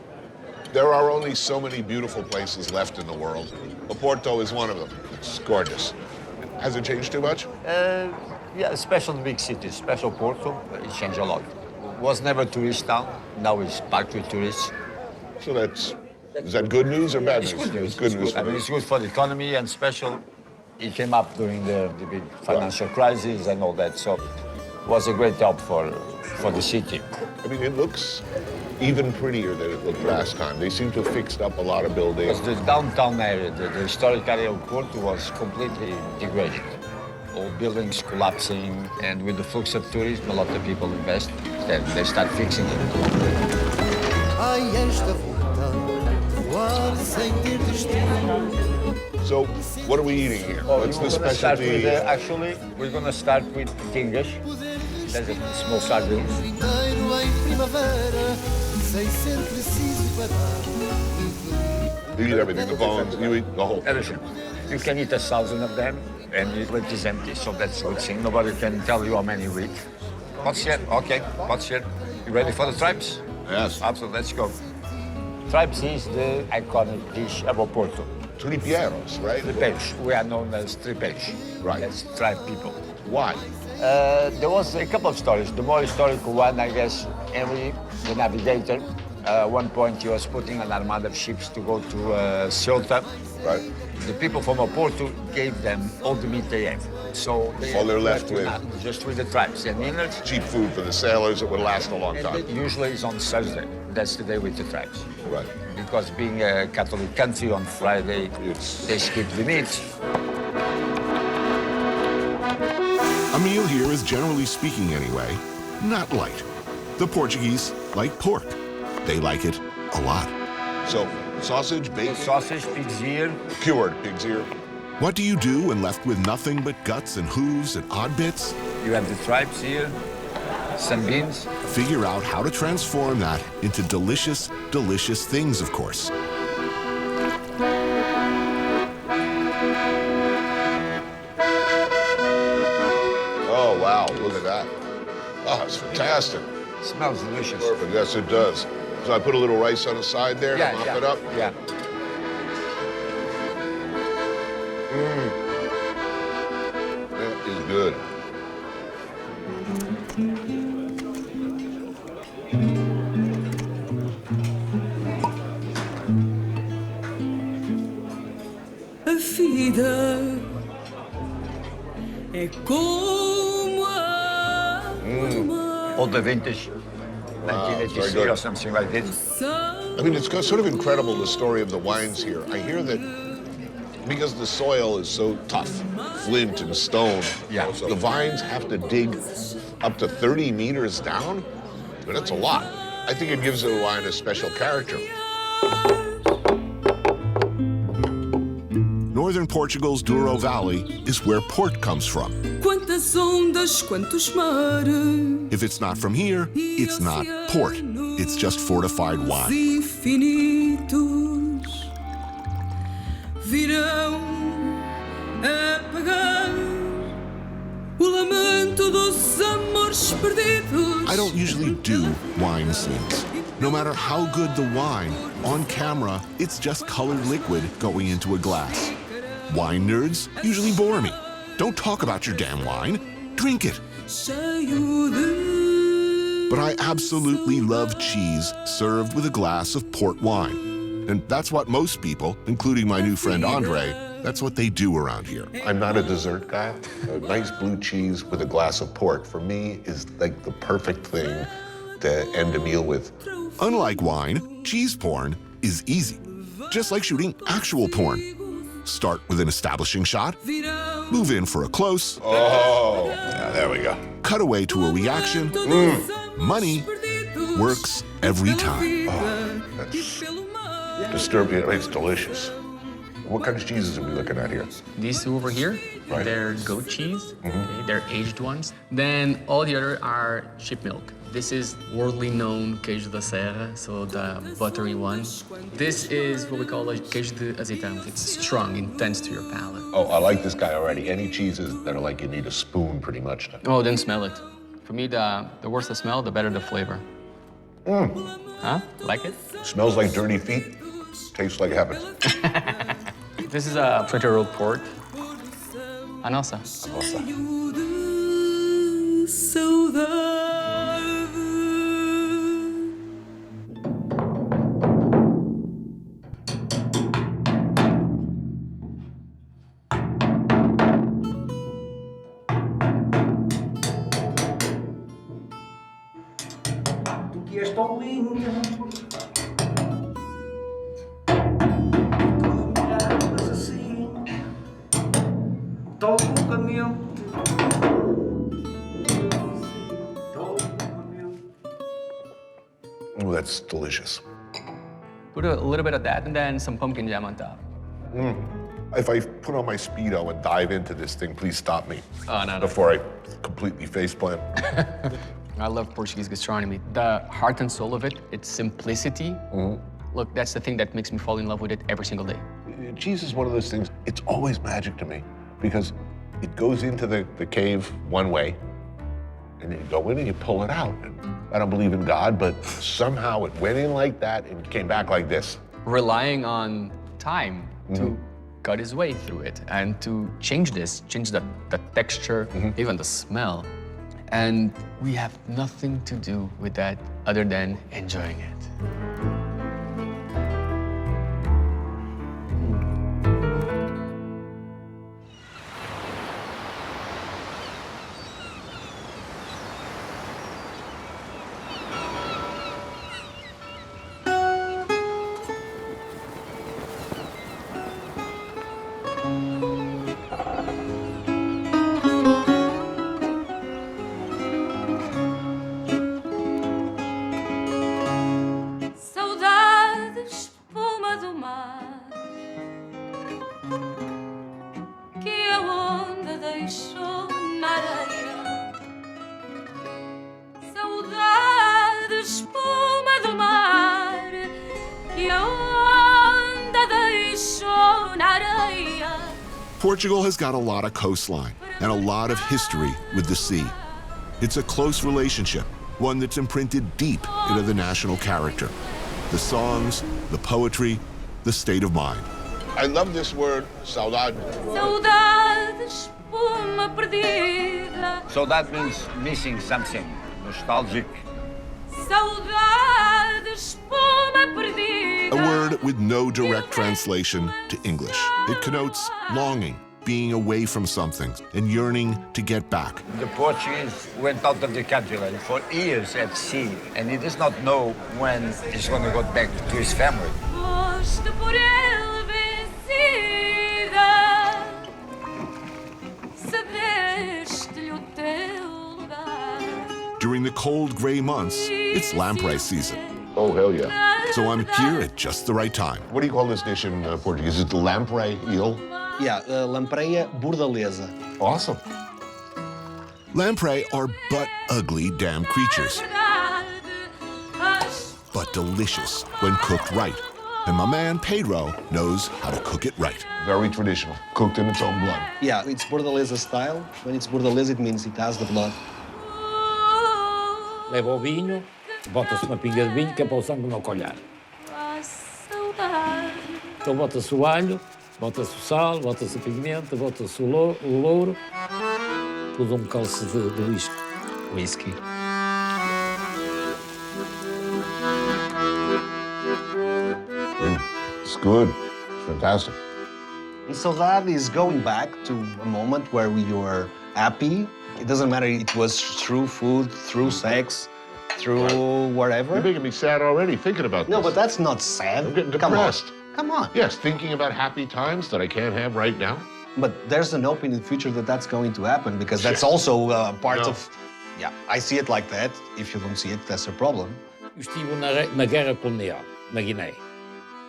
There are only so many beautiful places left in the world. Oporto is one of them. It's gorgeous. Has it changed too much? Yeah, especially the big cities, special Porto, it changed a lot. It was never a tourist town, now it's packed with tourists. So is that good news or bad news? It's good news. It's good news. I mean, it's good for the economy and special. It came up during the big financial crisis and all that, so it was a great help for the city. I mean, it looks even prettier than it looked last time. They seem to have fixed up a lot of buildings. Because the downtown area, the historic area of Porto was completely degraded. All buildings collapsing, and with the flux of tourism, a lot of people invest, and they start fixing it. Ai, esta vontade de voar sem ter destino. So, what are we eating here? What's the specialty? Actually, we're going to start with tingas. That's a small sardines. Inteiro em primavera, sem ser preciso parar. You eat everything, the bones, you eat the whole. Everything. You can eat 1,000 of them, and your plate is empty, so that's a good thing. Nobody can tell you how many you eat. What's here? Okay, what's here? You ready for the tribes? Yes. Absolutely, let's go. Tribes is the iconic dish of Oporto. Tripeiros, right? Tripeiros. We are known as tripeiros. Right. That's tribe people. Why? There was a couple of stories. The more historical one, I guess, Henry, the navigator, one point he was putting an armada of ships to go to Ceuta. Right. The people from Oporto gave them all the meat they have. So all they're left with? Just with the tribes. And innards. Cheap food for the sailors that would last a long time. Usually it's on Thursday. That's the day with the tribes. Right. Because being a Catholic country, on Friday, they skip the meat. A meal here is, generally speaking anyway, not light. The Portuguese like pork. They like it a lot. So, sausage, bacon? Sausage, pig's ear. Cured pig's ear. What do you do when left with nothing but guts and hooves and odd bits? You have the tribes here, some beans. Figure out how to transform that into delicious, delicious things, of course. Oh, wow, look at that. Oh, it's fantastic. It smells delicious. Perfect, yes, it does. So I put a little rice on the side there to mop it up? Yeah. That is good. A vida é como a All the vintage, 1983 or something like this. I mean, it's sort of incredible, the story of the wines here. I hear that because the soil is so tough, flint and stone, the vines have to dig up to 30 meters down. But that's a lot. I think it gives the wine a special character. Northern Portugal's Douro Valley is where port comes from. quantas ondas, quantos mares. If it's not from here, it's not port. It's just fortified wine. Infinitos virão apagar o lamento dos amores perdidos. I don't usually do wine scenes. No matter how good the wine, on camera, it's just colored liquid going into a glass. Wine nerds usually bore me. Don't talk about your damn wine. Drink it. But I absolutely love cheese served with a glass of port wine. And that's what most people, including my new friend Andre, that's what they do around here. I'm not a dessert guy. A nice blue cheese with a glass of port, for me, is like the perfect thing to end a meal with. Unlike wine, cheese porn is easy. Just like shooting actual porn. Start with an establishing shot, move in for a close. Oh, yeah, there we go. Cut away to a reaction. Money works every time. Oh, that's disturbing. It's delicious. What kind of cheeses are we looking at here? These two over here, Right. they're goat cheese. Okay, they're aged ones. Then all the other are sheep milk. This is worldly known queijo da serra, so the buttery one. This is what we call a queijo de azeitão. It's strong, intense to your palate. Oh, I like this guy already. Any cheeses that are like you need a spoon pretty much. Oh, then smell it. For me, the worse the smell, the better the flavor. Huh? Like it? Smells like dirty feet. Tastes like heaven. This is a 20-year-old port. A nossa. Tu que és tão linda, miradas assim, tão loucamente. Oh, that's delicious. Put a little bit of that and then some pumpkin jam on top. If I put on my Speedo and dive into this thing, please stop me No. before I completely faceplant. I love Portuguese gastronomy. The heart and soul of it, its simplicity. Look, that's the thing that makes me fall in love with it every single day. Cheese is one of those things, it's always magic to me because it goes into the cave one way and then you go in and you pull it out. And I don't believe in God, but somehow it went in like that and came back like this. Relying on time to cut his way through it and to change the texture, even the smell. And we have nothing to do with that other than enjoying it. Portugal has got a lot of coastline and a lot of history with the sea. It's a close relationship, one that's imprinted deep into the national character. The songs, the poetry, the state of mind. I love this word, saudade. So that means missing something, nostalgic. A word with no direct translation to English. It connotes longing, being away from something, and yearning to get back. The Portuguese went out of the country for years at sea, and he does not know when he's going to go back to his family. During the cold, gray months, it's lamprey season. Oh, hell yeah. So I'm here at just the right time. What do you call this dish in Portuguese? Is it the lamprey eel? Yeah, lampreia bordalesa. Awesome. Lamprey are but ugly damn creatures, but delicious when cooked right. And my man Pedro knows how to cook it right. Very traditional, cooked in its own blood. Yeah, it's bordalesa style. When it's bordalesa, it means it has the blood. Leva o vinho, bota-se uma pinga de vinho que é para o sangue não colhar. Então bota-se o alho, bota-se o sal, bota-se a pimenta, bota-se o louro, tudo calce de whisky. It's good. It's fantastic. And saudade is going back to a moment where you were happy. It doesn't matter, it was through food, through sex, through whatever. You're making me sad already thinking about this. No, but that's not sad. I'm getting depressed. Come on. Yes, thinking about happy times that I can't have right now. But there's an hope in the future that that's going to happen because that's also part of... Yeah, I see it like that. If you don't see it, that's a problem. Eu estive na guerra colonial, na Guiné.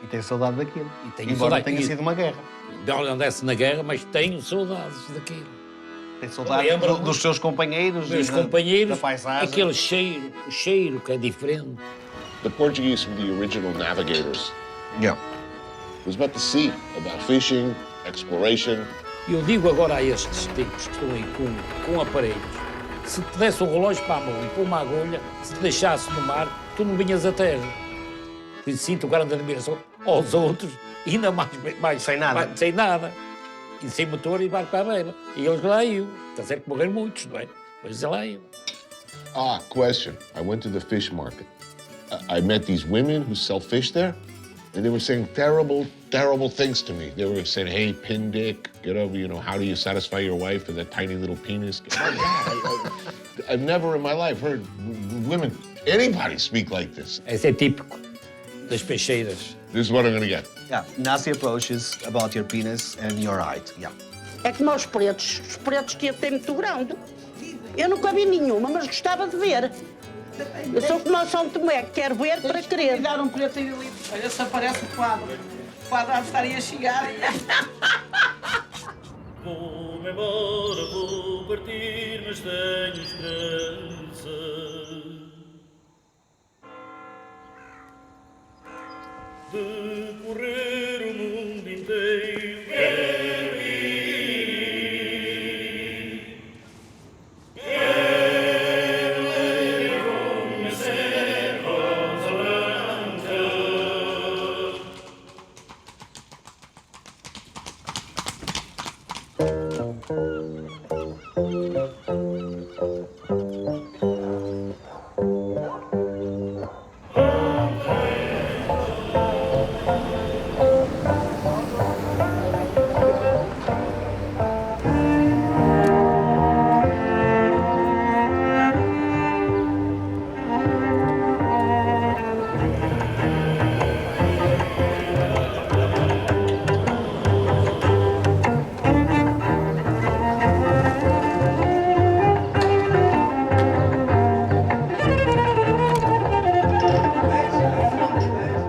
E tenho saudade daquilo. E tenho Embora saudade. tenha sido uma guerra. Não andesse na guerra, mas tenho saudades daquilo. Tem saudade dos seus companheiros, dos companheiros, da paisagem. Aquele cheiro, o cheiro que é diferente. The Portuguese from the original navigators. Yeah. It was about the sea, about fishing, exploration. Eu digo agora a estes tipos que estão aí com aparelhos, se te desse um relógio para a mão e para uma agulha, se te deixasse no mar, tu não vinhas à terra. Por isso sinto grande admiração aos outros, ainda mais sem nada. Sem nada. E sem motor e barco para a beira. E eles lá iam. Está certo que morreram muitos, não é? Mas lá iam. Question. I went to the fish market. I met these women who sell fish there, and they were saying terrible, terrible things to me. They were saying, hey, pin dick, get over, how do you satisfy your wife with that tiny little penis? My God, I've never in my life heard women, anybody speak like this. Esse é típico das peixeiras. This is what I'm gonna get. Yeah, nasty approaches about your penis and your height, yeah. É como os pretos que têm muito grande. Eu nunca vi nenhuma, mas gostava de ver. Eu sou como o São Tomé, quero ver para querer. Dar um pratinho ali. Olha se aparece o quadro. O quadro estaria a chegar. Vou-me embora, vou partir, mas tenho esperança de correr o mundo inteiro. Quero ir, quero ir conhecer Rosa Branca.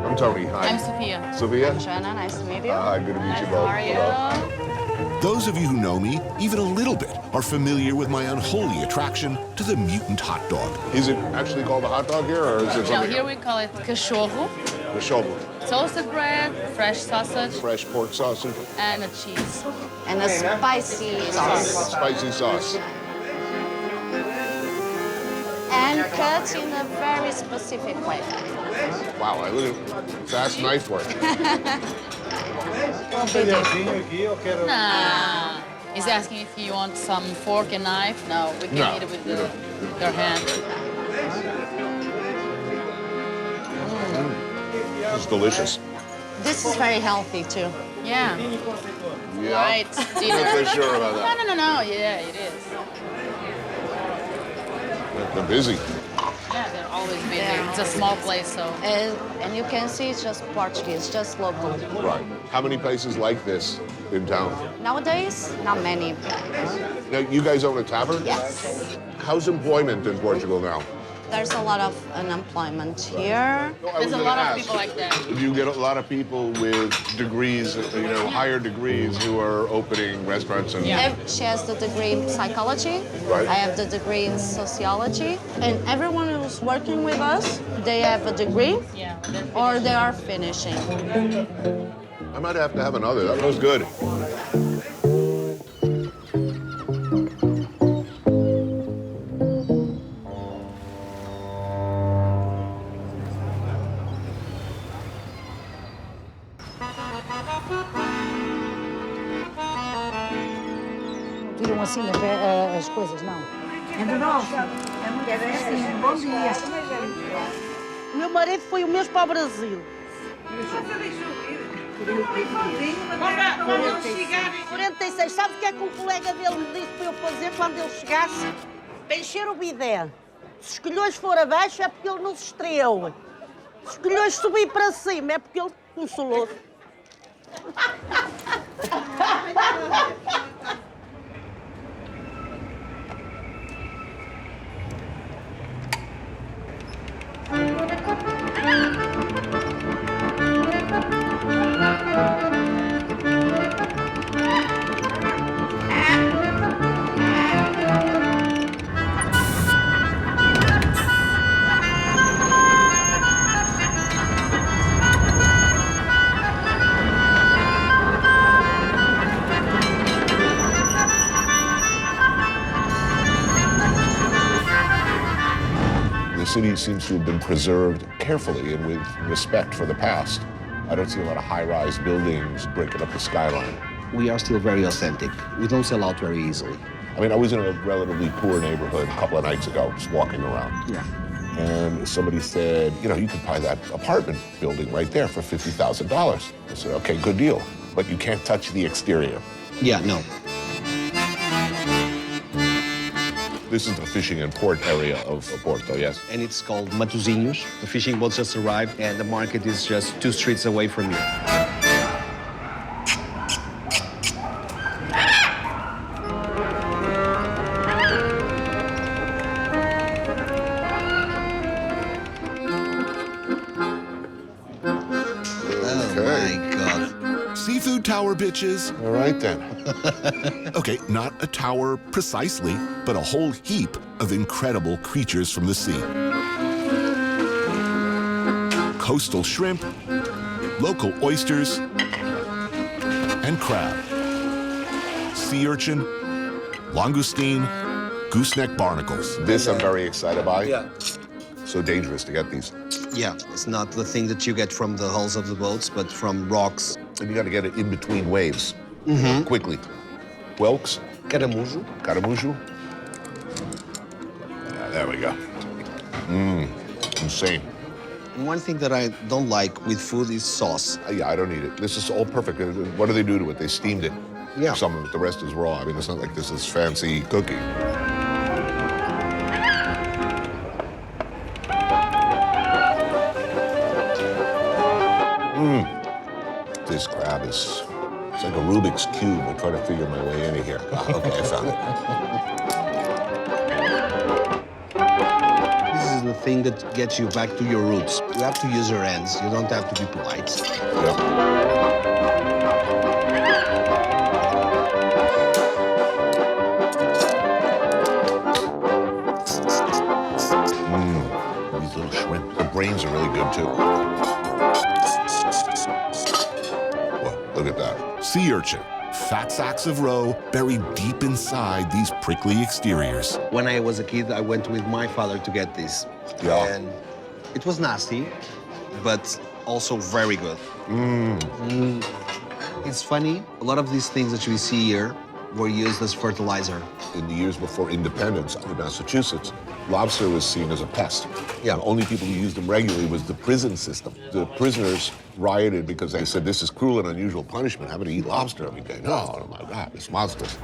I'm Tony. Hi. I'm Sophia. Sophia? Joanna, nice to meet you. Hi, good to meet you both. How are you? Those of you who know me, even a little bit, are familiar with my unholy attraction to the mutant hot dog. Is it actually called a hot dog here, or is it No, something here we call it cachorro. The shovel. Toasted bread, fresh sausage, Fresh pork sausage. and a cheese. And a spicy sauce. Spicy sauce. And cut in a very specific way. Wow, I look at fast knife work. Nah. He's asking if you want some fork and knife. No, we can No, eat it with your hand. It's delicious. This is very healthy too. Yeah. Yeah. Right. I'm not so sure about that. No. Yeah, it is. They're busy. Yeah, they're always busy. It's a small place, so. And you can see it's just Portuguese, just local. Right. How many places like this in town? Nowadays, not many. Now, you guys own a tavern? Yes. How's employment in Portugal now? There's a lot of unemployment here. There's a lot of people like that. Do you get a lot of people with degrees, higher degrees who are opening restaurants and... She has the degree in psychology. Right. I have the degree in sociology. And everyone who's working with us, they have a degree or they are finishing. I might have to have another. That was good. Viram assim as coisas, não? É de nós. Sim, bom dia. O meu marido foi o mesmo para o Brasil. Quando eles chegarem... 46. Sabe o que é que um colega dele me disse para eu fazer quando ele chegasse? Para encher o bidé. Se os colhões for abaixo é porque ele não se estreou. Se os colhões subir para cima é porque ele consolou. The city seems to have been preserved carefully and with respect for the past. I don't see a lot of high-rise buildings breaking up the skyline. We are still very authentic. We don't sell out very easily. I mean, I was in a relatively poor neighborhood a couple of nights ago, just walking around. Yeah. And somebody said, you know, you could buy that apartment building right there for $50,000. I said, okay, good deal. But you can't touch the exterior. Yeah, no. This is the fishing and port area of Porto, yes? And it's called Matosinhos. The fishing boats just arrived, and the market is just 2 streets away from you. Seafood tower, bitches. All right, then. Okay, not a tower precisely, but a whole heap of incredible creatures from the sea. Coastal shrimp, local oysters, and crab. Sea urchin, langoustine, gooseneck barnacles. This I'm very excited by. Yeah. So dangerous to get these. Yeah, it's not the thing that you get from the hulls of the boats, but from rocks. And you got to get it in between waves, Mhm. quickly. Whelks. Caramujo. Caramujo. Yeah, there we go. Insane. And one thing that I don't like with food is sauce. Yeah, I don't need it. This is all perfect. What do they do to it? They steamed it. Yeah. Some of it, the rest is raw. I mean, it's not like this is fancy cooking. This crab is, it's like a Rubik's Cube. I'm trying to figure my way into here. Okay, I found it. This is the thing that gets you back to your roots. You have to use your hands. You don't have to be polite. These little shrimp. The brains are really good, too. Look at that. Sea urchin, fat sacks of roe buried deep inside these prickly exteriors. When I was a kid, I went with my father to get this. Yeah. And it was nasty, but also very good. It's funny, a lot of these things that we see here were used as fertilizer. In the years before independence in Massachusetts, lobster was seen as a pest. Yeah. The only people who used them regularly was the prison system. The prisoners rioted because they said, this is cruel and unusual punishment, having to eat lobster every day. No, oh my God, it's monstrous.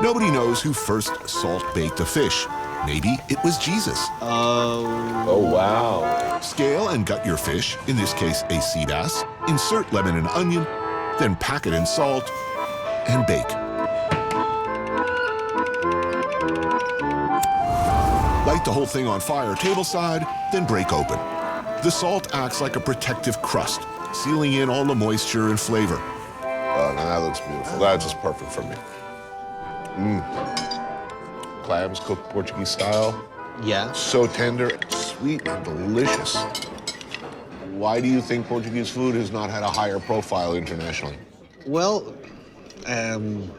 Nobody knows who first salt-baked a fish. Maybe it was Jesus. Oh, wow. Scale and gut your fish, in this case a sea bass, insert lemon and onion, then pack it in salt and bake. Light the whole thing on fire tableside, then break open. The salt acts like a protective crust, sealing in all the moisture and flavor. Oh, now that looks beautiful. That's just perfect for me. Clams cooked Portuguese style. Yeah. So tender, sweet, and delicious. Why do you think Portuguese food has not had a higher profile internationally? Well,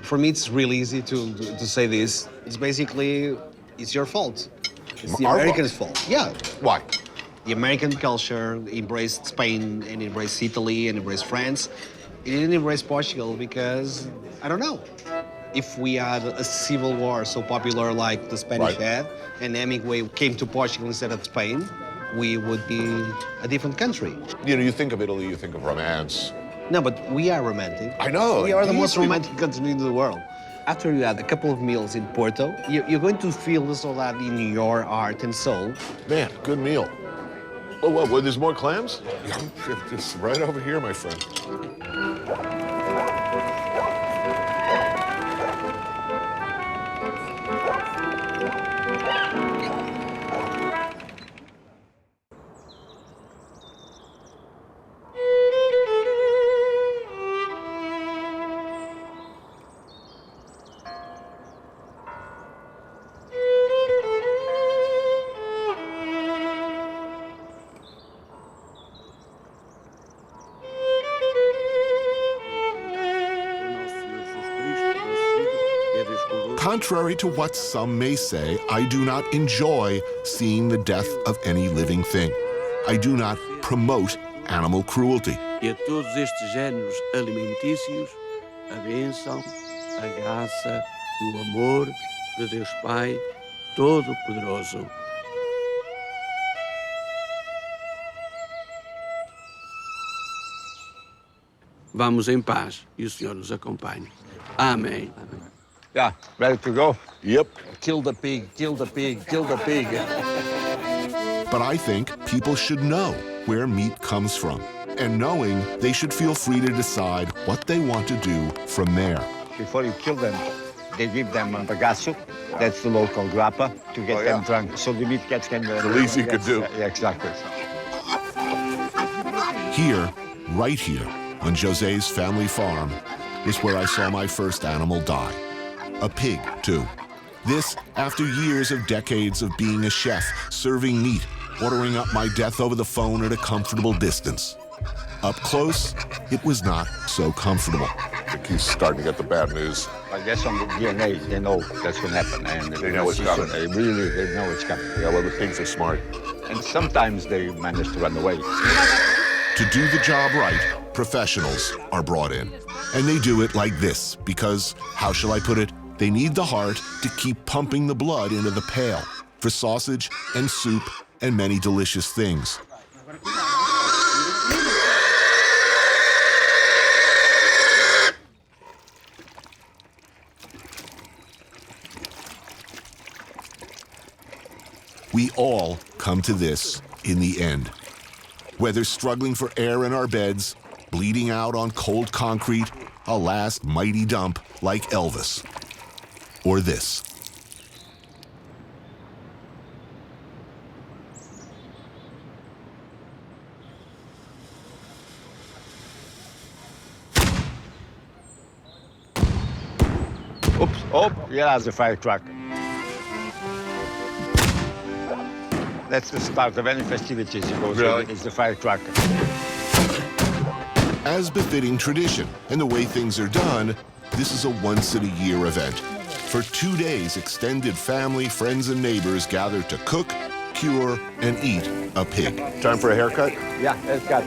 for me, it's really easy to say this. It's basically, it's your fault. It's the Our Americans' fault. Yeah. Why? The American culture embraced Spain and embraced Italy and embraced France. It didn't embrace Portugal because, I don't know. If we had a civil war so popular like the Spanish had, and Hemingway came to Portugal instead of Spain, we would be a different country. You know, you think of Italy, you think of romance. No, but we are romantic. I know. We are the most romantic country in the world. After you had a couple of meals in Porto, you're going to feel the saudade in your heart and soul. Man, good meal. Oh, what, there's more clams? It's right over here, my friend. Contrary to what some may say, I do not enjoy seeing the death of any living thing. I do not promote animal cruelty. E a todos estes géneros alimentícios, a bênção, a graça e o amor de Deus Pai Todo-Poderoso. Vamos em paz e o Senhor nos acompanhe. Amém. Yeah, ready to go? Yep. Kill the pig, kill the pig, kill the pig. But I think people should know where meat comes from. And knowing, they should feel free to decide what they want to do from there. Before you kill them, They give them a bagasso, that's the local grappa, to get them drunk. So the meat gets kind of... The least you could do. Yeah, exactly. Here, right here, on José's family farm, is where I saw my first animal die. A pig, too. This after years of decades of being a chef, serving meat, ordering up my death over the phone at a comfortable distance. Up close, it was not so comfortable. I think he's starting to get the bad news. I guess on the DNA, they know that's going to happen. And They know it's coming. They know it's coming. Yeah, well, the pigs are smart. And sometimes they manage to run away. To do the job right, professionals are brought in. And they do it like this because, how shall I put it, they need the heart to keep pumping the blood into the pail for sausage and soup and many delicious things. We all come to this in the end. Whether struggling for air in our beds, bleeding out on cold concrete, a last mighty dump like Elvis, or this. Oops, oh, yeah, that's a fire truck. That's the start of any festivities. It goes really? It's the fire truck. As befitting tradition and the way things are done, this is a once-in-a-year event. For 2 days, extended family, friends, and neighbors gather to cook, cure, and eat a pig. Time for a haircut? Yeah, haircut.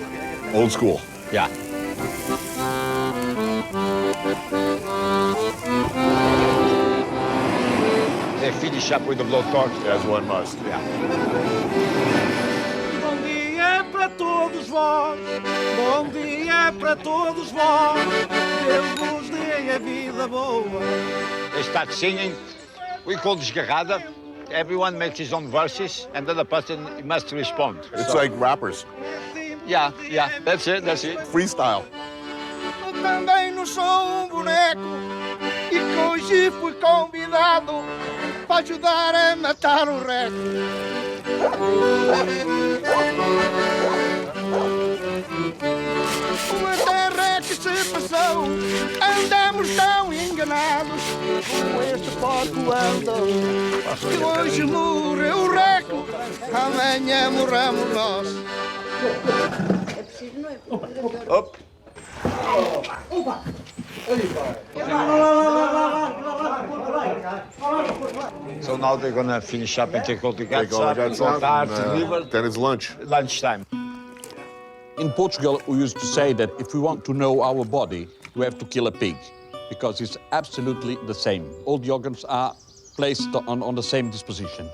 Old school. Yeah. They finish up with the blowtorch. As one must. Yeah. Bom dia para todos vós, bom dia para todos vós, Deus vos dê a vida boa. They start singing. We call desgarrada. Everyone makes his own verses, and then the person must respond. It's like rappers. Yeah, that's it. Freestyle. Eu também não sou boneco e que hoje fui convidado para ajudar a matar o resto. Uma terra que se passou, andamos tão enganados como este porco andou. Que hoje morreu o reco, amanhã morramos nós. Up. So now they're gonna finish up and take all the guts out, then it's lunch. Lunchtime. In Portugal, we used to say that if we want to know our body, we have to kill a pig, because it's absolutely the same. All the organs are placed on the same disposition.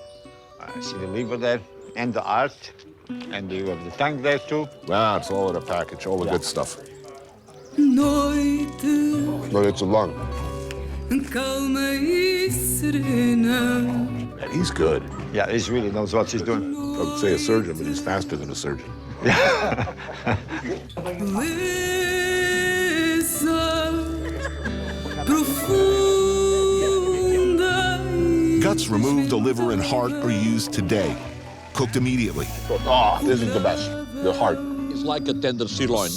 I see the liver there, and the heart, and you have the tongue there too. Ah, it's all in a package, all the good stuff. Noite But it's a lung. calma e serena. And he's good. Yeah, he really knows what he's doing. I would say a surgeon, but he's faster than a surgeon. Guts removed, the liver and heart are used today, cooked immediately. Oh, this is the best. The heart. It's like a tender sirloin.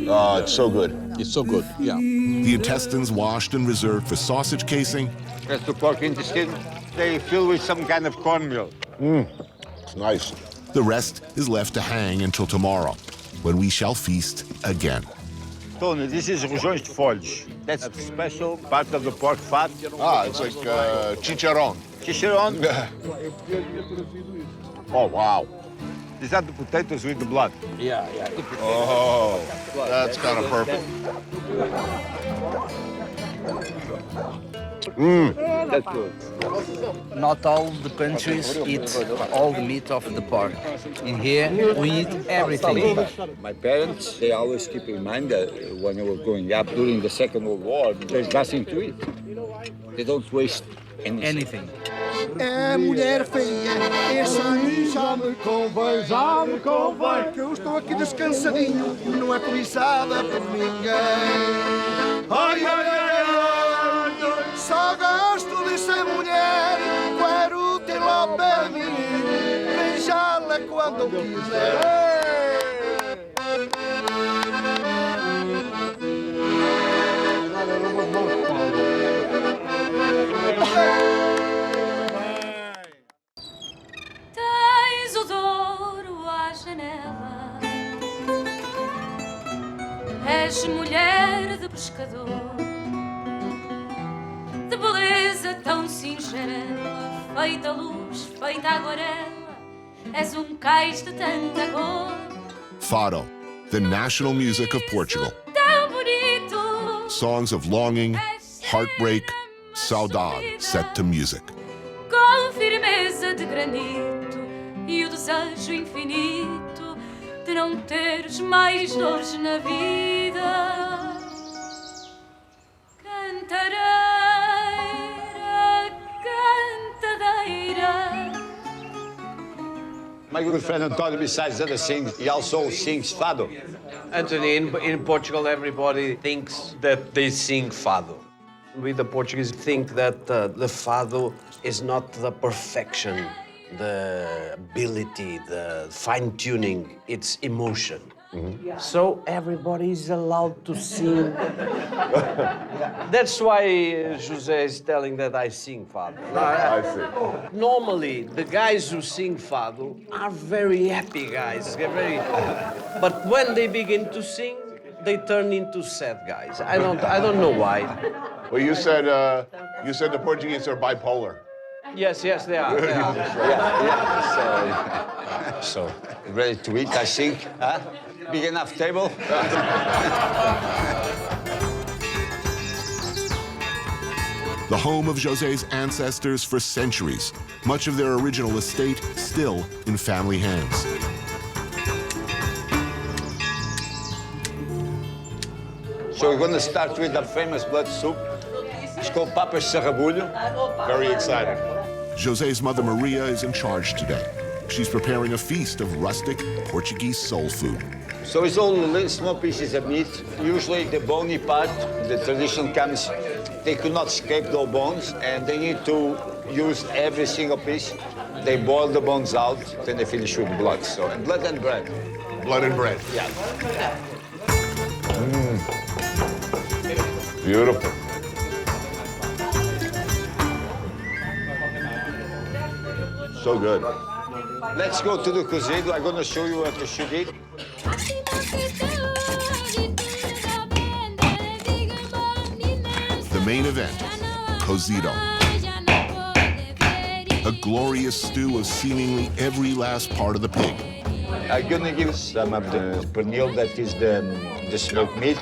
Oh, it's so good. It's so good, yeah. The intestines washed and reserved for sausage casing. That's the pork intestine. They fill with some kind of cornmeal. It's nice. The rest is left to hang until tomorrow, when we shall feast again. Tony, this is rojões de folhos. That's a special part of the pork fat. Ah, it's like chicharron. Chicharron. Oh, wow. These are the potatoes with the blood. Yeah. Oh, that's kind of perfect. That's good. Not all the countries eat all the meat of the pork. In here, we eat everything. My parents, they always keep in mind that when they were growing up during the Second World War, there's nothing to eat. They don't waste anything. É mulher feia, essa aí já me convém, que eu estou aqui descansadinho, não é cobiçada por ninguém. Ai, ai, ai, ai, só quando quiser. Tens o Douro à janela, és mulher de pescador, de beleza tão singela, feita a luz, feita a aguarela, és cais de tanta cor. Fado, the national music of Portugal. Tão bonito. Songs of longing, heartbreak, saudade set to music. Com firmeza de granito e o desejo infinito de não teres mais dores na vida. Cantareira, cantadeira. My good friend Anthony, besides other things, he also sings fado. Anthony, in Portugal, everybody thinks that they sing fado. We, the Portuguese, think that the fado is not the perfection, the ability, the fine-tuning. It's emotion. So everybody is allowed to sing. That's why José is telling that I sing fado. I see. Normally, the guys who sing fado are very happy guys. They're very, but when they begin to sing, they turn into sad guys. I don't know why. Well, you said the Portuguese are bipolar. Yes, they are. They are. So, ready to eat, I think. Huh? Big enough table? The home of José's ancestors for centuries, much of their original estate still in family hands. So we're going to start with the famous blood soup. It's called papas sarrabulho. Very excited. José's mother Maria is in charge today. She's preparing a feast of rustic Portuguese soul food. So it's all little small pieces of meat. Usually the bony part, the tradition comes, they could not escape those bones, and they need to use every single piece. They boil the bones out, then they finish with blood. So, and blood and bread. Blood and bread. Yeah. Beautiful. So good. Let's go to the cuisine. I'm going to show you what you should eat. The main event, cozido. A glorious stew of seemingly every last part of the pig. I'm going to give some of the pernil, that is the smoked meat,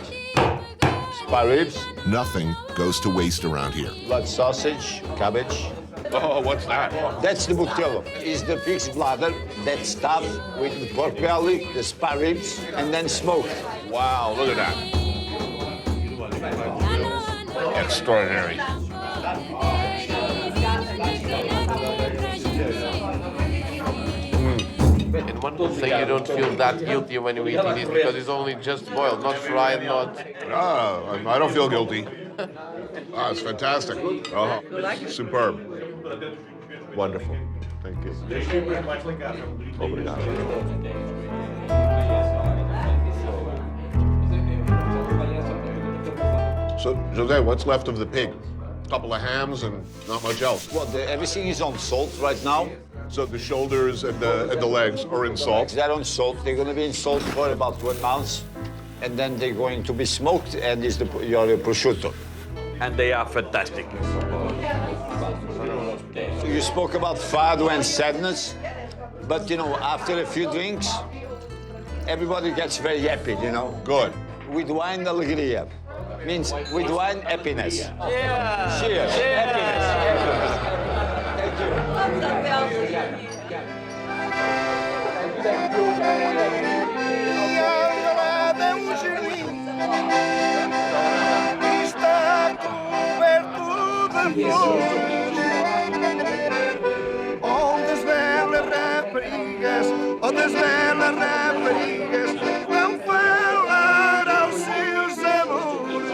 spare ribs. Nothing goes to waste around here. Blood sausage, cabbage. Oh, what's that? That's the butillo. It's the pig's bladder that's stuffed with the pork belly, the spare ribs, and then smoked. Wow, look at that. Extraordinary. And one good thing, you don't feel that guilty when you eat it because it's only just boiled, not fried, not... I don't feel guilty. It's fantastic. Superb. Wonderful. Thank you. Obrigado. So, José, what's left of the pig? A couple of hams and not much else. Well, everything is on salt right now. So the shoulders and the legs are in salt? They're on salt. They're going to be in salt for about 1 month. And then they're going to be smoked, and is your prosciutto. And they are fantastic. You spoke about fado and sadness, but, you know, after a few drinks, everybody gets very happy, you know? Good. With wine, alegria. Means with wine, happiness. Yeah. Cheers. Yeah. Happiness. Thank you. Está coberto de flores, onde as belas raparigas vão falar aos seus amores.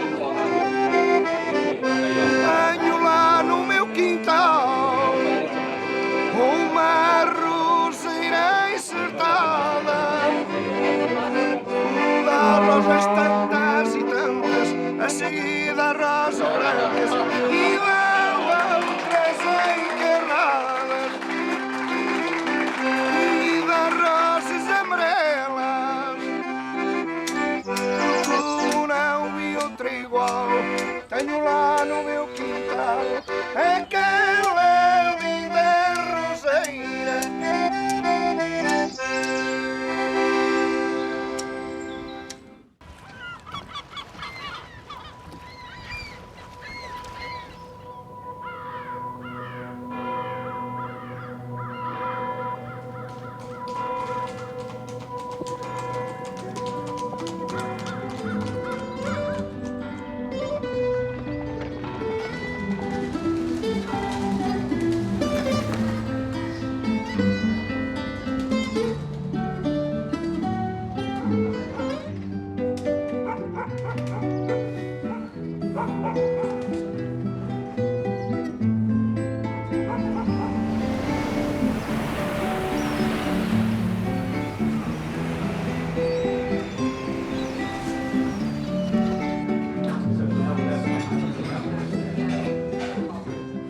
Tenho lá no meu quintal uma roseira incertada. A seguida arrasa brancas e levam três encarnadas e dá rosas amarelas. Tu não vi outra igual, tenho lá no meu quintal aquela linda roseira.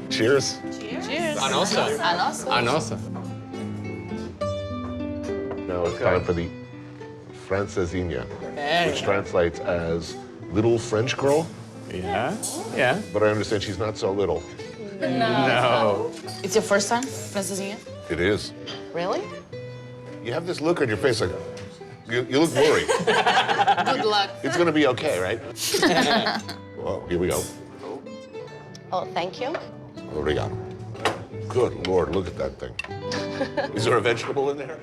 Cheers. Cheers. A nossa. A nossa. A nossa. Now it's time for the francesinha, which translates as little French girl. Yeah, yeah. But I understand she's not so little. No. It's your first time, francesinha? It is. Really? You have this look on your face like, you look worried. Good luck. It's gonna be okay, right? Well, here we go. Oh, thank you. Obrigado. Good Lord, look at that thing. Is there a vegetable in there?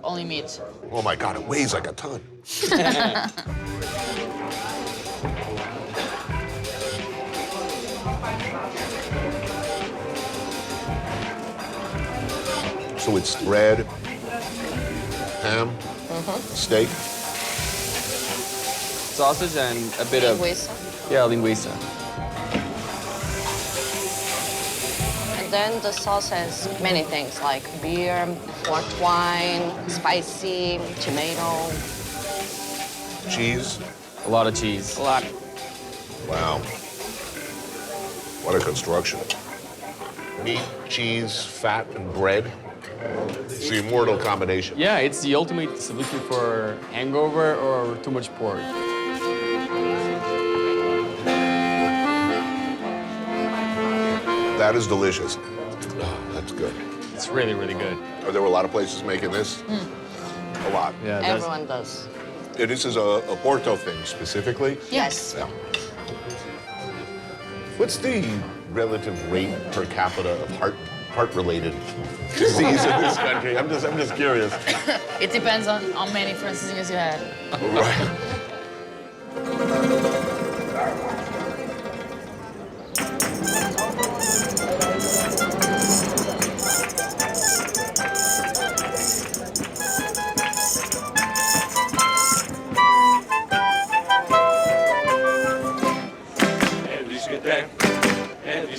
Only meat. Oh my God, it weighs like a ton. So it's bread, ham, steak. Sausage and a bit of... Linguiça. Yeah, linguiça. And then the sauce has many things like beer, port wine, spicy, tomato. Cheese. A lot of cheese. A lot. Wow. What a construction. Meat, cheese, fat, and bread. It's the immortal combination. Yeah, it's the ultimate solution for hangover or too much pork. That is delicious. Oh, that's good. It's really, really good. There were a lot of places making this? A lot. Yeah, Everyone does. And this is a Porto thing specifically? Yes. Yeah. What's the relative rate per capita of heart-related disease in this country? I'm just curious. It depends on how many francesinhas you had. Right.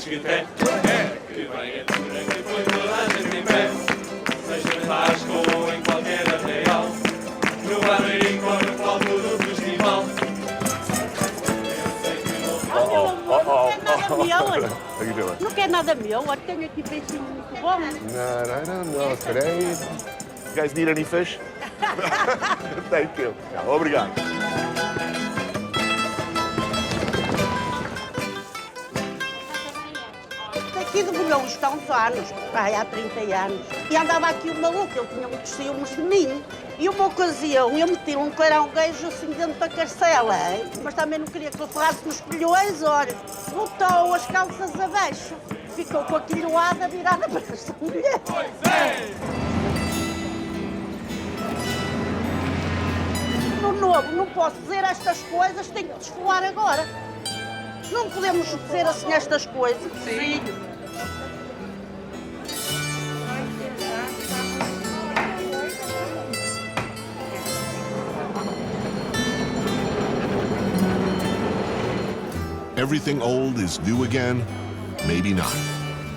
Que venha que põe toda a gente em pé, seja em Basque ou em qualquer arraial, no Banijay ou no palco do festival. How you doing? Não quer nada meu, olha, tenho aqui peixinho muito bom. No, I don't know. Today, you guys need any fish? Thank you. Obrigado. Aqui de Bolhão está há uns anos, há 30 anos. E andava aqui o maluco, ele tinha muitos ciúmes de mim. E uma ocasião, eu meti um caranguejo assim dentro da carcela, hein? Mas também não queria que eu ferrasse nos colhões, olha. Botou as calças abaixo, ficou com a quilhoada virada para esta mulher. Pois é! No novo, não posso dizer estas coisas, tenho que desfolar agora. Não podemos dizer assim estas coisas. Sim. Everything old is new again? Maybe not.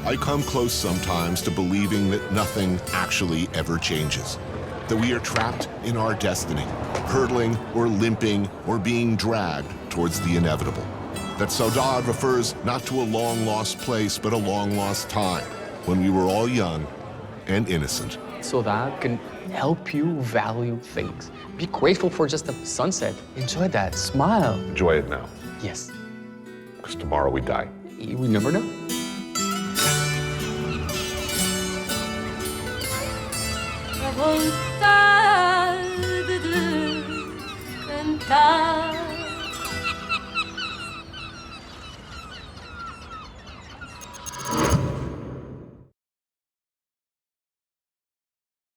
I come close sometimes to believing that nothing actually ever changes. that we are trapped in our destiny, hurtling or limping or being dragged towards the inevitable. That saudade refers not to a long-lost place, but a long-lost time, when we were all young and innocent. Saudade can help you value things. Be grateful for just the sunset. Enjoy that. Smile. Enjoy it now, Yes. because tomorrow we die. We never know.